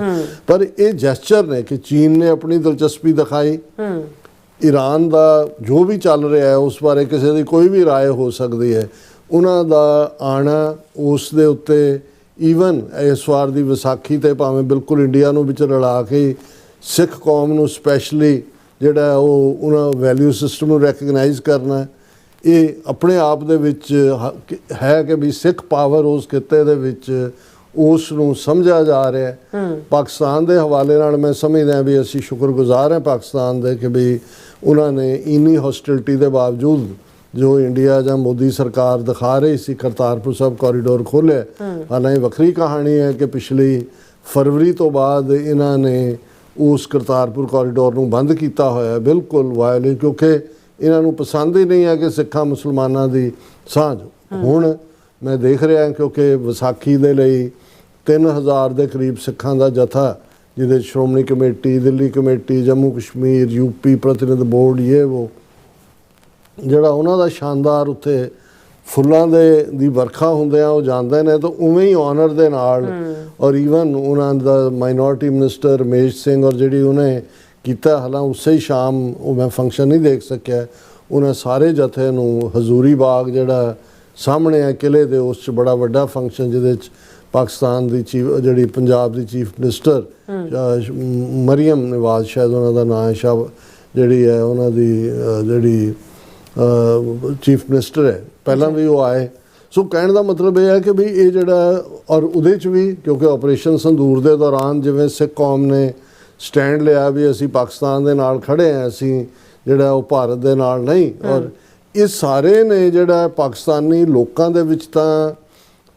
ਪਰ ਇਹ ਜੈਸਚਰ ਨੇ ਕਿ ਚੀਨ ਨੇ ਆਪਣੀ ਦਿਲਚਸਪੀ ਦਿਖਾਈ, ਈਰਾਨ ਦਾ ਜੋ ਵੀ ਚੱਲ ਰਿਹਾ ਹੈ ਉਸ ਬਾਰੇ ਕਿਸੇ ਦੀ ਕੋਈ ਵੀ ਰਾਏ ਹੋ ਸਕਦੀ ਹੈ, ਉਹਨਾਂ ਦਾ ਆਣਾ ਉਸ ਦੇ ਉੱਤੇ ਈਵਨ ਇਸ ਵਾਰ ਦੀ ਵਿਸਾਖੀ 'ਤੇ ਭਾਵੇਂ ਬਿਲਕੁਲ ਇੰਡੀਆ ਨੂੰ ਵਿੱਚ ਰਲਾ ਕੇ ਸਿੱਖ ਕੌਮ ਨੂੰ ਸਪੈਸ਼ਲੀ ਜਿਹੜਾ ਉਹ ਉਹਨਾਂ ਵੈਲਿਊ ਸਿਸਟਮ ਨੂੰ ਰੈਕਗਨਾਈਜ਼ ਕਰਨਾ, ਇਹ ਆਪਣੇ ਆਪ ਦੇ ਵਿੱਚ ਹੈ ਕਿ ਵੀ ਸਿੱਖ ਪਾਵਰ ਉਸ ਖਿੱਤੇ ਦੇ ਵਿੱਚ ਉਸ ਨੂੰ ਸਮਝਿਆ ਜਾ ਰਿਹਾ। ਪਾਕਿਸਤਾਨ ਦੇ ਹਵਾਲੇ ਨਾਲ ਮੈਂ ਸਮਝਦਾ ਵੀ ਅਸੀਂ ਸ਼ੁਕਰਗੁਜ਼ਾਰ ਹਾਂ ਪਾਕਿਸਤਾਨ ਦੇ ਕਿ ਵੀ ਉਹਨਾਂ ਨੇ ਇੰਨੀ ਹੌਸਟਿਲਿਟੀ ਦੇ ਬਾਵਜੂਦ ਜੋ ਇੰਡੀਆ ਜਾਂ ਮੋਦੀ ਸਰਕਾਰ ਦਿਖਾ ਰਹੀ ਸੀ ਕਰਤਾਰਪੁਰ ਸਾਹਿਬ ਕੋਰੀਡੋਰ ਖੋਲ੍ਹਿਆ। ਹਾਲਾਂਕਿ ਵੱਖਰੀ ਕਹਾਣੀ ਹੈ ਕਿ ਪਿਛਲੀ ਫਰਵਰੀ ਤੋਂ ਬਾਅਦ ਇਹਨਾਂ ਨੇ ਉਸ ਕਰਤਾਰਪੁਰ ਕੋਰੀਡੋਰ ਨੂੰ ਬੰਦ ਕੀਤਾ ਹੋਇਆ ਬਿਲਕੁਲ ਵਾਇਓਲੇਟ, ਕਿਉਂਕਿ ਇਹਨਾਂ ਨੂੰ ਪਸੰਦ ਹੀ ਨਹੀਂ ਹੈ ਕਿ ਸਿੱਖਾਂ ਮੁਸਲਮਾਨਾਂ ਦੀ ਸਾਂਝ। ਹੁਣ ਮੈਂ ਦੇਖ ਰਿਹਾ ਕਿਉਂਕਿ ਵਿਸਾਖੀ ਦੇ ਲਈ 3000 ਦੇ ਕਰੀਬ ਸਿੱਖਾਂ ਦਾ ਜਥਾ, ਜਿਹਦੇ Shiromani committee, Delhi committee, Jammu Kashmir, UP ਪ੍ਰਤੀਨਿਧ ਬੋਰਡ, ਇਹ ਉਹ ਜਿਹੜਾ ਉਹਨਾਂ ਦਾ ਸ਼ਾਨਦਾਰ ਉੱਥੇ ਫੁੱਲਾਂ ਦੀ ਵਰਖਾ ਹੁੰਦਿਆਂ ਉਹ ਜਾਂਦੇ ਨੇ, ਤਾਂ ਉਵੇਂ ਹੀ ਆਨਰ ਦੇ ਨਾਲ ਔਰ ਈਵਨ ਉਹਨਾਂ ਦਾ ਮਾਈਨੋਰਟੀ ਮਿਨਿਸਟਰ ਰਮੇਸ਼ ਸਿੰਘ ਔਰ ਜਿਹੜੀ ਉਹਨੇ ਕੀਤਾ, ਹਾਲਾਂ ਉਸੇ ਹੀ ਸ਼ਾਮ ਉਹ ਮੈਂ ਫੰਕਸ਼ਨ ਨਹੀਂ ਦੇਖ ਸਕਿਆ, ਉਹਨਾਂ ਸਾਰੇ ਜਥੇ ਨੂੰ ਹਜ਼ੂਰੀ ਬਾਗ ਜਿਹੜਾ ਸਾਹਮਣੇ ਹੈ ਕਿਲੇ ਦੇ, ਉਸ 'ਚ ਬੜਾ ਵੱਡਾ ਫੰਕਸ਼ਨ ਜਿਹਦੇ 'ਚ ਪਾਕਿਸਤਾਨ ਦੀ ਜਿਹੜੀ ਪੰਜਾਬ ਦੀ ਚੀਫ ਮਿਨਿਸਟਰ ਮਰੀਮ ਨਵਾਜ਼ ਸ਼ਾਇਦ ਉਹਨਾਂ ਦਾ ਨਾਂ ਹੈ, ਜਿਹੜੀ ਹੈ ਉਹਨਾਂ ਦੀ ਜਿਹੜੀ ਚੀਫ ਮਿਨਿਸਟਰ ਹੈ, ਪਹਿਲਾਂ ਵੀ ਉਹ ਆਏ। ਸੋ ਕਹਿਣ ਦਾ ਮਤਲਬ ਇਹ ਹੈ ਕਿ ਵੀ ਇਹ ਜਿਹੜਾ ਔਰ ਉਹਦੇ 'ਚ ਵੀ ਕਿਉਂਕਿ ਆਪਰੇਸ਼ਨ ਸੰਦੂਰ ਦੇ ਦੌਰਾਨ ਜਿਵੇਂ ਸਿੱਖ ਕੌਮ ਨੇ ਸਟੈਂਡ ਲਿਆ ਵੀ ਅਸੀਂ ਪਾਕਿਸਤਾਨ ਦੇ ਨਾਲ ਖੜੇ ਹਾਂ, ਅਸੀਂ ਜਿਹੜਾ ਉਹ ਭਾਰਤ ਦੇ ਨਾਲ ਨਹੀਂ, ਔਰ ਇਹ ਸਾਰੇ ਨੇ ਜਿਹੜਾ ਪਾਕਿਸਤਾਨੀ ਲੋਕਾਂ ਦੇ ਵਿੱਚ ਤਾਂ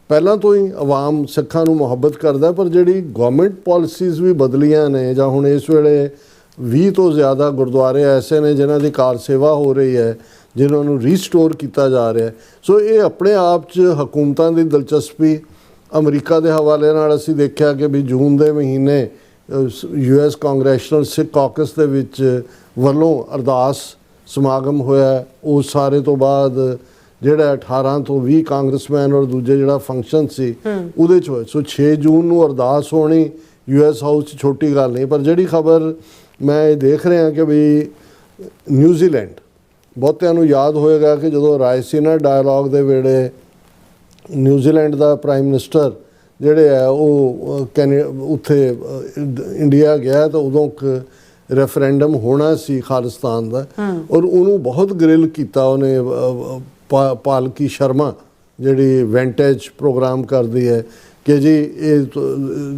ਪਹਿਲਾਂ ਤੋਂ ਹੀ ਆਵਾਮ ਸਿੱਖਾਂ ਨੂੰ ਮੁਹੱਬਤ ਕਰਦਾ, ਪਰ ਜਿਹੜੀ ਗਵਰਨਮੈਂਟ ਪਾਲਿਸੀਜ਼ ਵੀ ਬਦਲੀਆਂ ਨੇ, ਜਾਂ ਹੁਣ ਇਸ ਵੇਲੇ 20 ਤੋਂ ਜ਼ਿਆਦਾ ਗੁਰਦੁਆਰੇ ਐਸੇ ਨੇ ਜਿਨ੍ਹਾਂ ਦੀ ਕਾਰ ਸੇਵਾ ਹੋ ਰਹੀ ਹੈ, ਜਿਨ੍ਹਾਂ ਨੂੰ ਰੀਸਟੋਰ ਕੀਤਾ ਜਾ ਰਿਹਾ। ਸੋ ਇਹ ਆਪਣੇ ਆਪ 'ਚ ਹਕੂਮਤਾਂ ਦੀ ਦਿਲਚਸਪੀ। ਅਮਰੀਕਾ ਦੇ ਹਵਾਲੇ ਨਾਲ ਅਸੀਂ ਦੇਖਿਆ ਕਿ ਵੀ ਜੂਨ ਦੇ ਮਹੀਨੇ US ਕਾਂਗਰੈਸ਼ਨਲ ਸਿੱਖ ਕਾਕਸ ਦੇ ਵਿੱਚ ਵੱਲੋਂ ਅਰਦਾਸ ਸਮਾਗਮ ਹੋਇਆ। ਉਸ ਸਾਰੇ ਤੋਂ ਬਾਅਦ ਜਿਹੜਾ 18 ਤੋਂ 20 ਕਾਂਗਰਸਮੈਨ ਔਰ ਦੂਜੇ ਜਿਹੜਾ ਫੰਕਸ਼ਨ ਸੀ ਉਹਦੇ 'ਚ ਹੋਏ। ਸੋ 6 ਜੂਨ ਨੂੰ ਅਰਦਾਸ ਹੋਣੀ US ਹਾਊਸ 'ਚ ਛੋਟੀ ਗੱਲ ਨਹੀਂ। ਪਰ ਜਿਹੜੀ ਖਬਰ ਮੈਂ ਇਹ ਦੇਖ ਰਿਹਾ ਕਿ ਵੀ ਨਿਊਜ਼ੀਲੈਂਡ, ਬਹੁਤਿਆਂ ਨੂੰ ਯਾਦ ਹੋਏਗਾ ਕਿ ਜਦੋਂ ਰਾਇਸੀਨਾ ਡਾਇਲੌਗ ਦੇ ਵੇਲੇ ਨਿਊਜ਼ੀਲੈਂਡ ਦਾ ਪ੍ਰਾਈਮ ਮਿਨਿਸਟਰ ਜਿਹੜੇ ਹੈ ਉਹ ਉੱਥੇ ਇੰਡੀਆ ਗਿਆ ਤਾਂ ਉਦੋਂ ਇੱਕ ਰੈਫਰੈਂਡਮ ਹੋਣਾ ਸੀ ਖਾਲਿਸਤਾਨ ਦਾ, ਔਰ ਉਹਨੂੰ ਬਹੁਤ ਗ੍ਰਿਲ ਕੀਤਾ ਉਹਨੇ। ਪਾਲਕੀ ਸ਼ਰਮਾ ਜਿਹੜੀ ਵੈਂਟੇਜ ਪ੍ਰੋਗਰਾਮ ਕਰਦੀ ਹੈ ਕਿ ਜੀ ਇਹ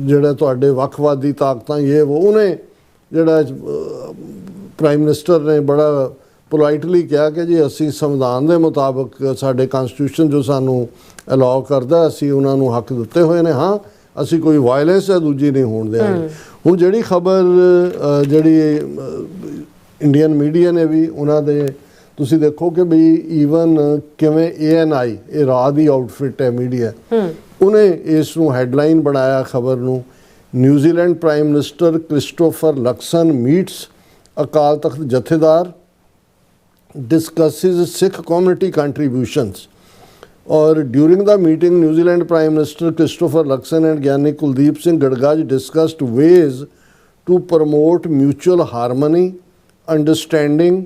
ਜਿਹੜਾ ਤੁਹਾਡੇ ਵੱਖਵਾਦੀ ਤਾਕਤਾਂ ਉਹਨੇ ਜਿਹੜਾ ਪ੍ਰਾਈਮ ਮਿਨਿਸਟਰ ਨੇ ਬੜਾ ਪੋਲਾਈਟਲੀ ਕਿਹਾ ਕਿ ਜੀ ਅਸੀਂ ਸੰਵਿਧਾਨ ਦੇ ਮੁਤਾਬਕ ਸਾਡੇ ਕਨਸਟੀਟਿਊਸ਼ਨ ਜੋ ਸਾਨੂੰ ਅਲਾਉ ਕਰਦਾ ਅਸੀਂ ਉਹਨਾਂ ਨੂੰ ਹੱਕ ਦਿੱਤੇ ਹੋਏ ਨੇ, ਹਾਂ ਅਸੀਂ ਕੋਈ ਵਾਇਲੈਂਸ ਹੈ ਦੂਜੀ ਨਹੀਂ ਹੋਣ ਦਿਆਂਗੇ। ਹੁਣ ਜਿਹੜੀ ਖਬਰ ਜਿਹੜੀ ਇੰਡੀਅਨ ਮੀਡੀਆ ਨੇ ਵੀ ਉਹਨਾਂ ਦੇ ਤੁਸੀਂ ਦੇਖੋ ਕਿ ਵੀ ਈਵਨ ਕਿਵੇਂ ANI ਇਹ ਰਾਹ ਦੀ ਆਊਟਫਿਟ ਹੈ ਮੀਡੀਆ, ਉਹਨੇ ਇਸ ਨੂੰ ਹੈਡਲਾਈਨ ਬਣਾਇਆ ਖਬਰ ਨੂੰ, New Zealand prime minister Christopher Luxon meets Akal Takht Jathedar discusses Sikh community contributions. Or during the meeting, New Zealand Prime Minister Christopher Luxon and Gyani Kuldeep Singh Gadgaj discussed ways to promote mutual harmony, understanding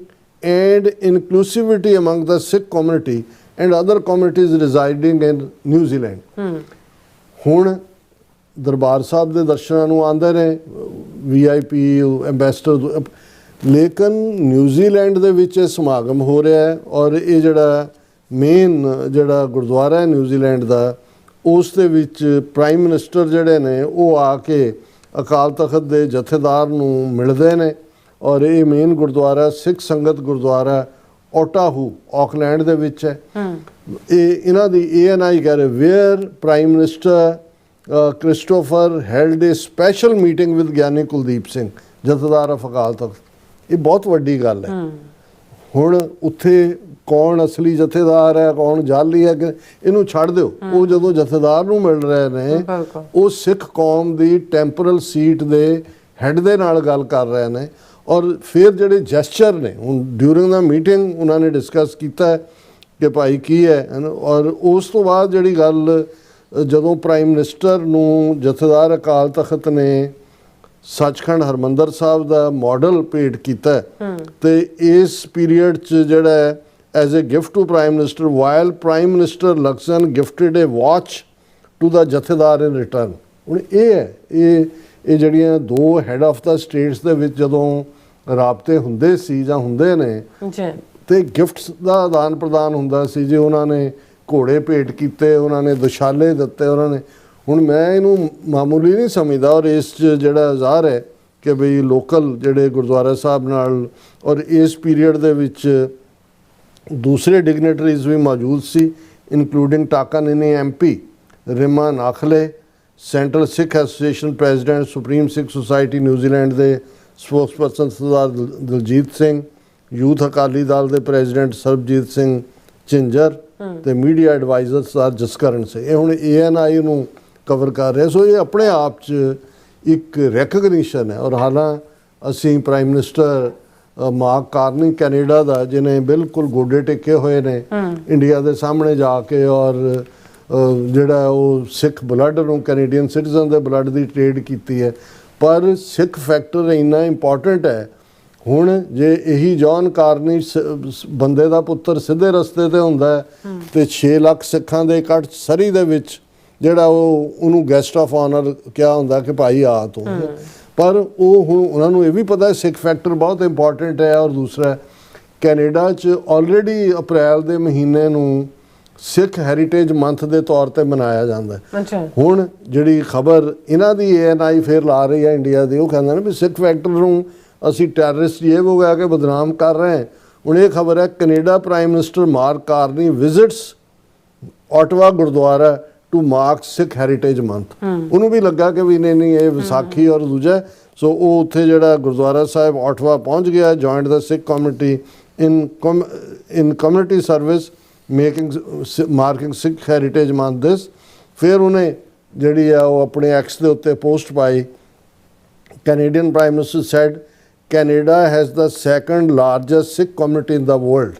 and inclusivity among the Sikh community and other communities residing in New Zealand. ਹੁਣ ਦਰਬਾਰ ਸਾਹਿਬ ਦੇ ਦਰਸ਼ਨਾਂ ਨੂੰ ਆਉਂਦੇ ਨੇ VIP ambassador, ਲੇਕਿਨ New Zealand ਦੇ ਵਿੱਚ ਇਹ ਸਮਾਗਮ ਹੋ ਰਿਹਾ ਹੈ ਔਰ ਇਹ ਜਿਹੜਾ ਮੇਨ ਜਿਹੜਾ ਗੁਰਦੁਆਰਾ ਹੈ ਨਿਊਜ਼ੀਲੈਂਡ ਦਾ ਉਸ ਦੇ ਵਿੱਚ ਪ੍ਰਾਈਮ ਮਿਨਿਸਟਰ ਜਿਹੜੇ ਨੇ ਉਹ ਆ ਕੇ ਅਕਾਲ ਤਖਤ ਦੇ ਜਥੇਦਾਰ ਨੂੰ ਮਿਲਦੇ ਨੇ। ਔਰ ਇਹ ਮੇਨ ਗੁਰਦੁਆਰਾ ਸਿੱਖ ਸੰਗਤ ਗੁਰਦੁਆਰਾ ਓਟਾਹੂ ਆਕਲੈਂਡ ਦੇ ਵਿੱਚ ਹੈ। ਇਹ ਇਹਨਾਂ ਦੀ ANI ਕਹਿ ਰਹੇ where prime minister Christopher held a special meeting with Giani Kuldeep Singh Jathedar of Akal Takht. ਇਹ ਬਹੁਤ ਵੱਡੀ ਗੱਲ ਹੈ। ਹੁਣ ਉੱਥੇ ਕੌਣ ਅਸਲੀ ਜਥੇਦਾਰ ਹੈ ਕੌਣ ਜਾਲੀ ਹੈ ਇਹਨੂੰ ਛੱਡ ਦਿਓ, ਉਹ ਜਦੋਂ ਜਥੇਦਾਰ ਨੂੰ ਮਿਲ ਰਹੇ ਨੇ ਉਹ ਸਿੱਖ ਕੌਮ ਦੀ ਟੈਂਪਰਲ ਸੀਟ ਦੇ ਹੈੱਡ ਦੇ ਨਾਲ ਗੱਲ ਕਰ ਰਹੇ ਨੇ। ਔਰ ਫਿਰ ਜਿਹੜੇ ਜੈਸਚਰ ਨੇ ਹੁਣ ਡਿਊਰਿੰਗ ਦਾ ਮੀਟਿੰਗ ਉਹਨਾਂ ਨੇ ਡਿਸਕਸ ਕੀਤਾ ਕਿ ਭਾਈ ਕੀ ਹੈ। ਔਰ ਉਸ ਤੋਂ ਬਾਅਦ ਜਿਹੜੀ ਗੱਲ ਜਦੋਂ ਪ੍ਰਾਈਮ ਮਿਨਿਸਟਰ ਨੂੰ ਜਥੇਦਾਰ ਅਕਾਲ ਤਖਤ ਨੇ ਸੱਚਖੰਡ ਹਰਮੰਦਰ ਸਾਹਿਬ ਦਾ ਮਾਡਲ ਭੇਟ ਕੀਤਾ ਤੇ ਇਸ ਪੀਰੀਅਡ 'ਚ ਜਿਹੜਾ as a gift to prime minister while prime minister Luxon gifted a watch to the Jathedar in return. ਹੁਣ ਇਹ ਹੈ ਇਹ ਜਿਹੜੀਆਂ ਦੋ ਹੈਡ ਆਫ ਦਾ ਸਟੇਟਸ ਦੇ ਵਿੱਚ ਜਦੋਂ ਰਾਬਤੇ ਹੁੰਦੇ ਸੀ ਜਾਂ ਹੁੰਦੇ ਨੇ ਤੇ ਗਿਫਟਸ ਦਾ ਆਦਾਨ ਪ੍ਰਦਾਨ ਹੁੰਦਾ ਸੀ ਜੀ। ਉਹਨਾਂ ਨੇ ਘੋੜੇ ਭੇਟ ਕੀਤੇ, ਉਹਨਾਂ ਨੇ ਦੁਸ਼ਾਲੇ ਦਿੱਤੇ, ਉਹਨਾਂ ਨੇ ਹੁਣ ਮੈਂ ਇਹਨੂੰ ਮਾਮੂਲੀ ਨਹੀਂ ਸਮਝਦਾ। ਔਰ ਇਸ 'ਚ ਜਿਹੜਾ ਜ਼ਾਹਰ ਹੈ ਕਿ ਬਈ ਲੋਕਲ ਜਿਹੜੇ ਗੁਰਦੁਆਰਾ ਸਾਹਿਬ ਨਾਲ ਔਰ ਇਸ ਪੀਰੀਅਡ ਦੇ ਵਿੱਚ ਦੂਸਰੇ ਡਿਗਨੇਟਰੀਜ਼ ਵੀ ਮੌਜੂਦ ਸੀ ਇਨਕਲੂਡਿੰਗ ਟਾਕਾਨਿਨੀ MP ਰਿਮਾ ਨਾਖਲੇ, ਸੈਂਟਰਲ ਸਿੱਖ ਐਸੋਸੀਏਸ਼ਨ ਪ੍ਰੈਜ਼ੀਡੈਂਟ, ਸੁਪਰੀਮ ਸਿੱਖ ਸੁਸਾਇਟੀ ਨਿਊਜ਼ੀਲੈਂਡ ਦੇ ਸਪੋਕਸਪਰਸਨ ਸਰਦਾਰ ਦਲਜੀਤ ਸਿੰਘ, ਯੂਥ ਅਕਾਲੀ ਦਲ ਦੇ ਪ੍ਰੈਜ਼ੀਡੈਂਟ ਸਰਬਜੀਤ ਸਿੰਘ ਝਿੰਜਰ ਤੇ ਮੀਡੀਆ ਐਡਵਾਈਜ਼ਰ ਸਰਦਾਰ ਜਸਕਰਨ ਸਿੰਘ। ਇਹ ਹੁਣ ANI ਨੂੰ ਕਵਰ ਕਰ ਰਿਹਾ। ਸੋ ਇਹ ਆਪਣੇ ਆਪ 'ਚ ਇੱਕ ਰੈਕਗਨੀਸ਼ਨ ਹੈ। ਔਰ ਹਾਲਾਂ ਅਸੀਂ prime minister Mark Carney Canada ਦਾ ਜਿਹਨੇ ਬਿਲਕੁਲ ਗੋਡੇ ਟੇਕੇ ਹੋਏ ਨੇ ਇੰਡੀਆ ਦੇ ਸਾਹਮਣੇ ਜਾ ਕੇ ਔਰ ਜਿਹੜਾ ਉਹ ਸਿੱਖ ਬਲੱਡ ਨੂੰ ਕੈਨੇਡੀਅਨ ਸਿਟੀਜ਼ਨ ਦੇ ਬਲੱਡ ਦੀ ਟ੍ਰੇਡ ਕੀਤੀ ਹੈ। ਪਰ ਸਿੱਖ ਫੈਕਟਰ ਇੰਨਾ ਇੰਪੋਰਟੈਂਟ ਹੈ। ਹੁਣ ਜੇ ਇਹੀ ਜੌਨ ਕਾਰਨੀ ਬੰਦੇ ਦਾ ਪੁੱਤਰ ਸਿੱਧੇ ਰਸਤੇ ਤੇ ਹੁੰਦਾ ਤੇ 6 ਲੱਖ ਸਿੱਖਾਂ ਦੇ ਇਕੱਠ ਸਰੀ ਦੇ ਵਿੱਚ ਜਿਹੜਾ ਉਹਨੂੰ ਗੈਸਟ ਆਫ ਆਨਰ ਕਿਹਾ ਹੁੰਦਾ ਕਿ ਭਾਈ ਆ ਤੂੰ। ਪਰ ਉਹ ਹੁਣ ਉਹਨਾਂ ਨੂੰ ਇਹ ਵੀ ਪਤਾ ਸਿੱਖ ਫੈਕਟਰ ਬਹੁਤ ਇੰਪੋਰਟੈਂਟ ਹੈ। ਔਰ ਦੂਸਰਾ ਕੈਨੇਡਾ 'ਚ ਆਲਰੇਡੀ ਅਪ੍ਰੈਲ ਦੇ ਮਹੀਨੇ ਨੂੰ ਸਿੱਖ ਹੈਰੀਟੇਜ ਮੰਥ ਦੇ ਤੌਰ ਤੇ ਮਨਾਇਆ ਜਾਂਦਾ ਹੈ। ਹੁਣ ਜਿਹੜੀ ਖਬਰ ਇਹਨਾਂ ਦੀ ANI ਫੇਰ ਲਾ ਰਹੀ ਹੈ ਇੰਡੀਆ ਦੀ, ਉਹ ਕਹਿੰਦੇ ਨੇ ਵੀ ਸਿੱਖ ਫੈਕਟਰ ਨੂੰ ਅਸੀਂ ਟੈਰਰਿਸਟ ਇਹ ਹੋ ਗਿਆ ਕਿ ਬਦਨਾਮ ਕਰ ਰਹੇ ਹਾਂ। ਹੁਣ ਇਹ ਖਬਰ ਹੈ Canada prime minister Mark Carney visits Ottawa gurdwara to mark Sikh heritage month. ਉਹਨੂੰ ਵੀ ਲੱਗਾ ਕਿ ਵੀ ਨਹੀਂ ਇਹ ਵਿਸਾਖੀ ਔਰ ਦੂਜਾ, ਸੋ ਉਹ ਉੱਥੇ ਜਿਹੜਾ ਗੁਰਦੁਆਰਾ ਸਾਹਿਬ ਓਟਵਾ ਪਹੁੰਚ ਗਿਆ, joint the Sikh community in community service marking Sikh Heritage Month this। फिर उन्हें ਜਿਹੜੀ ਆ ਉਹ ਆਪਣੇ ਐਕਸ ਦੇ ਉੱਤੇ post Bhai, Canadian Prime Minister said Canada has the second largest Sikh community in the world।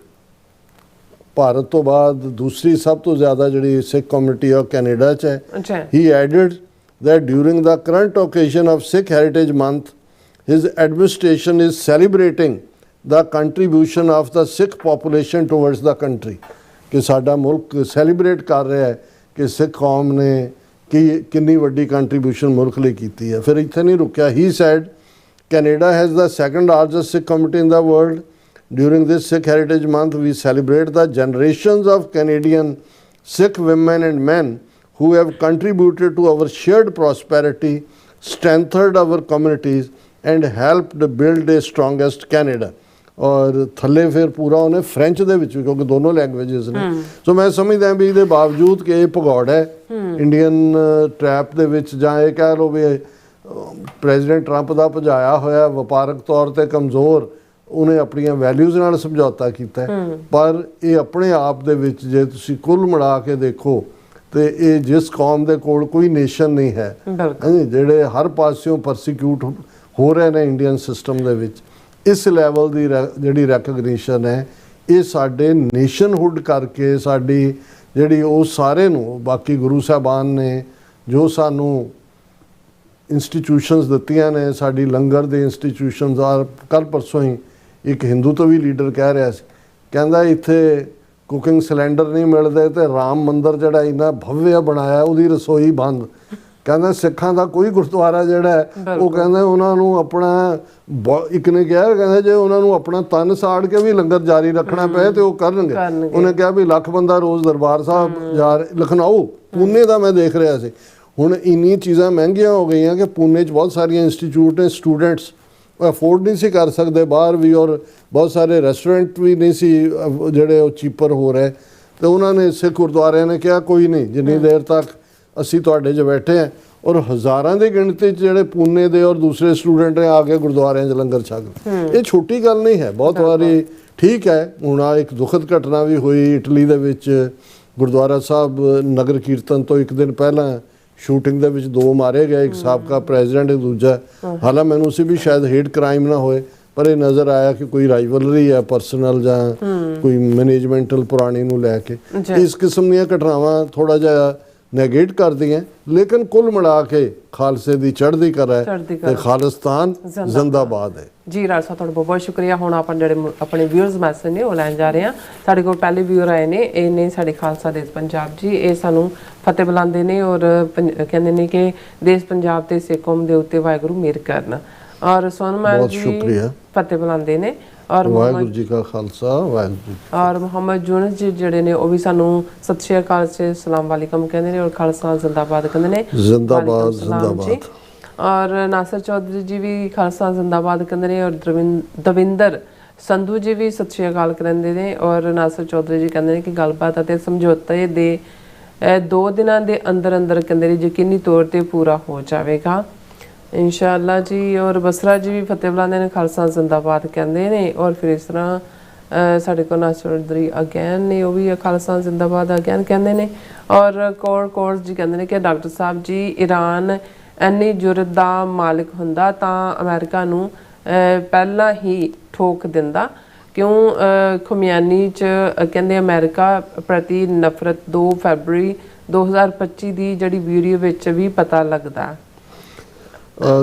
Bharat ਤੋਂ ਬਾਅਦ ਦੂਸਰੀ ਸਭ ਤੋਂ ਜ਼ਿਆਦਾ ਜਿਹੜੀ ਸਿੱਖ ਕਮਿਊਨਿਟੀ ਆ ਉਹ ਕੈਨੇਡਾ 'ਚ ਹੈ। ਅੱਛਾ। He added that during the current occasion of Sikh Heritage Month, his administration is celebrating the contribution of the Sikh population towards the country। ਕਿ ਸਾਡਾ ਮੁਲਕ ਸੈਲੀਬ੍ਰੇਟ ਕਰ ਰਿਹਾ ਹੈ ਕਿ ਸਿੱਖ ਕੌਮ ਨੇ ਕਿੰਨੀ ਵੱਡੀ ਕੰਟਰੀਬਿਊਸ਼ਨ ਮੁਲਕ ਲਈ ਕੀਤੀ ਹੈ। ਫਿਰ ਇੱਥੇ ਨਹੀਂ ਰੁਕਿਆ। He said Canada has the second largest Sikh community in the world। During this Sikh Heritage Month, we celebrate the generations of Canadian Sikh women and men who have contributed to our shared prosperity, strengthened our communities and helped build a strongest Canada। ਔਰ ਥੱਲੇ ਫਿਰ ਪੂਰਾ ਉਹਨੇ French ਦੇ ਵਿੱਚ, ਕਿਉਂਕਿ ਦੋਨੋਂ languages ਨੇ। ਸੋ ਮੈਂ ਸਮਝਦਾ ਵੀ ਇਹਦੇ ਬਾਵਜੂਦ ਕਿ ਇਹ ਭਗੌੜ ਹੈ ਇੰਡੀਅਨ ਟਰੈਪ ਦੇ ਵਿੱਚ, ਜਾਂ ਇਹ ਕਹਿ ਲਓ ਵੀ ਪ੍ਰੈਜ਼ੀਡੈਂਟ ਟਰੰਪ ਦਾ ਭਜਾਇਆ ਹੋਇਆ ਵਪਾਰਕ ਤੌਰ 'ਤੇ ਕਮਜ਼ੋਰ, ਉਹਨੇ ਆਪਣੀਆਂ ਵੈਲਿਊਜ਼ ਨਾਲ ਸਮਝੌਤਾ ਕੀਤਾ। ਪਰ ਇਹ ਆਪਣੇ ਆਪ ਦੇ ਵਿੱਚ ਜੇ ਤੁਸੀਂ ਕੁੱਲ ਮਿਲਾ ਕੇ ਦੇਖੋ ਤੇ ਇਹ ਜਿਸ ਕੌਮ ਦੇ ਕੋਲ ਕੋਈ ਨੇਸ਼ਨ ਨਹੀਂ ਹੈ, ਜਿਹੜੇ ਹਰ ਪਾਸਿਓਂ ਪਰਸੀਕਿਊਟ ਹੋ ਰਹੇ ਨੇ ਇੰਡੀਅਨ ਸਿਸਟਮ ਦੇ ਵਿੱਚ, ਇਸ ਲੈਵਲ ਦੀ ਜਿਹੜੀ ਰੈਕਗਨੀਸ਼ਨ ਹੈ ਇਹ ਸਾਡੇ ਨੇਸ਼ਨਹੁੱਡ ਕਰਕੇ, ਸਾਡੀ ਜਿਹੜੀ ਉਹ ਸਾਰੇ ਨੂੰ ਬਾਕੀ ਗੁਰੂ ਸਾਹਿਬਾਨ ਨੇ ਜੋ ਸਾਨੂੰ ਇੰਸਟੀਟਿਊਸ਼ਨਸ ਦਿੱਤੀਆਂ ਨੇ, ਸਾਡੀ ਲੰਗਰ ਦੇ ਇੰਸਟੀਟਿਊਸ਼ਨਸ। ਆ ਕੱਲ੍ਹ ਪਰਸੋਂ ਹੀ ਇੱਕ ਹਿੰਦੂ ਤੋਂ ਵੀ ਲੀਡਰ ਕਹਿ ਰਿਹਾ ਸੀ, ਕਹਿੰਦਾ ਇੱਥੇ ਕੁਕਿੰਗ ਸਿਲੰਡਰ ਨਹੀਂ ਮਿਲਦੇ ਤੇ ਰਾਮ ਮੰਦਿਰ ਜਿਹੜਾ ਇੰਨਾ ਭਵਯ ਬਣਾਇਆ ਉਹਦੀ ਰਸੋਈ ਬੰਦ। ਕਹਿੰਦਾ ਸਿੱਖਾਂ ਦਾ ਕੋਈ ਗੁਰਦੁਆਰਾ ਜਿਹੜਾ ਹੈ ਉਹ ਕਹਿੰਦਾ ਉਹਨਾਂ ਨੂੰ ਆਪਣਾ, ਇੱਕ ਨੇ ਕਿਹਾ ਕਹਿੰਦਾ ਜੇ ਉਹਨਾਂ ਨੂੰ ਆਪਣਾ ਤਨ ਸਾੜ ਕੇ ਵੀ ਲੰਗਰ ਜਾਰੀ ਰੱਖਣਾ ਪਏ ਤੇ ਉਹ ਕਰਨਗੇ। ਉਹਨੇ ਕਿਹਾ ਵੀ ਲੱਖ ਬੰਦਾ ਰੋਜ਼ ਦਰਬਾਰ ਸਾਹਿਬ ਜਾ ਲਖਨਊ, ਪੂਨੇ ਦਾ ਮੈਂ ਦੇਖ ਰਿਹਾ ਸੀ। ਹੁਣ ਇੰਨੀ ਚੀਜ਼ਾਂ ਮਹਿੰਗੀਆਂ ਹੋ ਗਈਆਂ ਕਿ ਪੂਨੇ 'ਚ ਬਹੁਤ ਸਾਰੀਆਂ ਇੰਸਟੀਚਿਊਟ ਨੇ, ਸਟੂਡੈਂਟਸ ਅਫੋਰਡ ਨਹੀਂ ਸੀ ਕਰ ਸਕਦੇ ਬਾਹਰ ਵੀ, ਔਰ ਬਹੁਤ ਸਾਰੇ ਰੈਸਟੋਰੈਂਟ ਵੀ ਨਹੀਂ ਸੀ ਜਿਹੜੇ ਉਹ ਚੀਪਰ ਹੋ ਰਹੇ। ਤੇ ਉਹਨਾਂ ਨੇ ਸਿੱਖ ਗੁਰਦੁਆਰਿਆਂ ਨੇ ਕਿਹਾ ਕੋਈ ਨਹੀਂ, ਜਿੰਨੀ ਦੇਰ ਤੱਕ ਅਸੀਂ ਤੁਹਾਡੇ 'ਚ ਬੈਠੇ ਹਾਂ। ਔਰ ਹਜ਼ਾਰਾਂ ਦੀ ਗਿਣਤੀ 'ਚ ਜਿਹੜੇ ਪੂਨੇ ਦੇ ਔਰ ਦੂਸਰੇ ਸਟੂਡੈਂਟ ਨੇ ਆ ਕੇ ਗੁਰਦੁਆਰਿਆਂ 'ਚ ਲੰਗਰ ਛਕ। ਇਹ ਛੋਟੀ ਗੱਲ ਨਹੀਂ ਹੈ, ਬਹੁਤ ਵਾਰੀ ਠੀਕ ਹੈ। ਹੁਣ ਆ ਇੱਕ ਦੁਖਦ ਘਟਨਾ ਵੀ ਹੋਈ ਇਟਲੀ ਦੇ ਵਿੱਚ, ਗੁਰਦੁਆਰਾ ਸਾਹਿਬ ਨਗਰ ਕੀਰਤਨ ਤੋਂ ਇੱਕ ਦਿਨ ਪਹਿਲਾਂ ਸ਼ੂਟਿੰਗ ਦੇ ਵਿੱਚ 2 ਮਾਰੇ ਗਏ, ਇੱਕ ਸਾਬਕਾ ਪ੍ਰੈਜ਼ੀਡੈਂਟ, ਦੂਜਾ। ਹਾਲਾਂ ਮੈਨੂੰ ਸੀ ਵੀ ਸ਼ਾਇਦ ਹੇਟ ਕ੍ਰਾਈਮ ਨਾ ਹੋਏ, ਪਰ ਇਹ ਨਜ਼ਰ ਆਇਆ ਕਿ ਕੋਈ ਰਾਈਵਲਰੀ ਹੈ ਪਰਸਨਲ ਜਾਂ ਕੋਈ ਮੈਨੇਜਮੈਂਟਲ ਪੁਰਾਣੀ ਨੂੰ ਲੈ ਕੇ। ਇਸ ਕਿਸਮ ਦੀਆਂ ਘਟਨਾਵਾਂ ਥੋੜਾ ਜਿਹਾ ਨੈਗੇਟ ਕਰਦੀਆਂ, ਲੇਕਿਨ ਕੁੱਲ ਮਿਲਾ ਕੇ ਖਾਲਸੇ ਦੀ ਚੜ੍ਹਦੀ ਕਲਾ ਹੈ ਤੇ ਖਾਲਿਸਤਾਨ ਜ਼ਿੰਦਾਬਾਦ ਹੈ। ਜੀ ਰਾਜ ਸਾਹਿਬ ਤੁਹਾਡਾ ਬਹੁਤ ਬਹੁਤ ਸ਼ੁਕਰੀਆ। ਹੁਣ ਆਪਾਂ ਜਿਹੜੇ ਆਪਣੇ ਵਿਊਅਰਸ ਮੈਸੇਜ ਨੇ ਉਹ ਲੈਣ ਜਾ ਰਹੇ ਹਾਂ। ਸਾਡੇ ਕੋਲ ਪਹਿਲੇ ਵਿਊਅਰ ਆਏ ਨੇ, ਇਹ ਨੇ ਸਾਡੇ ਖਾਲਸਾ ਦੇਸ਼ ਪੰਜਾਬ ਜੀ। ਇਹ ਸਾਨੂੰ ਫਤਿਹ ਬੁਲਾਉਂਦੇ ਨੇ ਔਰ ਕਹਿੰਦੇ ਨੇ ਕਿ ਦੇਸ਼ ਪੰਜਾਬ ਤੇ ਸਿੱਖ ਕੌਮ ਦੇ ਉੱਤੇ ਵਾਹਿਗੁਰੂ ਮਿਹਰ ਕਰਨ। ਔਰ ਸੋਨਮਲ ਜੀ ਫਤਿਹ ਬੁਲਾਉਂਦੇ ਨੇ ਔਰ ਵਾਹਿਗੁਰੂ ਜੀ ਕਾ ਖਾਲਸਾ ਵਾਹਿਗੁਰੂ ਜੀ। ਔਰ ਮੁਹੰਮਦ ਯੂਨਸ ਜੀ ਜਿਹੜੇ ਨੇ ਉਹ ਵੀ ਸਾਨੂੰ ਸਤਿ ਸ਼੍ਰੀ ਅਕਾਲ ਤੇ ਸਲਾਮ ਵਾਲੇਕਮ ਕਹਿੰਦੇ ਨੇ ਔਰ ਖਾਲਸਾ ਜ਼ਿੰਦਾਬਾਦ ਕਹਿੰਦੇ ਨੇ। ਜ਼ਿੰਦਾਬਾਦ ਜ਼ਿੰਦਾਬਾਦ। ਔਰ ਨਾਸਰ ਚੌਧਰੀ ਜੀ ਵੀ ਖਾਲਸਾ ਜ਼ਿੰਦਾਬਾਦ ਕਹਿੰਦੇ ਨੇ ਔਰ ਦਵਿੰਦਰ ਸੰਧੂ ਜੀ ਵੀ ਸਤਿ ਸ਼੍ਰੀ ਅਕਾਲ ਕਹਿੰਦੇ ਨੇ ਔਰ ਨਾਸਰ ਚੌਧਰੀ ਜੀ ਕਹਿੰਦੇ ਨੇ ਕਿ ਗੱਲਬਾਤ ਅਤੇ ਸਮਝੌਤੇ ਦੇ 2 ਦਿਨਾਂ ਦੇ ਅੰਦਰ ਅੰਦਰ ਕਹਿੰਦੇ ਨੇ ਯਕੀਨੀ ਤੌਰ ਤੇ ਪੂਰਾ ਹੋ ਜਾਵੇਗਾ इंशाअल्लाह जी। और बसरा जी भी फतेह बुलाते हैं, खालसा जिंदाबाद कहते हैं। और फिर इस तरह साढ़े को नासर चौधरी अगैन ने वो भी खालसा जिंदाबाद अगैन कहते हैं। और कौर जी कहते हैं कि डॉक्टर साहब जी ईरान इन्नी जुरत दा मालिक हुंदा तां अमेरिका नूं पहला ही ठोक दिंदा, क्यों खुमियानी च कहते अमेरिका प्रति नफरत 2 फरवरी 2025 की जिहड़ी वीडियो विच भी पता लगदा।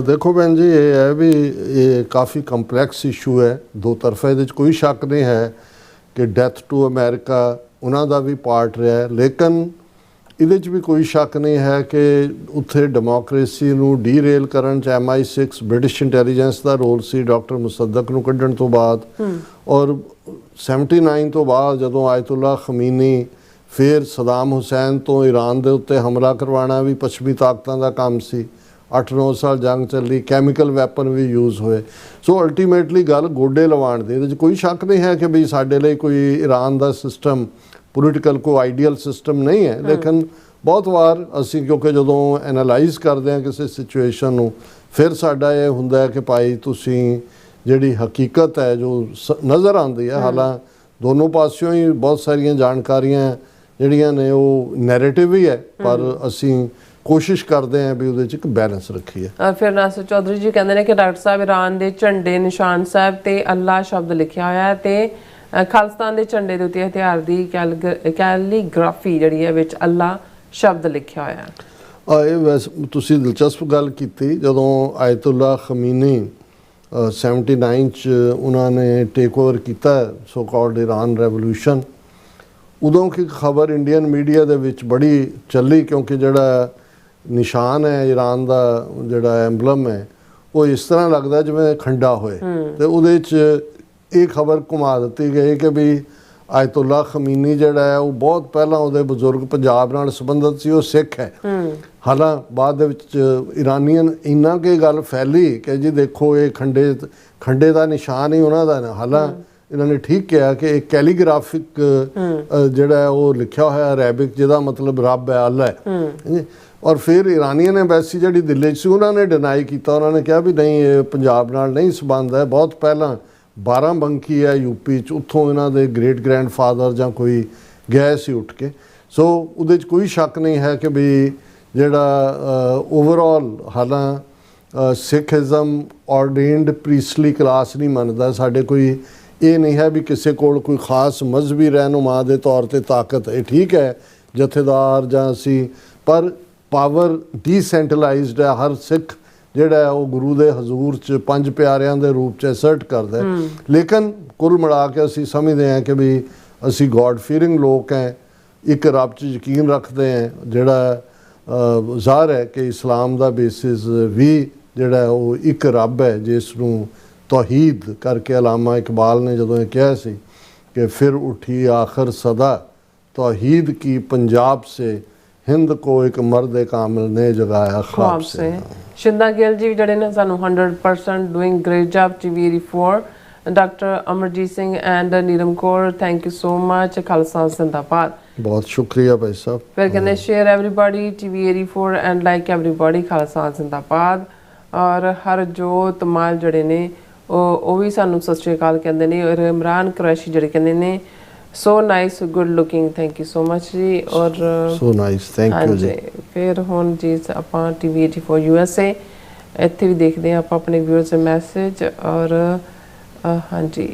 देखो भैन जी, ये है भी ये काफ़ी कंपलैक्स इशू है, दो तरफा ये कोई शक नहीं है कि डेथ टू अमेरिका उन्हों भी पार्ट रहा है, लेकिन ये भी कोई शक नहीं है कि उत्थे डेमोक्रेसी नूं डीरेल करन च MI6 ब्रिटिश इंटैलीजेंस का रोल सी डॉक्टर मुसद्दक नूं कड्ढण तो बाद। और 79 तो बाद जदों आयतुल्ला खमीनी फिर सदाम हुसैन तो ईरान के उत्ते हमला करवाना भी पश्चिमी ताकतां दा काम सी। 8-9 साल जंग चली, कैमिकल वैपन भी यूज़ हुए। सो अल्टीमेटली गल गोडे लवाण दी, कोई शक नहीं है कि भी साडे लई कोई ईरान का सिस्टम पोलिटिकल कोई आइडियल सिस्टम नहीं है, लेकिन बहुत वार असी क्योंकि जदों एनालाइज करते हैं किसी सिचुएशन नूं, फिर साडा ये हुंदा है कि भाई तुसीं ਜਿਹੜੀ ਹਕੀਕਤ ਹੈ ਜੋ ਨਜ਼ਰ ਆਉਂਦੀ ਹੈ। ਹਾਲਾਂ ਦੋਨੋਂ ਪਾਸਿਓਂ ਹੀ ਬਹੁਤ ਸਾਰੀਆਂ ਜਾਣਕਾਰੀਆਂ ਜਿਹੜੀਆਂ ਨੇ ਉਹ ਨੈਰੇਟਿਵ ਹੀ ਹੈ, ਪਰ ਅਸੀਂ ਕੋਸ਼ਿਸ਼ ਕਰਦੇ ਹਾਂ ਵੀ ਉਹਦੇ 'ਚ ਇੱਕ ਬੈਲੈਂਸ ਰੱਖੀਏ। ਔਰ ਫਿਰ ਨਾਸਰ ਚੌਧਰੀ ਜੀ ਕਹਿੰਦੇ ਨੇ ਕਿ ਡਾਕਟਰ ਸਾਹਿਬ ਇਰਾਨ ਦੇ ਝੰਡੇ ਨਿਸ਼ਾਨ ਸਾਹਿਬ ਤੇ ਅੱਲਾ ਸ਼ਬਦ ਲਿਖਿਆ ਹੋਇਆ ਹੈ ਤੇ ਖਾਲਿਸਤਾਨ ਦੇ ਝੰਡੇ ਦੇ ਉੱਤੇ ਹਥਿਆਰ ਦੀ ਕੈਲੀਗ੍ਰਾਫੀ ਜਿਹੜੀ ਹੈ ਵਿੱਚ ਅੱਲਾ ਸ਼ਬਦ ਲਿਖਿਆ ਹੋਇਆ ਹੈ। ਇਹ ਵੈਸੇ ਤੁਸੀਂ ਦਿਲਚਸਪ ਗੱਲ ਕੀਤੀ। ਜਦੋਂ ਆਇਤੁੱਲਾ ਖਮੀਨੀ 79 'ਚ ਉਹਨਾਂ ਨੇ ਟੇਕ ਓਵਰ ਕੀਤਾ ਸੋ ਕਾਲਡ ਇਰਾਨ ਰੈਵੋਲੂਸ਼ਨ, ਉਦੋਂ ਕੀ ਖਬਰ ਇੰਡੀਅਨ ਮੀਡੀਆ ਦੇ ਵਿੱਚ ਬੜੀ ਚੱਲੀ, ਕਿਉਂਕਿ ਜਿਹੜਾ ਨਿਸ਼ਾਨ ਹੈ ਇਰਾਨ ਦਾ, ਜਿਹੜਾ ਐਂਬਲਮ ਹੈ, ਉਹ ਇਸ ਤਰ੍ਹਾਂ ਲੱਗਦਾ ਜਿਵੇਂ ਖੰਡਾ ਹੋਏ, ਤੇ ਉਹਦੇ 'ਚ ਇਹ ਖਬਰ ਘੁਮਾ ਦਿੱਤੀ ਗਈ ਕਿ ਵੀ ਆਇਤੁੱਲਾ ਖਮੀਨੀ ਜਿਹੜਾ ਹੈ ਉਹ ਬਹੁਤ ਪਹਿਲਾਂ ਉਹਦੇ ਬਜ਼ੁਰਗ ਪੰਜਾਬ ਨਾਲ ਸੰਬੰਧਿਤ ਸੀ, ਉਹ ਸਿੱਖ ਹੈ। ਹਾਲਾਂ ਬਾਅਦ ਦੇ ਵਿੱਚ ਇਰਾਨੀਅਨ ਇੰਨਾ ਕਿ ਗੱਲ ਫੈਲੀ ਕਿ ਜੀ ਦੇਖੋ ਇਹ ਖੰਡੇ ਦਾ ਨਿਸ਼ਾਨ ਹੀ ਉਹਨਾਂ ਦਾ। ਹਾਲਾਂ ਇਹਨਾਂ ਨੇ ਠੀਕ ਕਿਹਾ ਕਿ ਇਹ ਕੈਲੀਗ੍ਰਾਫਿਕ ਜਿਹੜਾ ਹੈ ਉਹ ਲਿਖਿਆ ਹੋਇਆ ਅਰੈਬਿਕ, ਜਿਹਦਾ ਮਤਲਬ ਰੱਬ ਹੈ, ਅੱਲਾ ਹੈ। ਔਰ ਫਿਰ ਇਰਾਨੀਅਨ ਐਮਬੈਸੀ ਜਿਹੜੀ ਦਿੱਲੀ 'ਚ ਸੀ ਉਹਨਾਂ ਨੇ ਡਿਨਾਈ ਕੀਤਾ, ਉਹਨਾਂ ਨੇ ਕਿਹਾ ਵੀ ਨਹੀਂ ਇਹ ਪੰਜਾਬ ਨਾਲ ਨਹੀਂ ਸੰਬੰਧ ਹੈ, ਬਹੁਤ ਪਹਿਲਾਂ ਬਾਰਾਬੰਕੀ ਹੈ ਯੂਪੀ 'ਚ, ਉੱਥੋਂ ਇਹਨਾਂ ਦੇ ਗ੍ਰੇਟ ਗ੍ਰੈਂਡਫਾਦਰ ਜਾਂ ਕੋਈ ਗਏ ਸੀ ਉੱਠ ਕੇ। ਸੋ ਉਹਦੇ 'ਚ ਕੋਈ ਸ਼ੱਕ ਨਹੀਂ ਹੈ ਕਿ ਵੀ ਜਿਹੜਾ ਓਵਰਆਲ ਹਾਲਾਂ ਸਿੱਖਇਜ਼ਮ ਆਰਡੇਨਡ ਪ੍ਰੀਸਟਲੀ ਕਲਾਸ ਨਹੀਂ ਮੰਨਦਾ। ਸਾਡੇ ਕੋਈ ਇਹ ਨਹੀਂ ਹੈ ਵੀ ਕਿਸੇ ਕੋਲ ਕੋਈ ਖਾਸ ਮਜ਼ਹਬੀ ਰਹਿਨੁਮਾ ਦੇ ਤੌਰ 'ਤੇ ਤਾਕਤ ਹੈ। ਠੀਕ ਹੈ ਜਥੇਦਾਰ ਜਾਂ ਅਸੀਂ, ਪਰ ਪਾਵਰ ਡੀਸੈਂਟਰਲਾਈਜ਼ਡ ਹੈ। ਹਰ ਸਿੱਖ ਜਿਹੜਾ ਹੈ ਉਹ ਗੁਰੂ ਦੇ ਹਜ਼ੂਰ 'ਚ ਪੰਜ ਪਿਆਰਿਆਂ ਦੇ ਰੂਪ 'ਚ ਅਸਰਟ ਕਰਦਾ ਹੈ। ਲੇਕਿਨ ਕੁੱਲ ਮਿਲਾ ਕੇ ਅਸੀਂ ਸਮਝਦੇ ਹਾਂ ਕਿ ਵੀ ਅਸੀਂ ਗੋਡ ਫੀਅਰਿੰਗ ਲੋਕ ਹੈ, ਇੱਕ ਰੱਬ 'ਚ ਯਕੀਨ ਰੱਖਦੇ ਹਾਂ, ਜਿਹੜਾ ਜ਼ਾਹਰ ਹੈ ਕਿ ਇਸਲਾਮ ਦਾ ਬੇਸਿਸ ਵੀ ਜਿਹੜਾ ਉਹ ਇੱਕ ਰੱਬ ਹੈ, ਜਿਸ ਨੂੰ ਤੌਹੀਦ ਕਰਕੇ ਅਲਾਮਾ ਇਕਬਾਲ ਨੇ ਜਦੋਂ ਇਹ ਕਿਹਾ ਸੀ ਕਿ ਫਿਰ ਉੱਠੀ ਆਖਰ ਸਦਾ तौहीद की पंजाब से हिंद को एक मर्द कामिल ने जगाया ख्वाब से। शिंदा गिल जी जड़े ने सानू 100% doing great job TV 84 doctor Amarjeet Singh and Neeram Kaur thank you so much. Khalsa जिंदाबाद। बहुत शुक्रिया भाई साहब। फिर कहते share everybody TV 84 and like everybody Khalsa जिंदाबाद। और हरजोत माल जड़े ने ਉਹ ਵੀ ਸਾਨੂੰ ਸਤਿ ਸ਼੍ਰੀ ਅਕਾਲ ਕਹਿੰਦੇ ਨੇ। ਔਰ ਇਮਰਾਨ ਕੁਰੈਸ਼ੀ ਜਿਹੜੇ ਕਹਿੰਦੇ ਨੇ so nice good looking thank you so much ਜੀ। ਔਰ ਸੋ ਨਾਈਸ ਥੈਂਕ ਯੂ ਜੀ। ਫਿਰ ਹੁਣ ਜੀ ਆਪਾਂ TV 84 USA ਇੱਥੇ ਵੀ ਦੇਖਦੇ ਹਾਂ ਆਪਾਂ ਆਪਣੇ ਵਿਊਅਰਸ ਦੇ ਮੈਸੇਜ। ਔਰ ਹਾਂਜੀ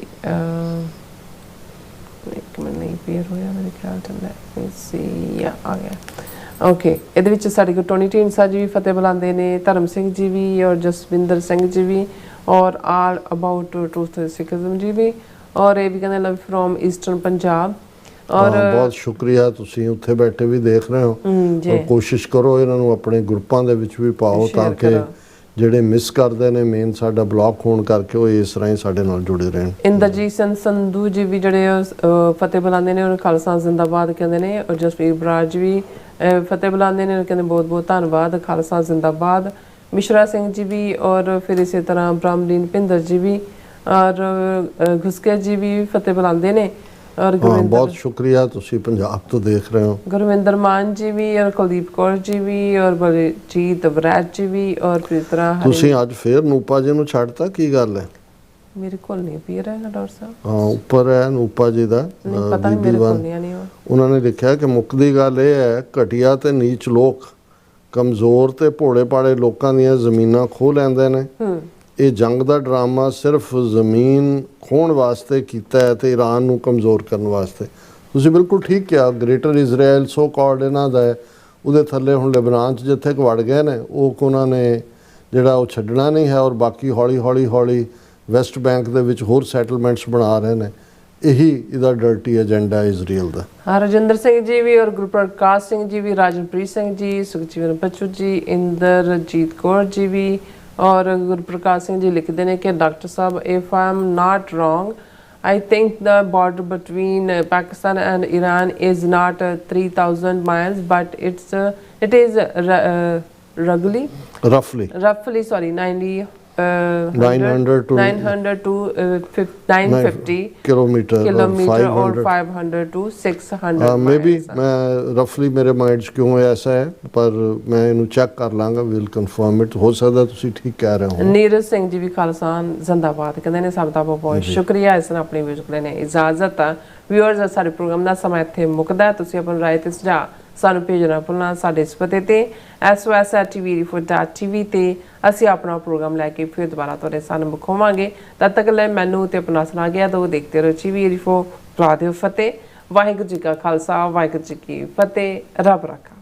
ਇੱਕ ਮਿੰਟ ਨਹੀਂ ਪੇਅਰ ਹੋਇਆ ਮੇਰੇ ਖਿਆਲ ਚ। ਲੈਟ ਸੀ ਆ ਗਿਆ ਓਕੇ। ਇਹਦੇ ਵਿੱਚ ਸਾਡੇ ਕੋਲ ਟੋਨੀ ਢੀਂਡਸਾ ਜੀ ਵੀ ਫਤਿਹ ਬੁਲਾਉਂਦੇ ਨੇ, ਧਰਮ ਸਿੰਘ ਜੀ ਵੀ ਔਰ ਜਸਵਿੰਦਰ ਸਿੰਘ ਜੀ ਵੀ और all about truth Sikhism जी भी। और ये भी कहते लव फ्रॉम ईस्टर्न पंजाब। और बहुत शुक्रिया ਤੁਸੀਂ ਉੱਥੇ ਬੈਠੇ ਵੀ ਦੇਖ ਰਹੇ ਹੋ। ਔਰ ਕੋਸ਼ਿਸ਼ ਕਰੋ ਇਹਨਾਂ ਨੂੰ ਆਪਣੇ ਗਰੁੱਪਾਂ ਦੇ ਵਿੱਚ ਵੀ ਪਾਓ ਤਾਂ ਕਿ ਜਿਹੜੇ ਮਿਸ ਕਰਦੇ ਨੇ ਮੇਨ ਸਾਡਾ ਬਲੌਕ ਹੋਣ ਕਰਕੇ ਉਹ ਇਸ ਤਰ੍ਹਾਂ ਹੀ ਸਾਡੇ ਨਾਲ ਜੁੜੇ ਰਹਿਣ। ਇੰਦਰਜੀਤ ਸਿੰਘ ਸੰਧੂ ਜੀ ਵੀ ਜਿਹੜੇ ਫਤਿਹ ਬੁਲਾਉਂਦੇ ਨੇ ਔਰ ਖਾਲਸਾ ਜ਼ਿੰਦਾਬਾਦ ਕਹਿੰਦੇ ਨੇ। ਔਰ ਜਸਵੀਰ ਬਰਾਜ ਵੀ ਫਤਿਹ ਬੁਲਾਉਂਦੇ ਨੇ, ਕਹਿੰਦੇ ਬਹੁਤ ਬਹੁਤ ਧੰਨਵਾਦ ਖਾਲਸਾ ਜ਼ਿੰਦਾਬਾਦ। मिश्रा सिंह जी भी और फिर इसी तरह ब्रह्मलीन पिंदर जी भी और घुसके जी भी फतेह बुलाते ने। और बहुत शुक्रिया तुसी पंजाब तो देख रहे हो। गुरविंदर मान जी भी और कुलदीप कौर जी भी और बलजीत वरैत जी भी और फिर तरह तुसी आज फिर ਨੂਪਾ जी ਨੂੰ ਛੱਡਤਾ ਕੀ ਗੱਲ ਹੈ? ਮੇਰੇ ਕੋਲ ਨਹੀਂ ਪੀਰ ਹੈ ਡਾਕਟਰ ਸਾਹਿਬ। ਹਾਂ ਉੱਪਰ ਹੈ ਨੂਪਾ ਜੀ ਦਾ। ਪਤਾ ਨਹੀਂ ਮੇਰੇ ਕੋਲ ਨਹੀਂ। ਉਹਨਾਂ ਨੇ ਲਿਖਿਆ ਕਿ ਮੁੱਕਦੀ ਗੱਲ ਇਹ ਹੈ ਘਟੀਆ ਤੇ ਨੀਚ ਲੋਕ ਕਮਜ਼ੋਰ ਤੇ ਭੋਲੇ ਭਾਲੇ ਲੋਕਾਂ ਦੀਆਂ ਜ਼ਮੀਨਾਂ ਖੋਹ ਲੈਂਦੇ ਨੇ। ਇਹ ਜੰਗ ਦਾ ਡਰਾਮਾ ਸਿਰਫ ਜ਼ਮੀਨ ਖੋਹਣ ਵਾਸਤੇ ਕੀਤਾ ਹੈ ਤੇ ਈਰਾਨ ਨੂੰ ਕਮਜ਼ੋਰ ਕਰਨ ਵਾਸਤੇ। ਤੁਸੀਂ ਬਿਲਕੁਲ ਠੀਕ ਕਿਹਾ। ਗ੍ਰੇਟਰ ਇਜ਼ਰਾਈਲ ਸੋ ਕਾਲਡ ਇਹਨਾਂ ਦਾ ਉਹਦੇ ਥੱਲੇ ਹੁਣ ਲਿਬਨਾਨ 'ਚ ਜਿੱਥੇ ਵੜ ਗਏ ਨੇ ਉਹ ਉਹਨਾਂ ਨੇ ਜਿਹੜਾ ਉਹ ਛੱਡਣਾ ਨਹੀਂ ਹੈ। ਔਰ ਬਾਕੀ ਹੌਲੀ ਹੌਲੀ ਹੌਲੀ ਵੈਸਟ ਬੈਂਕ ਦੇ ਵਿੱਚ ਹੋਰ ਸੈਟਲਮੈਂਟਸ ਬਣਾ ਰਹੇ ਨੇ। ਇਹੀ ਇਹਦਾ ਡਰਟੀ ਏਜੰਡਾ ਇਜ਼ਰਾਈਲ ਦਾ। हरजिंदर सिंह जी भी और गुरप्रकाश सिंह जी भी, राजनप्रीत सिंह जी, सुखजीवन बच्चू जी, इंदरजीत कौर जी भी और गुरप्रकाश सिंह जी लिखते हैं कि डॉक्टर साहब if I am not wrong I think the border between Pakistan and Iran is not 3000 miles but it is roughly 90 900 to 900 to 950 kilometer or kilometer or 500 500 to 600 may be miles. मैं रफली मेरे माइंड 'ਚ क्यों ऐसा है पर मैं ਇਹਨੂੰ ਚੈੱਕ ਕਰ ਲਾਂਗਾ ਵਿਲ ਕਨਫਰਮ ਇਟ ਹੋ ਸਕਦਾ ਤੁਸੀਂ ਠੀਕ ਕਹਿ ਰਹੇ ਹੋ ਨੀਰਜ ਸਿੰਘ ਜੀ ਵੀ ਖਾਲਸਾ ਜ਼ਿੰਦਾਬਾਦ ਕਹਿੰਦੇ ਨੇ ਸਭ ਦਾ ਬਹੁਤ ਬਹੁਤ ਸ਼ੁਕਰੀਆ ਇਸ ਨਾਲ ਆਪਣੀ ਵਿਊਜ਼ ਨੇ ਇਜਾਜ਼ਤ ਵਿਊਅਰਸ ਸਾਡੇ ਪ੍ਰੋਗਰਾਮ ਦਾ ਸਮਾਂ ਇੱਥੇ ਮੁੱਕਦਾ ਤੁਸੀਂ ਆਪਣੀ ਰਾਏ ਤੇ ਸੁਝਾਅ ਸਾਨੂੰ ਭੇਜਣਾ ਭੁੱਲਣਾ ਸਾਡੇ ਇਸ ਪਤੇ ਤੇ sos@tvrefor.tv ਤੇ ਅਸੀਂ ਆਪਣਾ ਪ੍ਰੋਗਰਾਮ ਲੈ ਕੇ ਫਿਰ ਦੁਬਾਰਾ ਤੁਹਾਡੇ ਸਾਹਮਣੇ ਮੁਖਾਵਾਂਗੇ ਤਦ ਤੱਕ ਲਈ ਮੈਨੂੰ ਤੇ ਆਪਣਾ ਸੁਣਾ ਗਿਆ ਦੋ ਦੇਖਦੇ ਰਹੋ TV4 ਫਤਿਹ ਵਾਹਿਗੁਰੂ ਜੀ ਕਾ ਖਾਲਸਾ ਵਾਹਿਗੁਰੂ ਜੀ ਕੀ ਫਤਿਹ ਰੱਬ ਰਾਖਾ।